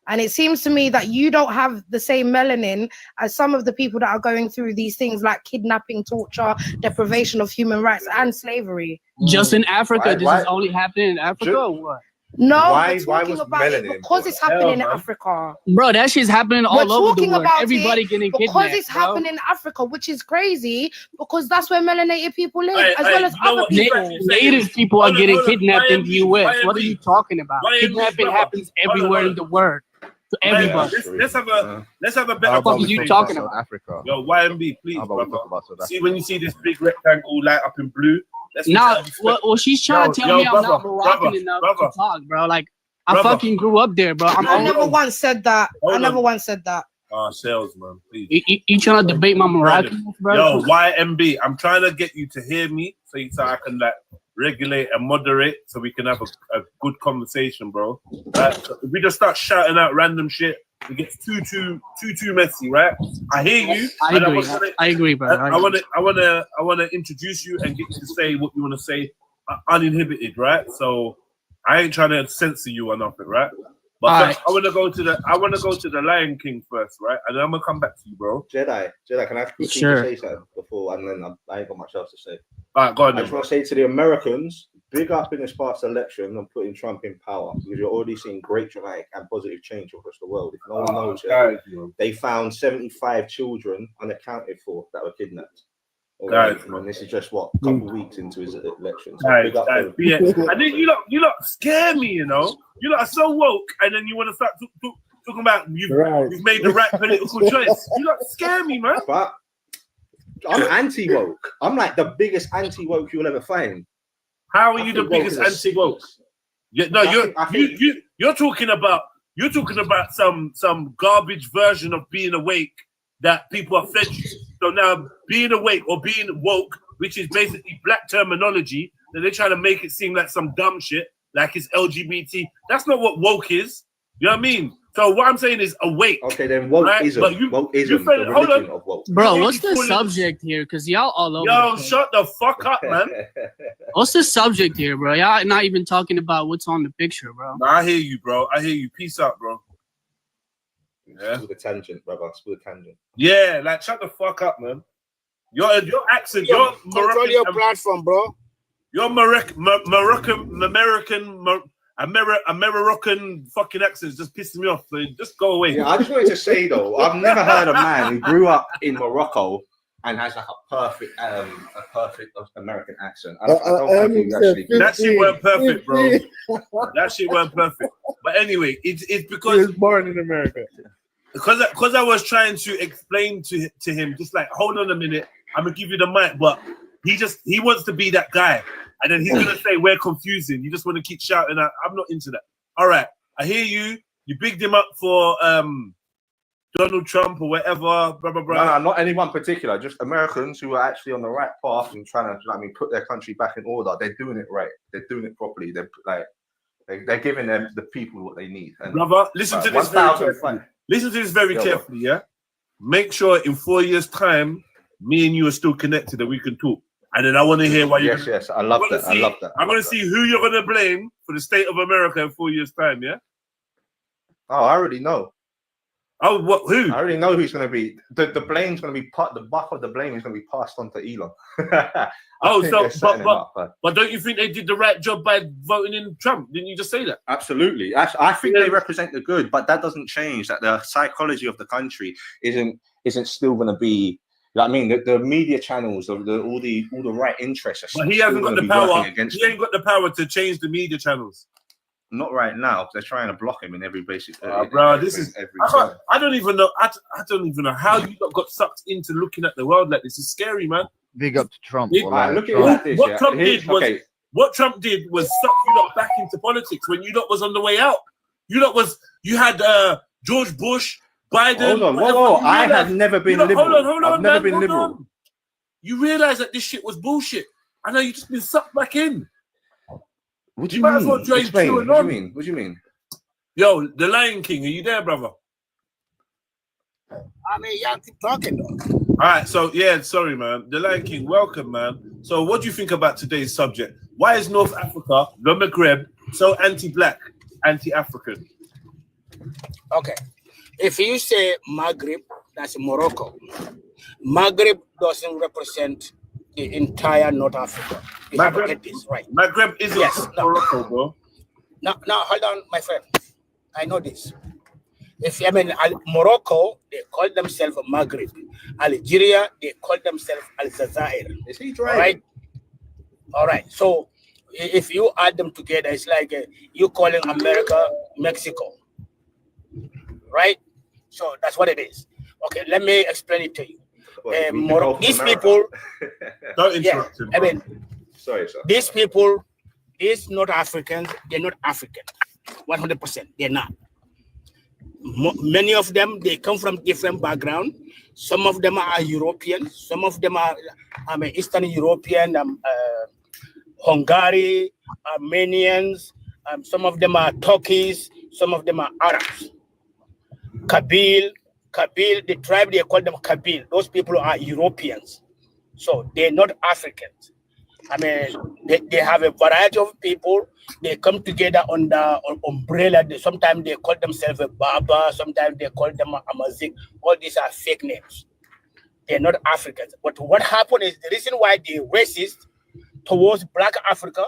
and it seems to me that you don't have the same melanin as some of the people that are going through these things like kidnapping, torture, deprivation of human rights, and slavery. Just in Africa, this is only happening in Africa or what? No, we're talking about it because it's happening in Africa. Bro, that shit's happening all We're over the talking world. about Everybody it getting because kidnapped, it's bro. happening in Africa, which is crazy because that's where melanated people live, as well as other people. Native people are getting kidnapped in the U.S. What are you talking about? Kidnapping happens everywhere in the world. To everybody. Let's have a better How about we talk about South Africa? Yo, YMB, please, How about we brother. talk about South Africa? See when you see this big rectangle light up in blue. Now, well, she's trying to tell me I'm not Moroccan enough to talk, bro. Like, I fucking grew up there, bro. I never once said that. I never once said that. Sales, man, please. You trying to debate my Moroccan, bro? Yo, YMB, I'm trying to get you to hear me so I can like regulate and moderate so we can have a good conversation, bro. Right? So if we just start shouting out random shit, it gets too messy, right? I hear you. I agree, bro. I want to introduce you and get you to say what you want to say uninhibited, right? So I ain't trying to censor you or nothing, right? But first, I want to go to the Lion King first, right? And then I'm gonna come back to you, bro. Jedi, can I quickly say something before, and then I ain't got much else to say. All right, go on. I just want to say to the Americans, big up in this past election and putting Trump in power because you're already seeing great dramatic and positive change across the world. If no one knows it, they found 75 children unaccounted for that were kidnapped. Guys, man, this is just what a couple weeks into his election. So Guys, big up and then you lot scare me, you know. You lot are so woke, and then you want to start talking about you've made the right political choice. You lot scare me, man. But I'm anti-woke. I'm like the biggest anti-woke you'll ever find. How are you the biggest anti-woke? Yeah, no, you're talking about some garbage version of being awake that people are fed you. So now being awake or being woke, which is basically black terminology, that they're trying to make it seem like some dumb shit, like it's LGBT. That's not what woke is. You know what I mean? So what I'm saying is awake. Okay, then woke ism. But Woke ism. the religion of woke. Bro, what's the subject here? Because y'all all over. Yo, shut the fuck up, man. What's the subject here, bro? Y'all not even talking about what's on the picture, bro. Nah, I hear you, bro. I hear you. Peace out, bro. Yeah. With a tangent, brother. With a tangent. Yeah, like shut the fuck up, man. Your accent, your control your platform, bro. Your American a Moroccan fucking accent just pissing me off. So just go away. Yeah, I just wanted to say though, I've never heard a man who grew up in Morocco and has like a perfect American accent. I don't think you actually do. That shit weren't perfect, bro. That shit weren't perfect. But anyway, it's because he was born in America. Because I was trying to explain to him, just like, hold on a minute, I'm gonna give you the mic, but he wants to be that guy, and then he's gonna say we're confusing. You just want to keep shouting out. I'm not into that. All right, I hear you. You bigged him up for Donald Trump or whatever. Blah blah blah. No, not anyone particular. Just Americans who are actually on the right path and trying to, put their country back in order. They're doing it right. They're doing it properly. They're giving them the people what they need. And, brother, listen to this very carefully. Listen to this very carefully, yeah? Make sure in 4 years' time, me and you are still connected and we can talk. And then I want to hear why you... Yes, I love that. I love that. I'm going to see who you're going to blame for the state of America in 4 years' time, yeah? Oh, I already know. Oh, what? Who? I already know who's going to be... The blame's going to be... The buck of the blame is going to be passed on to Elon. But don't you think they did the right job by voting in Trump? Didn't you just say that? Absolutely. I think they represent the good, but that doesn't change that the psychology of the country isn't still going to be. You know what I mean, the media channels, all the right interests. But he hasn't got the power. He ain't got the power to change the media channels. Not right now. They're trying to block him in every basic. Bro, this is. I don't even know. I don't even know how you got sucked into looking at the world like this. It's scary, man. Big up to Trump. Look at it like this. What Trump did was suck you lot back into politics when you lot was on the way out. You had George Bush, Biden. Hold on, whoa. I have never been liberal. Hold on, I've never been liberal. You realize that this shit was bullshit. I know you just been sucked back in. What do you mean? What do you mean? Yo, the Lion King, are you there, brother? I mean, y'all keep talking though. All right, so yeah, sorry, man. The Lion King, welcome, man. So, what do you think about today's subject? Why is North Africa, the Magreb, so anti-black, anti-African? Okay, if you say Maghreb, that's Morocco. Maghreb doesn't represent the entire North Africa. You have to get this right. Maghreb is Morocco, bro. Now, hold on, my friend. I know this. If I mean Morocco, they call themselves Maghreb. Algeria, they call themselves Aljazair. Is he driving? All right. So if you add them together, it's like you calling America Mexico, right? So that's what it is. Okay, let me explain it to you. These people. Don't interrupt him. I mean, sorry. These people, these North Africans, they're not African. 100%, they're not. Many of them, they come from different background. Some of them are European. Some of them are Eastern European, Hungary, Armenians. Some of them are Turkish. Some of them are Arabs. Kabyle, the tribe, they call them Kabyle. Those people are Europeans. So they're not Africans. I mean, they have a variety of people. They come together under umbrella. Sometimes they call themselves a Baba. Sometimes they call them a Amazik. All these are fake names. They're not Africans. But what happened is the reason why they're racist towards Black Africa,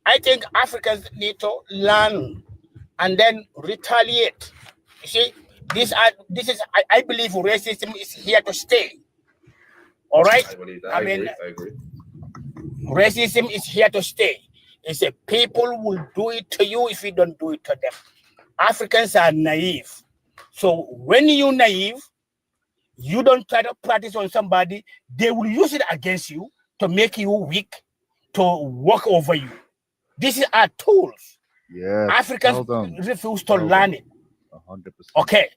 I think Africans need to learn and then retaliate. You see, I believe racism is here to stay. All right? I agree. Racism is here to stay. It's a people will do it to you if you don't do it to them. Africans are naive. So when you're naive, you don't try to practice on somebody, they will use it against you to make you weak, to walk over you. These are tools. Yeah. Africans refuse to learn it. 100%. Okay.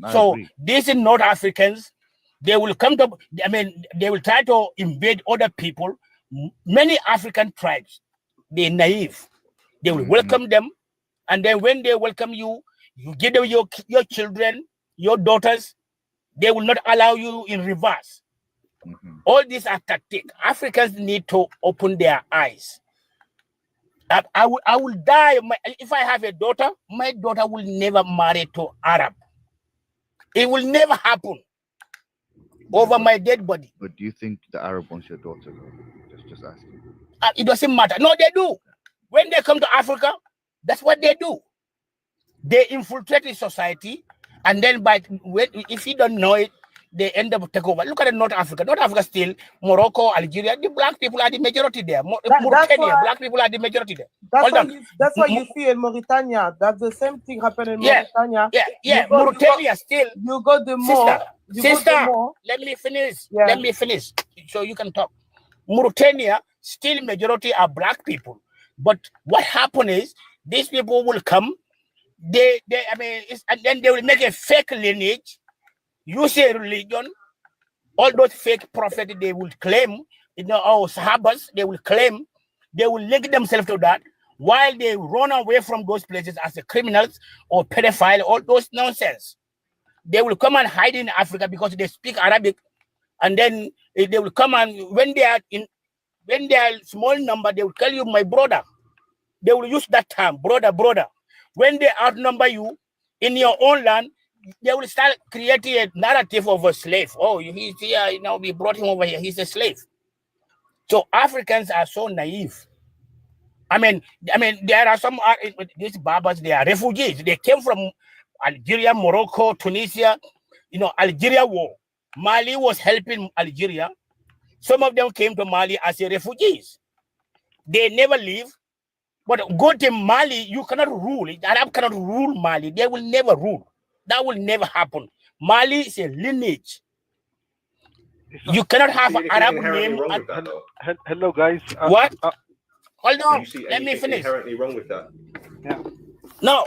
100%. So these are North Africans. They will come to, they will try to invade other people. Many African tribes, they're naive. They will welcome them. And then when they welcome you, you give them your children, your daughters, they will not allow you in reverse. All these are tactics. Africans need to open their eyes. I will die. If I have a daughter, my daughter will never marry to Arab. It will never happen over my dead body. But do you think the Arab wants your daughter? Just asking. It doesn't matter. No, they do. When they come to Africa, That's what they do. They infiltrate the society, and then if you don't know it, they end up take over. Look at North Africa. North Africa still, Morocco, Algeria, the black people are the majority there. Mauritania, black people are the majority there. That's why you see in Mauritania. That's the same thing happened in Mauritania. Mauritania still. You got the more. Sister, let me finish. Yeah. Let me finish so you can talk. Mauritania still majority are black people, but what happened is these people will come. And then they will make a fake lineage, use a religion, all those fake prophets they will claim, Sahabas, they will claim, they will link themselves to that, while they run away from those places as a criminals or pedophile, all those nonsense. They will come and hide in Africa because they speak Arabic, and then they will come and when they are small number, they will tell you my brother. They will use that term, brother. When they outnumber you in your own land, they will start creating a narrative of a slave. Oh, he's here, we brought him over here. He's a slave. So Africans are so naive. I mean, there are some these Barbers. They are refugees. They came from Algeria, Morocco, Tunisia. Algeria war. Mali was helping Algeria. Some of them came to Mali as refugees. They never leave. But go to Mali, you cannot rule. Arab cannot rule Mali. They will never rule. That will never happen. Mali is a lineage. You cannot have an Arab name. Hello, guys. What? Hold on. Let me finish. Inherently wrong with that. Yeah. No.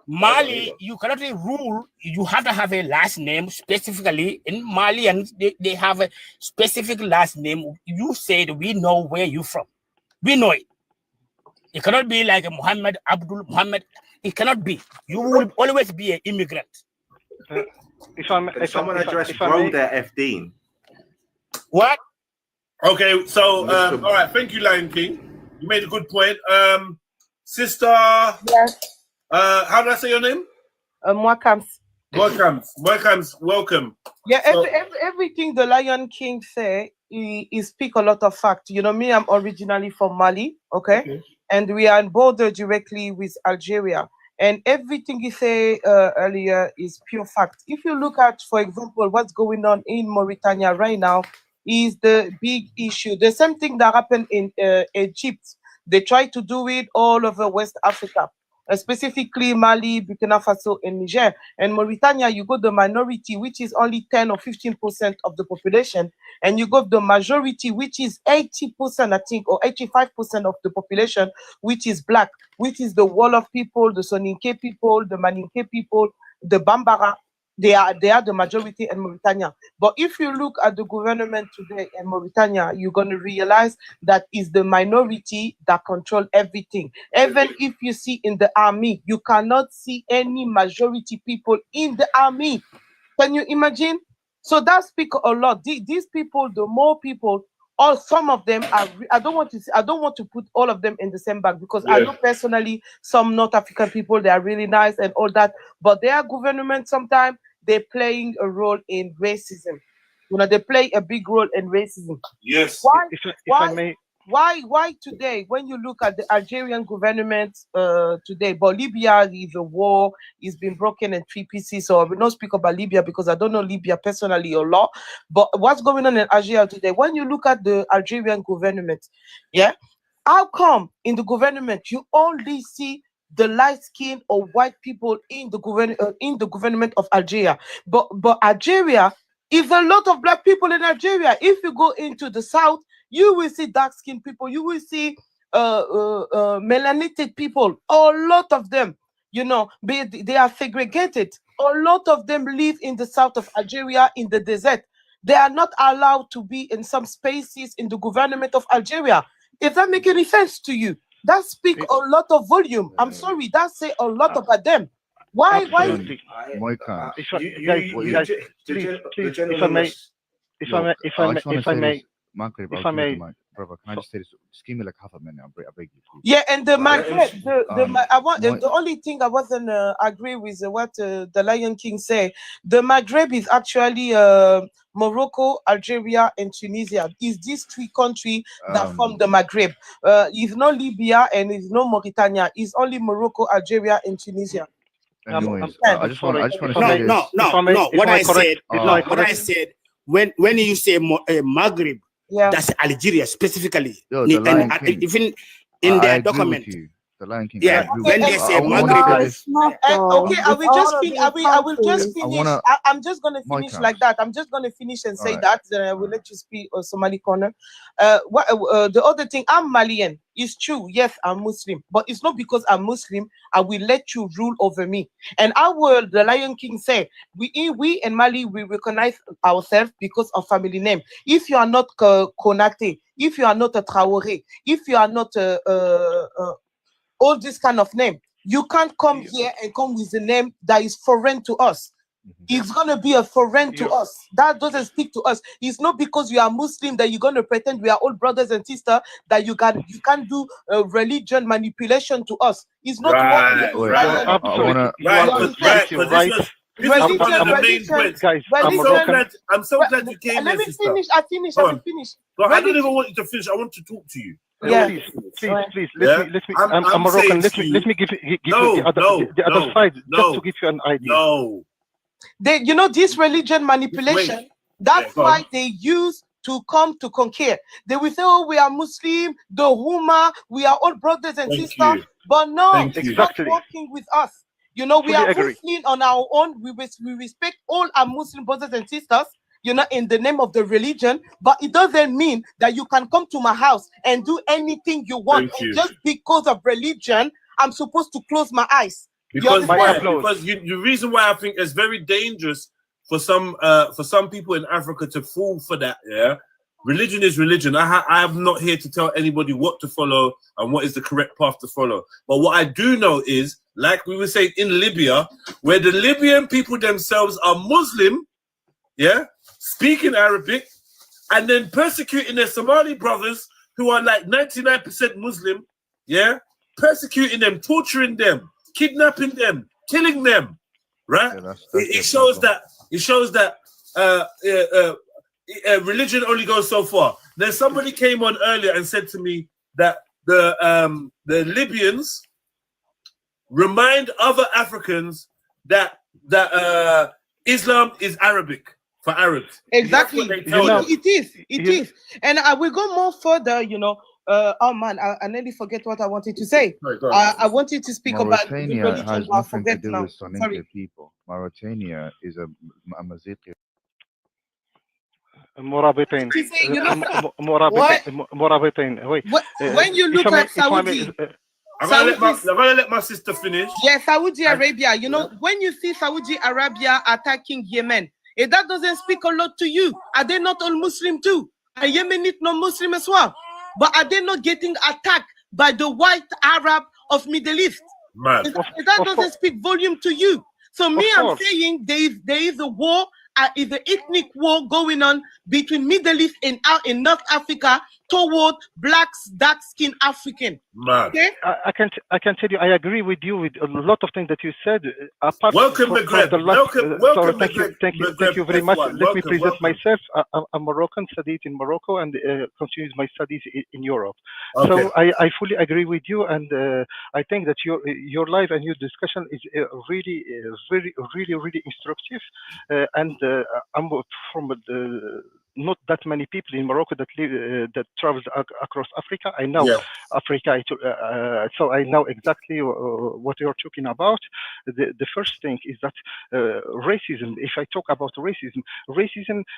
Mali, you cannot rule. You have to have a last name specifically. In Mali, and they have a specific last name. You said we know where you're from. We know it. It cannot be like a Muhammad, Abdul Muhammad. It cannot be. You will always be an immigrant. Can someone address Bro there, F. Dean? What? Okay, so all right, thank you, Lion King. You made a good point. Sister. Yes. How do I say your name? Mwakams. Welcome. Yeah, everything the Lion King say, he speak a lot of fact. Me, I'm originally from Mali, okay? And we are on border directly with Algeria. And everything he say earlier is pure fact. If you look at, for example, what's going on in Mauritania right now is the big issue. The same thing that happened in Egypt. They try to do it all over West Africa. Specifically Mali, Burkina Faso, and Niger. And Mauritania, you got the minority, which is only 10 or 15% of the population. And you got the majority, which is 80%, I think, or 85% of the population, which is black, which is the Wolof people, the Soninke people, the Maninke people, the Bambara. They are the majority in Mauritania. But if you look at the government today in Mauritania, you're going to realize that is the minority that control everything. Even if you see in the army, you cannot see any majority people in the army. Can you imagine? So that speaks a lot. These people, the more people, or some of them are. I don't want to put all of them in the same bag because I know personally some North African people, they are really nice and all that, but their government sometimes they're playing a role in racism. They play a big role in racism. Yes. Why today, when you look at the Algerian government today, but Libya is a war, it's been broken in 3 pieces, so I will not speak about Libya because I don't know Libya personally a lot, but what's going on in Algeria today, when you look at the Algerian government, how come in the government you only see the light skin or white people in the government of Algeria, but Algeria is a lot of black people in Algeria. If you go into the south, you will see dark-skinned people. You will see melanated people. A lot of them, they are segregated. A lot of them live in the south of Algeria in the desert. They are not allowed to be in some spaces in the government of Algeria. If that make any sense to you, that speak a lot of volume. I'm sorry, that say a lot about them. Why? If I may, brother, can I just say this? Just give me like half a minute. I beg you, please. Yeah, and the Magreb, the my- only thing I wasn't agree with what the Lion King said. The Maghreb is actually Morocco, Algeria, and Tunisia. Is these three countries that form the Maghreb? It's not Libya and it's not Mauritania. It's only Morocco, Algeria, and Tunisia. Anyways, I just want to say this. No. What I said, when you say Maghreb, that's Algeria specifically. Yo, the Lion And King. even in I their agree with document. you. The Lion King. Yeah, when they say Maghreb, Okay, I will just finish. I will just finish. I'm just gonna My finish turn. like that. I'm just gonna finish and say Alright. that. Then I will let you speak Somali corner. The other thing, I'm Malian. It's true. Yes, I'm Muslim, but it's not because I'm Muslim I will let you rule over me. And the Lion King said, we in Mali we recognize ourselves because of family name. If you are not Konate, if you are not a Traoré, if you are not all this kind of name, you can't come here and come with a name that is foreign to us. It's gonna be a foreign to us. That doesn't speak to us. It's not because you are Muslim that you're gonna pretend we are all brothers and sisters that you can't do religion manipulation to us. It's not Right, what right. The main point. guys. I'm so glad you came Let here, me sister. finish. I finish. Go I on. will finish. No, I don't even want you to finish. I want to talk to you. Yeah. Please, let me. I'm Moroccan. Let me give you the other side, just to give you an idea. No. This religion manipulation. That's why they use to come to conquer. They will say, "Oh, we are Muslim, the Huma, we are all brothers and sisters." But no, it's not working with us. We are Muslim on our own. We respect all our Muslim brothers and sisters. In the name of the religion, but it doesn't mean that you can come to my house and do anything you want. And just because of religion, I'm supposed to close my eyes. Because the reason why I think it's very dangerous for some people in Africa to fall for that. Yeah, religion is religion. I am not here to tell anybody what to follow and what is the correct path to follow. But what I do know is, like we were saying in Libya, where the Libyan people themselves are Muslim, speaking Arabic, and then persecuting their Somali brothers who are like 99% Muslim, persecuting them, torturing them, kidnapping them, killing them, right? It shows that religion only goes so far. Then somebody came on earlier and said to me that the Libyans remind other Africans that Islam is Arabic. For Arabs. Exactly. It is. And I will go more further, oh man, I nearly forget what I wanted to say. I wanted to speak about the religion, has but I nothing to forget do now. with Soninke Sorry. people. Mauritania is a Maziki. مرابطين وي When you look at Saudi, I'm gonna let my sister finish. Yeah, Saudi Arabia. When you see Saudi Arabia attacking Yemen, that doesn't speak a lot to you. Are they not all Muslim too? Are Yemenite non-Muslim as well? But are they not getting attacked by the white Arab of Middle East? Man. That doesn't speak volume to you. So I'm saying there is a war, is an ethnic war going on between Middle East and in North Africa toward blacks, dark-skinned African. Man. Okay? I can tell you, I agree with you with a lot of things that you said. Apart welcome, Magreb. Welcome, thank you very much. Let me present myself. I'm Moroccan, studied in Morocco, and continued my studies in Europe. Okay. So I fully agree with you, and I think that your live and your discussion is really, really instructive. And I'm from not that many people in Morocco that travels across Africa. I know Africa, so I know exactly what you're talking about. The first thing is that racism. If I talk about racism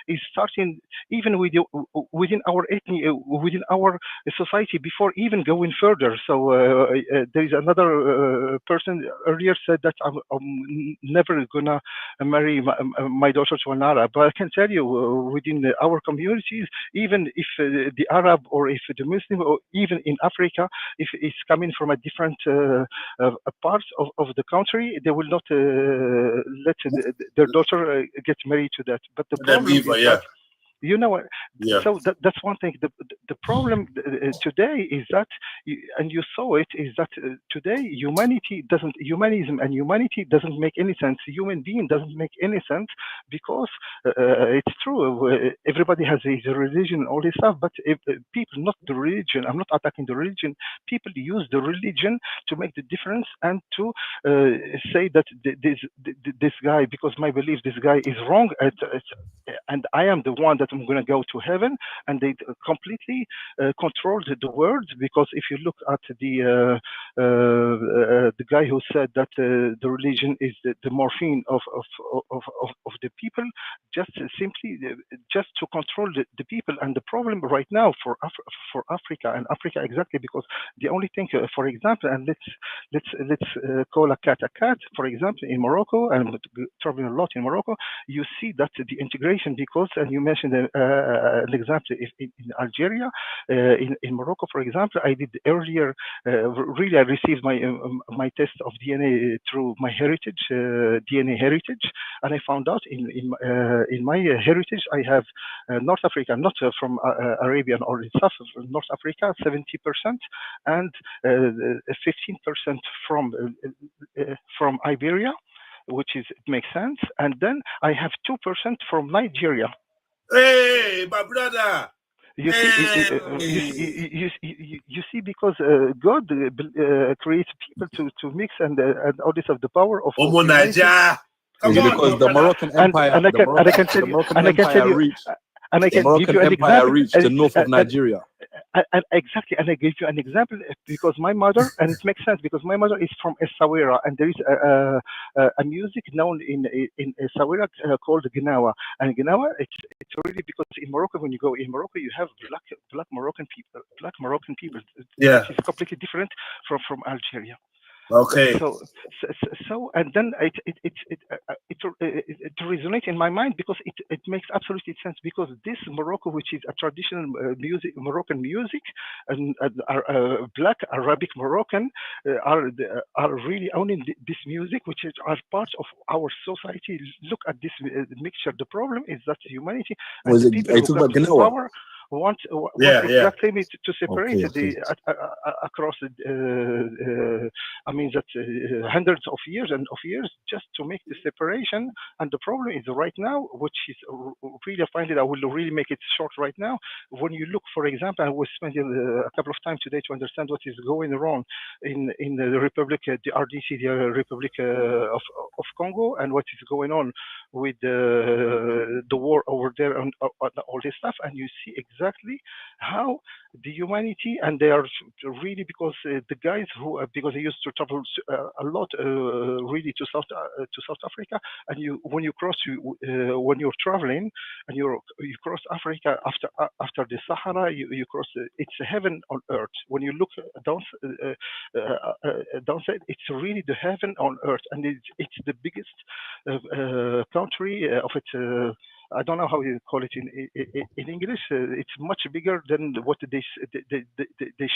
is starting even within our ethnic, within our society before even going further. So there is another person earlier said that I'm never gonna marry my daughter to an Arab, but I can tell you within our communities, even if the Arab or if the Muslim or even in Africa, if it's coming from a different parts of the country, they will not let their daughter get married to that. But the problem is that You know what? Yeah. So that's one thing. The problem today is that, and you saw it, is that today humanism and humanity doesn't make any sense. Human being doesn't make any sense because it's true. Everybody has his religion, all this stuff, but if, people, not the religion. I'm not attacking the religion. People use the religion to make the difference and to say that this guy, because my belief, this guy is wrong, and I am the one that I'm going to go to heaven, and they completely controlled the world. Because if you look at the guy who said that the religion is the morphine of the people, just simply just to control the people. And the problem right now for Africa, and Africa exactly, because the only thing, for example, and let's call a cat. For example, in Morocco, and I'm traveling a lot in Morocco, you see that the integration, because, and you mentioned an example in Algeria, in Morocco, for example, I did earlier, really I received my test of DNA through my heritage, DNA heritage, and I found out in my heritage, I have North Africa, not from Arabian or stuff, North Africa, 70%, and 15% from Iberia, which is, it makes sense, and then I have 2% from Nigeria. Hey, my brother. You see, because God creates people to mix and all this of the power of humanity. Come It's on, because the Moroccan Empire, and I can tell you, and I can tell you, and I can give you an example. reached the north of Nigeria. And exactly, and I gave you an example because my mother, and it makes sense because my mother is from Essaouira, and there is a music known in Essaouira called Gnawa, and Gnawa, it's really because in Morocco, when you go in Morocco, you have black Moroccan people, yeah, which is completely different from Algeria. Okay. So and then it resonates in my mind because it makes absolutely sense, because this Morocco, which is a traditional music, Moroccan music, and black Arabic Moroccan are really owning this music, which are part of our society. Look at this mixture. The problem is that humanity and the people who got power want exactly to separate across I mean that hundreds of years just to make the separation. And the problem is right now, which is really, I find it, I will really make it short right now. When you look, for example, I was spending a couple of times today to understand what is going wrong in the Republic, the RDC, the Republic of Congo, and what is going on with the war over there and all this stuff, and you see exactly how the humanity, and they are really, because the guys who, because I used to travel a lot, really to South Africa, and when you cross, when you're traveling and you cross Africa after the Sahara, you cross. It's heaven on earth. When you look downside, it's really the heaven on earth, and it's the biggest country of its. I don't know how you call it in English. It's much bigger than what they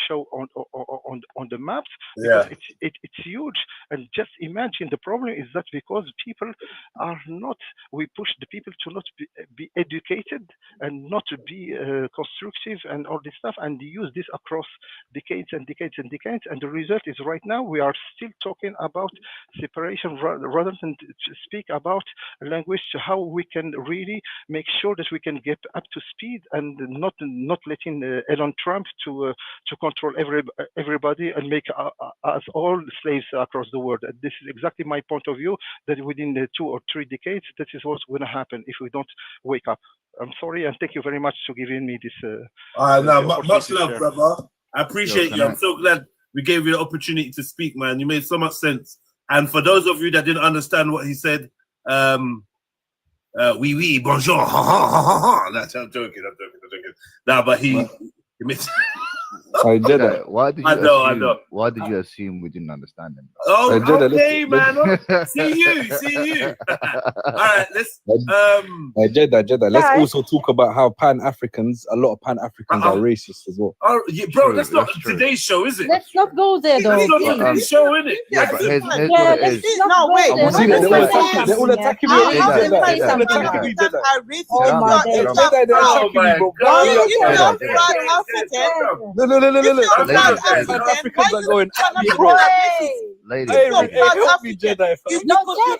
show on the maps, because it's huge. And just imagine, the problem is that because people are not, we push the people to not be educated and not to be constructive and all this stuff, and they use this across decades and decades and decades. And the result is right now we are still talking about separation rather than speak about language, how we can really make sure that we can get up to speed and not letting Elon Trump to control everybody and make us all slaves across the world. And this is exactly my point of view, that within the 2 or 3 decades, that is what's going to happen if we don't wake up. I'm sorry, and thank you very much for giving me this. Much love, brother. I appreciate you. I'm so glad we gave you the opportunity to speak, man. You made so much sense. And for those of you that didn't understand what he said, oui, bonjour, ha ha ha ha ha. That's I'm joking. Nah, but he made Jedi, why did you I know. assume? Why did you assume we didn't understand him? Oh, Jedi, okay, man. See you. All right, let's Jedi, let's Guys. also talk about how a lot of Pan-Africans are racist as well. Oh, yeah, bro, True, that's not that's true. today's show, is it? Let's not go there though. That's not please. today's show, is it? Yeah, but here's what Yeah, it let's is. not No, go wait. there. You see, Let me they're say something. all attacking me. How Let me can say They're something. attacking me, Pan-Africans Jedi. are racist Oh if my you're days. if you're Jedi, they're proud? attacking me, bro. If you're Jedi. proud African, Look. if you're proud Ladies, African, why Pan-Africans are you going trying at me, to bro. be racist? ladies, If you're ladies. proud Help me, African, Jedi. it's No, because you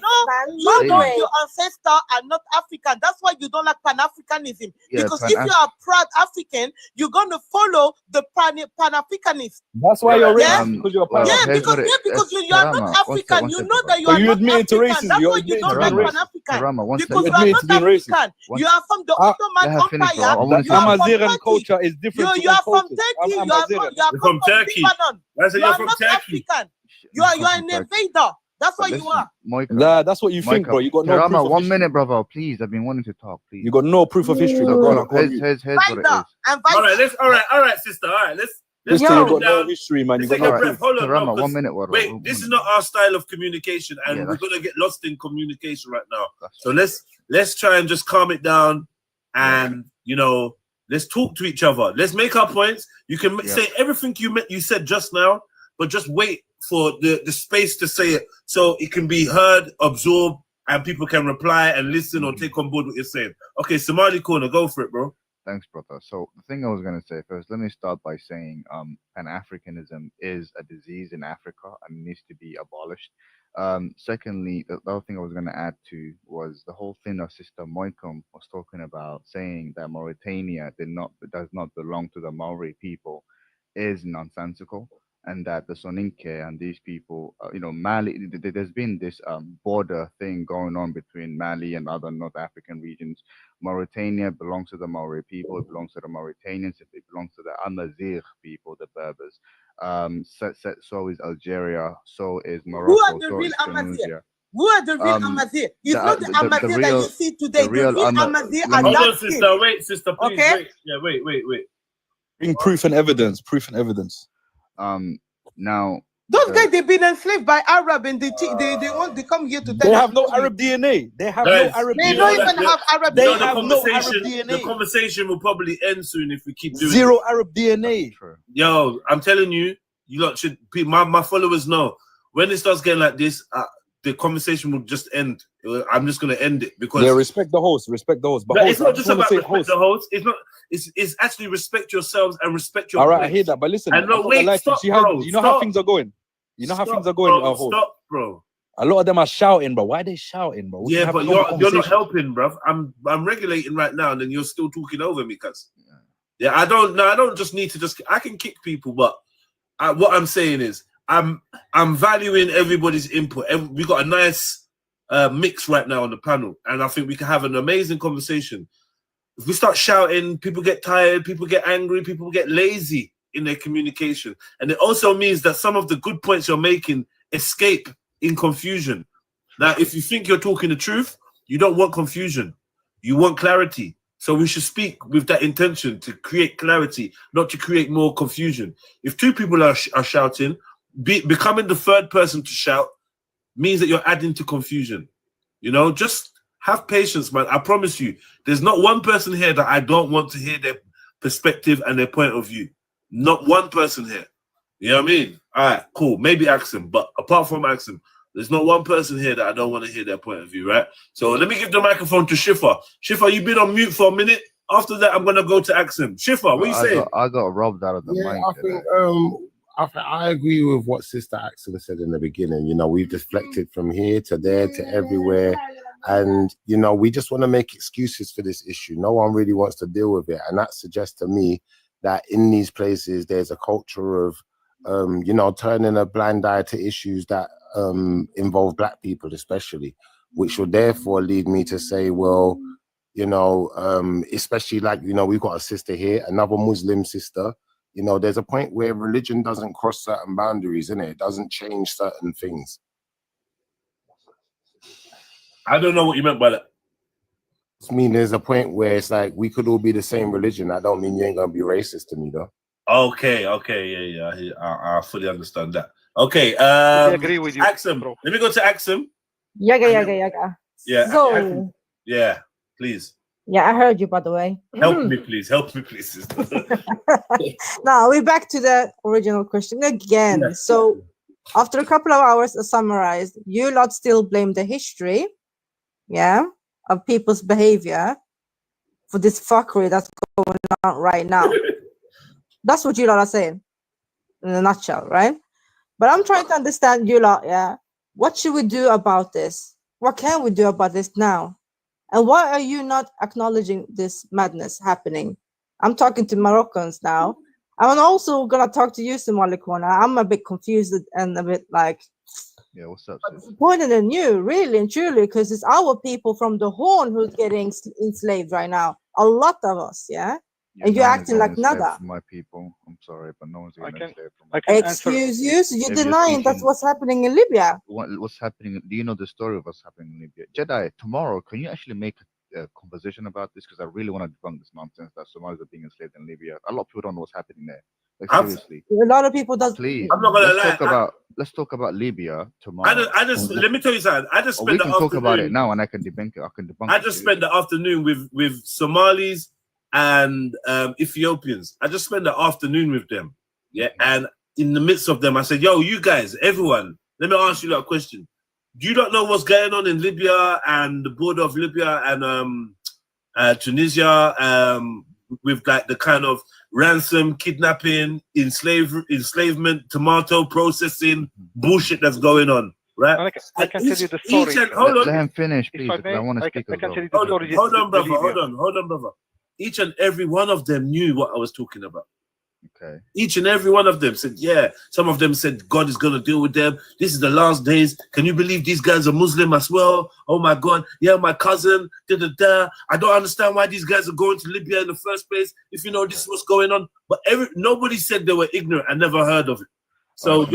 know Ladies. your ancestor are not African. That's why you don't like Pan-Africanism. Yeah, Because if you are proud African, you're gonna follow the Pan-Africanists. That's why you're Yeah? racist, because you're Well, Yeah, Pan-African. because you are not African. You know that you But are you not admitted to African. racism. That's You're why you admitting don't to like being racist. Pan-African. Tarama, one Because You you are admitted not to being racist. African. You are from the Ottoman Let her finish, bro. I Empire. wanna The You are from Amaziran Turkey. culture is different to You all are from cultures. Turkey. I'm You are Amaziran. from You're from Turkey. Lebanon. I said You you're are from not Turkey. African. You are an invader. That's what you are. Nah, that's what you think, bro. You got no proof Tarama, of 1 history. minute, brother. Please, I've been wanting to talk. Please. You got no proof of history. So go on, go on mute. Here's what it is. All right, sister. All right, let's Sister, calm you it got no down. history, man. You Let's got take no a breath. proof. Hold on, Tarama, no, 1 minute, wait, this is not our style of communication, and we're gonna get lost in communication right now. So let's try and just calm it down, and let's talk to each other. Let's make our points. You can say everything you said just now, but just wait for the space to say it so it can be heard, absorbed, and people can reply and listen or take on board what you're saying. Okay, Somali corner, go for it, bro. Thanks, brother. So the thing I was gonna say first, let me start by saying Pan-Africanism is a disease in Africa and needs to be abolished. Secondly, the other thing I was gonna add to was the whole thing our sister Moikom was talking about, saying that Mauritania does not belong to the Maori people is nonsensical, and that the Soninke and these people, Mali, there's been this border thing going on between Mali and other North African regions. Mauritania belongs to the Maori people, it belongs to the Mauritanians, it belongs to the Amazigh people, the Berbers. So is Algeria, so is Morocco, Who are the so real is Amazigh? Tunisia. Who are the real Amazigh? It's not the Amazigh that you see today. The real Amazigh are Hold on, dark sister. skin. Wait, sister, please. Okay? Wait. Yeah, wait. Bring proof and evidence. Proof and evidence. Now Those guys, they've been enslaved by Arab, and they want to come here to They have no Arab DNA. They have no Arab They DNA. don't even have Arab They DNA. have no Arab The DNA. conversation will probably end soon if we keep doing Zero it. Arab DNA. Yo, I'm telling you, you lot should. My followers know when it starts getting like this, the conversation will just end. I'm just gonna end it because Respect the host. Respect the host. But no, host, it's not just about respect host. the host. It's not. It's actually respect yourselves and respect your. All right, I points. hear that, but listen. And no, I'm not wait, gonna lie to stop, you. See how bro. you know Stop. how things are going. You know how Stop, things are going. bro. Host. Stop, bro. A lot of them are shouting, bro. Why are they shouting, bro? We Yeah, can have but a normal you're not conversation. helping, bruv. I'm regulating right now, and then you're still talking over me, cuz. Yeah, I don't just need to I can kick people, but what I'm saying is I'm valuing everybody's input. We got a nice mix right now on the panel, and I think we can have an amazing conversation. If we start shouting, people get tired, people get angry, people get lazy in their communication, and it also means that some of the good points you're making escape in confusion. Now, if you think you're talking the truth, you don't want confusion. You want clarity. So we should speak with that intention to create clarity, not to create more confusion. If two people are shouting, becoming the third person to shout means that you're adding to confusion. Just have patience, man. I promise you, there's not one person here that I don't want to hear their perspective and their point of view. Not one person here. You know what I mean? All right, cool. Maybe Axum, but apart from Axum, there's not one person here that I don't want to hear their point of view, right? So let me give the microphone to Shifa. Shifa, you've been on mute for a minute. After that, I'm going to go to Axum. Shifa, what are you saying? I got robbed out of the mic. I agree with what Sister Axel said in the beginning. We've deflected from here to there to everywhere. And, we just want to make excuses for this issue. No one really wants to deal with it. And that suggests to me that in these places, there's a culture of, turning a blind eye to issues that involve Black people, especially, which will therefore lead me to say, well, especially we've got a sister here, another Muslim sister. There's a point where religion doesn't cross certain boundaries, innit? It doesn't change certain things. I don't know what you meant by that. I mean, there's a point where it's like we could all be the same religion. I don't mean you ain't gonna be racist to me, though. Okay, yeah. I fully understand that. Okay, I agree with you, Axum. bro. Let me go to Axum. Yaga. Yeah, So, yeah, please. yeah, I heard you, by the way. Help me, please. Help me, please, sister. Now we're back to the original question again. Yeah. So, after a couple of hours summarized, you lot still blame the history, yeah, of people's behavior for this fuckery that's going on right now. That's what you lot are saying in a nutshell, right? But I'm trying to understand you lot, yeah. What should we do about this? What can we do about this now? And why are you not acknowledging this madness happening? I'm talking to Moroccans now. I'm also gonna talk to you, Somali Corner. I'm a bit confused and a bit like, yeah, what's up, sis? disappointed in you, really and truly, because it's our people from the Horn who's getting enslaved right now. A lot of us, yeah. Yeah, And you're no one's acting getting like enslaved nada. from my people. I'm sorry, but no one's getting enslaved from I my can people. Excuse you, so you're Maybe you're denying that's speaking. what's happening in Libya. What's happening? Do you know the story of what's happening in Libya? Jedi, tomorrow, can you actually make a conversation about this? Because I really want to debunk this nonsense that Somalis are being enslaved in Libya. A lot of people don't know what's happening there. Like seriously, A lot of people don't. please. I'm not gonna Let's talk about Libya tomorrow. I just let me tell you something. I just Or spent we the can talk about it afternoon. now, and I can debunk it. I can debunk I it. just spent the afternoon with Somalis and Ethiopians. I just spent the afternoon with them. Yeah, and in the midst of them, I said, "Yo, you guys, everyone, let me ask you that question. Do you not know what's going on in Libya and the border of Libya and Tunisia with like the kind of ransom, kidnapping, enslavement, tomato processing bullshit that's going on, right?" I can tell you the story. Hold Let on. him finish, If please. I Because may, I want to I speak can as tell well. you the story. Hold on, brother. Libya. Hold on, brother. Each and every one of them knew what I was talking about. Okay. Each and every one of them said, yeah. Some of them said God is going to deal with them. This is the last days. Can you believe these guys are Muslim as well? Oh my God. Yeah, my cousin. I don't understand why these guys are going to Libya in the first place. If you know this is what's going on. But nobody said they were ignorant. I never heard of it. So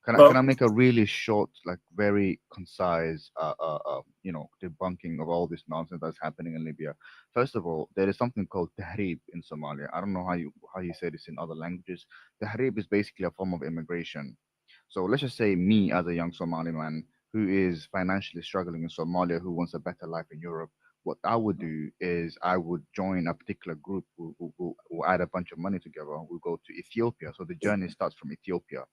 Can I make a really short, like very concise, debunking of all this nonsense that's happening in Libya? First of all, there is something called tahrib in Somalia. I don't know how you say this in other languages. Tahrib is basically a form of immigration. So let's just say me as a young Somali man who is financially struggling in Somalia, who wants a better life in Europe. What I would do is I would join a particular group who add a bunch of money together. We'll go to Ethiopia. So the journey starts from Ethiopia.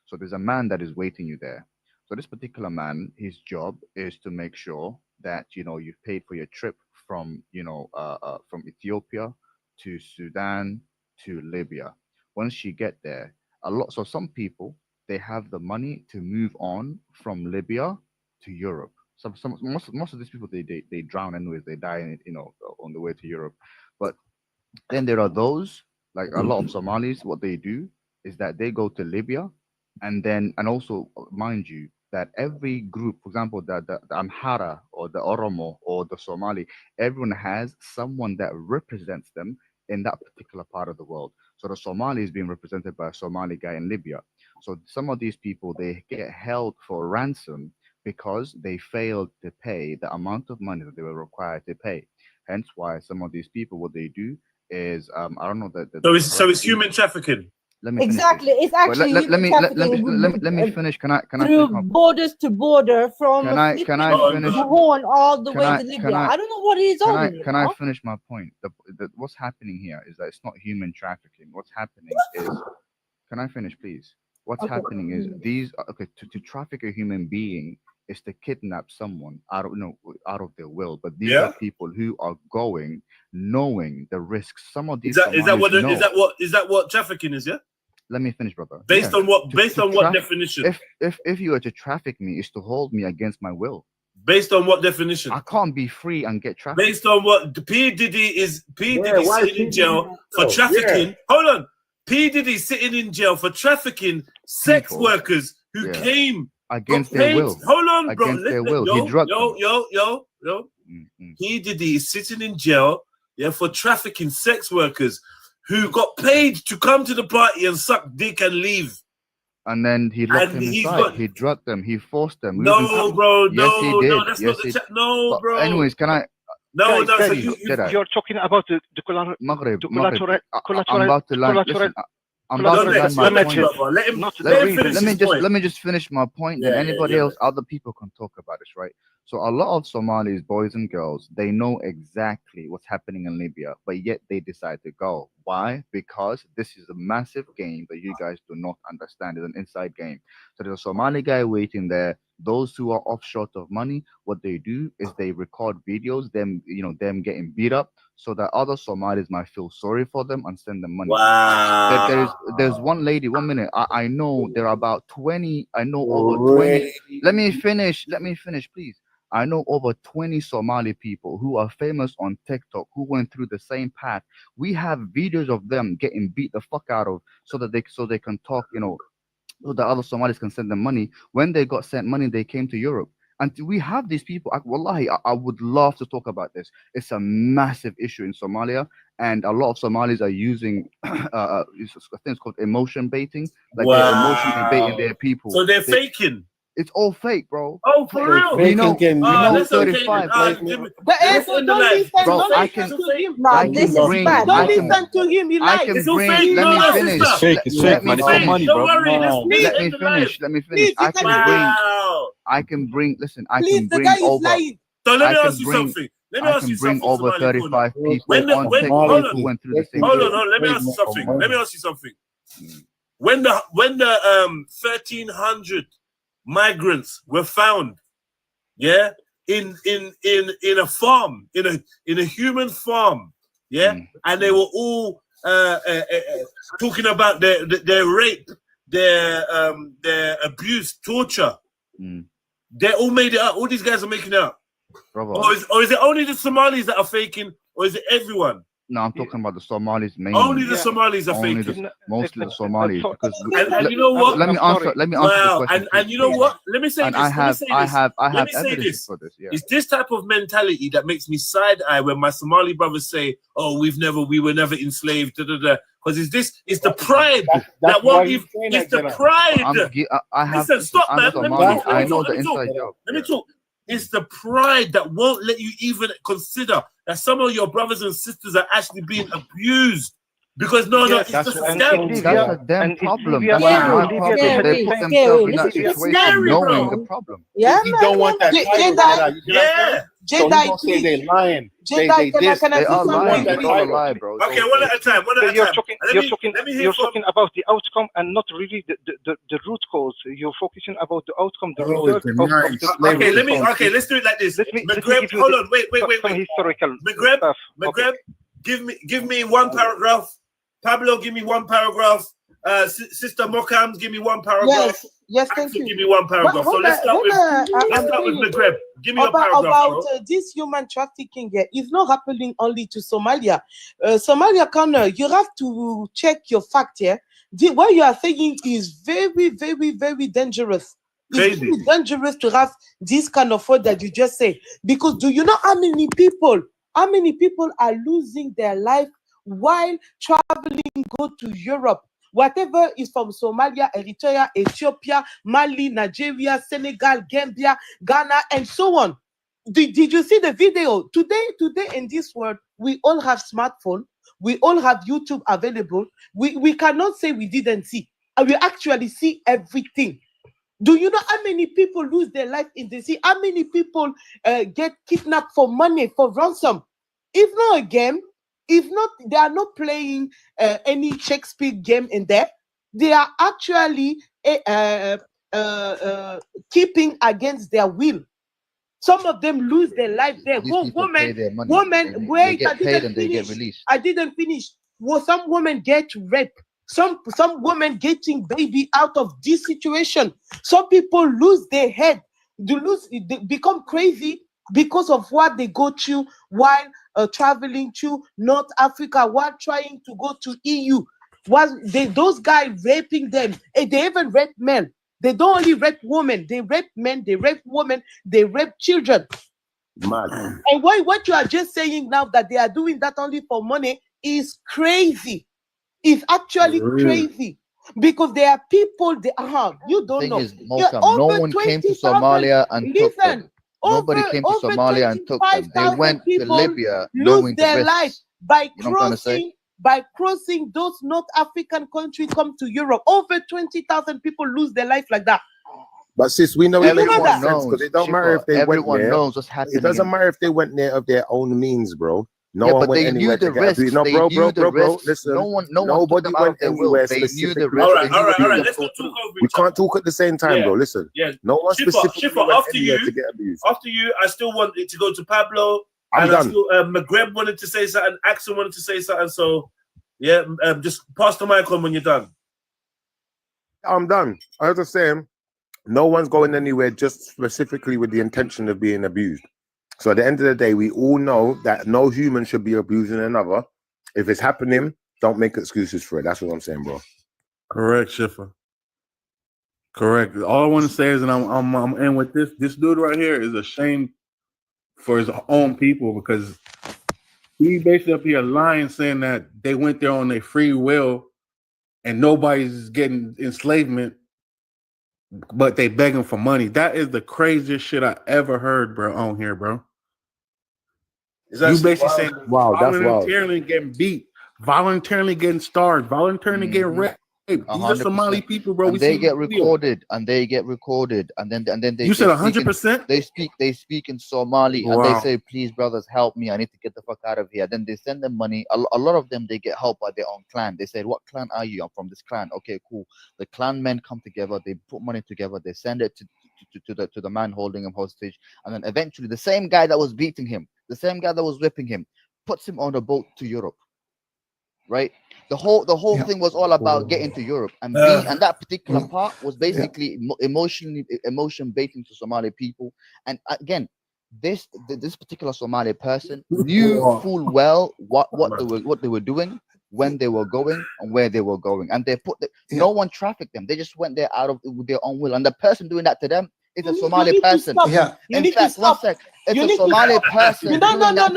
So there's a man that is waiting you there. So this particular man, his job is to make sure that you've paid for your trip from from Ethiopia to Sudan to Libya. Once you get there, so some people, they have the money to move on from Libya to Europe. Most of these people, they drown anyways. They die on the way to Europe. But then there are those, like a lot of Somalis, what they do is that they go to Libya, and also mind you that every group, for example, the Amhara or the Oromo or the Somali, everyone has someone that represents them in that particular part of the world. So the Somali is being represented by a Somali guy in Libya. So some of these people, they get held for ransom because they failed to pay the amount of money that they were required to pay. Hence why some of these people, what they do is, I don't know that. So it's human trafficking. Let me Exactly, it's actually let me finish. Can I through finish my borders to border from Can I finish? the Horn all the Can way I to Libya. can I don't know what he's on. can I finish my point? What's happening here is that it's not human trafficking. What's happening is, can I finish, please? What's Okay. happening is to traffic a human being is to kidnap someone out of their will. But these are people who are going knowing the risks. Some of these Is that Somalis what trafficking is? Yeah. Let me finish, brother. Based on what definition? If you were to traffic me, is to hold me against my will. Based on what definition? I can't be free and get trafficked. Based on what P Diddy sitting in jail for trafficking. Yeah. Hold on. P Diddy sitting in jail for trafficking sex workers who came against got their paid. will. Hold on, bro. Against their will. He drugged them. Yo. P Diddy is sitting in jail, for trafficking sex workers who got paid to come to the party and suck dick and leave. And then he locked them inside. He drugged them. He forced them. No, bro. Yes, he did. No, that's yes, not the bro. Anyways, can I? No, Guys, no. So guys, Jedi. you're talking about the Maghreb, collateral, I'm about to land. Listen, I'm about to land my point. Let him not Let the me reason. let me just finish my point. Then anybody else, other people can talk about this, right? So a lot of Somalis, boys and girls, they know exactly what's happening in Libya, but yet they decide to go. Why? Because this is a massive game that you guys do not understand. It's an inside game. So there's a Somali guy waiting there. Those who are off short of money, what they do is they record videos, them getting beat up, so that other Somalis might feel sorry for them and send them money. Wow. There's one lady. 1 minute. I know there are about 20. I know over 20. Let me finish, please. I know over 20 Somali people who are famous on TikTok who went through the same path. We have videos of them getting beat the fuck out of so they can talk, so the other Somalis can send them money. When they got sent money, they came to Europe. And we have these people. Wallahi, I would love to talk about this. It's a massive issue in Somalia, and a lot of Somalis are using I think it's called emotion baiting. Like they're emotionally baiting their people. So they're faking. It's all fake, bro. Oh, for real? We know that's 35. Don't listen. Bro, Don't I listen can- to him. I can This is bring- bad. I Don't can- listen to him. He lies. I can It's all bring. fake. Let No, me no, finish. sister. It's fake. It's Let fake, me man. It's for finish. money, Don't bro. worry. Let's Come meet Let in me the finish. live. Let me finish. Please, I the can guy- bring. Wow. I can bring. Listen, I Please, can the bring guy is over. lying. So let me I ask can you bring. something. Let me I ask can you bring something, over Somali Kuna. 35 people When on hold TikTok on. who went through the same. Hold on. Let me ask you something. Let me ask you something. When the 1,300 migrants were found, yeah, in a farm, in a human farm, yeah, and they were all talking about their rape, their abuse, torture. They all made it up. All these guys are making it up. Brother. Or is it only the Somalis that are faking, or is it everyone? No, I'm talking about the Somalis mainly. Only the Somalis are Only faking. mostly the Somalis. Because And you know what? Let me answer. Let me answer the Wow. question. And you know what? Let me say And this. I have Let me say evidence this. for this. Yeah. It's this type of mentality that makes me side eye when my Somali brothers say, "Oh, we were never enslaved." Because it's the pride that won't give. It's the pride. I have. Listen, stop, I'm man. Somali. I know Let the me talk. inside job. Let me talk. It's the pride that won't let you even consider that some of your brothers and sisters are actually being abused. Because it's just a scam. That's a damn problem. That's Yeah, not my problem. They put themselves in that situation knowing the problem. Yeah, You don't want that title, Jedi. Yeah. So you gonna say they lying? They are lying. They don't lie, bro. Okay, one at a time. You're talking Let me about the outcome and not really the root cause. You're focusing about the outcome, the Oh, result it's of denying the slavery. Okay, let's do it like this. Let me Magreb, give you hold on, wait. some historical Magreb, stuff. Magreb, give me one paragraph. Pablo, give me one paragraph. Sister Mokams, give me one paragraph. Yes, thank you. Give me one paragraph. So let's start with Magreb. Give me a paragraph. About this human trafficking. It's not happening only to Somalia. Somalia, you have to check your fact here. What you are saying is very, very, very dangerous. It's very dangerous to have this kind of word that you just say. Because do you know how many people are losing their life while traveling, go to Europe? Whatever is from Somalia, Eritrea, Ethiopia, Mali, Nigeria, Senegal, Gambia, Ghana, and so on. Did you see the video? Today in this world, we all have smartphone. We all have YouTube available. We cannot say we didn't see. We actually see everything. Do you know how many people lose their life in the sea? How many people get kidnapped for money, for ransom? If not a game, if not, they are not playing any Shakespeare game in there. They are actually keeping against their will. Some of them lose their life there. Women, wait, They get paid and they get released. I didn't finish. Well, some women get raped. Some women getting baby out of this situation. Some people lose their head. They become crazy because of what they go through while traveling to North Africa, while trying to go to EU. Those guys raping them. They even rape men. They don't only rape women. They rape men. They rape women. They rape children. Man. And what you are just saying now that they are doing that only for money is crazy. It's actually crazy. Because there are people, you don't know. No one came to Somalia and took them. Nobody came to Somalia and took them. They went to Libya knowing the their life risks. by You know what I'm trying to say? crossing those North African countries come to Europe. Over 20,000 people lose their life like that. But sis, we know it makes no sense because it don't matter if they went Everyone there. knows what's happening. It doesn't matter if they went there of their own means, bro. No Yeah, one but went they anywhere knew the to get risks. abused. No, They bro, knew bro, the bro, bro. risks. Listen, No one nobody took them out went of their will. anywhere They knew the specifically. risks. All right. Let's not talk over We can't talk at the same time, bro. Listen, no one specifically Shifa, went after anywhere you, to get abused. after you, I still want it to go to Pablo. I'm and done. I still, Magreb wanted to say something. Axel wanted to say something. So, yeah, just pass the mic on when you're done. I'm done. As I'm saying, no one's going anywhere just specifically with the intention of being abused. So at the end of the day, we all know that no human should be abusing another. If it's happening, don't make excuses for it. That's what I'm saying, bro. Correct, Shifa. Correct. All I want to say is, and I'm in with this. This dude right here is ashamed for his own people because he basically up here lying, saying that they went there on their free will and nobody's getting enslavement, but they begging for money. That is the craziest shit I ever heard, bro, on here, bro. You basically saying wow, that's wild. voluntarily getting beat, voluntarily getting starved, voluntarily getting raped. These are Somali people, bro. And We they see get the video. recorded, and they get recorded, and then they. You said they speak in- 100%? They speak in Somali, and they Wow. say, "Please, brothers, help me. I need to get the fuck out of here." Then they send them money. A lot of them they get help by their own clan. They say, "What clan are you? I'm from this clan." Okay, cool. The clan men come together. They put money together. They send it to the man holding him hostage, and then eventually the same guy that was beating him, the same guy that was whipping him, puts him on a boat to Europe. Right, the whole thing was all about getting to Europe, and and that particular part was basically emotion baiting to Somali people. And again, this particular Somali person knew full well what they were doing, when they were going, and where they were going, and they no one trafficked them. They just went there out of their own will, and the person doing that to them is a Somali person. In fact, one sec. It's a Somali person. No.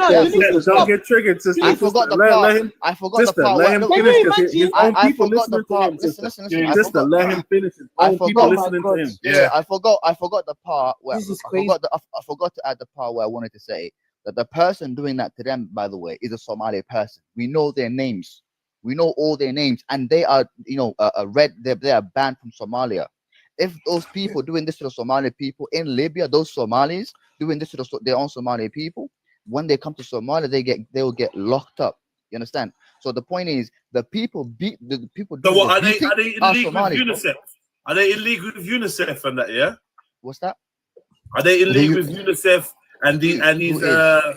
Yeah, sister, don't get triggered, sister. I forgot the Let part. him, I forgot the sister, part. let him No, finish because his own I people forgot the listening to part. him, Listen. sister. Sister, let him finish. His I own people forgot. listening to him. Yeah, I forgot the part where This is I forgot to add the part where I wanted to say that the person doing that to them, by the way, is a Somali person. We know their names. We know all their names, and they are, they are banned from Somalia. If those people doing this to the Somali people in Libya, those Somalis doing this to their own Somali people, when they come to Somalia, they will get locked up. You understand? So the point is, the people doing So what are the they? beating Are they in are league with Somalis, bro. UNICEF? Are they in league with UNICEF and that? Yeah. What's that? Are they in league with UNICEF and these?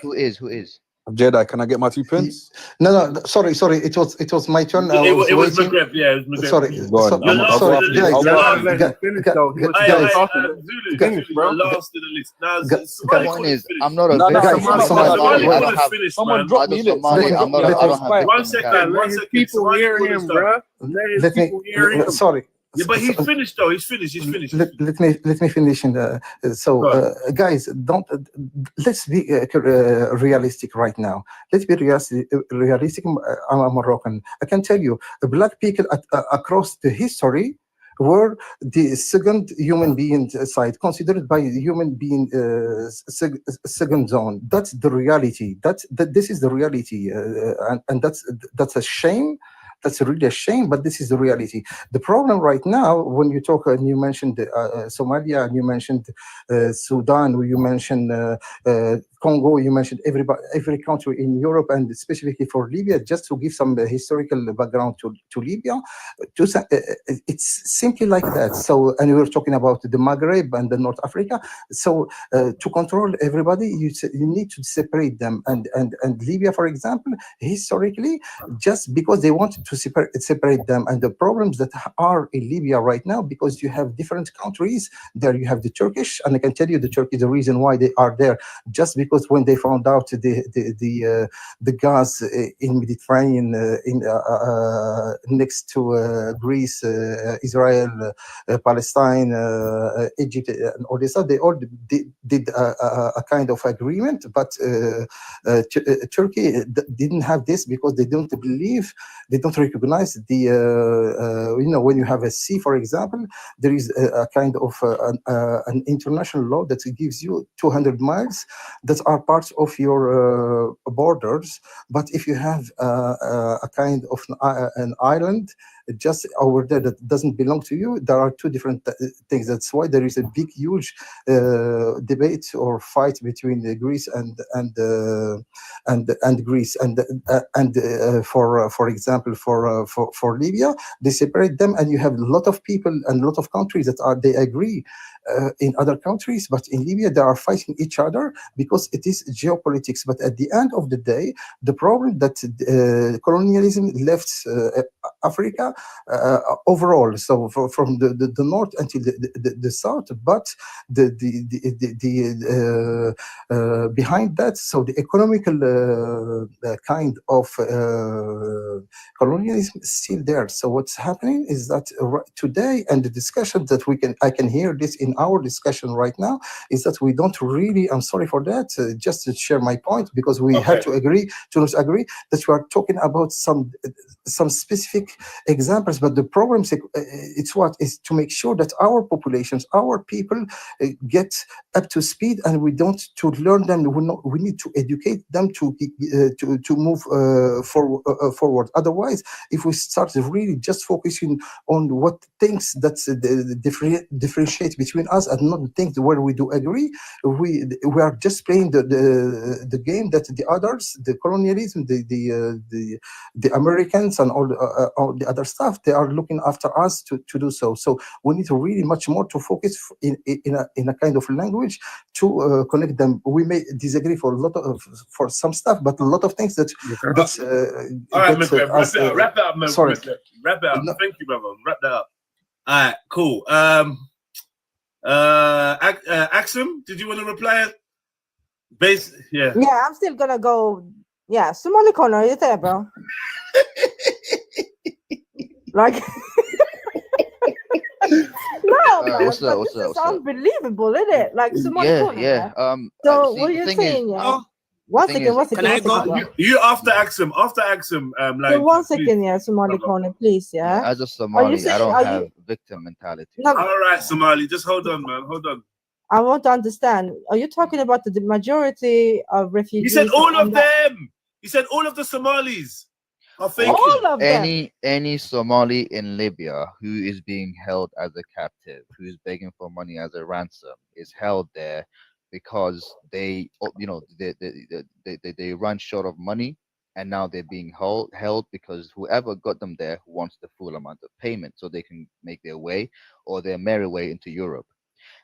Who is? Jedi, can I get my 2 pence? No, sorry. It was my turn. I was It was waiting. Magreb, yeah. It was Magreb. Sorry, You're sorry, last sorry, in the list. guys. You're last. Let him finish, though. He was Zulu, you're last in the list. Now, somebody The point call is, finish. I'm not a No, victim. guys, Somebody I call don't it have. finish, Someone man. drop me. As a Somali, I don't have. One second. Let his people hear him, bro. Let his people hear him. Sorry. Yeah, but he's finished though. He's finished. Let me finish. Guys, don't. Let's be realistic right now. Let's be realistic. I'm a Moroccan. I can tell you, black people across the history were the second human being side, considered by human being second zone. That's the reality. This is the reality, and that's a shame. That's really a shame, but this is the reality. The problem right now, when you talk, and you mentioned Somalia, and you mentioned Sudan, or you mentioned Congo, you mentioned every country in Europe, and specifically for Libya, just to give some historical background to Libya, it's simply like that. So, and we were talking about the Magreb and the North Africa. So, to control everybody, you need to separate them. And Libya, for example, historically, just because they wanted to separate them, and the problems that are in Libya right now, because you have different countries there. You have the Turkish, and I can tell you the Turkey, the reason why they are there, just because because when they found out the gas in Mediterranean next to Greece, Israel, Palestine, Egypt, and all this stuff, they all did a kind of agreement, but Turkey didn't have this because they don't believe, they don't recognize the when you have a sea, for example, there is a kind of an international law that gives you 200 miles that are parts of your borders. But if you have a kind of an island just over there that doesn't belong to you, there are two different things. That's why there is a big, huge debate or fight between Greece and Greece and for example for Libya, they separate them, and you have a lot of people and a lot of countries that they agree in other countries, but in Libya they are fighting each other because it is geopolitics. But at the end of the day, the problem that colonialism left Africa overall, so from the north until the south, but behind that, so the economical kind of colonialism is still there. So what's happening is that today, and the discussion that I can hear this in our discussion right now, is that we don't really, I'm sorry for that, just to share my point, because we have to agree that we are talking about some specific examples, but the problem is to make sure that our populations, our people get up to speed, and we don't to learn them. We need to educate them to move forward. Otherwise, if we start really just focusing on what things that differentiate between us and not the things where we do agree, we are just playing the game that the others, the colonialism, the Americans and all the other stuff, they are looking after us to do so. So we need to really much more to focus in a kind of language to connect them. We may disagree for for some stuff, but a lot of things that all right, Magreb, wrap that up, man. Sorry. Wrap that up. No. Thank you, brother. Wrap that up. All right, cool. Axum, did you want to reply? Yeah. Yeah, I'm still gonna go. Yeah, Somali corner, are you there, bro? Like, no, man, What's up? but What's this up? is What's up? unbelievable, isn't it? Like Somali Yeah, corner. yeah. So see, what are the you thing saying? is, Yeah. One thing second. is- One second. Can I One second. go? Yeah. You after Axum, So like, one please, second, yeah, Somali brother. corner, please, yeah, yeah. as a Are you Somali, I saying? don't Are have you? victim mentality. No, All right, Somali, just hold on, man. Hold on. I want to understand. Are you talking about the majority of refugees? He said all of and that- them. He said all of the Somalis are faking. All of them. Any Somali in Libya who is being held as a captive, who is begging for money as a ransom, is held there because they run short of money, and now they're being held because whoever got them there wants the full amount of payment so they can make their way or their merry way into Europe.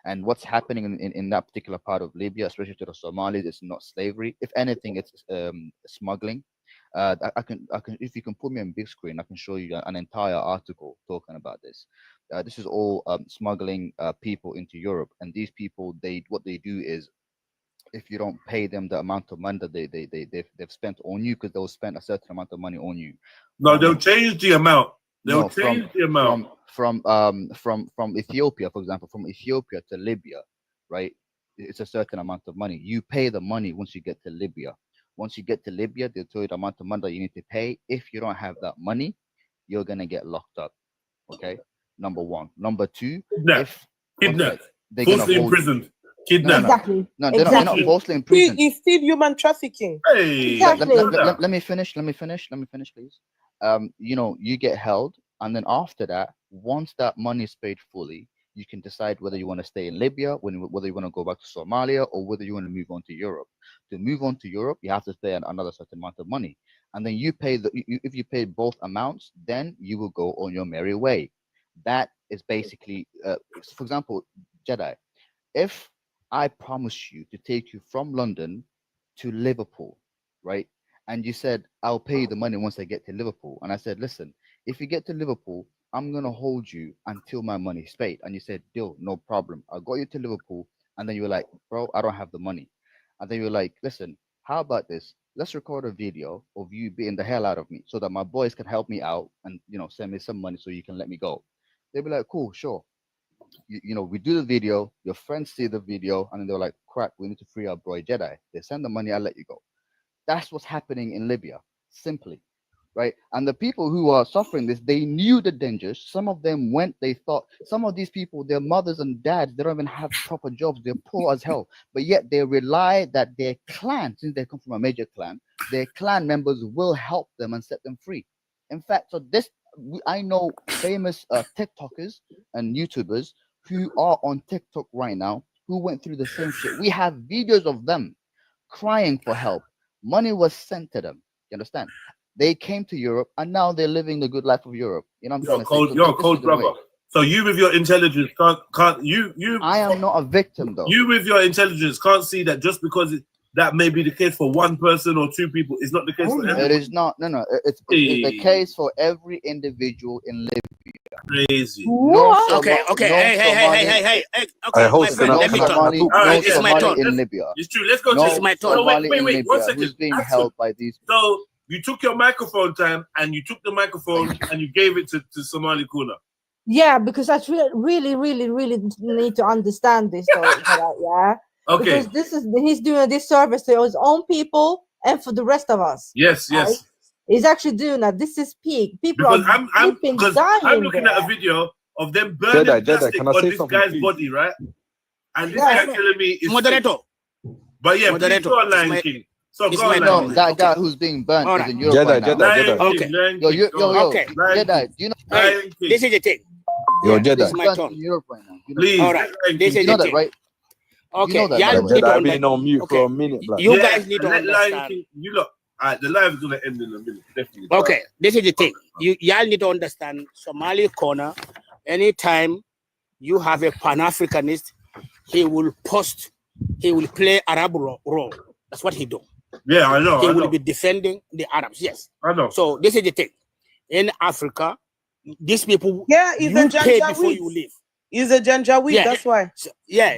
And what's happening in that particular part of Libya, especially to the Somalis, it's not slavery. If anything, it's smuggling. I can, if you can put me on big screen, I can show you an entire article talking about this. This is all smuggling people into Europe, and these people, what they do is, if you don't pay them the amount of money that they've spent on you, because they'll spend a certain amount of money on you. No, they'll change the amount. They'll No, change the amount. from Ethiopia, for example, from Ethiopia to Libya, right? It's a certain amount of money. You pay the money once you get to Libya. Once you get to Libya, they'll tell you the amount of money that you need to pay. If you don't have that money, you're gonna get locked up. Okay, number one. Number two, Kidnapped, they're gonna falsely hold you. imprisoned, kidnapped. Exactly. No, they're not falsely imprisoned. It's still human trafficking. Hey, Let me finish, please. You get held, and then after that, once that money is paid fully, you can decide whether you want to stay in Libya, whether you want to go back to Somalia, or whether you want to move on to Europe. To move on to Europe, you have to pay another certain amount of money, and then you pay if you pay both amounts, then you will go on your merry way. That is basically, for example, Jedi. If I promise you to take you from London to Liverpool, right? And you said, I'll pay you the money once I get to Liverpool. And I said, listen, if you get to Liverpool, I'm going to hold you until my money is paid. And you said, deal, no problem. I got you to Liverpool. And then you were like, bro, I don't have the money. And they were like, listen, how about this? Let's record a video of you beating the hell out of me so that my boys can help me out and, you know, send me some money so you can let me go. They'd be like, cool, sure. You know, we do the video, your friends see the video, and then they're like, crap, we need to free our boy Jedi. They send the money, I'll let you go. That's what's happening in Libya, simply. Right? And the people who are suffering this, they knew the dangers. Some of them went, they thought, some of these people, their mothers and dads, they don't even have proper jobs. They're poor as hell. But yet they rely that their clan, since they come from a major clan, their clan members will help them and set them free. In fact, so this, I know famous TikTokers and YouTubers who are on TikTok right now who went through the same shit. We have videos of them crying for help. Money was sent to them. You understand? They came to Europe and now they're living the good life of Europe. You know what I'm trying to say? You're a cold brother. So you with your intelligence can't you I am not a victim though. You with your intelligence can't see that just because that may be the case for one person or two people, it's not the case for everyone. It is not. No. It's the case for every individual in Libya. Crazy. No, Okay. Hey. Okay, my friend, let me talk. All right, it's my turn. In Libya. It's true. Let's go to It's my turn. So wait, 1 second. Who's being held by these? So you took your microphone time and you took the microphone and you gave it to Somali Kuna. Yeah, because I really need to understand this. Yeah. Okay. Because he's doing this service to his own people and for the rest of us. Yes. Right? He's actually doing that. This is peak. People Because are I'm looking at a video of them burning plastic on this guy's body, right? And this guy telling me it's moderator. But yeah, please go on, Lion King. So go on, No, that guy who's being burnt is in Europe right now. Jedi. Yo. Okay. Jedi, do you know? Hey, this is the thing. Yo, This Jedi. is my turn. In Europe right now. Please. All right. This is You know the that, thing. right? Okay. You know that, Y'all by the way. need to Jedi, I've been understand. on mute Okay. for a minute, blood. You guys need to let Lion understand. King, you look. The live is gonna end in a minute, definitely. Okay, this is the thing. Y'all need to understand. Somali corner. Anytime you have a Pan-Africanist, he will play Arab role. That's what he do. Yeah, I know. He will be defending the Arabs. Yes, I know. So this is the thing. In Africa, these people, he's you a pay before Janjaweed. you leave. He's a Janjaweed, Yeah. that's why. So, yeah,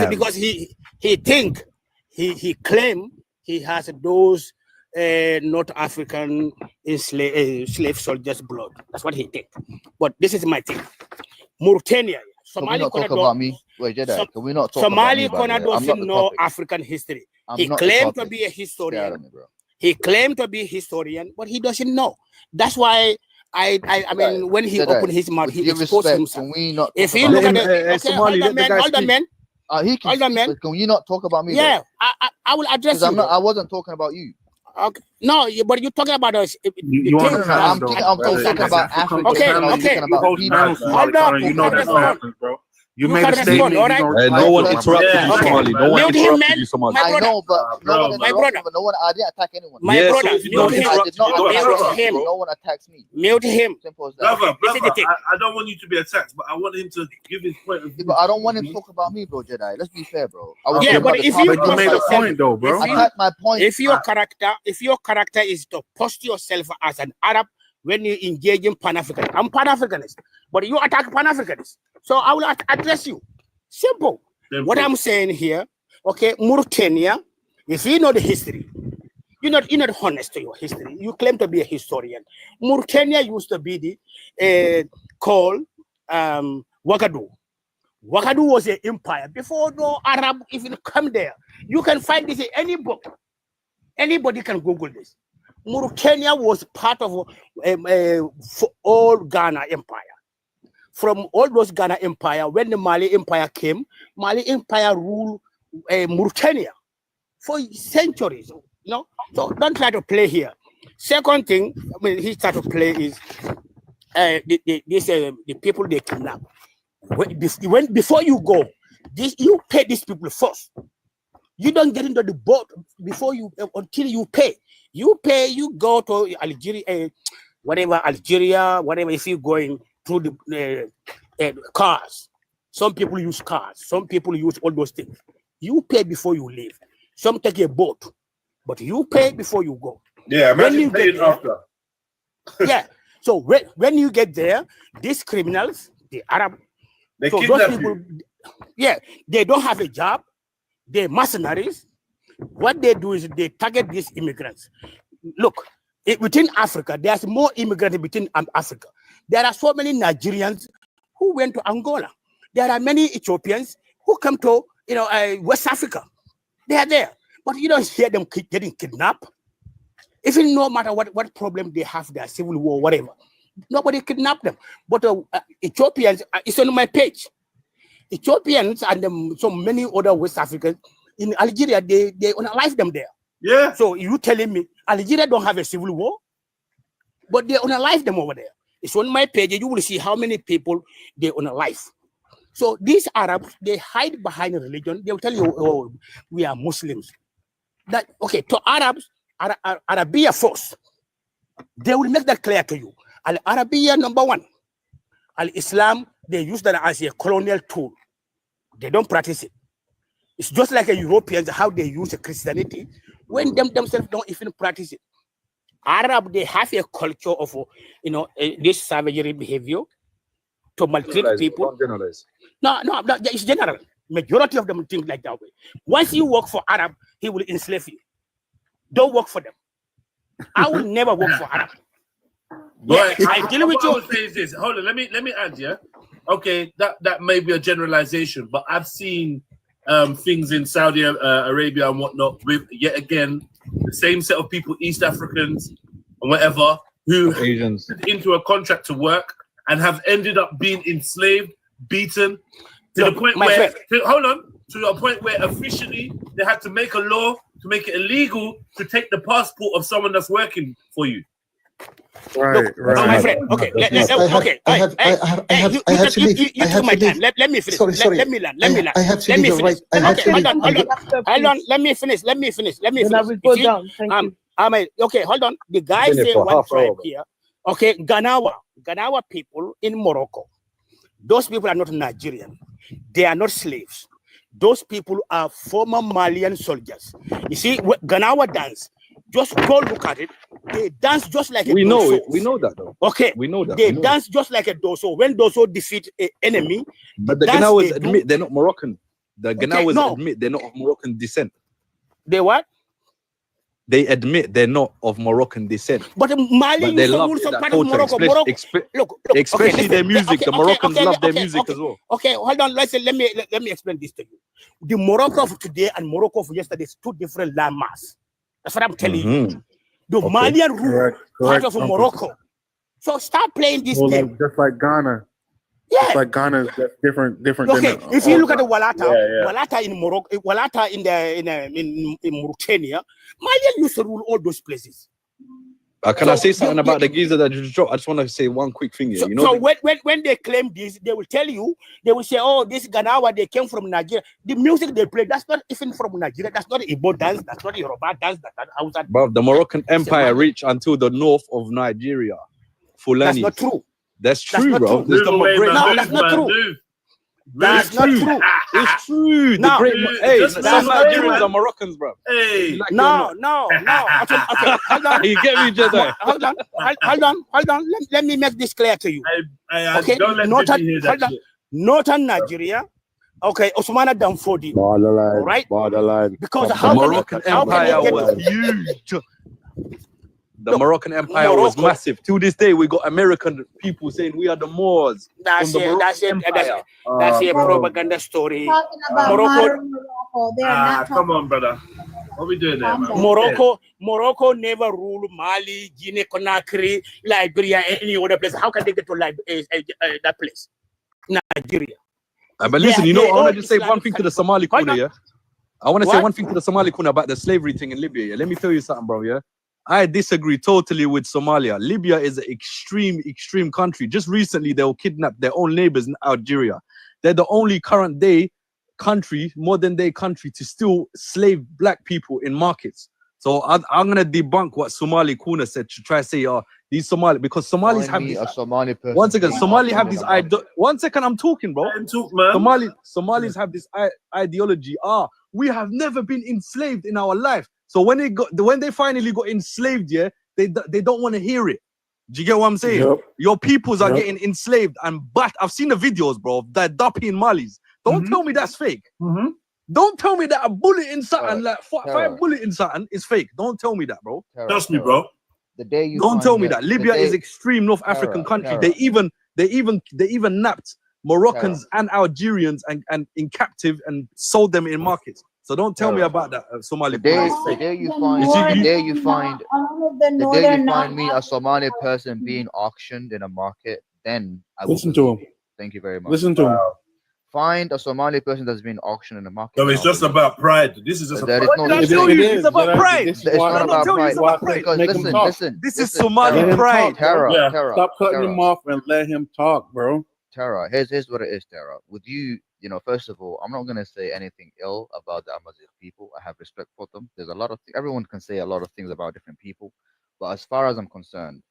because he think he claim he has those North African slave soldiers' blood. That's what he think. But this is my thing. Mauritania, Can we Somali not talk about me? Wait, Jedi, can we not talk Somali about me, by the way? I'm not doesn't the know topic. African history. I'm He not the claimed to topic. be a Stay out historian. of me, bro. He claimed to be a historian, but he doesn't know. That's why I mean, when he Jedi, opened his mouth, with he due exposed respect, himself. Can we not If talk you about look me? at the Somali, let the guy hold on, speak. man. He can Hold on, speak, man. but can you not talk about me? Yeah, I will address you. I wasn't talking about you. Okay. No, but you're talking about us. You want to I'm talking about Africa. Okay, I'm okay. talking about people. Hold up. You know that's what happens, bro. You made can a statement. respond, all right? Hey, no one interrupted you, Somali. No one Mute him, interrupted man. you, Somali. My I brother. know, but no one My interrupted brother. me, but no one. I didn't attack anyone. My Yeah, so brother, if you don't mute him. I did not interrupt, attack Mute anyone. him. No one attacks me. Mute him. Simple as that. Brother, This is the thing. I don't want you to be attacked, but I want him to give his point of view. But I don't want him to talk about me, bro, Jedi. Let's be fair, bro. I was Yeah, talking but about the if topic. you But you made a yourself- point, though, bro. I had my point. If your character is to post yourself as an Arab when you engage in Pan-African, I'm Pan-Africanist, but you attack Pan-Africanists, so I will address you. Simple. What I'm saying here, okay, Mauritania. If you know the history, you're not honest to your history. You claim to be a historian. Mauritania used to be the called Ouagadougou. Ouagadougou was an empire before no Arab even come there. You can find this in any book. Anybody can Google this. Mauritania was part of all Ghana Empire. From all those Ghana Empire, when the Mali Empire came, Mali Empire ruled Mauritania for centuries. You know, so don't try to play here. Second thing, I mean, he tried to play is the people they kidnap. Before you go, you pay these people first. You don't get into the boat until you pay. You pay, you go to Algeria, whatever. If you're going through the cars, some people use cars, some people use all those things. You pay before you leave. Some take a boat, but you pay before you go. Yeah, When you imagine paying get there- after. Yeah. So when you get there, these criminals, the Arab, They so those kidnap people, yeah, they don't have a job. They're mercenaries. What they do is they target these immigrants. Look, within Africa, there's more immigrants within Africa. There are so many Nigerians who went to Angola. There are many Ethiopians who come to West Africa. They are there, but you don't hear them getting kidnapped. Even no matter what problem they have, their civil war, whatever, nobody kidnapped them. But Ethiopians, it's on my page. Ethiopians and so many other West Africans in Algeria, they unalive them there. Yeah. So you telling me Algeria don't have a civil war, but they unalive them over there. It's on my page. You will see how many people they unalive. So these Arabs, they hide behind religion. They will tell you, oh, we are Muslims. That okay, to Arabs, Arabia force, they will make that clear to you. Al-Arabia number one. Al-Islam, they use that as a colonial tool. They don't practice it. It's just like a Europeans, how they use Christianity, when themselves don't even practice it. Arab, they have a culture of, this savagery behavior to maltreat people. No, it's general. Majority of them think like that way. Once you work for Arab, he will enslave you. Don't work for them. I will never work for Arab. But I deal with what you. I would say is this. Hold on, let me add, yeah. Okay, that may be a generalization, but I've seen things in Saudi Arabia and whatnot with yet again the same set of people, East Africans and whatever, who Asians into a contract to work and have ended up being enslaved, beaten to the point where to a point where officially they had to make a law to make it illegal to take the passport of someone that's working for you. Right, right. My friend. Okay, you took my time. Let me finish. Sorry. Let me land. I have to leave right. Hold on. Let me finish. Then I will go down. Thank you. Okay, hold on. The guy say one tribe here. Okay, Ganawa people in Morocco. Those people are not Nigerian. They are not slaves. Those people are former Malian soldiers. You see, Ganawa dance. Just go look at it. They dance just like a doso. We know that though. Okay. We know that. They dance just like a doso. When doso defeat an enemy, but the Ganawas admit they're not Moroccan. The Ganawas admit they're not of Moroccan descent. They what? They admit they're not of Moroccan descent. But Mali they used to love rule some that part of culture, Morocco. look, especially their music. The Moroccans love their music as well. Okay, hold on. Let me explain this to you. The Morocco of today and Morocco of yesterday is two different landmass. That's what I'm telling you. The Malian rule part of Morocco. So stop playing this game. Just like Ghana. Yeah. Just like Ghana is different. Okay, than if you look at the Walata in Morocco, Walata in Mauritania, Malian used to rule all those places. Can I say something about the geezer that you dropped? I just want to say one quick thing here. So when they claim this, they will tell you, they will say, oh, this Ganawa, they came from Nigeria. The music they play, that's not even from Nigeria. That's not Igbo dance. That's not Yoruba dance. That's not Hausa. Bro, the Moroccan Empire reached until the north of Nigeria. Fulani. That's not true. That's true, bro. True. No, that's not true. That's not true. It's true. No, some Nigerians are Moroccans, bro. Hey, no. Okay, hold on. You get me, Jedi? Hold on. Let me make this clear to you. Okay, don't let me hear that shit. Northern Nigeria. Okay, Osmana Danfodi. Borderline. Right? Borderline. Because the Moroccan Empire was huge. The Moroccan Empire was massive. To this day, we got American people saying we are the Moors. That's a propaganda story. Talking about modern Morocco. They're not come on, brother. What we doing there, man? Morocco never ruled Mali, Guinea, Conakry, Liberia, any other place. How can they get to that place? Nigeria. But listen, I want to just say one thing to the Somali corner, yeah? I want to say one thing to the Somali corner about the slavery thing in Libya, yeah? Let me tell you something, bro, yeah? I disagree totally with Somalia. Libya is an extreme country. Just recently, they were kidnapped their own neighbors in Algeria. They're the only current day country, modern day country, to still slave black people in markets. So I'm going to debunk what Somali Kuna said to try to say, these Somali, because Somalis have this. Somali person. One second, Somali have this idea. 1 second, I'm talking, bro. Somalis have this ideology. We have never been enslaved in our life. So when they finally got enslaved, yeah, they don't want to hear it. Do you get what I'm saying? Yep. Your peoples are getting enslaved and but I've seen the videos, bro, that Dapi in Malis. Don't tell me that's fake. Don't tell me that a bullet in something, like five bullet in something, is fake. Don't tell me that, bro. Trust me, bro. The day you Don't find tell me your- that. the Libya is day- extreme North African country. Tara. They even napped Moroccans and Algerians and in captive and sold them in markets. So don't tell me about that Somali. The day you find me a Somali person being auctioned in a market, then I will Listen to believe him. you. Thank you very much. Listen to him. Find a Somali person that's being auctioned in the market. So then it's I'll just believe about pride. This is just There is about no pride. It's about pride. It's not about pride. Because listen. This is Somali Let him pride. talk, bro. Tara, Stop cutting Tara. him off and let him talk, bro. Tara, here's what it is, Tara. With you, first of all, I'm not gonna say anything ill about the Amazigh people. I have respect for them. There's a lot of everyone can say a lot of things about different people, but as far as I'm concerned,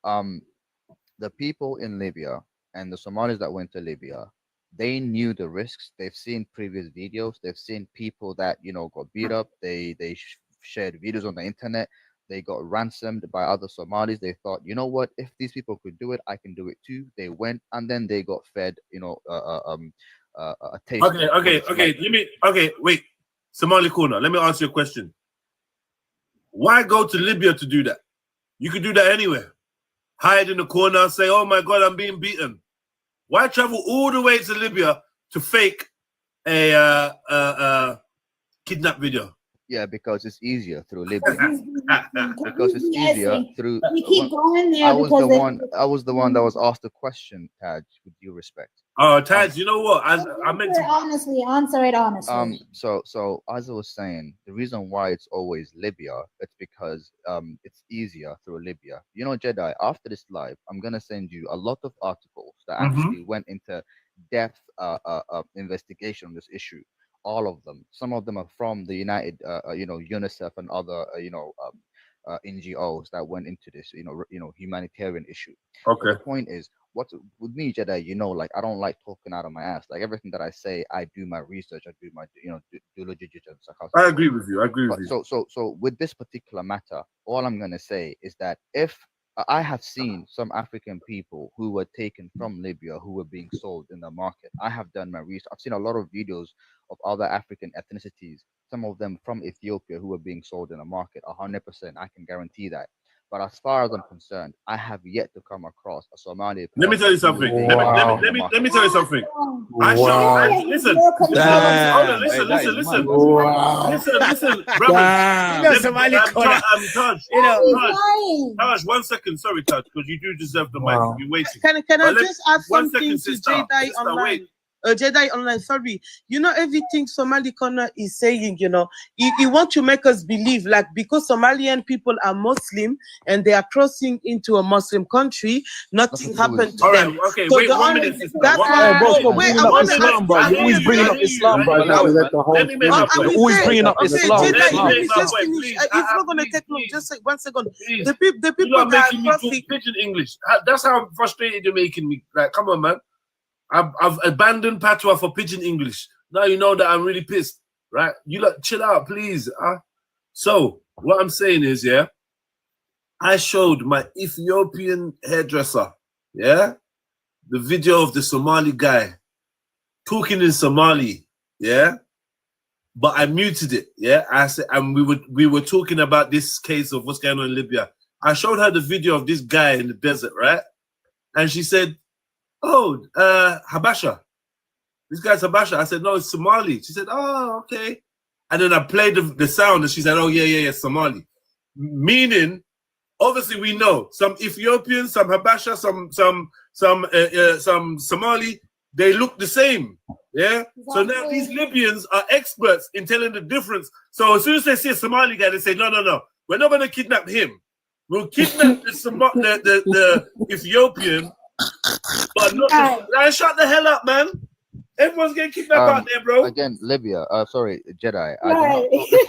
the people in Libya and the Somalis that went to Libya, they knew the risks. They've seen previous videos. They've seen people that got beat up. They shared videos on the internet. They got ransomed by other Somalis. They thought, you know what? If these people could do it, I can do it too. They went and then they got fed, a taste. Okay. Wait, Somali corner. Let me answer your question. Why go to Libya to do that? You could do that anywhere. Hide in the corner, say, "Oh my God, I'm being beaten." Why travel all the way to Libya to fake a kidnap video? Yeah, because it's easier through Libya. Because it's easier through. We keep going there I was because the one that was asked the question, Taj, with due respect. Oh, Taj, you know what? I meant to. honestly, answer it honestly. So as I was saying, the reason why it's always Libya, it's because it's easier through Libya. Jedi, after this live, I'm gonna send you a lot of articles that actually went into depth investigation on this issue. All of them. Some of them are from the United, UNICEF and other, NGOs that went into this, humanitarian issue. Okay. But the point is, what's with me, Jedi? Like I don't like talking out of my ass. Like everything that I say, I do my research. I do my, due diligence. I agree with you. I agree with you. So with this particular matter, all I'm gonna say is that if I have seen some African people who were taken from Libya who were being sold in the market. I have done my research. I've seen a lot of videos of other African ethnicities, some of them from Ethiopia who were being sold in the market. 100%, I can guarantee that. But as far as I'm concerned, I have yet to come across a Somali. Let me tell you something. Let me tell you something. Listen, brothers. Taj, 1 second. Sorry, Taj, because you do deserve the mic. You're waiting. Can I just add something to Jedi Online? Jedi Online, sorry. Everything Somali Corner is saying, he want to make us believe, like, because Somalian people are Muslim and they are crossing into a Muslim country, nothing happened to them. Right, okay, So wait 1 minute. That's Islam, bro. You're always bringing up Islam, bro. You're always bringing up Islam. Just finish. It's not going to take long. Just 1 second. The people you are that making are me crossing. talk pidgin English. That's how frustrated you're making me. Like, come on, man. I've abandoned patois for pidgin English. Now you know that I'm really pissed, right? You chill out, please. So what I'm saying is, I showed my Ethiopian hairdresser, the video of the Somali guy talking in Somali, but I muted it, I said, and we were talking about this case of what's going on in Libya. I showed her the video of this guy in the desert, right? And she said, "Oh, Habasha. This guy's Habasha." I said, "No, it's Somali." She said, "Oh, okay." And then I played the sound, and she said, "Oh, yeah, Somali." Meaning, obviously, we know some Ethiopians, some Habasha, some Somali. They look the same, So now these Libyans are experts in telling the difference. So as soon as they see a Somali guy, they say, "No, we're not going to kidnap him. We'll kidnap the Ethiopian." But shut the hell up, man. Everyone's getting kidnapped out there, bro. Again, Libya. Sorry, Jedi.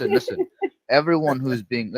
Listen. Everyone who's being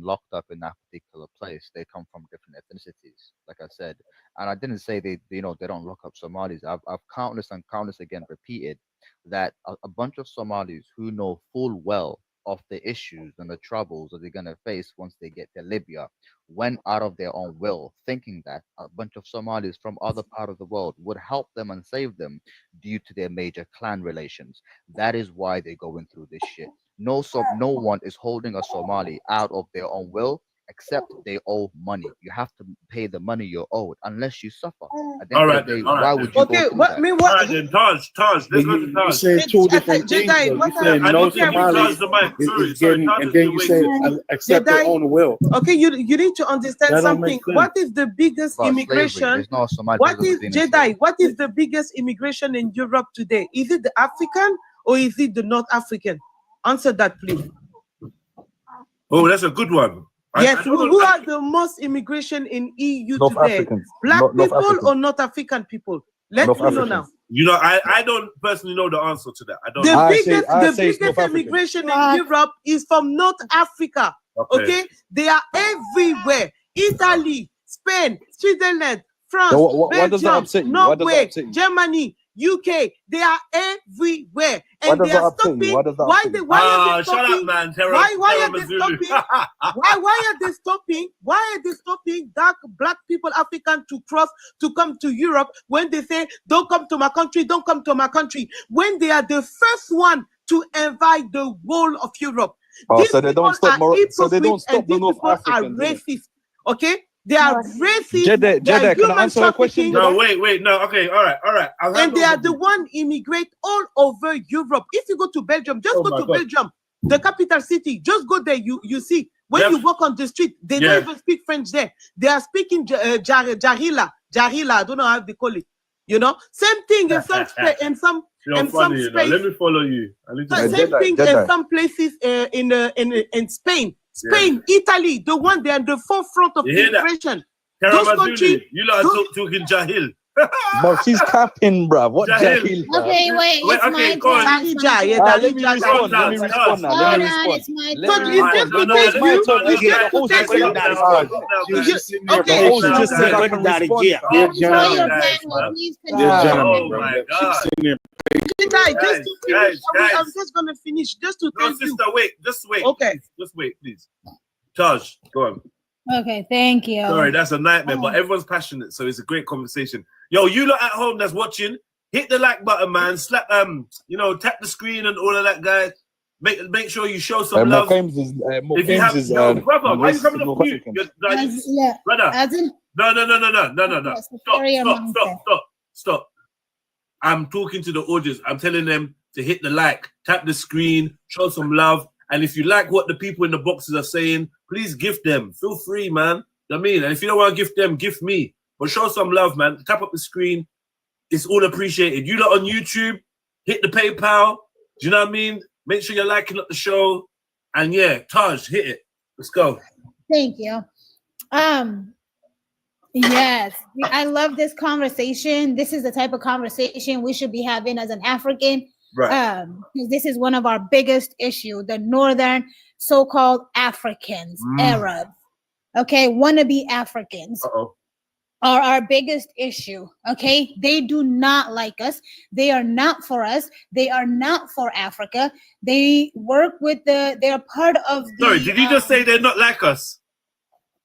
locked up in that particular place, they come from different ethnicities. Like I said, and I didn't say they don't lock up Somalis. I've countless and countless again repeated that a bunch of Somalis who know full well of the issues and the troubles that they're going to face once they get to Libya, went out of their own will, thinking that a bunch of Somalis from other part of the world would help them and save them due to their major clan relations. That is why they're going through this shit. No one is holding a Somali out of their own will, except they owe money. You have to pay the money you're owed unless you suffer. At the end of the day, why would you go through that? All right then, Taj, let's go to You Taj. said two different things. though. You said I no need to give Somali Taj the mic. is getting, Taj and is then the you way said to- accept their own will. Okay, you need to understand That don't make something. sense. What is the biggest About slavery. immigration? There's no Somali What people is being enslaved. Jedi? What is the biggest immigration in Europe today? Is it the African or is it the North African? Answer that, please. Oh, that's a good one. Yes, who are the most immigration in EU North today? Africans. Black North people Africans. or North African people? Let North me know now. Africans. You know, I don't personally know the answer to that. I don't. The know. biggest immigration in Europe is from North Africa. Okay, they are everywhere. Italy, Spain, Switzerland, France, So why does that Belgium, upset you? Why does that Norway, upset you? Germany, UK. They are everywhere, Why and does they that are upset you? stopping. Why does that why upset they? you? Why are they Shut up, stopping? man. Why are they Mazuli. stopping? Why are they stopping? Why are they stopping black people, African, to cross to come to Europe when they say don't come to my country, don't come to my country, when they are the first one to invite the whole of Europe? Oh, These so they people don't stop are Morocco. So they don't hypocrites stop and the these North people are Africans. innit? racist. Okay, they are racist. Jedi, They are can I human answer a question? trafficking. No, wait, no. Okay, all right. I'll have And they are the one immigrate all over Europe. If you go to Belgium, just Oh go my to God. Belgium, the capital city. Just go there. You see when Yep. you walk on the street, they Yeah. don't even speak French there. They are speaking Jarila. I don't know how they call it. You know, same thing in some You're funny, you know. Let me follow you. I need to follow same you. thing in some places in Spain, Italy, the one they're in the forefront of You hear that? immigration. Those Karamazuli, countries, you lot are talking Jahil. But she's capping, bruv. What Jahil. Jahil, bruv? Okay, wait, it's okay, my go on. turn. It's my Yeah, turn. Let me respond. Let me respond now. Let Hold me on, respond. it's my Let turn. me respond. No, Because it's my no, turn. no, It's the no, host no, is saying no, that. no, She's sitting there The host patient. just said I can respond. They're Before gentlemen. your guys, plan will man. please They're continue. gentlemen, Oh bro. my She's God. sitting there. just to finish. I'm just gonna finish. Just to No, tell you. sister, wait. Just wait. Okay. Please. Just wait, please. Taj, go on. Okay, thank you. Sorry, that's a nightmare, but everyone's passionate, so it's a great conversation. Yo, you lot at home that's watching, hit the like button, man. Slap, tap the screen and all of that, guys. Make sure you show some love. Mokames is If you have, brother, why are you coming off mute? Brother, As in, no. Yes, carry on, Stop. I'm talking to the audience. I'm telling them to hit the like, tap the screen, show some love. And if you like what the people in the boxes are saying, please gift them. Feel free, man. You know what I mean? And if you don't want to gift them, gift me. But show some love, man. Tap up the screen. It's all appreciated. You lot on YouTube, hit the PayPal. Do you know what I mean? Make sure you're liking up the show. And yeah, Taj, hit it. Let's go. thank you. Yes, I love this conversation. This is the type of conversation we should be having as an African. Right. Because this is one of our biggest issue, the northern so-called Africans, Arabs, okay, wannabe Africans are our biggest issue, okay? They do not like us. They are not for us. They are not for Africa. They work with they're part of the... Sorry, did you just say they're not like us?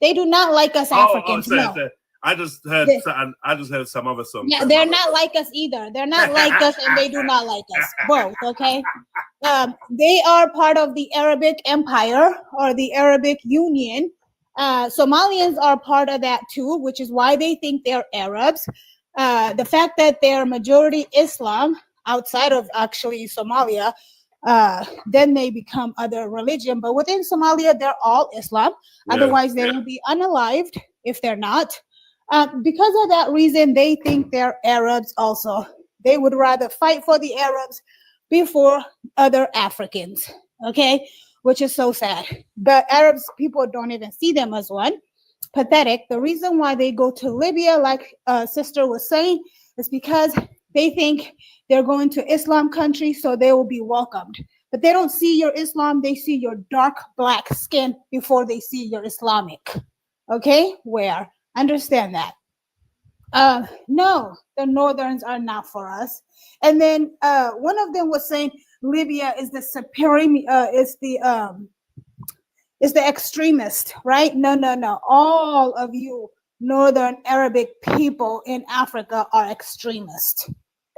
They do not like us Africans, no. Sorry. I just heard some other song. Yeah, they're not like us either. They're not like us and they do not like us. Both, okay? They are part of the Arabic Empire or the Arabic Union. Somalians are part of that too, which is why they think they're Arabs. The fact that they're majority Islam outside of actually Somalia, then they become other religion. But within Somalia, they're all Islam. Otherwise, they will be unalived if they're not. Because of that reason, they think they're Arabs also. They would rather fight for the Arabs before other Africans, okay? Which is so sad. But Arabs, people don't even see them as one. Pathetic. The reason why they go to Libya, like sister was saying, is because they think they're going to Islam country, so they will be welcomed. But they don't see your Islam, they see your dark black skin before they see your Islamic. Okay? Where? Understand that. No, the Northerns are not for us. And then one of them was saying, Libya is the is the extremist, right? No. All of you Northern Arabic people in Africa are extremists.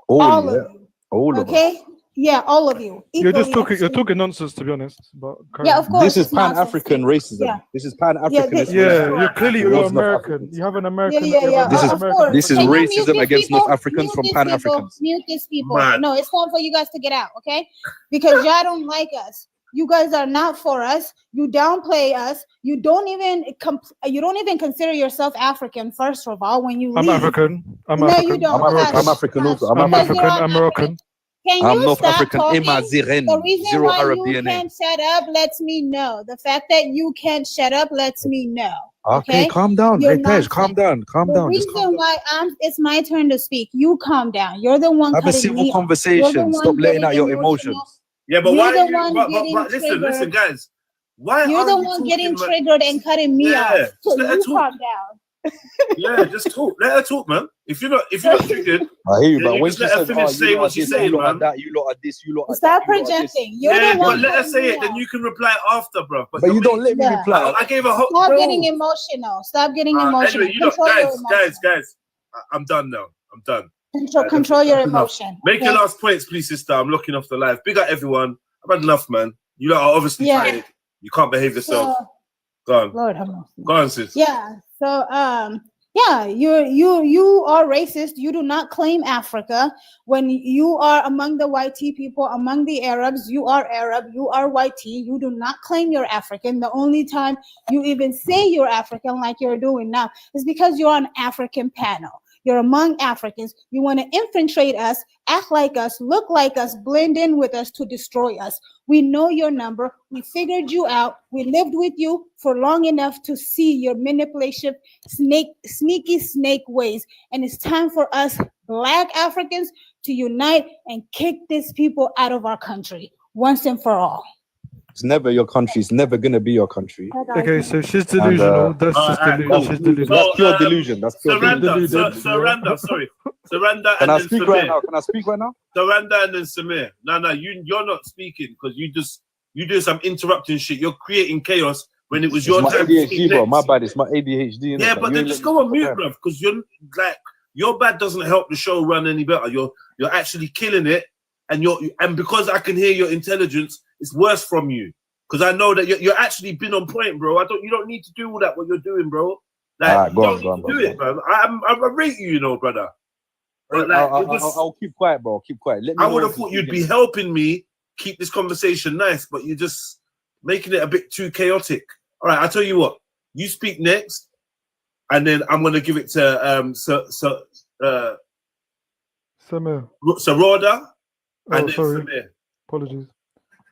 All of you. All of Okay? us. Yeah, all of you. You're just Equally talking. You're extremist. talking nonsense, to be honest. But Yeah, of course. This is it's nonsense. Pan-African racism. Yeah. This is Pan-Africanist Yeah, racism you're clearly you're towards North American. Africans. You have an American. Yeah. This is Of course. this is Can you mute racism these against people? North Africans Mute from these people. Pan-Africans. Mute these people. Man. No, it's time for you guys to get out, okay? Because y'all don't like us. You guys are not for us. You downplay us. You don't even consider yourself African. First of all, when you I'm leave. African. I'm No, African. you don't. I'm African also. I'm Because you're African. all I'm Moroccan. Can I'm you North stop African. talking? Imaziren. The reason Zero why Arab you DNA. can't shut up lets me know. The fact that you can't shut up lets me know. Okay, calm down. You're Hey, Tej, calm down. Calm The down. Just reason why it's my turn to speak. You calm down. You're the one have a cutting civil me off. You're the conversation. Stop one letting out getting your emotional. emotions. Yeah, but You're why the are you? one getting But listen, triggered. guys. Why You're are the you one talking getting about- triggered and cutting me off. Yeah, So just let her you talk. calm down. Yeah, just talk. Let her talk, man. If you're not triggered, I hear you, then but you when just she let her says, finish "Oh, you saying lot what are she's this, saying, you lot are man. that, you lot are this, you lot are Stop that, you lot are this." projecting. You're the Yeah, one but let her cutting say me it, then off. you can reply after, bro. But you don't let me Yeah. reply. I gave a whole. Stop bro. getting emotional. Stop getting emotional. Anyway, you lot, Control your emotion. guys. I'm done now. I'm done. Control your That's enough. emotion. Make your okay? last points, please, sister. I'm looking off the live. Big up everyone. I've had enough, man. You lot are obviously Yeah. tired. You can't behave yourself. So, Go on. Lord have mercy. Go on, sis. Yeah. So yeah, you are racist. You do not claim Africa. When you are among the white people, among the Arabs, you are Arab, you are white. You do not claim you're African. The only time you even say you're African like you're doing now is because you're on African panel. You're among Africans. You want to infiltrate us, act like us, look like us, blend in with us to destroy us. We know your number. We figured you out. We lived with you for long enough to see your manipulation, sneaky snake ways. And it's time for us Black Africans to unite and kick these people out of our country once and for all. It's never your country. It's never gonna be your country. Okay, so she's delusional. That's just delusion. She's delusional. That's pure delusion. That's pure Surrender, delusion. surrender. Sorry, surrender. Can and I then speak Samir. right now? Can I speak right now? Surrender and then Samir. No, you're not speaking because you do some interrupting shit. You're creating chaos when it was It's your my time to ADHD, speak bro. next. My bad. It's my ADHD. innit? Yeah, Like, but you then ain't just let me go on talk mute, time. bro, because you're like your bad doesn't help the show run any better. You're actually killing it, and because I can hear your intelligence, it's worse from you. Because I know that you're actually been on point, bro. You don't need to do all that what you're doing, bro. Like Alright, go you on, don't go need on, to do it, bro. I rate you, brother. But like, I'll keep quiet, bro. Keep quiet. Let me I know would when have to thought you'd speak be again. helping me keep this conversation nice, but you're just making it a bit too chaotic. All right, I'll tell you what. You speak next, and then I'm gonna give it to Samir. Saroda, and Oh, then sorry. Samir. Apologies.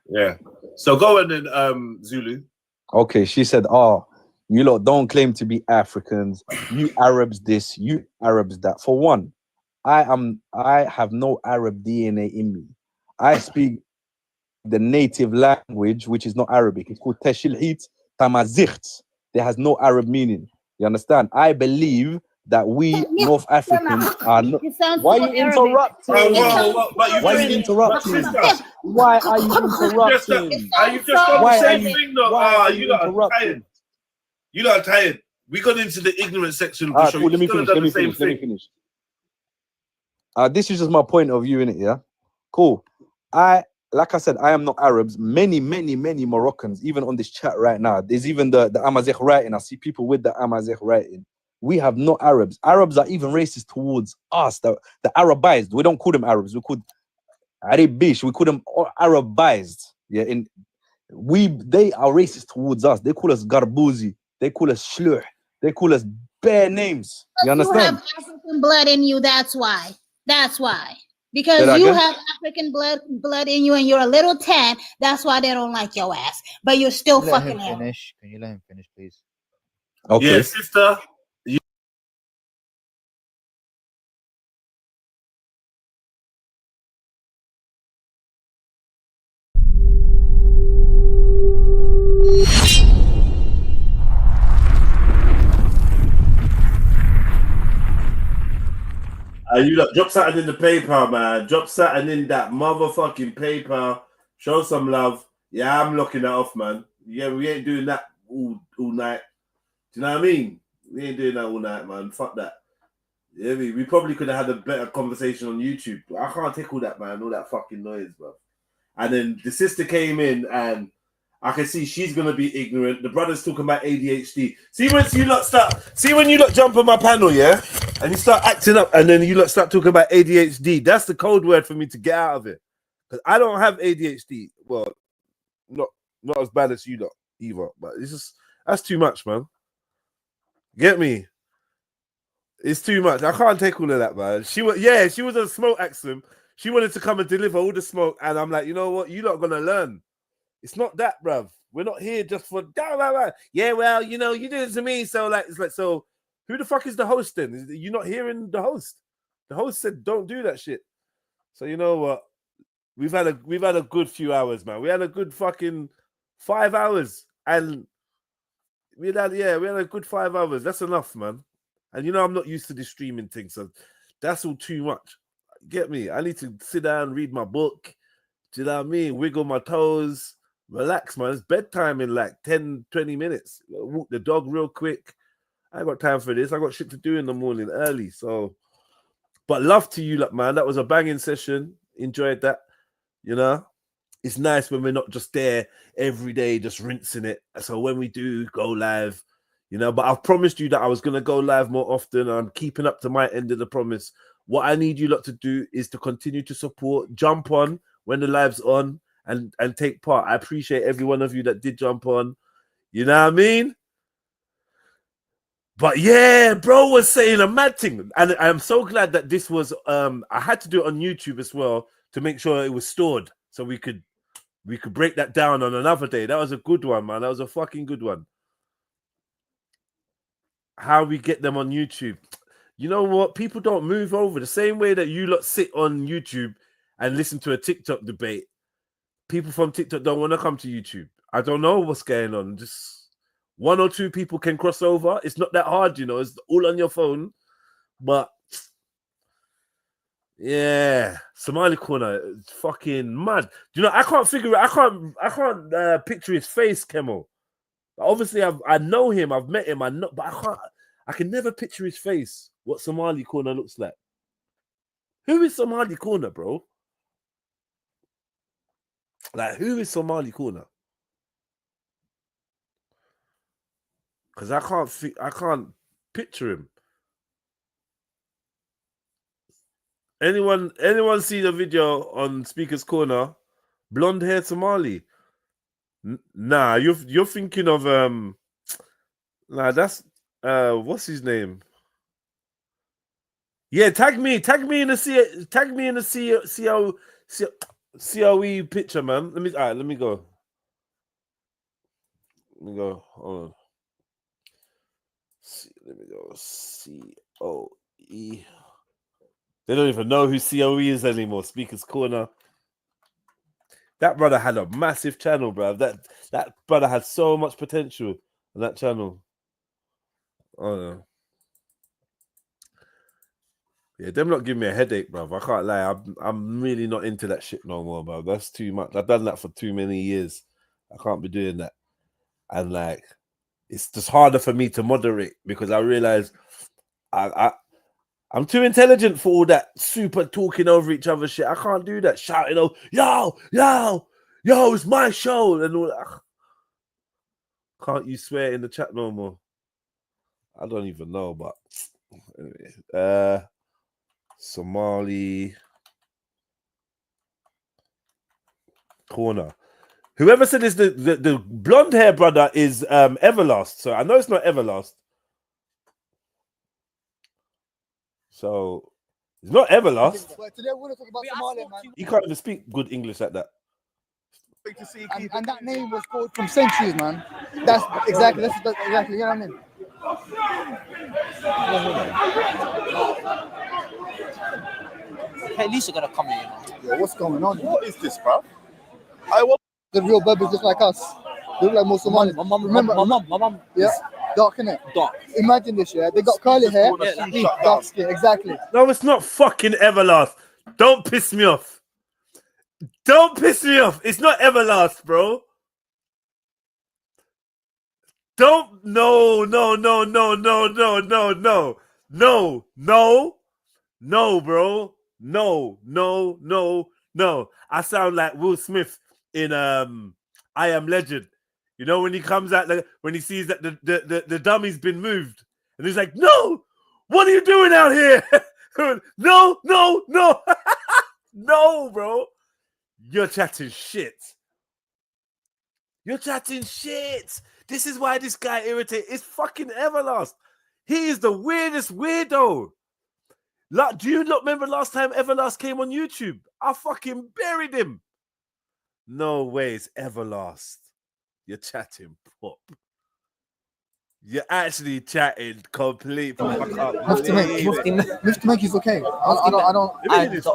Yeah. So go and then Zulu. Okay, she said, "Oh, you lot don't claim to be Africans. You Arabs this, you Arabs that." For one, I have no Arab DNA in me. I speak the native language, which is not Arabic. It's called Teshilhit Tamazight. There has no Arab meaning. You understand? I believe that we North Africans are not. It sounds Why so are you Arabic. interrupting? It sounds Why are you interrupting? Why are you interrupting? You've just done the Why are same you- thing, though. why are You you lot are interrupting? tired. You lot are tired. We got into the ignorant section of the Alright, show. cool. Let me You still finish. have Let done me the same finish. Let me thing. finish. This is just my point of view in it. Yeah, cool. Like I said, I am not Arabs. Many Moroccans, even on this chat right now. There's even the Amazigh writing. I see people with the Amazigh writing. We have no Arabs. Arabs are even racist towards us. The Arabized. We don't call them Arabs. We call Arabish. We call them Arabized. Yeah, they are racist towards us. They call us Garbuzi. They call us Shluh. They call us bare names. You You understand? have African blood in you. That's why. That's why. Say Because that you again? have African blood in you, and you're a little tan. That's why they don't like your ass. But you're still Let him fucking Arab. finish. Can you let him finish, please? Okay. Yeah, sister. You look, drop something in the paper, man. Drop something in that motherfucking paper. Show some love. Yeah, I'm locking that off, man. Yeah, we ain't doing that all night. Do you know what I mean? We ain't doing that all night, man. Fuck that. Yeah, we probably could have had a better conversation on YouTube. I can't take all that, man. All that fucking noise, bro. And then the sister came in, and I can see she's gonna be ignorant. The brother's talking about ADHD. See when you lot jump on my panel, yeah, and you start acting up, and then you lot start talking about ADHD. That's the code word for me to get out of it, because I don't have ADHD. Well, not as bad as you lot either, but that's too much, man. Get me? It's too much. I can't take all of that, man. She was a smoke accent. She wanted to come and deliver all the smoke, and I'm like, you know what? You're not gonna learn. It's not that, bruv. We're not here just for yeah. Well, you know, you did it to me, so like, it's like, so who the fuck is the host then? You're not hearing the host. The host said, don't do that shit. So you know what? We've had a good few hours, man. We had a good fucking 5 hours, and we had a good 5 hours. That's enough, man. And you know, I'm not used to this streaming thing, so that's all too much. Get me? I need to sit down, read my book. Do you know what I mean? Wiggle my toes, relax, man. It's bedtime in like 10, 20 minutes. Walk the dog real quick. I ain't got time for this. I got shit to do in the morning early. So, but love to you, man. That was a banging session. Enjoyed that. You know, it's nice when we're not just there every day, just rinsing it. So when we do go live, you know, but I've promised you that I was going to go live more often. I'm keeping up to my end of the promise. What I need you lot to do is to continue to support, jump on when the live's on, and take part. I appreciate every one of you that did jump on. You know what I mean? But yeah, bro was saying a mad thing. And I'm so glad that this was, I had to do it on YouTube as well to make sure it was stored so we could break that down on another day. That was a good one, man. That was a fucking good one. How we get them on YouTube. You know what? People don't move over the same way that you lot sit on YouTube and listen to a TikTok debate. People from TikTok don't want to come to YouTube. I don't know what's going on. Just one or two people can cross over. It's not that hard, you know. It's all on your phone. But yeah, Somali Corner, it's fucking mad. Do you know? I can't figure it. I can't picture his face, Kemo. Obviously, I know him. I've met him. But I can never picture his face. What Somali Corner looks like. Who is Somali Corner, bro? Like, who is Somali Corner? Because I can't picture him. Anyone see the video on Speaker's Corner? Blonde hair Somali. Nah, you're thinking of nah, that's what's his name? Yeah, tag me in the COE picture, man. Let me go. Hold on. Let me go. COE. They don't even know who COE is anymore. Speaker's Corner. That brother had a massive channel, bro. That brother had so much potential on that channel. Oh no. Yeah, them not giving me a headache, bro. I can't lie. I'm really not into that shit no more, bro. That's too much. I've done that for too many years. I can't be doing that. And like, it's just harder for me to moderate because I realize I'm too intelligent for all that super talking over each other shit. I can't do that. Shouting, oh, yo, it's my show. And all that. Can't you swear in the chat no more? I don't even know, but anyway. Somali Corner. Whoever said this, the blonde hair brother is Everlast. So I know it's not Everlast. So it's not Everlast. Today we're gonna talk about Somalia, man. You can't even speak good English like that. And that name was called from centuries, man. That's exactly. You know what I mean? At least you're gonna come in. Yeah, what's going on? What is this, bro? The real Berbers just like us. They look like more Somali. My mum. Yeah, dark innit? Dark. Imagine this, yeah. They got curly hair, dark skin. Exactly. No, it's not fucking Everlast. Don't piss me off. Don't piss me off. It's not Everlast, bro. Don't. No, no, no, no, no, no, no, no, no, no, no, bro. No, no, no, no. I sound like Will Smith in I Am Legend. You know when he comes out, when he sees that the dummy's been moved, and he's like, "No, what are you doing out here? No, no, no, no, bro. You're chatting shit. You're chatting shit. This is why this guy irritates. It's fucking Everlast. He is the weirdest weirdo. Like, do you not remember last time Everlast came on YouTube? I fucking buried him. No way, it's Everlast. You're chatting pop. You're actually chatting complete pop. I can't Mufti Make is okay. I don't. And the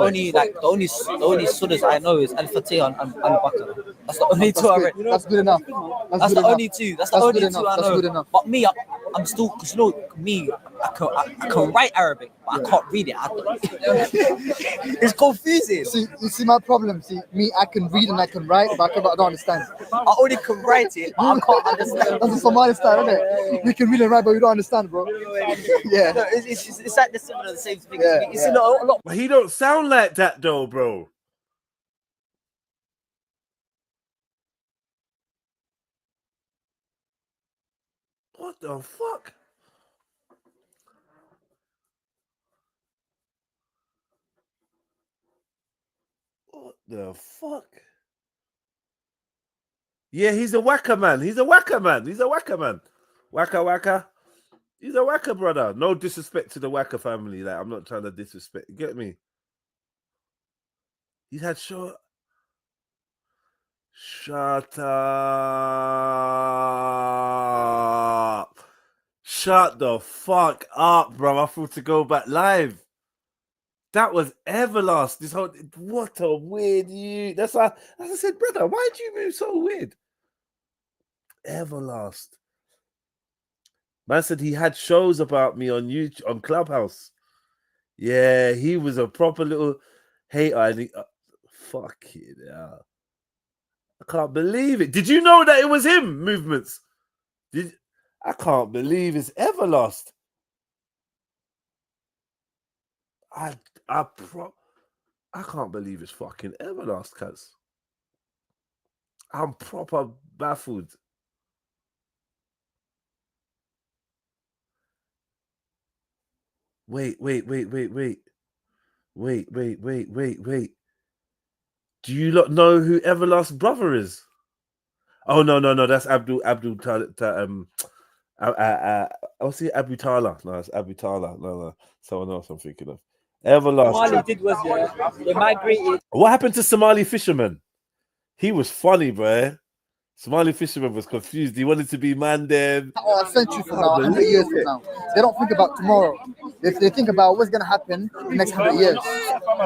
only sunnahs I know is Al Fatih and Al Bakr. That's the only two I read. That's good enough. That's the only two. That's the only two I That's know. good enough. But me, I'm still, because you know me, I can write Arabic, but I can't read it. It's confusing. See, you see my problem. See, me, I can read and I can write, but I don't understand. I only can write it, but I can't understand. That's a Somali style, isn't it? We can read and write, but we don't understand, bro. Yeah. No, it's like the same thing. Yeah, It's a lot. But he don't sound like that though, bro. What the fuck? What the fuck? Yeah, he's a whacker man. He's a whacker man. He's a whacker man. Whacker, whacker. He's a whacker, brother. No disrespect to the whacker family. Like, I'm not trying to disrespect. You get me? He's had short. Shut up. Shut the fuck up, bro. I thought to go back live. That was Everlast. This whole, what a weird you. That's why, as I said, brother, why do you move so weird? Everlast. Man said he had shows about me on YouTube, on Clubhouse. Yeah, he was a proper little hater. And fuck it. Yeah. I can't believe it. Did you know that it was him? Movements. I can't believe it's Everlast. I can't believe it's fucking Everlast, cuz. I'm proper baffled. Wait. Do you not know who Everlast's brother is? Oh no, that's Abdul I'll see Abu Tala. No, it's Abu Tala. No, someone else I'm thinking of. Everlast. Somali did was they migrated. What happened to Somali Fisherman? He was funny, bro. Somali Fisherman was confused. He wanted to be man then. Or a century from now, 100 years from now. They don't think about tomorrow. They think about what's going to happen in the next 100 years,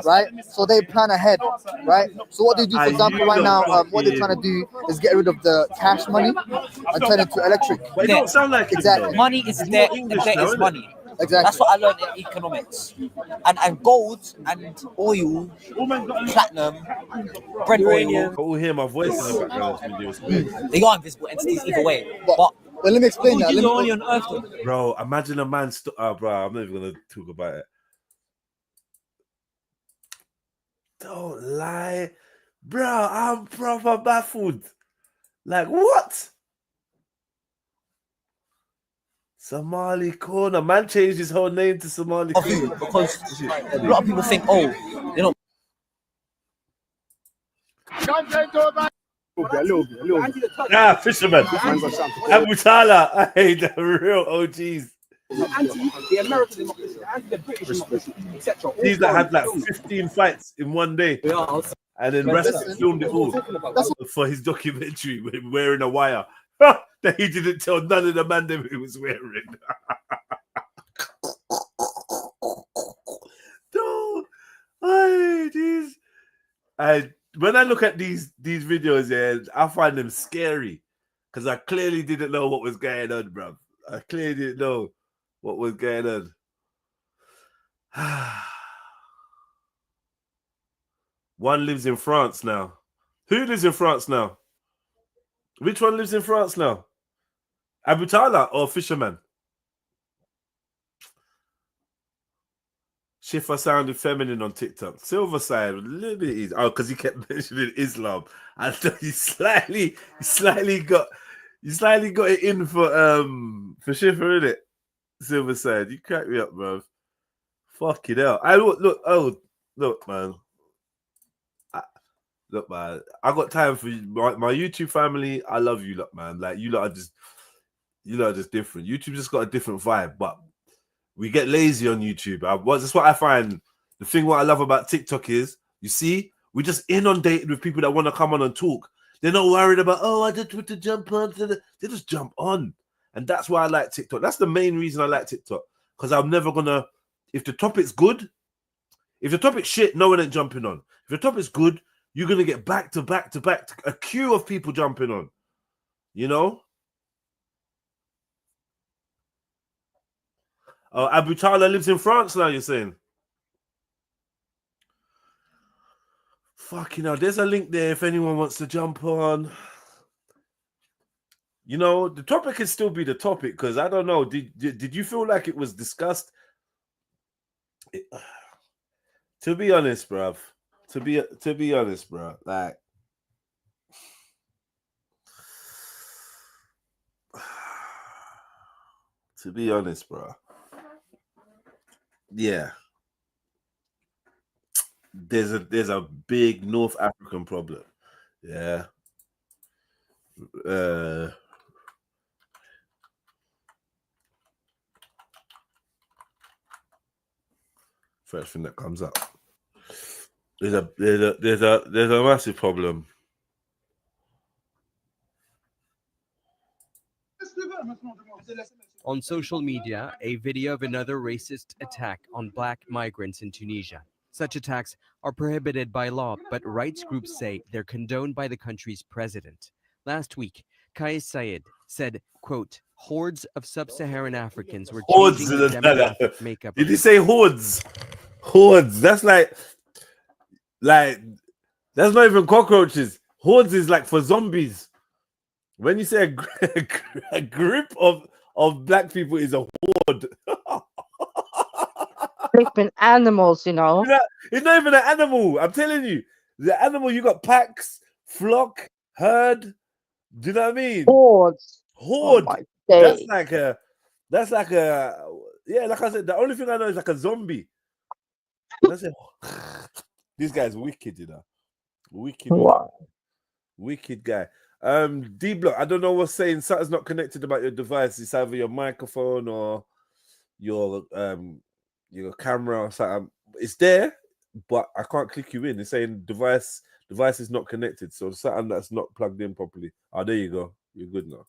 right? So they plan ahead, right? So what they do, for example, right now, what they're trying to do is get rid of the cash money and turn it to electric. But it don't sound like exactly. Money is debt, and debt is money. Exactly. That's what I learned in economics. And gold and oil, platinum, Brent oil. Oh, hear my voice in the background. They are invisible entities either way. But let me explain that. Only on Earth, bro, imagine a man. Bro, I'm not even gonna talk about it. Don't lie, bro. I'm proper baffled. Like what? Somali corner. Man changed his whole name to Somali corner. Because a lot of people think, oh, you know. Ah, fisherman. Abu Tala. Hey, the real OGs. The American democracy, the British democracy, etc. These that had like 15 fights in one day. And then Rasta filmed it all for his documentary wearing a wire. That he didn't tell none of the man that he was wearing. No, when I look at these videos, I find them scary because I clearly didn't know what was going on, bro. I clearly didn't know what was going on. One lives in France now. Who lives in France now? Which one lives in France now? Abutala or Fisherman? Shifa sounded feminine on TikTok. Silver side, a little bit easy. Oh, because he kept mentioning Islam. I thought he slightly got it in for Shifa, innit? Silver side. You crack me up, bro. Fucking hell. Look, man. Look, man, I got time for you. My YouTube family. I love you, look, man. Like you lot are just different. YouTube just got a different vibe, but we get lazy on YouTube. That's what I find. The thing what I love about TikTok is, you see, we just inundated with people that want to come on and talk. They're not worried about, oh, I just want to jump on. They just jump on, and that's why I like TikTok. That's the main reason I like TikTok, because I'm never gonna. If the topic's good, if the topic's shit, no one ain't jumping on. If the topic's good, you're going to get back to back to back, a queue of people jumping on, you know? Oh, Abu Talha lives in France now, you're saying? Fucking hell, there's a link there if anyone wants to jump on. You know, the topic can still be the topic, because I don't know, did you feel like it was discussed? To be honest, bruv, to be honest, bro, like, to be honest, bro, yeah, there's a big North African problem, yeah. First thing that comes up. There's a massive problem. On social media, a video of another racist attack on black migrants in Tunisia. Such attacks are prohibited by law, but rights groups say they're condoned by the country's president. Last week, Kais Saied said, quote, hordes of sub-Saharan Africans were changing the demographic makeup. Did he say hordes? Hordes. That's like that's not even cockroaches. Hordes is like for zombies. When you say a group of black people is a horde. Flipping animals, you know. It's not even an animal. I'm telling you. The animal, you got packs, flock, herd. Do you know what I mean? Hordes. Horde. Oh That's like a yeah, like I said, the only thing I know is like a zombie. That's it. This guy's wicked, you know. Wicked guy. D Block, I don't know what's saying. Something's not connected about your device. It's either your microphone or your camera or something. It's there, but I can't click you in. It's saying device is not connected. So something that's not plugged in properly. Oh, there you go. You're good now.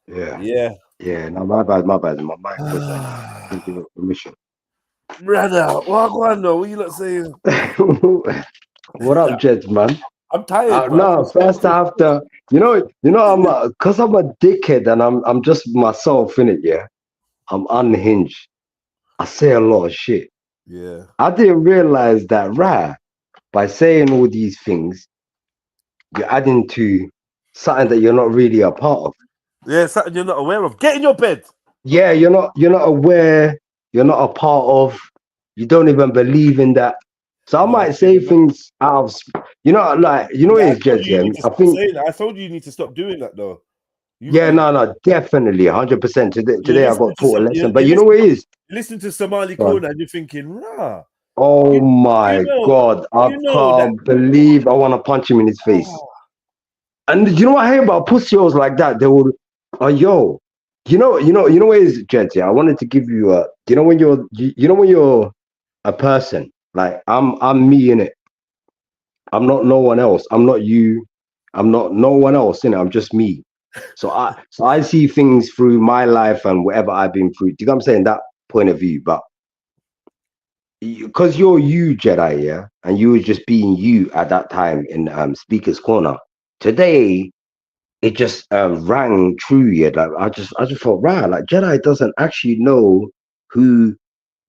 Yeah. No, my bad. My mic was didn't give it permission. Brother, what you not saying? What up, Jeds, man? I'm tired. No, first I have to, you know, I'm because I'm a dickhead and I'm just myself in it. Yeah, I'm unhinged. I say a lot of shit. Yeah. I didn't realize that, right? By saying all these things, you're adding to something that you're not really a part of. Yeah, something you're not aware of. Get in your bed. Yeah, you're not aware. You're not a part of. You don't even believe in that. So I might say things out of, like, it's Jeds, yeah. I think. I told you need to stop doing that, though. No, definitely, 100%. Today I got taught a lesson, but you know what it is? Listen to Somali Corner and you're thinking, rah. Oh my God, I can't believe I want to punch him in his face. And you know what I hate about pussios like that? They will, yo, you know what it is, Jeds, yeah? I wanted to give you a, when you're a person, like I'm me in it. I'm not no one else. I'm not you. I'm not no one else in it. I'm just me. So I see things through my life and whatever I've been through. Do you know what I'm saying? That point of view, but because you're you, Jedi, yeah, and you were just being you at that time in Speaker's Corner. Today, it just rang true, yeah. Like I just thought, right, like Jedi doesn't actually know who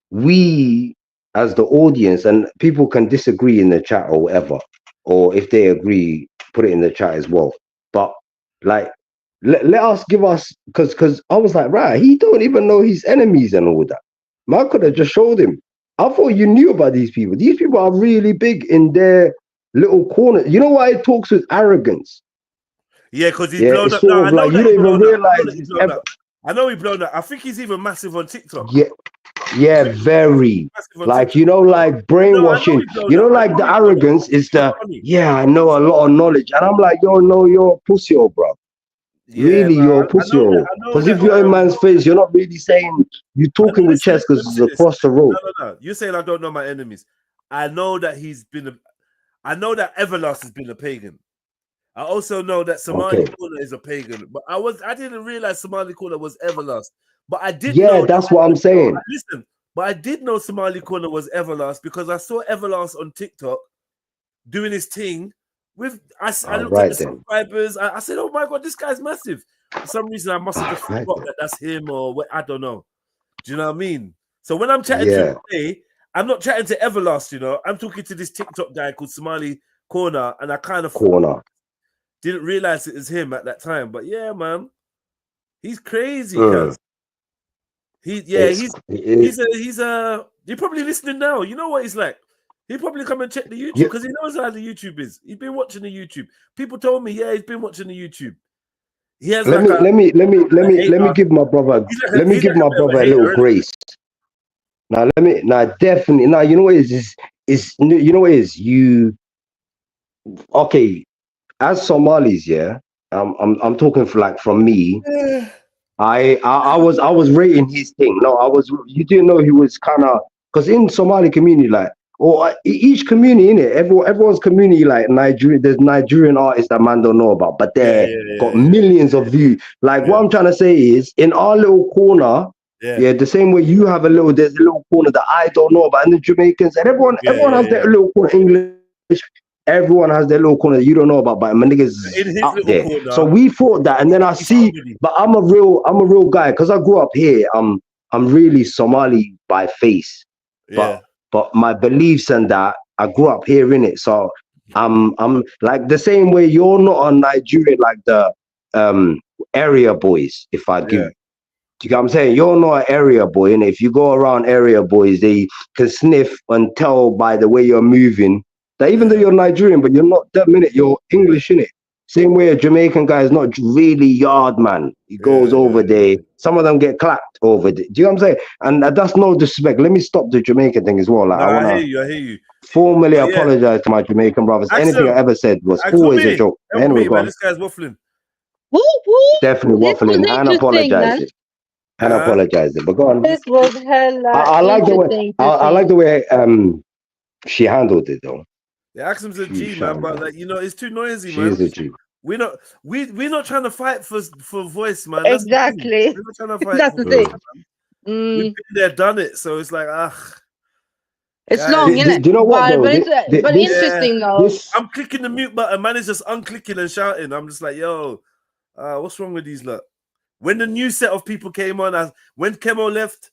we as the audience, and people can disagree in the chat or whatever, or if they agree, put it in the chat as well. But like, let us give us, because I was like, right, he don't even know his enemies and all that. Man could have just showed him. I thought you knew about these people. These people are really big in their little corner. You know why he talks with arrogance? Yeah, because he's Yeah, blown it's up. sort No, of I know like that you he's don't even blown up. I know realize that he's it's blown up. I know he's blown up. I think he's even massive on TikTok. Yeah, very. Massive on Like, TikTok. you know, like No, I know brainwashing. he's blown You know, up. I like know the he's blown up. arrogance is He's the, funny. yeah, I know a lot of knowledge. And I'm like, yo, no, you're a pussy, bro. Yeah, Really, man. you're a I pussy. know that. I know Because that. if you're in man's face, you're not really saying, you're talking with chest because Let me it's say this. across the road. No. You're saying I don't know my enemies. I know that he's been a. I know that Everlast has been a pagan. I also know that Somali Okay. Corner is a pagan, but I didn't realize Somali Corner was Everlast. But I did Yeah, know. that's what I'm saying. Listen, but I did know Somali Corner was Everlast because I saw Everlast on TikTok doing his thing. With I looked at Right the then. subscribers. I said, "Oh my god, this guy's massive." For some reason, I must have just Right forgot that that's him, or what, I don't know. Do you know what I mean? So when I'm chatting to Yeah. him today, I'm not chatting to Everlast. You know, I'm talking to this TikTok guy called Somali Corner, and I kind of didn't realize it was him at that time. But yeah, man, he's crazy, cuz. He's you're probably listening now. You know what he's like. He'll probably come and check the YouTube because he knows how the YouTube is. He's been watching the YouTube. People told me, yeah, he's been watching the YouTube. He has Let me give my brother a little grace. Now definitely you know what it is you know what it is okay, as Somalis, yeah, I'm talking from me. I was rating his thing. No, you didn't know he was kind of, because in Somali community, like, or each community in it, everyone's community, like Nigeria, there's Nigerian artists that man don't know about, but they got millions of views. Like what I'm trying to say is, in our little corner, the same way you have there's a little corner that I don't know about, and the Jamaicans, and everyone has their little corner. English, everyone has their little corner that you don't know about, but my niggas up there. Corner, so we thought that, and then I see, but I'm a real guy because I grew up here. I'm really Somali by face, but my beliefs and that I grew up here in it. So I'm like the same way you're not a Nigerian like the area boys. If I give. You know what I'm saying? You're not an area boy, and if you go around area boys, they can sniff and tell by the way you're moving that even though you're Nigerian, but you're not that minute, you're English in it. Same way a Jamaican guy is not really yard man. He goes over there. Some of them get clapped over there. Do you know what I'm saying? And that's no disrespect. Let me stop the Jamaican thing as well. Like, I hear you. Formally apologize to my Jamaican brothers. Anything I ever said was always a joke. Anyway, go on. This guy's waffling. Definitely waffling and apologizing. And apologizing, but go on. This was hella I like the way interesting. I like the way she handled it though. Yeah, Axum's a G, man, but like, you know, it's too noisy, She man. is a G. We're not trying to fight for voice, man. That's exactly. We're not trying to fight. That's the thing. We've been there, done it. So it's like, it's long, isn't it? Do you know what? But interesting though. I'm clicking the mute button. Man is just unclicking and shouting. I'm just like, yo, what's wrong with these lot? When the new set of people came on, when Kemo left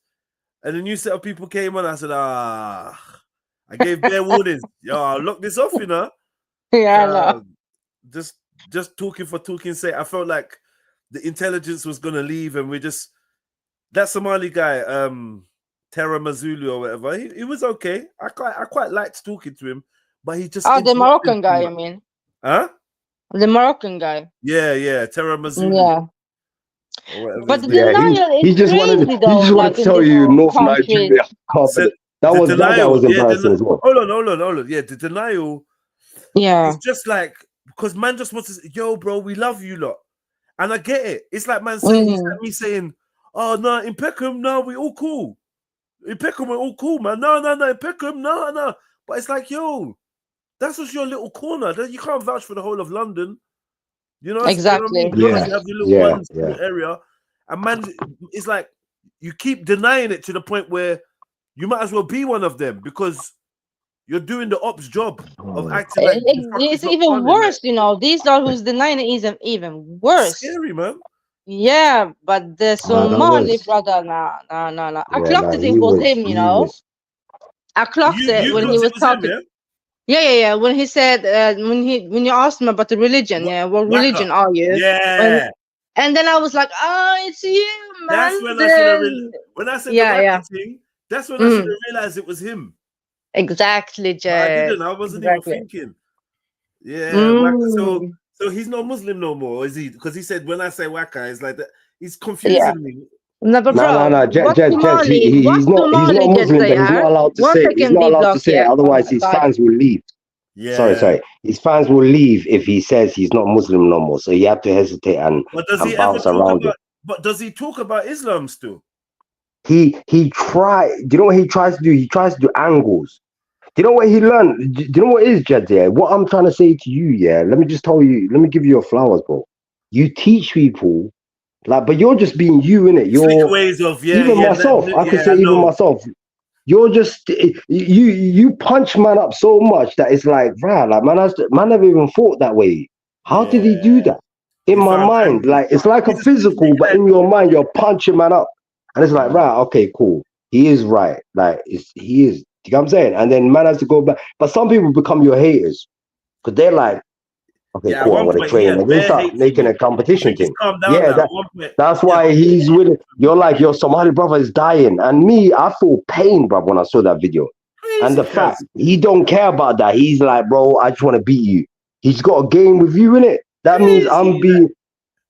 and the new set of people came on, I said, I gave bare warnings. Yo, I'll lock this off, you know? Yeah, just talking for talking's sake. I felt like the intelligence was going to leave and that Somali guy, Terra Mazulu or whatever, he was okay. I quite liked talking to him, but he just... the Moroccan guy, I mean. Huh? The Moroccan guy. Yeah, Terra Mazulu. Yeah. But the denial he is just crazy wanted, though. He just wanted to tell you North Nigeria. That guy was embarrassing as well. Hold on. Yeah, the denial. Yeah. It's just like, because man just wants to say, yo, bro, we love you lot. And I get it. It's like man saying, it's like me saying, oh, no, in Peckham, no, we all cool. In Peckham, we're all cool, man. No, in Peckham, no. But it's like, yo, that's just your little corner. You can't vouch for the whole of London. You know, exactly. You know what I mean? You have your little area, and man, it's like you keep denying it to the point where you might as well be one of them because you're doing the ops job of acting like it's even worse, you know. These are who's denying it is even worse. Scary, man. Yeah, but the Somali brother, no. I clocked it. It was him, you know. I clocked it when he was talking. Him, yeah. When he said, when you asked him about the religion, what religion are you? Yeah. And then I was like, oh, it's you, man. That's when I should have when I said the Waka thing, that's when I should have realized it was him. Exactly, Jay. I didn't. I wasn't even thinking. Yeah, Waka. So he's not Muslim no more, is he? Because he said when I say Waka, it's like that. He's confusing me. No, but bro, no. He's not Muslim, but he's not allowed to say. He's not allowed to say it. Otherwise, his fans will leave. Yeah. Sorry. His fans will leave if he says he's not Muslim no more. So you have to hesitate and bounce around it. But does he talk about Islam still? He try. Do you know what he tries to do? He tries to do angles. Do you know what he learned? Do you know what it is, Jed? Yeah. What I'm trying to say to you, yeah. Let me just tell you. Let me give you your flowers, bro. You teach people, like, but you're just being you, innit? You're ways of myself. I could say even myself. You're just you punch man up so much that it's like, right, like man never even thought that way. How did he do that? In my mind, like it's like a physical, but in your mind, you're punching man up, and it's like, right, okay, cool. He is right, like he is. You know what I'm saying? And then man has to go back. But some people become your haters because they're like, okay, cool, I'm gonna train. And they start making a competition thing. Yeah, that's why he's with it. You're like, your Somali brother is dying. And me, I feel pain, bro, when I saw that video. And the fact he don't care about that. He's like, bro, I just want to beat you. He's got a game with you in it. That means I'm being.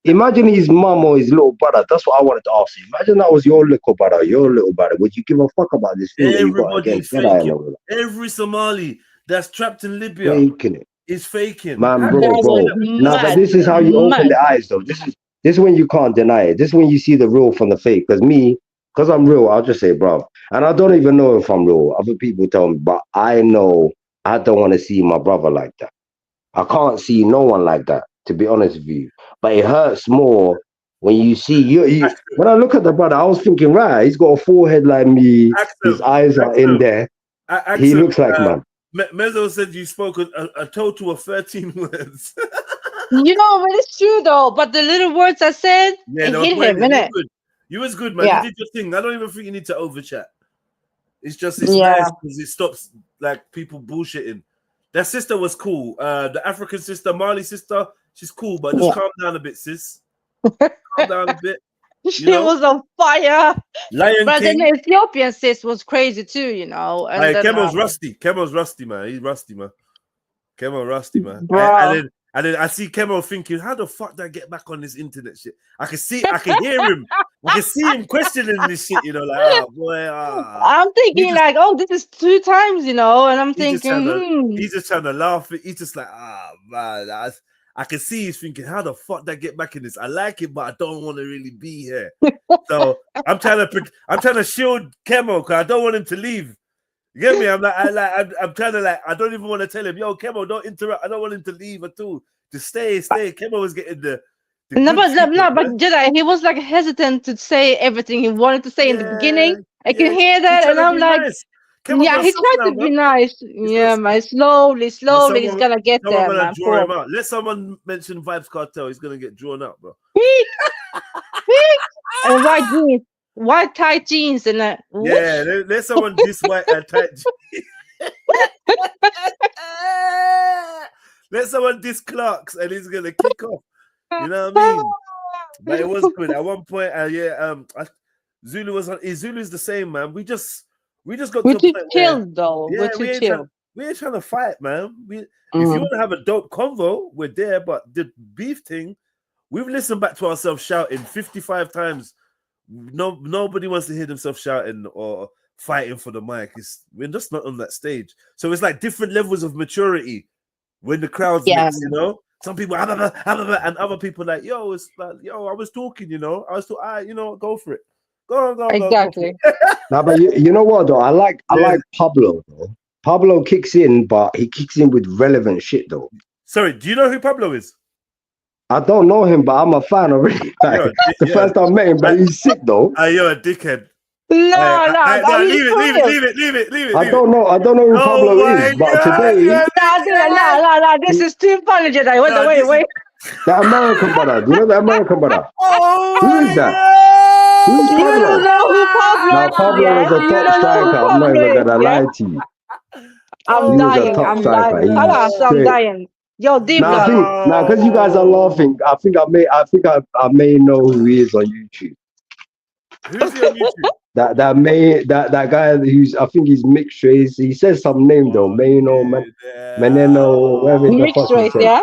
Imagine his mom or his little brother. That's what I wanted to ask you. Imagine that was your little brother, Would you give a fuck about this thing that you got against Jedi? Every Somali that's trapped in Libya is faking. Man, bro. But this is how you open the eyes, though. This is when you can't deny it. This is when you see the real from the fake. Because I'm real, I'll just say, bro. And I don't even know if I'm real. Other people tell me, but I know I don't want to see my brother like that. I can't see no one like that, to be honest with you. But it hurts more when you see you. When I look at the brother, I was thinking, right, he's got a forehead like me. His eyes are in there. He looks like man. Mezzo said you spoke a total of 13 words. You know, but it's true though. But the little words I said, it hit him, innit? You was good, man. You did your thing. I don't even think you need to overchat. It's nice because it stops like people bullshitting. That sister was cool. The African sister, Mali sister, she's cool, but just calm down a bit, sis. Calm down a bit. She was on fire. But then the Ethiopian sis was crazy too, you know. And hey, then, Kemo's rusty. Kemo's rusty, man. He's rusty, man. Kemo rusty, man. And then I see Kemo thinking, how the fuck did I get back on this internet shit? I can hear him. I can see him questioning this shit, you know, like, oh boy. I'm thinking like, oh, this is 2 times, you know, and I'm thinking, he's just trying to laugh. He's just like, man, I can see he's thinking, how the fuck did I get back in this? I like it, but I don't want to really be here. So I'm trying to shield Kemo because I don't want him to leave. You get me? I'm trying to I don't even want to tell him, yo, Kemo, don't interrupt. I don't want him to leave at all. Just stay. Kemo was getting the but Jedi, he was like hesitant to say everything he wanted to say in the beginning. I can hear that, and I'm like, yeah, he tried to be nice. Yeah, man, slowly, he's gonna get there, man. Draw him out. Let someone mention Vibes Cartel. He's gonna get drawn up, bro. And white jeans. White tight jeans and that. Yeah, let someone diss white and tight jeans. Let someone diss Clarks and he's gonna kick off. You know what I mean? But it was good. At one point, Zulu was on. Zulu's the same, man. We just got we're to too chilled though. Yeah, we're too chilled. We ain't trying to fight, man. If you want to have a dope convo, we're there. But the beef thing, we've listened back to ourselves shouting 55 times. Nobody wants to hear themselves shouting or fighting for the mic. We're just not on that stage. So it's like different levels of maturity when the crowd's mix, you know. Some people and other people like, yo, it's like, yo, I was talking, you know. Go for it. Go. Exactly. No, but you know what though? I like Pablo though. Pablo kicks in, but he kicks in with relevant shit though. Sorry, do you know who Pablo is? I don't know him, but I'm a fan already. Like, first time I met him, but he's sick though. You're a dickhead. No, leave it. I don't know who Pablo is, but today. No, this is too funny, Jedi. Wait. The American brother. Do you know the American brother? Oh, who is that? Who's You Pablo? don't know who Pablo Now is, Pablo yeah? was a You top don't know who striker. I'm not Pablo even is, gonna yeah? lie to you. I'm He was a dying. top I'm striker. dying. He's Halas, I'm straight. dying. Yo, D Now I blood. think because you guys are laughing, I think I may know who he is on YouTube. Who's he on YouTube? That guy who's I think he's mixed race. He says some name though, Maino, Meneno, whatever the Mixed fuck he race, says. yeah?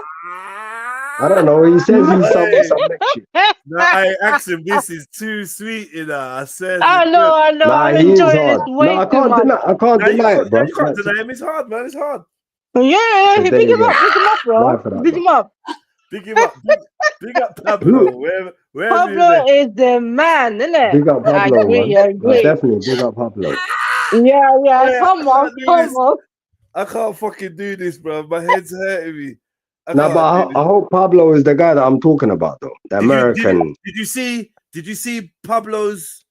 I don't know. He says he's some Hey, mixed shit. no, I asked him. This is too sweet, you know. I said, I know, I know. Nah, I'm he is enjoying this hard. No, way I too can't much. deny. I can't no, deny it, bro. you can't deny him. It's hard, man. It's hard. Yeah, So pick there you him up, go. pick him up, bro. Lie for that, Pick bro. him up. Big him up. Big up Pablo. Who? Wherever you're Pablo there. is the man, isn't it? Big up I Pablo, agree, man. I No, agree. definitely big up Pablo. Yeah, Yeah, come I on, can't do come this. on. I can't fucking do this, bro. My head's hurting me. I No, but can't do this. I hope Pablo is the guy that I'm talking about, though. The American. Did you see Pablo's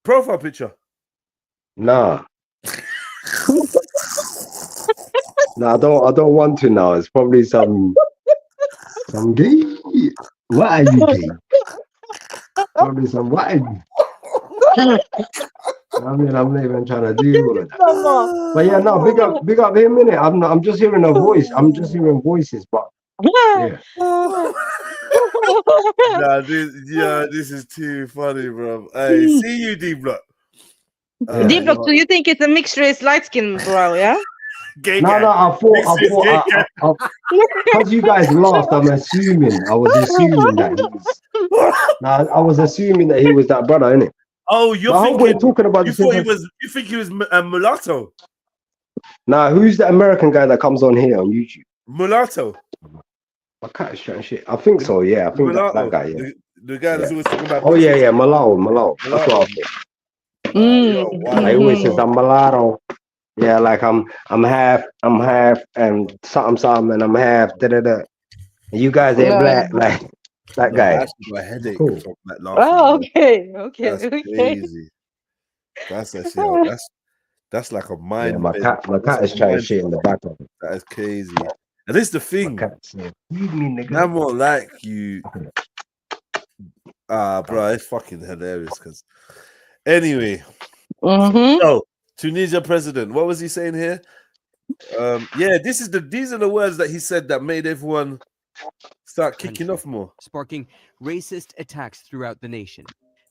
profile picture? Nah. No, I don't want to now. It's probably some gay. What are you gay? Probably some what are you? I mean, I'm not even trying to do all of that. Come on. But yeah, no, big up him, innit? I'm just hearing a voice. I'm just hearing voices, but yeah. Nah, this is too funny, bro. Hey, see you, D Block. D block, so you think it's a mixed race light skin, bro, yeah? Gay No, guy. I thought because you guys laughed, I was assuming that he was. Nah, I was assuming that he was that brother, innit? Oh, you're But I hope thinking we're talking about you the same thought he person. was you think he was mulatto? Nah, who's the American guy that comes on here on YouTube? Mulatto. My cat is trying shit. I think so, yeah. I think that Mulatto. guy, yeah. The guy that's always talking about Oh yeah, Malao. That's what I thought. I always says I'm mulatto. Yeah, like I'm half, and something, and I'm half, And you guys ain't black, like that No, guy. I actually got a headache Cool. from that laughing. Oh, okay, That's okay. crazy. That's actually that's like a mind. Yeah, my cat that's is a trying mind shit in the fuck. background. That is crazy. And this is the thing. Feed me, nigga. I'm more like you. Bro, it's fucking hilarious. Because anyway, so Tunisia president, what was he saying here? Yeah, these are the words that he said that made everyone start kicking off more, sparking racist attacks throughout the nation.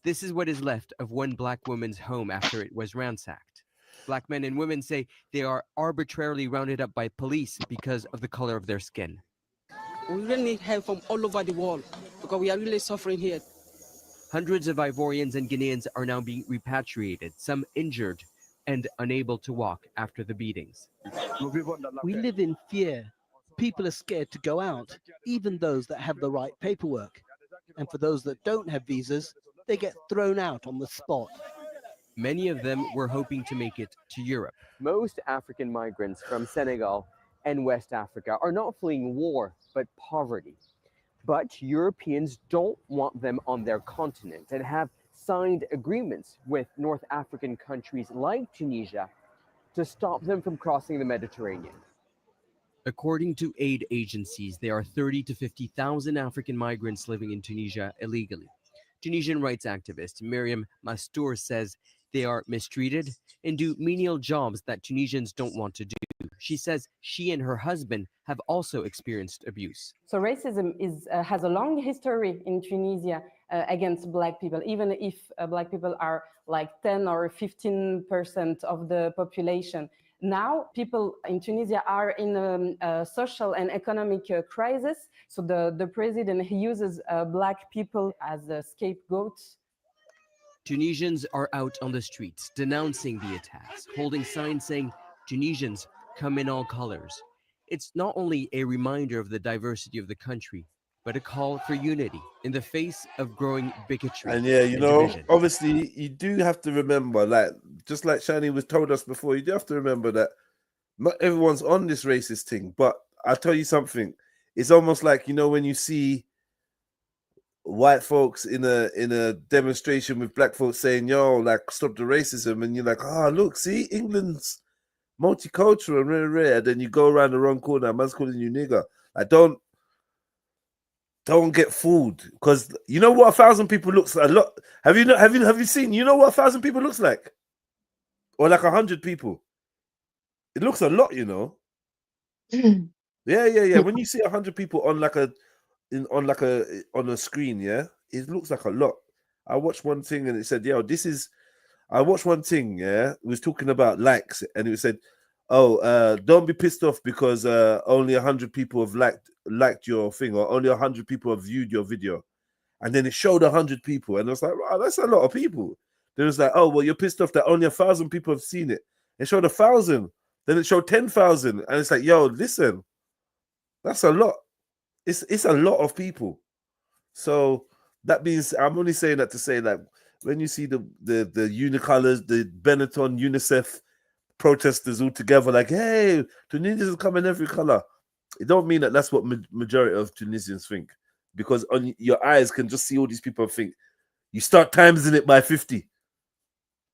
This is what is left of one black woman's home after it was ransacked. Black men and women say they are arbitrarily rounded up by police because of the color of their skin. We really need help from all over the world because we are really suffering here. Hundreds of Ivorians and Guineans are now being repatriated, some injured and unable to walk after the beatings. We live in fear. People are scared to go out, even those that have the right paperwork. And for those that don't have visas, they get thrown out on the spot. Many of them were hoping to make it to Europe. Most African migrants from Senegal and West Africa are not fleeing war, but poverty. But Europeans don't want them on their continent and have signed agreements with North African countries like Tunisia to stop them from crossing the Mediterranean. According to aid agencies, there are 30 to 50,000 African migrants living in Tunisia illegally. Tunisian rights activist Miriam Mastour says they are mistreated and do menial jobs that Tunisians don't want to do. She says she and her husband have also experienced abuse. So racism has a long history in Tunisia against Black people, even if Black people are like 10 or 15% of the population. Now, people in Tunisia are in a social and economic crisis. So the president, he uses Black people as a scapegoat. Tunisians are out on the streets denouncing the attacks, holding signs saying Tunisians come in all colors. It's not only a reminder of the diversity of the country, but a call for unity in the face of growing bigotry. and yeah, you know, division. obviously, you do have to remember, like just like Shani was told us before, you do have to remember that not everyone's on this racist thing. But I'll tell you something. It's almost like, you know, when you see white folks in a demonstration with black folks saying, yo, like, stop the racism, and you're like, oh, look, see, England's multicultural and rare, then you go around the wrong corner, man's calling you nigger. Like, don't don't get fooled, because you know what 1,000 people looks a lot. Have you seen? You know what 1,000 people looks like, or like 100 people? It looks a lot, you know. Yeah. When you see 100 people on on a screen, yeah, it looks like a lot. I watched one thing and it said, "Yo, this is." I watched one thing, yeah, it was talking about likes, and it said, "Oh, don't be pissed off because only 100 people have liked your thing, or only 100 people have viewed your video," and then it showed 100 people, and I was like, "Wow, that's a lot of people." Then it was like, "Oh, well, you're pissed off that only 1,000 people have seen it." It showed 1,000, then it showed 10,000, and it's like, "Yo, listen, that's a lot. It's a lot of people." So that means I'm only saying that to say that when you see the unicolors, the Benetton, UNICEF protesters all together, like, "Hey, Tunisians come in every color," it don't mean that that's what majority of Tunisians think, because on your eyes can just see all these people and think. You start timesing it by 50.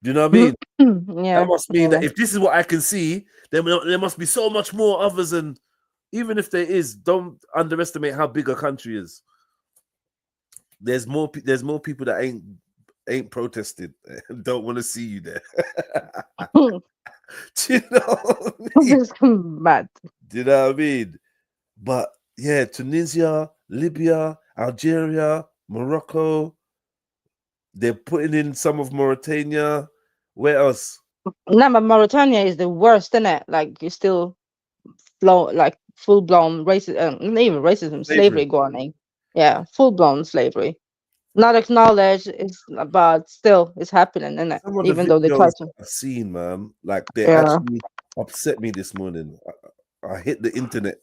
Do you know what I mean? Yeah. That must mean that if this is what I can see, then there must be so much more others, and even if there is, don't underestimate how big a country is. There's more people that ain't protested and don't want to see you there. Do you know what I mean? Mad. Do you know what I mean? But yeah, Tunisia, Libya, Algeria, Morocco. They're putting in some of Mauritania. Where else? No, but Mauritania is the worst, isn't it? Like you still full blown racism, not even racism, slavery going on. Yeah, full blown slavery. Not acknowledged, but still it's happening, isn't it? Some of Even the though they try videos to. I've seen, man, like they Yeah. actually upset me this morning. I hit the internet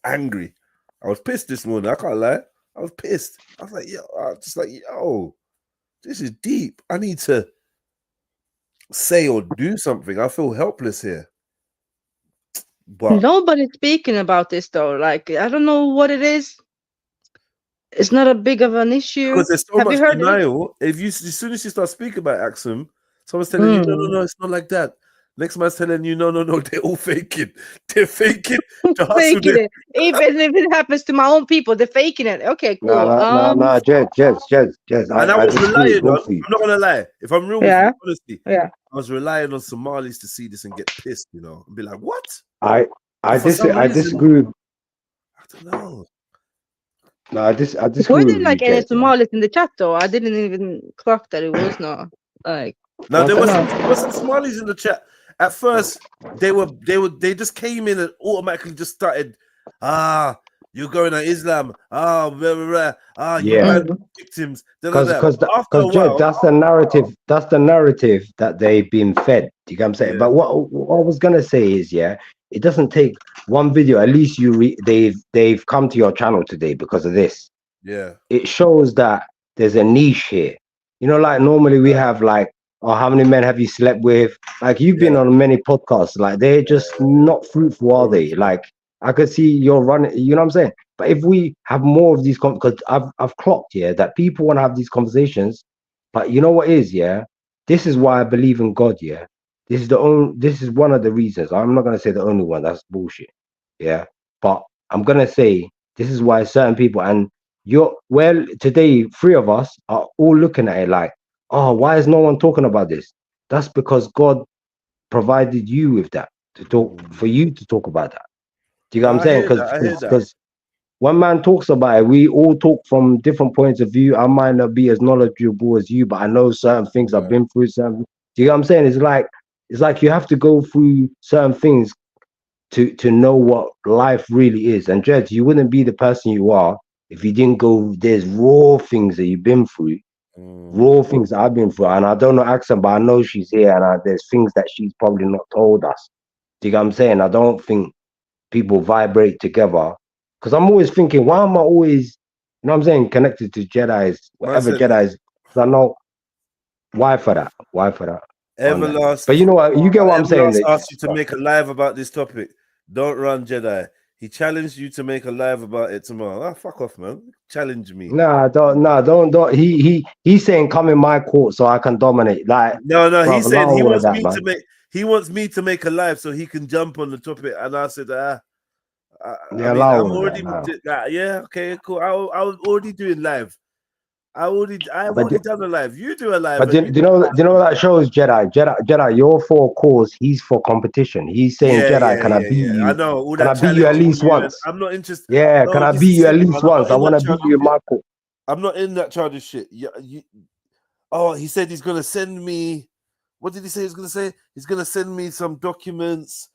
angry. I was pissed this morning. I can't lie. I was pissed. I was like, yo, this is deep. I need to say or do something. I feel helpless here. But Nobody's speaking about this though. Like I don't know what it is. It's not a big of an issue. because there's so Have much you heard it? denial. As soon as you start speaking about Axum, someone's telling you, no, it's not like that. Next man's telling you, no, they're all faking. They're faking. Faking it. Even if it happens to my own people, they're faking it. Okay, cool. No, Jez. And I was relying on, I'm not gonna lie, if I'm real with you, honestly, I was relying on Somalis to see this and get pissed, you know, and be like, what? I disagree. I don't know. No, I disagree. Were with there you, like any Jez. Somalis in the chat though? I didn't even clock that it was not like. No, there was some Somalis in the chat. At first, they just came in and automatically just started, you're going to Islam, blah, blah, blah. You victims. Because After a while, that's the narrative that they've been fed. You know what I'm saying? But what I was gonna say is, it doesn't take one video. At least they've come to your channel today because of this. Yeah. It shows that there's a niche here. You know, like normally we have like, oh, how many men have you slept with? Like you've been on many podcasts. Like they're just not fruitful, are they? Like I could see you're running. You know what I'm saying? But if we have more of these, because I've clocked that people want to have these conversations. But you know what is this is why I believe in God. This is one of the reasons. I'm not gonna say the only one. That's bullshit. But I'm gonna say this is why certain people and today 3 of us are all looking at it like, oh, why is no one talking about this? That's because God provided you with that to talk for you to talk about that. Do you know what I'm saying? Because when man talks about it, we all talk from different points of view. I might not be as knowledgeable as you, but I know certain things. I've been through certain. Do you know what I'm saying? It's like you have to go through certain things to know what life really is. And Jed, you wouldn't be the person you are if you didn't go. There's raw things that you've been through. Raw things that I've been through, and I don't know accent, but I know she's here, and there's things that she's probably not told us. Do you know what I'm saying? I don't think people vibrate together, because I'm always thinking, why am I always, you know what I'm saying, connected to Jedi's, whatever Jedi's? Because I know why for that. Everlast. But you know what? You get what I'm saying. Everlast asked you to make a live about this topic. Don't run, Jedi. He challenged you to make a live about it tomorrow. Fuck off, man. Challenge me. Don't. He's saying come in my court so I can dominate. Like no. He's saying he wants me to make a live so he can jump on the topic. And I said, I mean, I'm already yeah, okay, cool. I was already doing live. I've already done a live. You do a live. But do you know what that shows? Jedi, you're for cause, he's for competition. He's saying, Jedi, can I beat you? I know. All Can I that beat you at challenging least you, and once? I'm not interested. Yeah, No, can I this beat is you at it, least man. I'm once? not I in want that to beat childish you in shit. my court. I'm not in that childish shit. Oh, he said he's gonna send me. What did he say he's gonna say? He's gonna send me some documents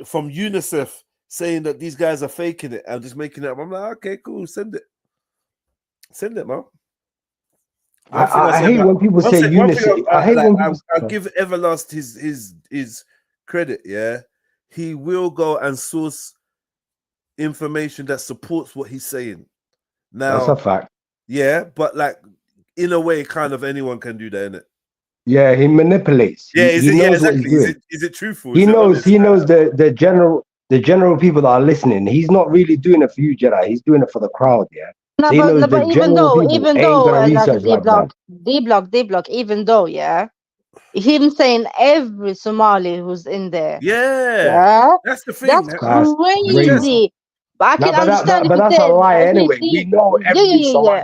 from UNICEF saying that these guys are faking it. I'm just making it up. I'm like, okay, cool. Send it, man. I hate when people say UNICEF. I hate when people. I'll give Everlast his credit. Yeah, he will go and source information that supports what he's saying. Now, That's a fact. Yeah, but like in a way, kind of anyone can do that, innit? Yeah, he manipulates. Yeah, he knows what he's doing. Is it truthful? He knows the general people that are listening. He's not really doing it for you, Jedi. He's doing it for the crowd. Yeah. No, So he knows but the general people ain't gonna research like that. D block, even though, yeah, him saying every Somali who's in there. Yeah, that's the thing. That's crazy. But I can understand but that's a lie anyway. We know every Somali.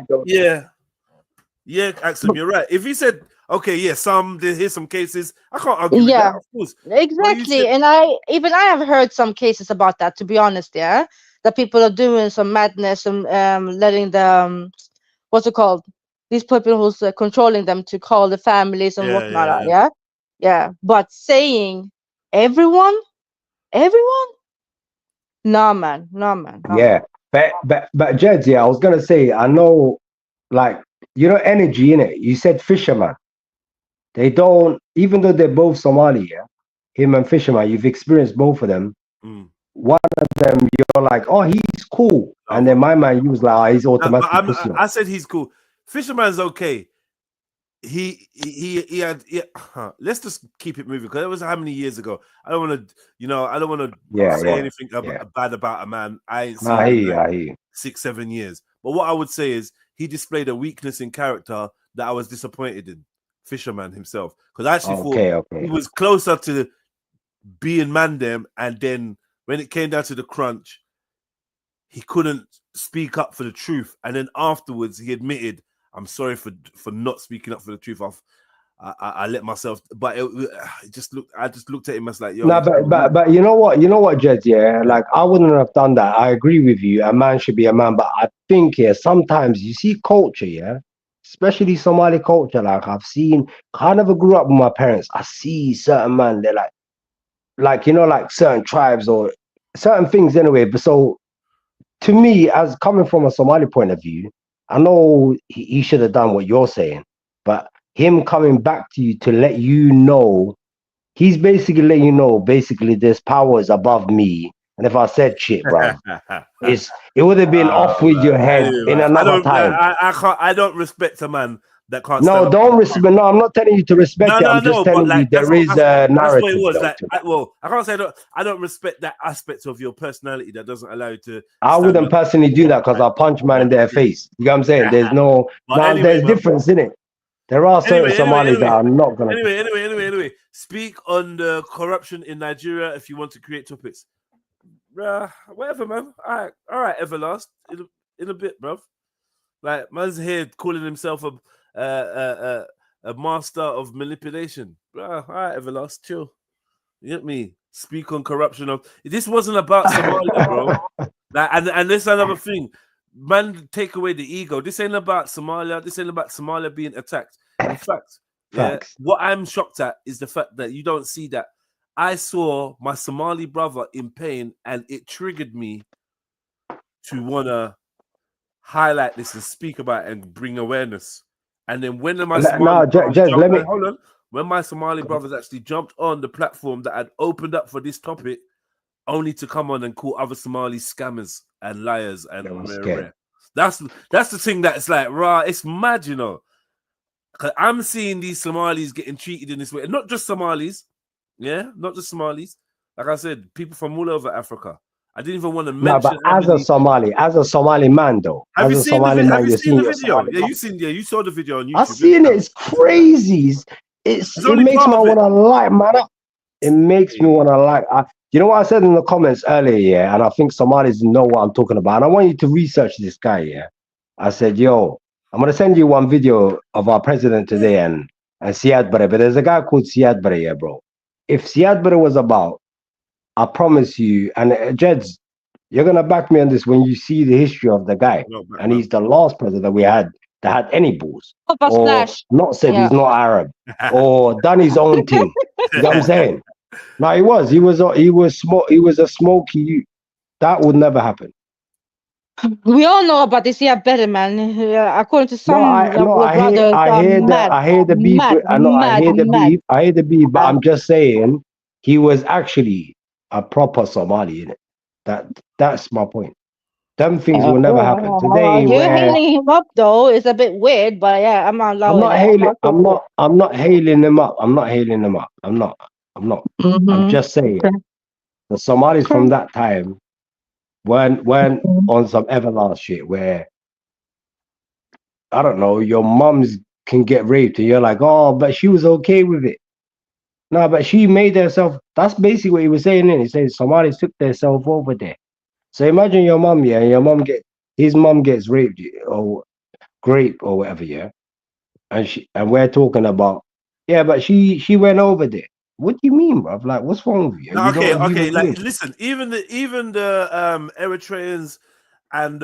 Yeah, Axel, you're right. If he said, okay, yeah, here's some cases, I can't argue with that, of course. Exactly. And I have heard some cases about that, to be honest, yeah. That people are doing some madness and letting the what's it called? These people who's controlling them to call the families and whatnot, yeah. But saying everyone, no man. Yeah, but Jeds, yeah, I was gonna say, I know, like, you know, energy in it. You said fisherman. They don't, even though they're both Somali, yeah, him and fisherman, you've experienced both of them. One of them, you're like, oh, he's cool, and then my man, you was like, oh, he's automatically pussy. I said he's cool. Fisherman's okay. He had. Let's just keep it moving because it was how many years ago. I don't want to, say anything bad about a man. I ain't seen him in 6-7 years. But what I would say is he displayed a weakness in character that I was disappointed in. Fisherman himself, because I actually thought he was closer to being Mandem, and then when it came down to the crunch, he couldn't speak up for the truth. And then afterwards, he admitted, "I'm sorry for not speaking up for the truth. I let myself." But I just looked at him as like, "Yo." No, but you know what, Jed? Yeah, like I wouldn't have done that. I agree with you. A man should be a man, but I think sometimes you see culture, especially Somali culture. Like I've seen, I never grew up with my parents. I see certain man, they're like certain tribes or certain things anyway. But so to me, as coming from a Somali point of view, I know he should have done what you're saying, but him coming back to you to let you know, he's basically letting you know, this power is above me. And if I said shit, bro, it would have been off with your head in another time. I don't respect a man that can't. No, don't respect. No, I'm not telling you to respect it. I'm just telling you there is a narrative. That's what it was. I can't say I don't respect that aspect of your personality that doesn't allow you to. I wouldn't personally do that because I'll punch man in their face. You know what I'm saying? There's no. There's difference in it. There are certain Somalis that are not gonna. Anyway. Speak on the corruption in Nigeria if you want to create topics. Whatever, man. All right, Everlast. In a bit, bruv. Like, man's here calling himself a master of manipulation. All right, Everlast, chill. You get me? Speak on corruption. This wasn't about Somalia, bro. Like, and this is another thing. Man, take away the ego. This ain't about Somalia. This ain't about Somalia being attacked. In fact, what I'm shocked at is the fact that you don't see that. I saw my Somali brother in pain, and it triggered me to want to highlight this and speak about it and bring awareness. And then when my when my Somali brothers actually jumped on the platform that had opened up for this topic, only to come on and call other Somali scammers and liars and that's the thing that's like, it's mad, you know. Cause I'm seeing these Somalis getting treated in this way, and not just Somalis. Yeah, not just Somalis. Like I said, people from all over Africa. I didn't even want to mention. No, but as a Somali man, though, have you seen the video? You saw the video on YouTube. I've seen it. It's crazy. It makes me want to like, man. It makes me want to like. You know what I said in the comments earlier, yeah, and I think Somalis know what I'm talking about. And I want you to research this guy, yeah. I said, yo, I'm gonna send you one video of our president today and Siad Barre, but there's a guy called Siad Barre, yeah, bro. If Siad Barre was about, I promise you, and Jeds, you're gonna back me on this when you see the history of the guy, and he's the last president we had that had any balls, or not said he's not Arab, or done his own thing. You know what I'm saying? No, he was a smoky youth. That would never happen. We all know about this. Yeah, better man. According to some I hear the beef. I hear the beef, but I'm just saying he was actually a proper Somali in it. That's my point. Them things will never happen today. You're hailing him up though. It's a bit weird, but yeah, I'm not allowing I'm not hailing him up. I'm not. I'm just saying the Somalis from that time weren't on some everlast shit where I don't know, your mums can get raped and you're like, oh, but she was okay with it. No, but she made herself. That's basically what he was saying. He said Somalis took themselves over there. So imagine your mum, yeah, and his mum gets raped or grape or whatever, yeah, and we're talking about, yeah, but she went over there. What do you mean, bruv? Like, what's wrong with you? No, okay. Like, listen, even the Eritreans and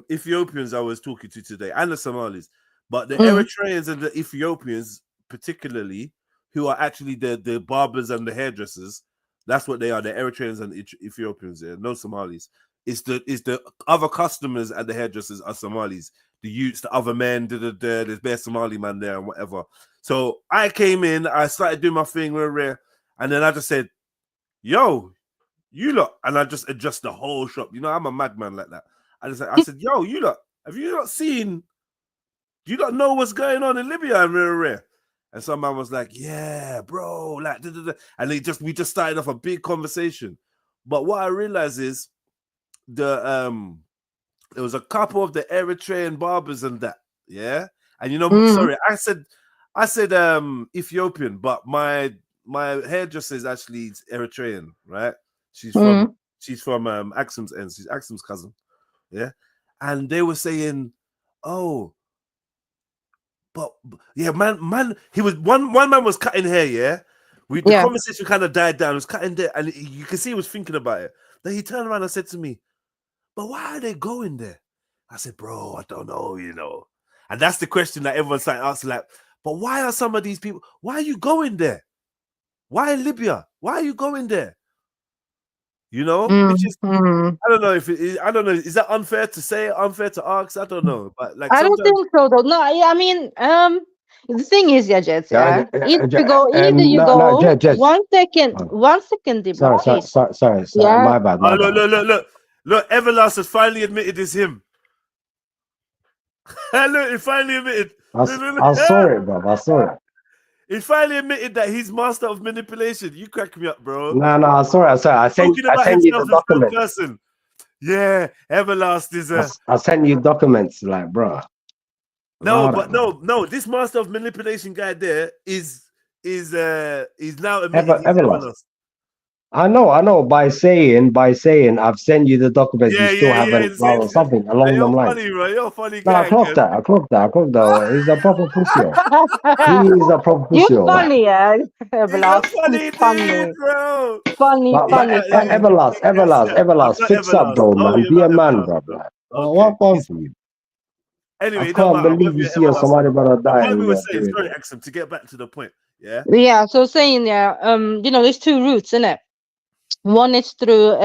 Ethiopians I was talking to today, and the Somalis, but the Eritreans and the Ethiopians, particularly, who are actually the barbers and the hairdressers, that's what they are. The Eritreans and Ethiopians, no Somalis. It's the other customers and the hairdressers are Somalis. The youths, the other men, there's bare Somali man there and whatever. So I came in, I started doing my thing, and then I just said, yo, you lot, and I just adjust the whole shop. You know, I'm a madman like that. I said, yo, you lot, have you not seen, do you not know what's going on in Libya? And some man was like, yeah, bro, like, and we just started off a big conversation. But what I realized is there was a couple of the Eritrean barbers and that, yeah. And sorry, I said Ethiopian, but my hairdresser is actually Eritrean, right? She's from Axum's end. She's Axum's cousin, yeah. And they were saying, oh, but yeah, man, he was one man was cutting hair, yeah. The conversation kind of died down. He was cutting there, and you can see he was thinking about it. Then he turned around and said to me, but why are they going there? I said, bro, I don't know, And that's the question that everyone's like asking, like, but why are some of these people, why are you going there? Why in Libya? Why are you going there? Which is, I don't know if it is, I don't know. Is that unfair to say, unfair to ask? I don't know. But like, I don't think so though. No, I mean, the thing is, Jets, Jets. One second, Sorry, yeah. my bad. Look, Everlast has finally admitted it's him. Look, he finally admitted. I saw it, bro. I saw it. He finally admitted that he's master of manipulation. You crack me up, bro. No, I saw it. I sent you the document. Person. Yeah, Everlast is a. I sent you documents, like, bro. No. This master of manipulation guy there is now admitted Everlast. I know. By saying, I've sent you the documents. You still haven't, or something along them lines. Funny, bro. You're a funny guy. I clocked that. He's a proper pussy. He is a proper pussy. You're funny, Everlast. Funny, bro. Funny. Everlast. Fix up, though, man. Be a man, bro. What fun for you? Anyway, I can't believe you see somebody about to die. What we were saying, sorry, Axum, to get back to the point. Yeah. Yeah. So saying, there's two routes, isn't it? One is through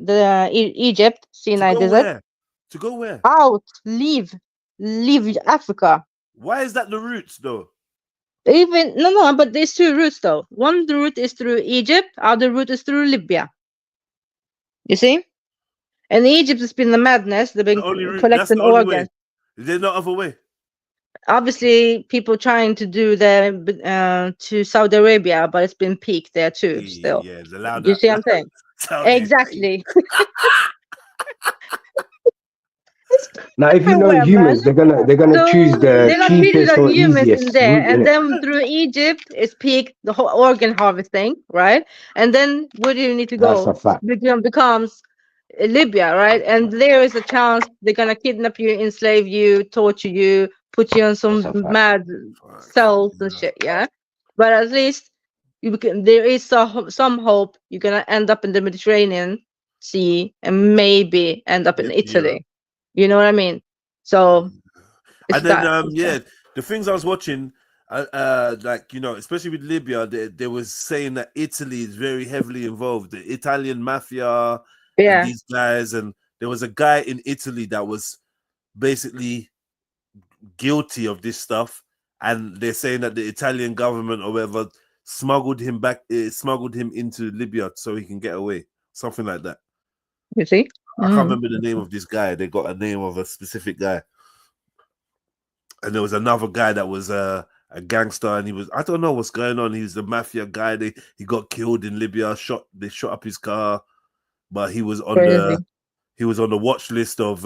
the Egypt, Sinai Desert. To go where? Out, leave Africa. Why is that the route, though? But there's two routes, though. One route is through Egypt, other route is through Libya. You see? And Egypt has been the madness. They've been collecting organs. There's no other way. Obviously, people trying to do to Saudi Arabia, but it's been peaked there too. Still, yeah, allowed. You see what I'm saying? Exactly. Now, if you know everywhere, humans, man. they're gonna choose So the they're not feeding cheapest the or humans in easiest there, route, and innit? then through Egypt is peak the whole organ harvesting, right? And then where do you need to That's go? a fact. Becomes Libya, right? And there is a chance they're gonna kidnap you, enslave you, torture you, put you on some mad cells and shit, yeah. But at least there is some hope you're gonna end up in the Mediterranean Sea and maybe end up in Italy. You know what I mean? So it's And then that. yeah, the things I was watching, like especially with Libya, they was saying that Italy is very heavily involved, the Italian mafia, and these guys, and there was a guy in Italy that was basically guilty of this stuff, and they're saying that the Italian government or whatever smuggled him into Libya so he can get away, something like that. You see, I can't remember the name of this guy. They got a name of a specific guy. And there was another guy that was a gangster, and I don't know what's going on. He was the mafia guy. He got killed in Libya. They shot up his car, but he was on the watch list of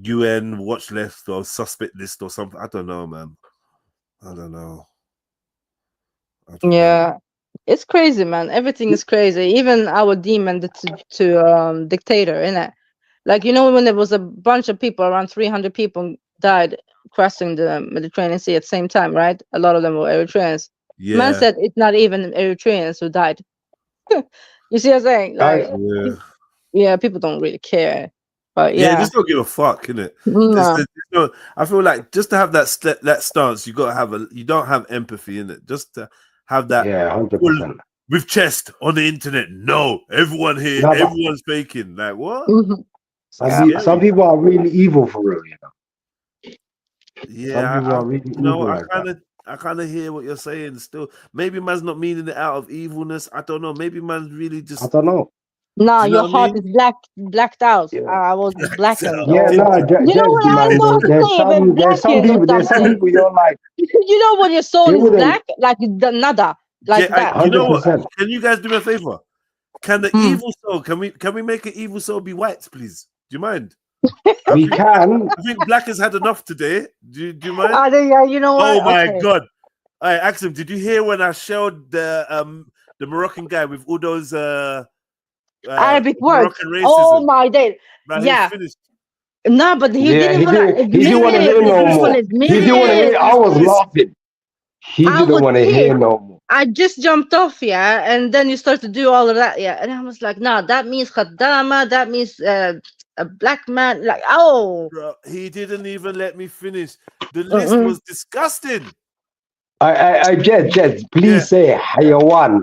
UN watch list or suspect list or something. I don't know, man. I don't know. Yeah, it's crazy, man. Everything is crazy. Even our demon to dictator, innit? Like, when there was a bunch of people, around 300 people died crossing the Mediterranean Sea at the same time, right? A lot of them were Eritreans. Yeah. Man said it's not even Eritreans who died. You see what I'm saying? Like, yeah, people don't really care. But yeah, yeah, just don't give a fuck, innit? No. I feel like just to have that stance, you don't have empathy in it. Just to have that 100%. with chest on the internet. No, everyone here, No, but- everyone's faking. Like what? Some people are really evil for real, Yeah, Some people are really evil like that. I kind of hear what you're saying. Still, maybe man's not meaning it out of evilness. I don't know. Maybe man's really just. I don't know. No, Do you know your what I heart mean? is blacked out. I was blackened. Yeah, no, You know what I know to say? there's some people you're like, You know when your soul They is wouldn't- black, like nada, like that. You know what? 100%. Can you guys do me a favor? Can the evil soul? Can we make an evil soul be white, please? Do you mind? We can. I think black has had enough today. Do you mind? Yeah, you know what? Oh my Okay. god! I asked him. Did you hear when I showed the Moroccan guy with all those Arabic words. Moroccan racism? Oh my day. Man, he's Yeah. finished. No, but he didn't want to He didn't want to hear no more. He didn't want to hear. I was laughing. He I didn't was want to hear pissed. no more. I just jumped off, yeah, and then you start to do all of that, yeah, and I was like, no, that means khaddama, that means a black man, like, oh. Bro, he didn't even let me finish. The list was disgusting. Jed, please say hayawan.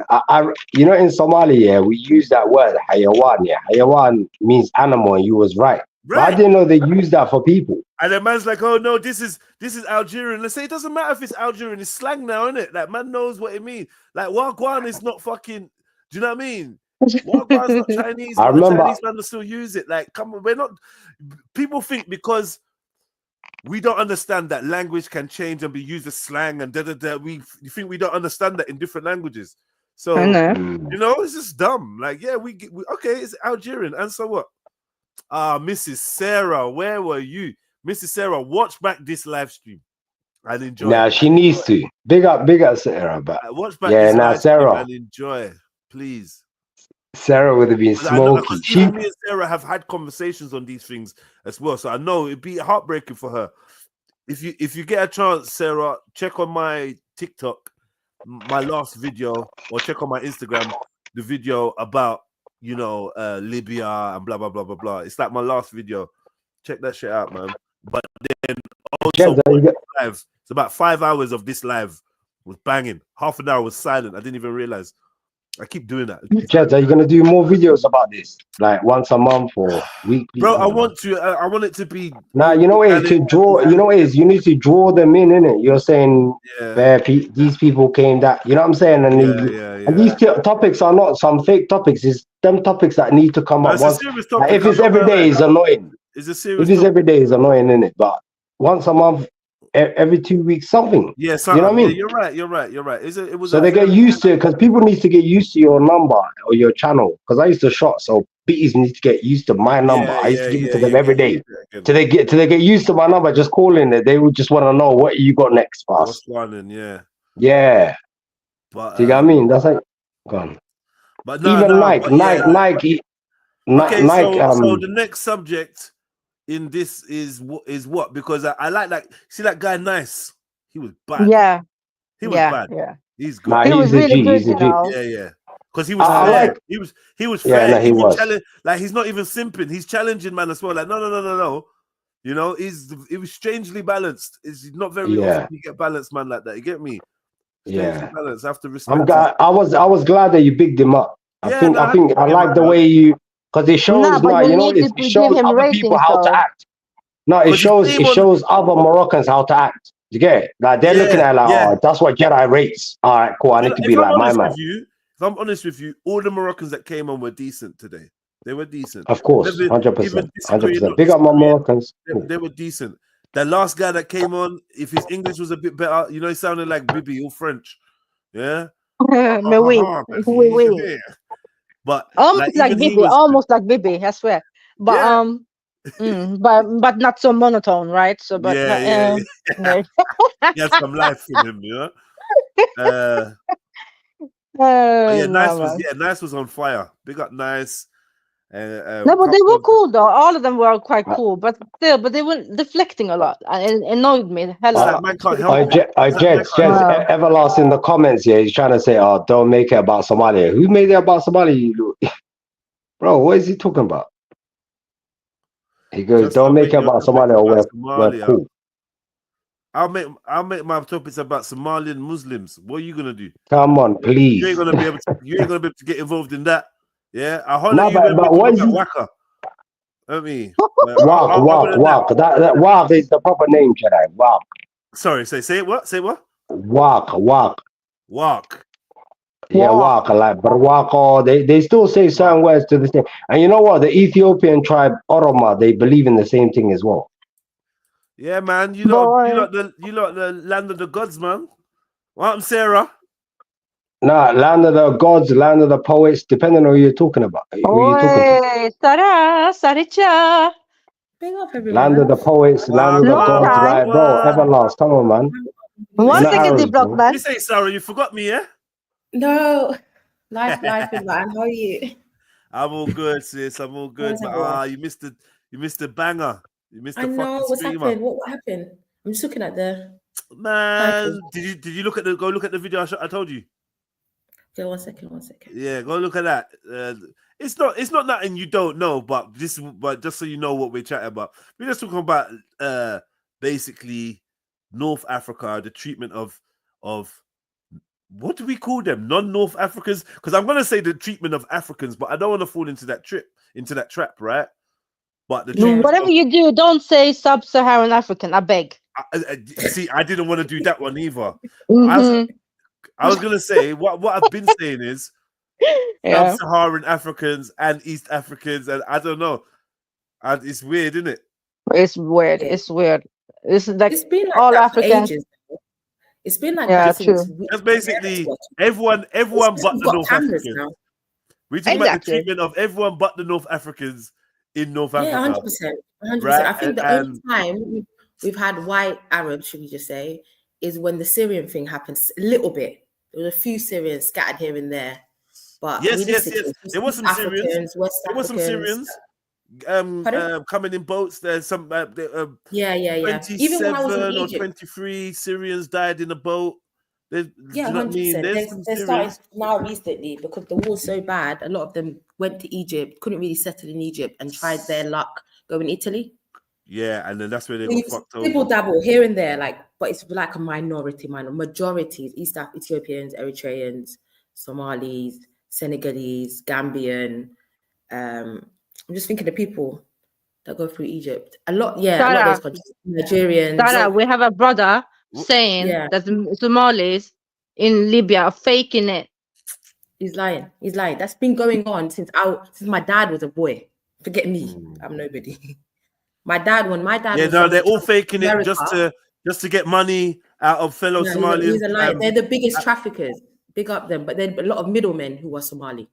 In Somalia, we use that word hayawan. Yeah, hayawan means animal. And you was right. But I didn't know they use that for people. And the man's like, "Oh no, this is Algerian." Let's say it doesn't matter if it's Algerian. It's slang now, isn't it? Like man knows what it means. Like Wagwan is not fucking. Do you know what I mean? Wagwan's not Chinese. I But the remember- Chinese man will still use it. Like, come on, we're not. People think because we don't understand that language can change and be used as slang and you think we don't understand that in different languages. So I know. it's just dumb. Like, yeah, we okay, it's Algerian, and so what? Mrs. Sarah, where were you? Mrs. Sarah, watch back this live stream and enjoy. Nah, she needs to. Big up Sarah. But watch back yeah, this now live stream Sarah. and enjoy, please. Sarah would have been I know, smoky. because even me and Sarah have had conversations on these things as well, so I know it'd be heartbreaking for her. If you get a chance, Sarah, check on my TikTok, my last video, or check on my Instagram, the video about Libya and blah blah blah blah blah. It's like my last video. Check that shit out, man. But then also live. It's about 5 hours of this live was banging. Half an hour was silent. I didn't even realize. I keep doing that. Jed, are you gonna do more videos about this, like once a month or weekly? Bro, I want to. I want it to be. Nah, you know what it is to draw. You know what it is. You need to draw them in, innit? You're saying these people came that. You know what I'm saying? And and these topics are not some fake topics. It's them topics that need to come up. It's a serious topic. Like, if it's every day, it's annoying. It's a serious. If it's every day, it's annoying, innit? But once a month, every 2 weeks, something. Yeah, you know what I mean. Yeah, you're right. It was so they get used to it because people need to get used to your number or your channel. Because I used to shot, so Bees need to get used to my number. I used to give it to them yeah, every day. Till they get used to my number, just calling it. They would just want to know what you got next for us. What's running? Yeah. Yeah. But Do you get what I mean? That's like gone. But no, Even no, Nike, but yeah. Nike. Okay, Nike. So the next subject in this is what? Because I like that. See that guy, Nice. He was bad. Yeah. He was Yeah. bad. Yeah. He's good. Nah, He was he's a really G. good, He's a you G. know. Yeah. Because he was I fair. like. He was Yeah, fair. no, he Even was. like he's not even simping. He's challenging man as well. Like no. You know, he was strangely balanced. It's not very often you get balanced man like that. You get me? Strangely balanced. I have to respect. I was glad that you bigged him up. I think I like the way you, because it shows No, but now. you You know, need it to give shows him other people ratings, how to though. act. No, it shows other Moroccans how to act. You get it? Like they're looking at it like, oh, that's what Jedi rates. All right, cool. I need to be like my man. If I'm honest with you, all the Moroccans that came on were decent today. They were decent. Of course, 100%. 100%. Big up my Moroccans. They were decent. The last guy that came on, if his English was a bit better, you know, he sounded like Bibi, all French. Yeah. Mais oui. Oui. But Almost like even he Bibi. was, Almost like Bibi. I swear. But but not so monotone, right? So, but yeah. He had some life in him, you know. Nice was on fire. Big up Nice. No, but they were cool though. All of them were quite cool, but they were deflecting a lot, and it annoyed me a lot. Jets, Everlast in the comments, he's trying to say, oh, don't make it about Somalia. Who made it about Somalia? Bro, what is he talking about? He goes, don't make it about Somalia or we're cool. I'll make my topics about Somalian Muslims. What are you gonna do? Come on, please. You ain't gonna be able to get involved in that. Yeah, I holler no, you but what is he? Waka. I mean, Wak. That Wak is the proper name, Jedi. Wak. Sorry, say what? Say what? Wak. Yeah, Wak. Like Barwako. They still say certain words to this day. And you know what? The Ethiopian tribe Oroma, they believe in the same thing as well. Yeah, man. You lot the land of the gods, man. What, Sarah? Nah, land of the gods, land of the poets, depending on who you're talking about. Saricha. Land of the poets, land of the gods, like bro, Everlast, come on, man. One second, the block man. You say, Sarah, you forgot me, yeah? No, life, man. How are you? I'm all good, sis. I'm all good. But you missed the banger. You missed the fucking what's streamer. happened. What happened? I'm just looking at the man. Did you look at the video I told you? Okay, one second. Yeah, go look at that. It's not nothing you don't know, but just so you know what we're chatting about. We're just talking about basically North Africa, the treatment of what do we call them? Non-North Africans? Because I'm gonna say the treatment of Africans, but I don't want to fall into that trap, right? But whatever you do, don't say sub-Saharan African. I beg. See, I didn't want to do that one either. Mm-hmm. I was gonna say what I've been saying is Sub-Saharan Africans and East Africans, and I don't know. And it's weird, isn't it? It's weird. It's weird. It's like it's been like all that Africans. For ages. It's been like that true. That's basically everyone but the North Africans. Now. We're talking about the treatment of everyone but the North Africans in North Africa. 100%. Right? I think the only time we've had white Arabs, should we just say, is when the Syrian thing happens a little bit. There were a few Syrians scattered here and there. But yes. There was some Syrians. There was some Syrians coming in boats. There's some 27 Even when I was in or Egypt, 23 Syrians died in a boat. Yeah, 100%. They're starting now recently because the war's so bad. A lot of them went to Egypt, couldn't really settle in Egypt, and tried their luck going to Italy. Yeah, and then that's where they got fucked over. People dabble here and there, but it's like a minority. Majority is East Ethiopians, Eritreans, Somalis, Senegalese, Gambian. I'm just thinking of people that go through Egypt. A lot of those countries. Nigerians. Dara, we have a brother saying that the Somalis in Libya are faking it. He's lying. That's been going on since my dad was a boy. Forget me. I'm nobody. When my dad was they're all faking America, it just to get money out of fellow Somalians. They're the biggest traffickers. Big up them, but then a lot of middlemen who are Somali.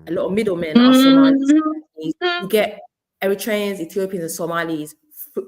A lot of middlemen are Somalis. You get Eritreans, Ethiopians, and Somalis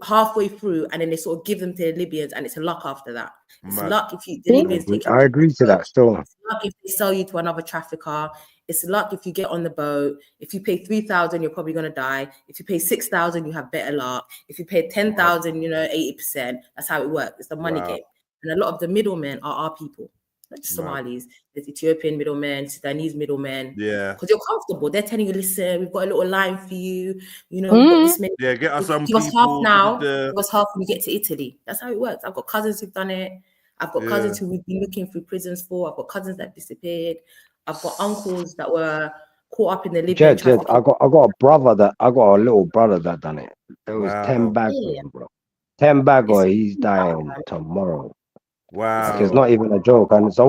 halfway through, and then they sort of give them to the Libyans, and it's luck after that. It's Mad. luck if the Libyans take you. I agree to that still. It's luck if they sell you to another trafficker. It's luck if you get on the boat. If you pay 3,000, you're probably gonna die. If you pay 6,000, you have better luck. If you pay 10,000, 80%. That's how it works. It's the money game. And a lot of the middlemen are our people, not just Somalis. There's Ethiopian middlemen, Sudanese middlemen. Yeah. Because you're comfortable. They're telling you, listen, we've got a little line for you. We've got this many. Yeah, get us some Give us half people. now. Give us half when we get to Italy. That's how it works. I've got cousins who've done it. I've got cousins who we've been looking through prisons for. I've got cousins that disappeared. I've got uncles that were caught up in the Libyan. Jed, I got a little brother that done it. There was 10 bags with him, bro. 10 bag or he's dying tomorrow. Wow. Like, it's not even a joke. And so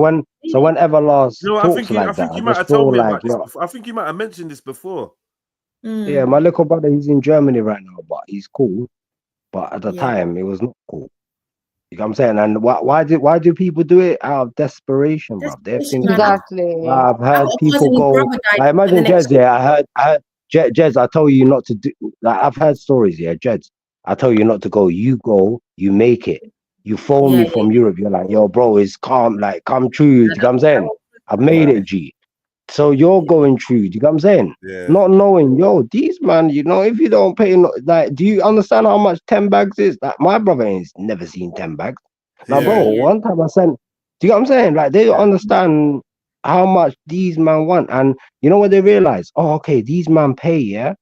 whenever Lars talks I like think that, you I might just have feel told me like, about this before. I think you might have mentioned this before. yeah, my little brother, he's in Germany right now, but he's cool. But at the time, it was not cool. You know what I'm saying? And why do people do it out of desperation, bro? They're thinking. Exactly. I've heard people go. I imagine Jez. Yeah, I heard Jez. I told you not to do. Like I've heard stories. Yeah, Jez. I tell you not to go. You go. You make it. You phone me from Europe. You're like, yo, bro, it's calm. Like, come true. You know what I'm saying? I've made it, G. So you're going through. You know what I'm saying? Yeah. Not knowing, yo, these man, if you don't pay, like, do you understand how much 10 bags is? Like, my brother ain't never seen 10 bags. Like, bro, one time I sent, do you know what I'm saying? Like, they don't understand how much these man want. And you know what they realize? Oh, okay, these man pay, yeah?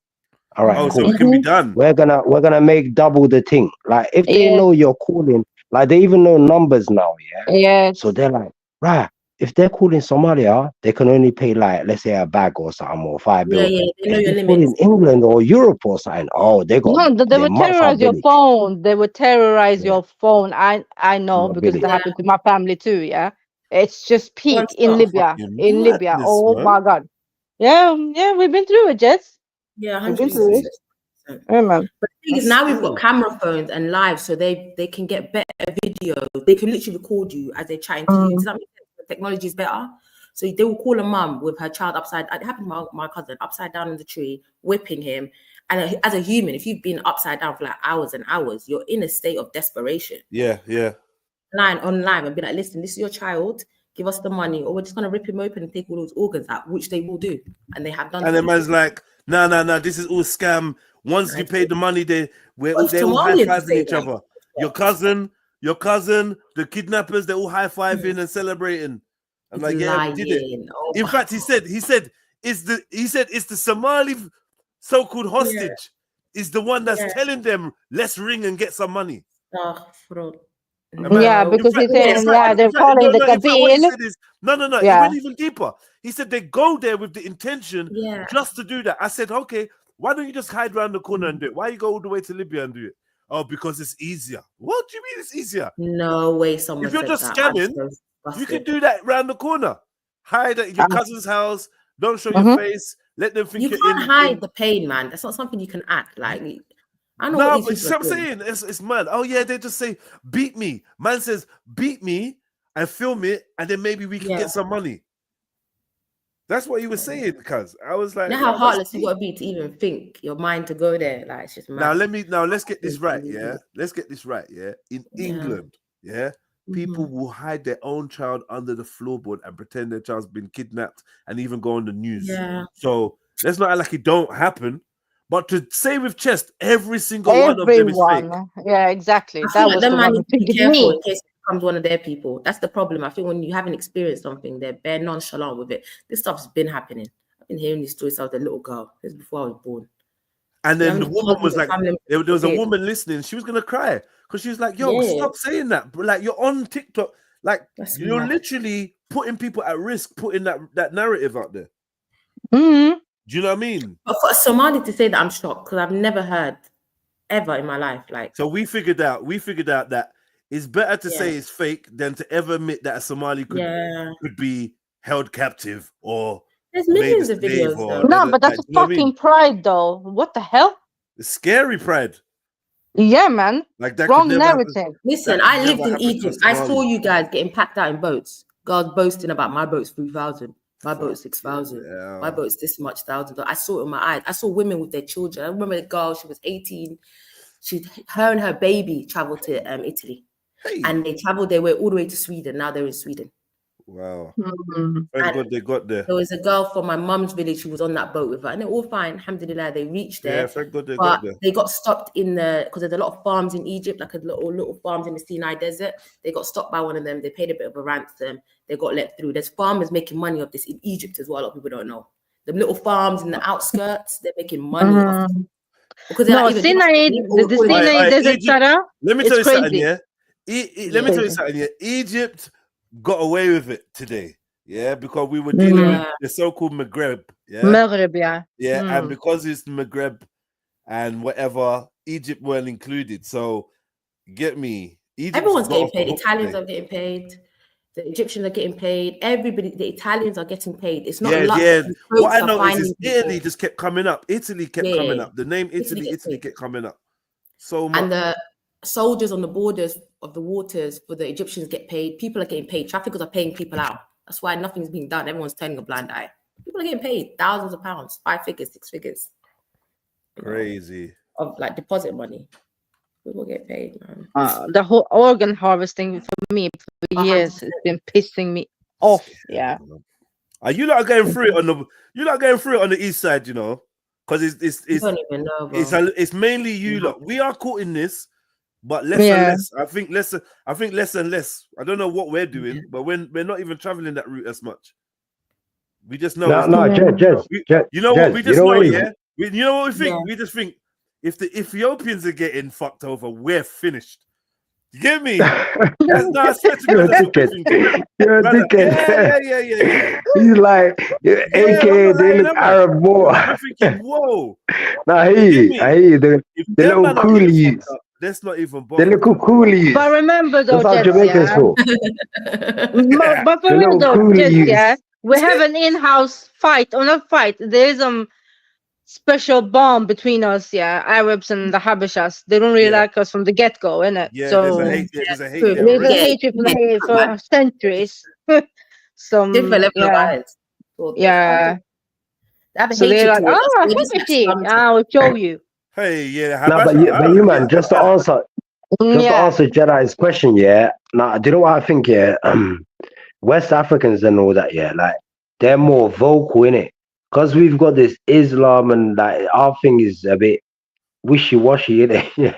All right, cool. So it can be done. We're gonna make double the thing. Like, if they know you're calling, like, they even know numbers now, yeah? Yeah. So they're like, right. If they're calling Somalia, they can only pay like, let's say, a bag or something or 5 bills. They know If your they're limits. calling England or Europe or something, they got. No, they would terrorize your phone. They would terrorize your phone. I know because that happened to my family too. Yeah, it's just peak in Libya. In Libya, oh my God. Yeah, we've been through it, Jess. Yeah, we've been through it. Yeah, man. But the thing is, now we've got camera phones and live, so they can get better video. They can literally record you as they're chatting to you. Does that make sense? The technology is better. So they will call a mum with her child upside. It happened to my cousin, upside down in the tree, whipping him. And as a human, if you've been upside down for like hours and hours, you're in a state of desperation. Yeah. Online and be like, listen, this is your child. Give us the money, or we're just gonna rip him open and take all those organs out, which they will do, and they have done. And the man's like, no, this is all scam. Once you pay the money, they're all high-fiving each other. Your cousin, the kidnappers, they're all high-fiving and celebrating. I'm like, yeah, we did it. In fact, he said it's the Somali so-called hostage is the one that's telling them, let's ring and get some money. Yeah, because he's saying, they're calling the Kabyle. No. It went even deeper. He said they go there with the intention just to do that. I said, okay, why don't you just hide around the corner and do it? Why you go all the way to Libya and do it? Oh, because it's easier. What do you mean it's easier? No way. Someone. If you're just scamming, you can do that around the corner. Hide at your cousin's house. Don't show your face. Let them think you can't hide the pain, man. That's not something you can act like. I know. No, but I'm saying it's mad. Oh yeah, they just say beat me. Man says beat me and film it, and then maybe we can get some money. That's what he was saying, because I was like, you know how heartless you gotta be to even think your mind to go there. Like, it's just mad. Let's get this right, yeah. Let's get this right, yeah. In England, people will hide their own child under the floorboard and pretend their child's been kidnapped and even go on the news. Yeah. So let's not act like it don't happen. But to say with chest, every single one of them is fake. Yeah, exactly. That was the man who be careful in case it becomes one of their people. That's the problem. I think when you haven't experienced something, they're bare nonchalant with it. This stuff's been happening. I've been hearing these stories since I was a little girl. This is before I was born. And then the woman was like, there was a woman listening. She was gonna cry because she was like, "Yo, stop saying that! Like, you're on TikTok. Like, you're literally putting people at risk, putting that narrative out there." Mm-hmm. Do you know what I mean? But for somebody to say that, I'm shocked because I've never heard ever in my life. Like, so we figured out that it's better to say it's fake than to ever admit that a Somali could be held captive or there's millions of videos. No, but that's fucking pride, though. What the hell? It's scary pride. Yeah, man. Like that wrong narrative. Listen, I lived in Egypt. I saw you guys getting packed out in boats. Girls boasting about my boat's 3,000. My boat's 6,000. My Yeah. boat's this much thousand. I saw it in my eyes. I saw women with their children. I remember the girl, she was 18. Her and her baby traveled to Italy. And they traveled their way all the way to Sweden. Now they're in Sweden. Wow. Mm. Thank God they got there. There was a girl from my mum's village who was on that boat with her, and they're all fine. Alhamdulillah, they reached there. Yeah, thank God they but got there. they got stopped in because there's a lot of farms in Egypt, like a little farms in the Sinai desert. They got stopped by one of them. They paid a bit of a ransom. They got let through. There's farmers making money off this in Egypt as well. A lot of people don't know. The little farms in the outskirts, they're making money off this. Because No, Sinai, the Sinai desert, Sarah, Let me it's tell you something, crazy. yeah? Let me tell you something, yeah? Egypt got away with it today, yeah? Because we were dealing with the so-called Magreb, yeah? Maghreb, yeah. Yeah, and Mm. because it's Magreb and whatever, Egypt weren't included. So, get me. Egypt's Everyone's got getting off the paid. hook Italians today. are getting paid. The Egyptians are getting paid. Everybody, the Italians are getting paid. It's not Yeah, luck. yeah. The What I boats are noticed is finding people. Italy just kept coming up. Italy kept coming Yeah. up. The name Italy Italy gets paid. kept coming up. So much. And the soldiers on the borders of the waters for the Egyptians get paid. People are getting paid. Traffickers are paying people out. That's why nothing's being done. Everyone's turning a blind eye. People are getting paid thousands of pounds, 5 figures, 6 figures Crazy. of like deposit money. People get paid, man. The whole organ harvesting for me for years has been pissing me off. Yeah. Are you not going through it on the? You're not going through it on the east side, you know, because You don't even know, bro. it's mainly you lot. We are caught in this, but less Yeah. and less. I think less and less. I don't know what we're doing, but we're not even traveling that route as much. We just know. No, Jez, You know what? We you just know know, what it is? yeah. You know what we think? Yeah. We just think if the Ethiopians are getting fucked over, we're finished. You get me? No, I swear to You're a God, that's what we're dickhead. thinking. You're a Brother, dickhead. Yeah. He's like, Yeah, AKA, I'm not they lying, look am I? Arab more. We're thinking, whoa. Nah, I You hear get you. me? I hear you. The If little them man are getting coolies. fucked up, let's not even The bother. little coolies. But remember though, That's how Jets, Jamaicans yeah. feel. But for The real little though, Jets, coolies. yeah, we have an in-house fight, or not fight. There is special bond between us, yeah, Arabs and the Habashas. They don't really like us from the get-go, innit? Yeah, So there's a hate. There's a hate True. there there's a already. hatred for centuries. Different level of Yeah, violence. So yeah. they have a So they're hatred like, towards us. oh, We're just like Habashi, scum to I will show you. Hey, yeah, Nah, but you man, just to answer Jedi's question, yeah. Nah, do you know what I think? Yeah, West Africans and all that, yeah, like they're more vocal in it because we've got this Islam and like our thing is a bit wishy-washy in it. Yeah,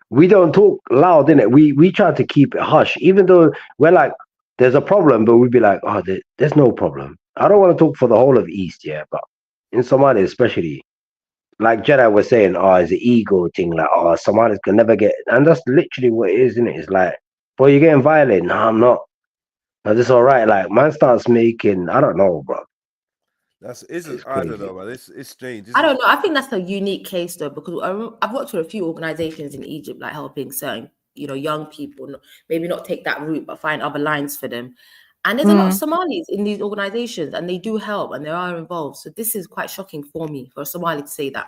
we don't talk loud in it. We try to keep it hush, even though we're like, there's a problem, but we'd be like, oh, there's no problem. I don't want to talk for the whole of East, yeah, but in Somalia especially. Like Jedi was saying, oh, it's an ego thing. Like, oh, Somalis can never get, and that's literally what it is, isn't it? It's like, boy, you're getting violated. No, I'm not. No, this all right. Like, man starts making, I don't know, bro. I don't know, man. It's strange. I don't know. I think that's a unique case though, because I've worked with a few organizations in Egypt, like helping certain, young people, maybe not take that route, but find other lines for them. And there's a lot of Somalis in these organizations, and they do help, and they are involved. So this is quite shocking for me, for a Somali to say that.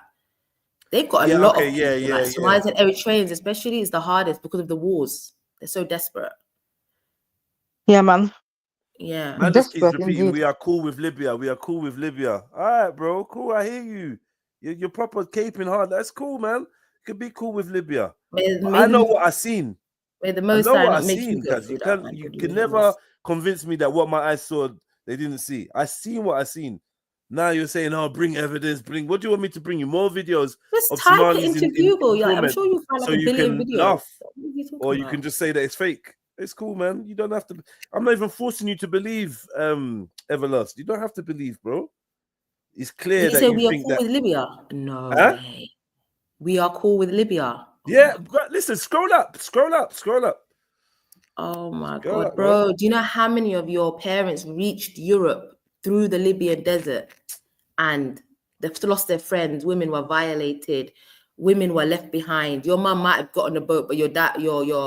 They've got a lot of people. Like Somalis and Eritreans, especially, is the hardest because of the wars. They're so desperate. Yeah, man. Yeah. Man just keeps repeating, we are cool with Libya. We are cool with Libya. All right, bro. Cool. I hear you. You're proper caping hard. That's cool, man. You could be cool with Libya. I know what I've seen. May the I Most know High what not I've make seen, you go because through you that, man. can never convince me that what my eyes saw, they didn't see. I seen what I seen. Now you're saying, oh, bring evidence, what do you want me to bring you? More videos Just of type Somalis it into Google. Yeah, I'm torment, sure you'll find so like a you billion can videos. laugh, What are you talking or you about? can just say that it's fake. It's cool, man. You don't have to. I'm not even forcing you to believe Everlast. You don't have to believe, bro. It's clear Did you that say you we are think cool that. with Libya? No Huh? way. We are cool with Libya. Yeah, but listen, scroll up. Oh my Scroll God, up, bro. Do you know how many of your parents reached Europe through the Libyan desert and they've lost their friends? Women were violated. Women were left behind. Your mum might have got on the boat, but your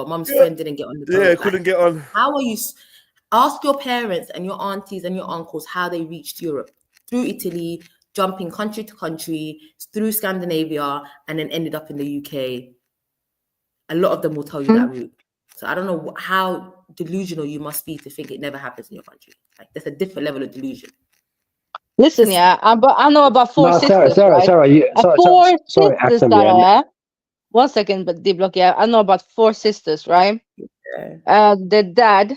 mum's friend didn't get on the boat. Yeah, couldn't get on. How are you? Ask your parents and your aunties and your uncles how they reached Europe through Italy, jumping country to country, through Scandinavia, and then ended up in the UK. A lot of them will tell you that route. So I don't know how delusional you must be to think it never happens in your country. Like there's a different level of delusion. Listen, yeah, but I know about four No, sisters, Sarah, right? Four sorry, sisters Axel, that yeah. are. One second, but D-Block, yeah, I know about four sisters, right? The dad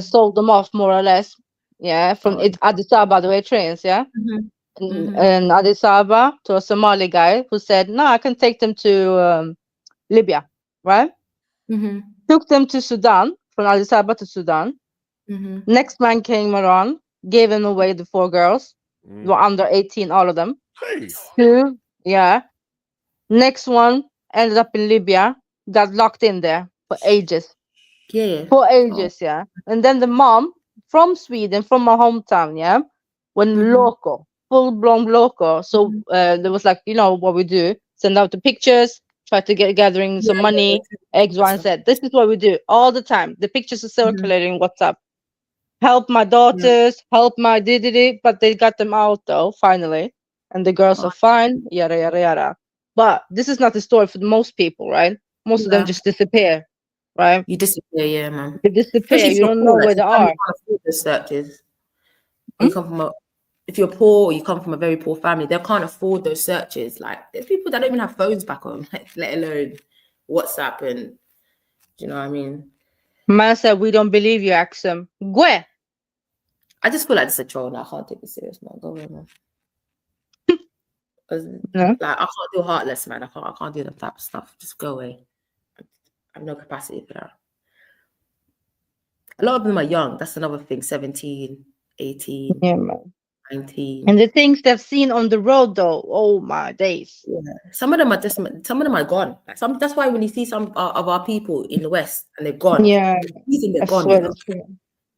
sold them off more or less, yeah, from Addis Ababa, the way trains, yeah, and Addis Ababa to a Somali guy who said, "No, I can take them to Libya," right? Took them to Sudan, from Addis Ababa to Sudan. Next man came around, gave them away, the four girls. They were under 18, all of them. Two, yeah. Next one ended up in Libya, got locked in there for ages. For ages, yeah. And then the mom from Sweden, from my hometown, yeah, went loco, full blown loco. So there was like, you know what we do, send out the pictures, try to gathering some money, X, Y, and Z. This is what we do all the time. The pictures are circulating in WhatsApp. Help my daughters, help my diddy, but they got them out though, finally. And the girls are fine, yada, yada, yada. But this is not the story for most people, right? Most of them just disappear, right? You disappear, yeah, man. You disappear, Especially if you you're don't poor, know where they sometimes are. you can't afford the searches. You come from if you're poor or you come from a very poor family, they can't afford those searches. Like there's people that don't even have phones back home, like, let alone WhatsApp and do you know what I mean? Man said, we don't believe you, Axum. Where? I just feel like it's a troll now. I can't take it serious, man. Go away, man. Like I can't do heartless, man. I can't do that type of stuff. Just go away. I have no capacity for that. A lot of them are young. That's another thing. 17, 18, yeah, man. 19. And the things they've seen on the road, though, oh my days. Yeah. Some of them are gone. Like that's why when you see some of our people in the West and they're gone, yeah, the reason they're I gone, swear you know? that's true.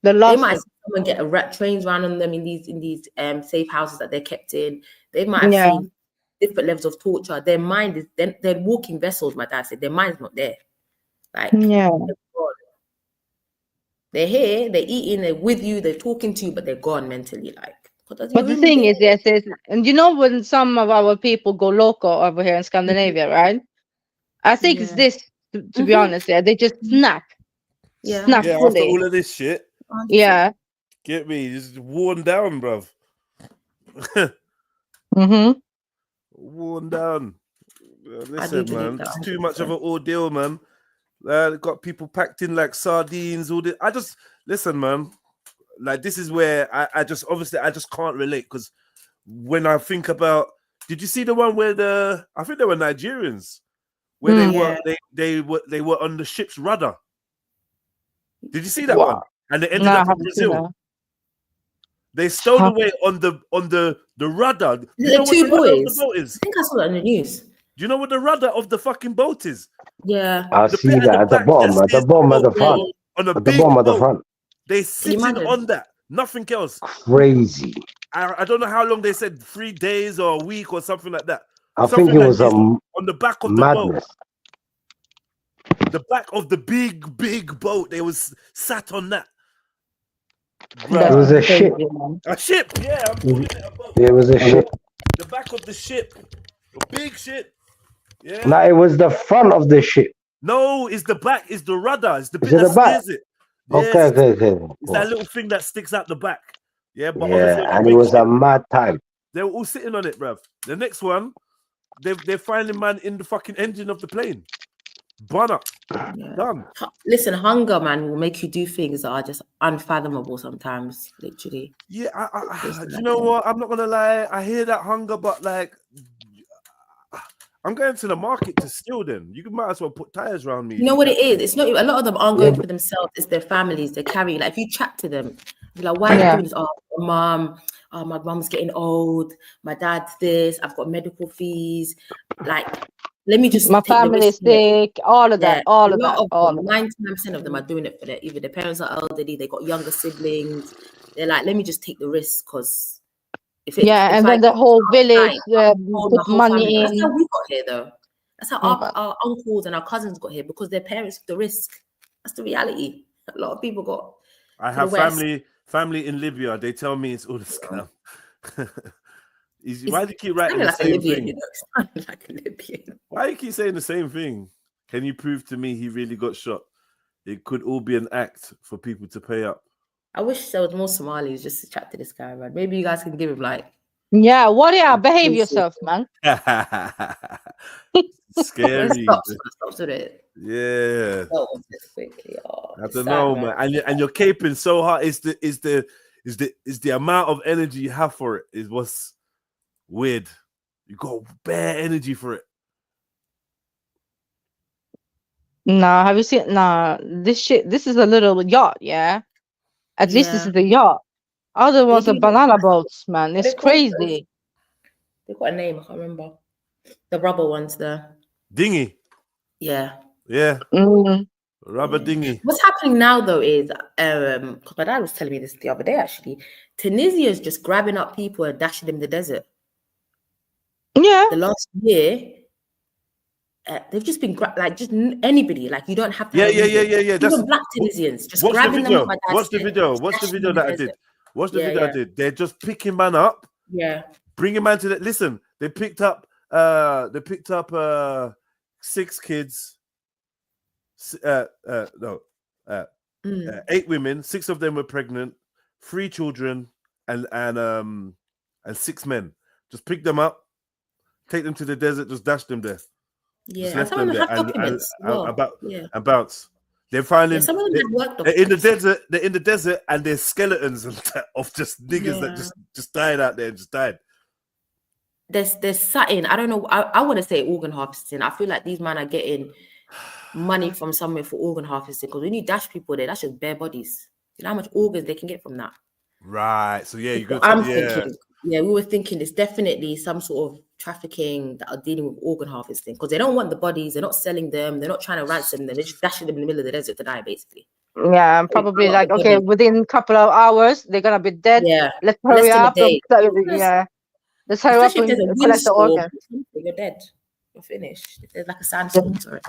They They lost might it. see someone get trains around on them in these safe houses that they're kept in. They might have Yeah. seen different levels of torture. Their mind is they're walking vessels. My dad said their mind's not there. Like yeah, they're here, they're eating, they're with you, they're talking to you, but they're gone mentally. Like, but the thing is, yes, and you know when some of our people go loco over here in Scandinavia, right? I think it's this, to be honest, yeah, they just snap. Snap Yeah, fully. after all of this shit. Yeah. Get me, just worn down, bruv. Worn down. Listen, man, it's too much of an ordeal, man. Got people packed in like sardines. All this. I just listen, man. Like this is where I just can't relate because when I think about, did you see the one where I think they were Nigerians, where they were on the ship's rudder. Did you see that one? And they ended up in Brazil. They stowed away on the rudder. Do you know what the rudder of the boat is? I think I saw that in the news. Do you know what the rudder of the fucking boat is? Yeah. I see that at the bottom, at the bottom of the front. On a at the big bottom of the boat. front. They sitting on that. Nothing else. Crazy. I don't know how long they said, 3 days or a week or something like that. I Something think it like was this, on the back of madness. the boat. The back of the big boat. They was sat on that. It was a ship. A ship, yeah. I'm calling it a boat. It was a ship. The back of the ship. A big ship. Yeah. No, it was the front of the ship. No, it's the back, it's the rudder, it's the bit Is it that the back? steers it. Okay. It's that little thing that sticks out the back. Yeah, but Yeah, and it was a mad time. they were all sitting on it, bruv. The next one, they're finding man in the fucking engine of the plane. Bun up. Done. Listen, hunger, man, will make you do things that are just unfathomable sometimes, literally. Yeah, do you know what? I'm not gonna lie. I hear that hunger, but like, I'm going to the market to steal them. You might as well put tires around me. You know what it is? It's not a lot of them aren't going for themselves, it's their families. They're carrying, like if you chat to them, you're like, why are you doing this? Oh, mom, my mom's getting old, my dad's this, I've got medical fees. Like, let me just my family is sick, all of that, all of that. 99% of them are doing it for either their parents are elderly, they got younger siblings. They're like, let me just take the risk because and then the whole village put money in. That's how we got here, though. That's how our uncles and our cousins got here because their parents took the risk. That's the reality. A lot of people got. I have family in Libya. They tell me it's all a scam. Why do you keep writing the same thing? You know, like a Libyan. Why do you keep saying the same thing? Can you prove to me he really got shot? it could all be an act for people to pay up. I wish there was more Somalis just to chat to this guy, man. Maybe you guys can give him like. Yeah, warrior, behave yourself, man. Scary. Stops with it. Yeah. Quickly. Oh, I don't know, man. And you're caping so hard. Is the amount of energy you have for it is what's weird. You got bare energy for it. Nah, have you seen? Nah, this is a little yacht, yeah. At least this is a yacht. Other ones are banana boats, man. It's crazy. They've got a name. I can't remember. The rubber ones there. Dinghy. Yeah. Yeah. Rubber dinghy. What's happening now though is, because my dad was telling me this the other day actually, Tunisia is just grabbing up people and dashing them in the desert. Yeah. The last year, they've just been like just anybody. Like you don't have to. Yeah. Even That's black Tunisians just watch grabbing the them video. up. Watch the video. Watch the video that I did. Watch the video I did. They're just picking man up. Yeah. Bringing man to the. Listen, they picked up 6 kids. 8 women. 6 of them were pregnant. 3 children and 6 men. Just pick them up, take them to the desert, just dash them there. Yeah, just and some of them have documents and bounce. They're finding some of them had work they're in the desert. They're in the desert, and there's skeletons of just niggas that just died out there and just died. There's something, I don't know. I want to say organ harvesting. I feel like these men are getting money from somewhere for organ harvesting, because when you dash people there, that's just bare bodies. You know how much organs they can get from that. Right. So yeah, you got. Thinking. Yeah, we were thinking it's definitely some sort of trafficking that are dealing with organ harvesting, because they don't want the bodies. They're not selling them. They're not trying to ransom them. They're just dashing them in the middle of the desert to die, basically. Yeah, and probably like, okay, within a couple of hours they're gonna be dead. Yeah, let's hurry up. Yeah, let's hurry up and collect the organ. You're dead. You're finished. There's like a sandstorm. Sorry.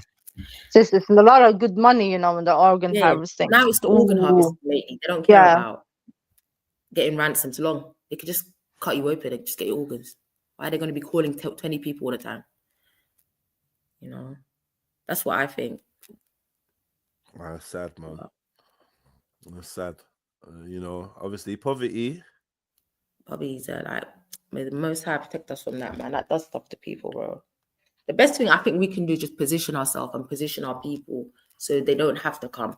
It's a lot of good money, in the organ harvesting. Now it's the organ harvesting lately. They don't care about getting ransomed long. They could just cut you open and just get your organs. Why are they going to be calling 20 people all the time? That's what I think. That's sad, man. That's sad. Obviously poverty. Poverty's like, may the Most High protect us from that, man. That does stuff to people, bro. The best thing I think we can do is just position ourselves and position our people so they don't have to come.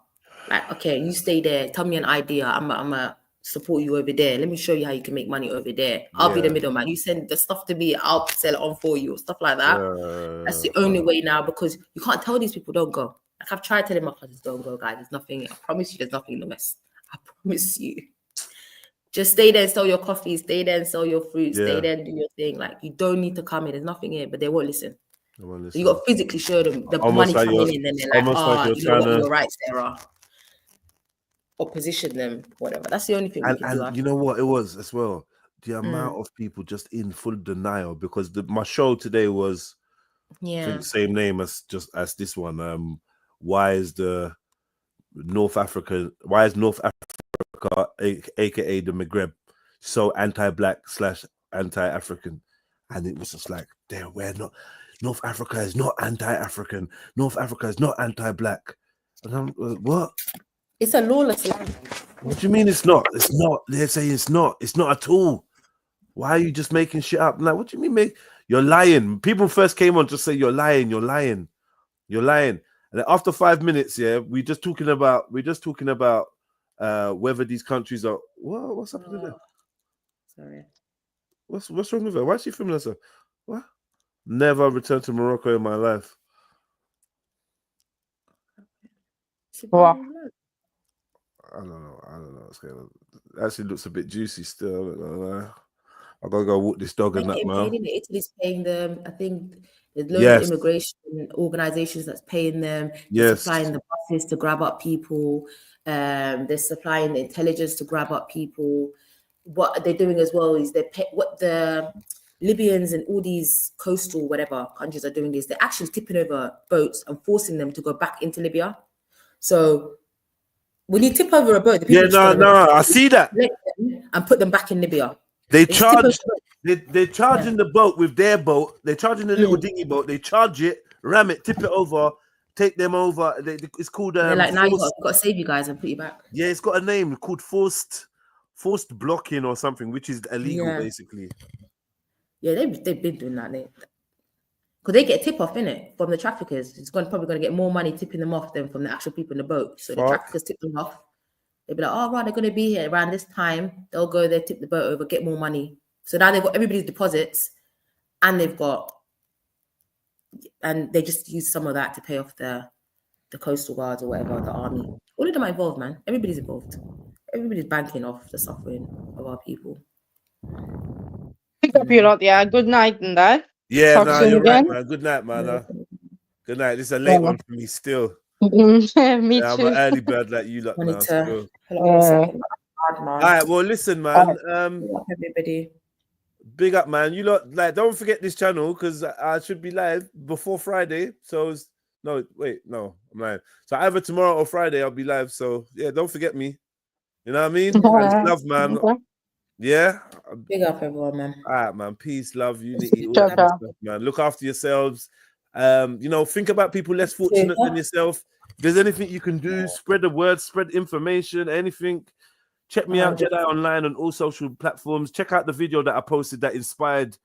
Like, okay, you stay there. Tell me an idea. I'm a support you over there. Let me show you how you can make money over there. I'll be the middleman. You send the stuff to me, I'll sell it on for you, or stuff like that. That's the only way now, because you can't tell these people don't go. Like, I've tried telling my cousins don't go, guys. There's nothing. I promise you, there's nothing in the West. I promise you. Just stay there and sell your coffee. Stay there and sell your fruit. Stay there and do your thing. Like, you don't need to come in. There's nothing here, but they won't listen. So you got to physically show them the money coming in, and they're like, you know what your rights there are. Or position them, whatever. That's the only thing we can do. And you know what it was as well? The amount of people just in full denial, because my show today was I think the same name as this one. Why is North Africa, aka the Magreb, so anti-black / anti-African? And it was just like, North Africa is not anti-African. North Africa is not anti-black. And I'm like, what? It's a lawless land. What do you mean it's not? It's not. They're saying it's not. It's not at all. Why are you just making shit up? Like, what do you mean, you're lying? People first came on just say you're lying. You're lying. You're lying. And then after 5 minutes, we're just talking about whether these countries are. What's happening there? Sorry. What's wrong with her? Why is she filming herself? What? Never returned to Morocco in my life. What? I don't know what's going on. Actually looks a bit juicy still. I gotta go walk this dog and that now. Italy's paying them. I think there's loads of immigration organizations that's paying them. They're supplying the buses to grab up people. They're supplying the intelligence to grab up people. What they're doing as well is what the Libyans and all these coastal whatever countries are doing is they're actually tipping over boats and forcing them to go back into Libya. So when you tip over a boat, the people I see that, and put them back in Libya. They're charging the boat with their boat. They're charging the little dinghy boat. They charge it, ram it, tip it over, take them over. It's called They're like, now you forced, got to save you guys and put you back. yeah, it's got a name called forced blocking or something, which is illegal Yeah. basically. Yeah, they've been doing that. Because they get a tip off, innit, from the traffickers. It's probably going to get more money tipping them off than from the actual people in the boat. So the Fuck. traffickers tip them off. They'll be like, oh, right, they're going to be here around this time. They'll go there, tip the boat over, get more money. So now they've got everybody's deposits and and they just use some of that to pay off the coastal guards or whatever, the army. All of them are involved, man. Everybody's involved. Everybody's banking off the suffering of our people. Pick up your lot, yeah. Good night and that. Yeah, Talk no, soon you're again. right, man. Good night, man. Good night. This is a late one for me still. Me Yeah, I'm too. an early bird like you lot now. Still. Man. All right, well, listen, man. Everybody. Big up, man. You lot, like, don't forget this channel because I should be live before Friday. So I'm lying. So either tomorrow or Friday I'll be live. So yeah, don't forget me. You know what I mean? I just love, man. Yeah. Big up, everyone, man. All right, man. Peace, love, unity, all that kind of stuff, man. Look after yourselves. Think about people less fortunate than yourself. If there's anything you can do, spread the word, spread information, anything. Check me out, Jedi Online, on all social platforms. Check out the video that I posted that inspired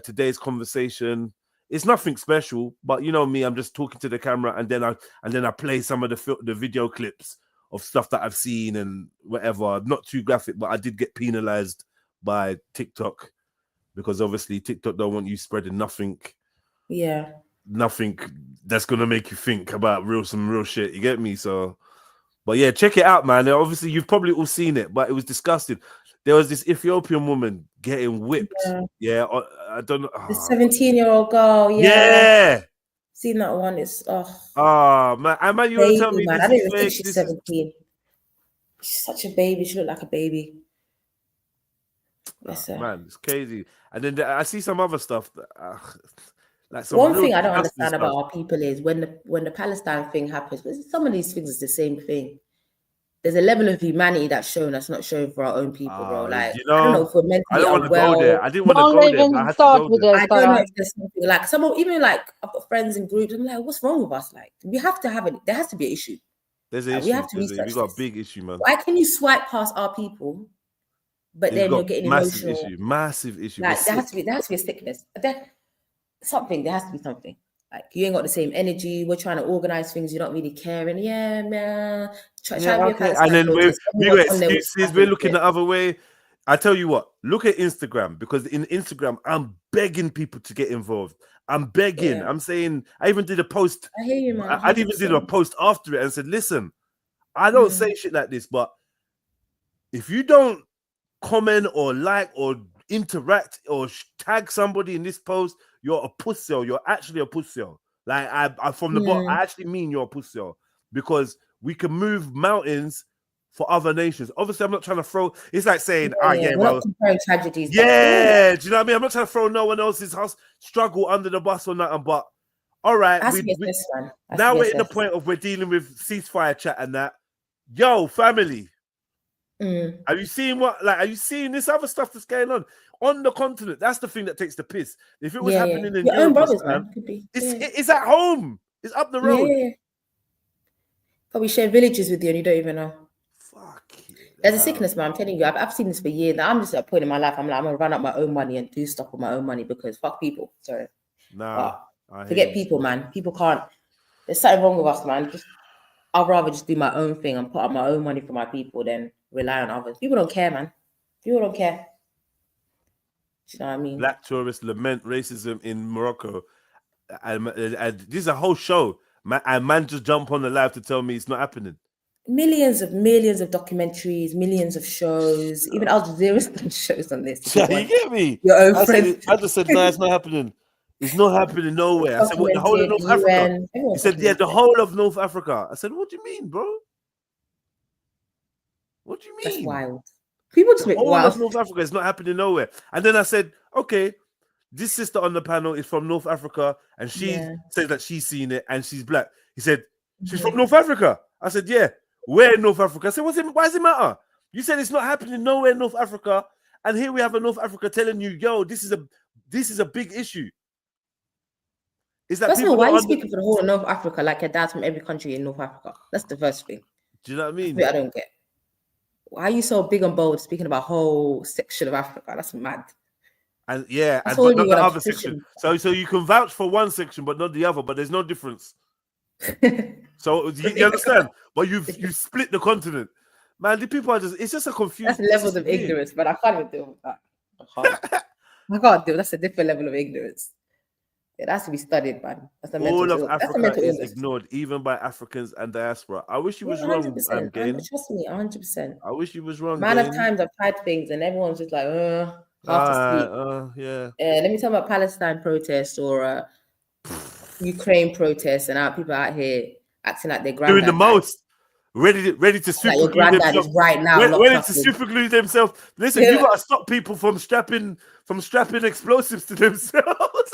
today's conversation. It's nothing special, but you know me, I'm just talking to the camera, and then I play some of the video clips of stuff that I've seen and whatever. Not too graphic, but I did get penalized by TikTok because obviously TikTok don't want you spreading nothing that's gonna make you think about some real shit. You get me? So, but yeah, check it out, man. Obviously, you've probably all seen it, but it was disgusting. There was this Ethiopian woman getting whipped. Yeah, I don't know. The 17-year-old girl. Yeah. Seen that one? It's man. Man, you want to tell me man. this I don't is even fake? think she's 17. She's such a baby. She looked like a baby. Man, it's crazy. And then I see some other stuff that, like some one real thing I don't disgusting understand about stuff. our people is when the Palestine thing happens, some of these things is the same thing. There's a level of humanity that's shown that's not shown for our own people, bro. Like, You know, I don't know if we're mentally I don't want to unwell. go there. I didn't want to go there, but I had to go there. I don't know if there's something like even like I've got friends in groups. I'm like, what's wrong with us? Like, we have to have it. There has to be an issue. There's an Like, issue. we have to We research got a this. big issue, man. Why can you swipe past our people, but You've then got you're getting massive emotional? issue. Massive issue. Like, We're there has sick. to be a sickness. There has to be something. Like, you ain't got the same energy. We're trying to organize things. You're not really caring. Yeah, man. Try Yeah, to be a okay. Palestine And then we protest. got Everyone's on there with excuses. We're looking the other way. I tell you what, look at Instagram, because in Instagram, I'm begging people to get involved. I'm begging. Yeah. I'm saying, I even did a post. I hear you, man. I even did a 100%. post after it and said, listen, I don't say shit like this, but if you don't comment or like or interact or tag somebody in this post, you're a pussy. You're actually a pussy. Like, I from the bottom, I actually mean you're a pussy, because we can move mountains for other nations. Obviously, I'm not trying to throw. It's like saying, We're well, not comparing tragedies. yeah. Do you know what I mean? I'm not trying to throw no one else's house struggle under the bus or nothing. But all right, Has to be assessed, man. Has to now be we're in the assessed. point of we're dealing with ceasefire chat and that. Yo, family, have you seen are you seeing this other stuff that's going on the continent? That's the thing that takes the piss. If it was happening in Your own Europe, brothers, man, man. Could be. it's at home. It's up the road. Yeah. Probably share villages with you and you don't even know. There's a sickness, man. I'm telling you, I've seen this for years. Now I'm just at a point in my life. I'm like, I'm gonna run up my own money and do stuff with my own money because fuck people. Sorry. Nah, Forget people, man. People can't. There's something wrong with us, man. I'd rather just do my own thing and put up my own money for my people than rely on others. People don't care, man. People don't care. Do you know what I mean? Black tourists lament racism in Morocco, and this is a whole show. Man just jump on the live to tell me it's not happening. Millions of documentaries, millions of shows. Even Al Jazeera's done shows on this. You get me? Your own friends. I just said, no, it's not happening. It's not happening nowhere. I said, what, the whole of North Africa? He said, yeah, the whole of North Africa. I said, what do you mean, bro? What do you mean? That's wild. People just make all wild. of North Africa is not happening nowhere. And then I said, okay, this sister on the panel is from North Africa, and she said that she's seen it and she's black. He said, she's from North Africa. I said, yeah. Where in North Africa? I said, why does it matter? You said it's not happening nowhere in North Africa, and here we have a North Africa telling you, yo, this is a big issue. It's like First of people all, why are don't you under- speaking for the whole of North Africa like your dad's from every country in North Africa? That's the first thing. Do you know what I mean? I don't get. Why are you so big and bold speaking about whole section of Africa? That's mad. And yeah, That's and but only not when the I'm other section. So you can vouch for one section, but not the other. But there's no difference. So you understand? But you split the continent, man. The people are just—it's just a confused. That's levels of ignorance, but I can't even deal with that. I can't deal. That's a different level of ignorance. It has to be studied, man. That's a mental All of illness. That's a Africa mental is illness. ignored, even by Africans and diaspora. I wish you was Yeah, wrong, 100%. Gain. Trust me, 100%. I wish you was wrong, Man of Gain. times I've tried things and everyone's just like, half asleep. Yeah. Let me tell about Palestine protests or Ukraine protests, and people out here acting like their granddad Doing the most. Ready to like your superglue granddad themselves. is right now locked Ready up to in- superglue themselves. Listen, you gotta stop people from strapping explosives to themselves.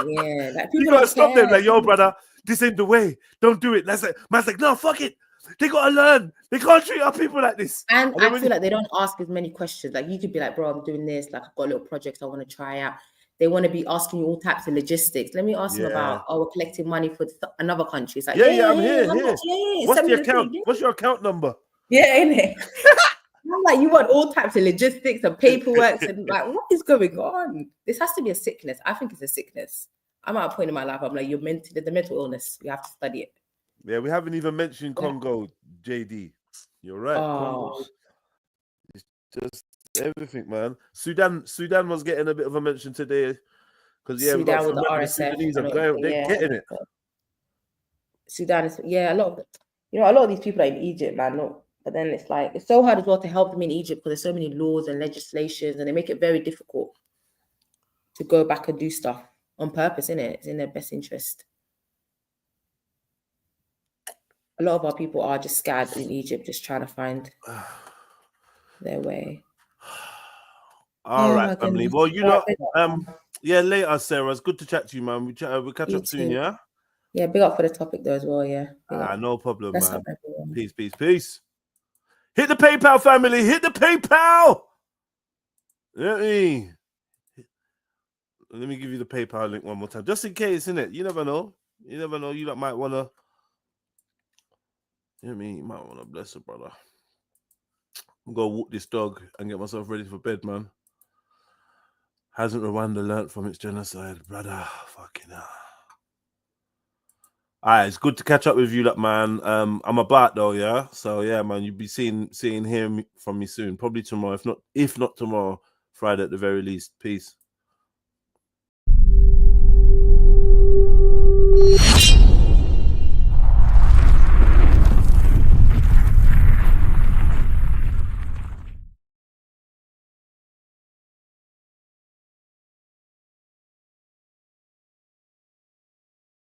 Yeah, like You people gotta don't stop care. them. Like, yo, brother, this ain't the way. Don't do it. That's it. Man's like, no, fuck it. They gotta learn. They can't treat our people like this. And I feel like they don't ask as many questions. Like you could be like, bro, I'm doing this. Like I've got a little project I want to try out. They want to be asking you all types of logistics. Let me ask them about, we're collecting money for another country. It's like, I'm here. What's send the me account? thing. What's your account number? Yeah, innit? I'm like, you want all types of logistics and paperwork and like, what is going on? This has to be a sickness. I think it's a sickness. I'm at a point in my life. I'm like, the mental illness. You have to study it. Yeah, we haven't even mentioned Congo, JD. You're right. Congo. It's just everything, man. Sudan was getting a bit of a mention today because we got some rebel Sudanese are going. They're getting it. Sudan is a lot of these people are in Egypt, man. No, but then it's like it's so hard as well to help them in Egypt because there's so many laws and legislations, and they make it very difficult to go back and do stuff on purpose. It's in their best interest. A lot of our people are just scared in Egypt, just trying to find their way. All right, family. Well, later, Sarah. It's good to chat to you, man. We'll catch up soon, yeah? Yeah, big up for the topic though as well, yeah. No problem, That's man. up, everyone. Peace. Hit the PayPal, family. Hit the PayPal. Let me give you the PayPal link one more time, just in case, innit? You never know. You might want to. You might want to bless a brother. I'm going to walk this dog and get myself ready for bed, man. Hasn't Rwanda learnt from its genocide, brother? Fucking hell. All right, it's good to catch up with you, man. I'm about though, yeah. So yeah, man, you'll be seeing hearing from me soon, probably tomorrow, if not tomorrow, Friday at the very least. Peace.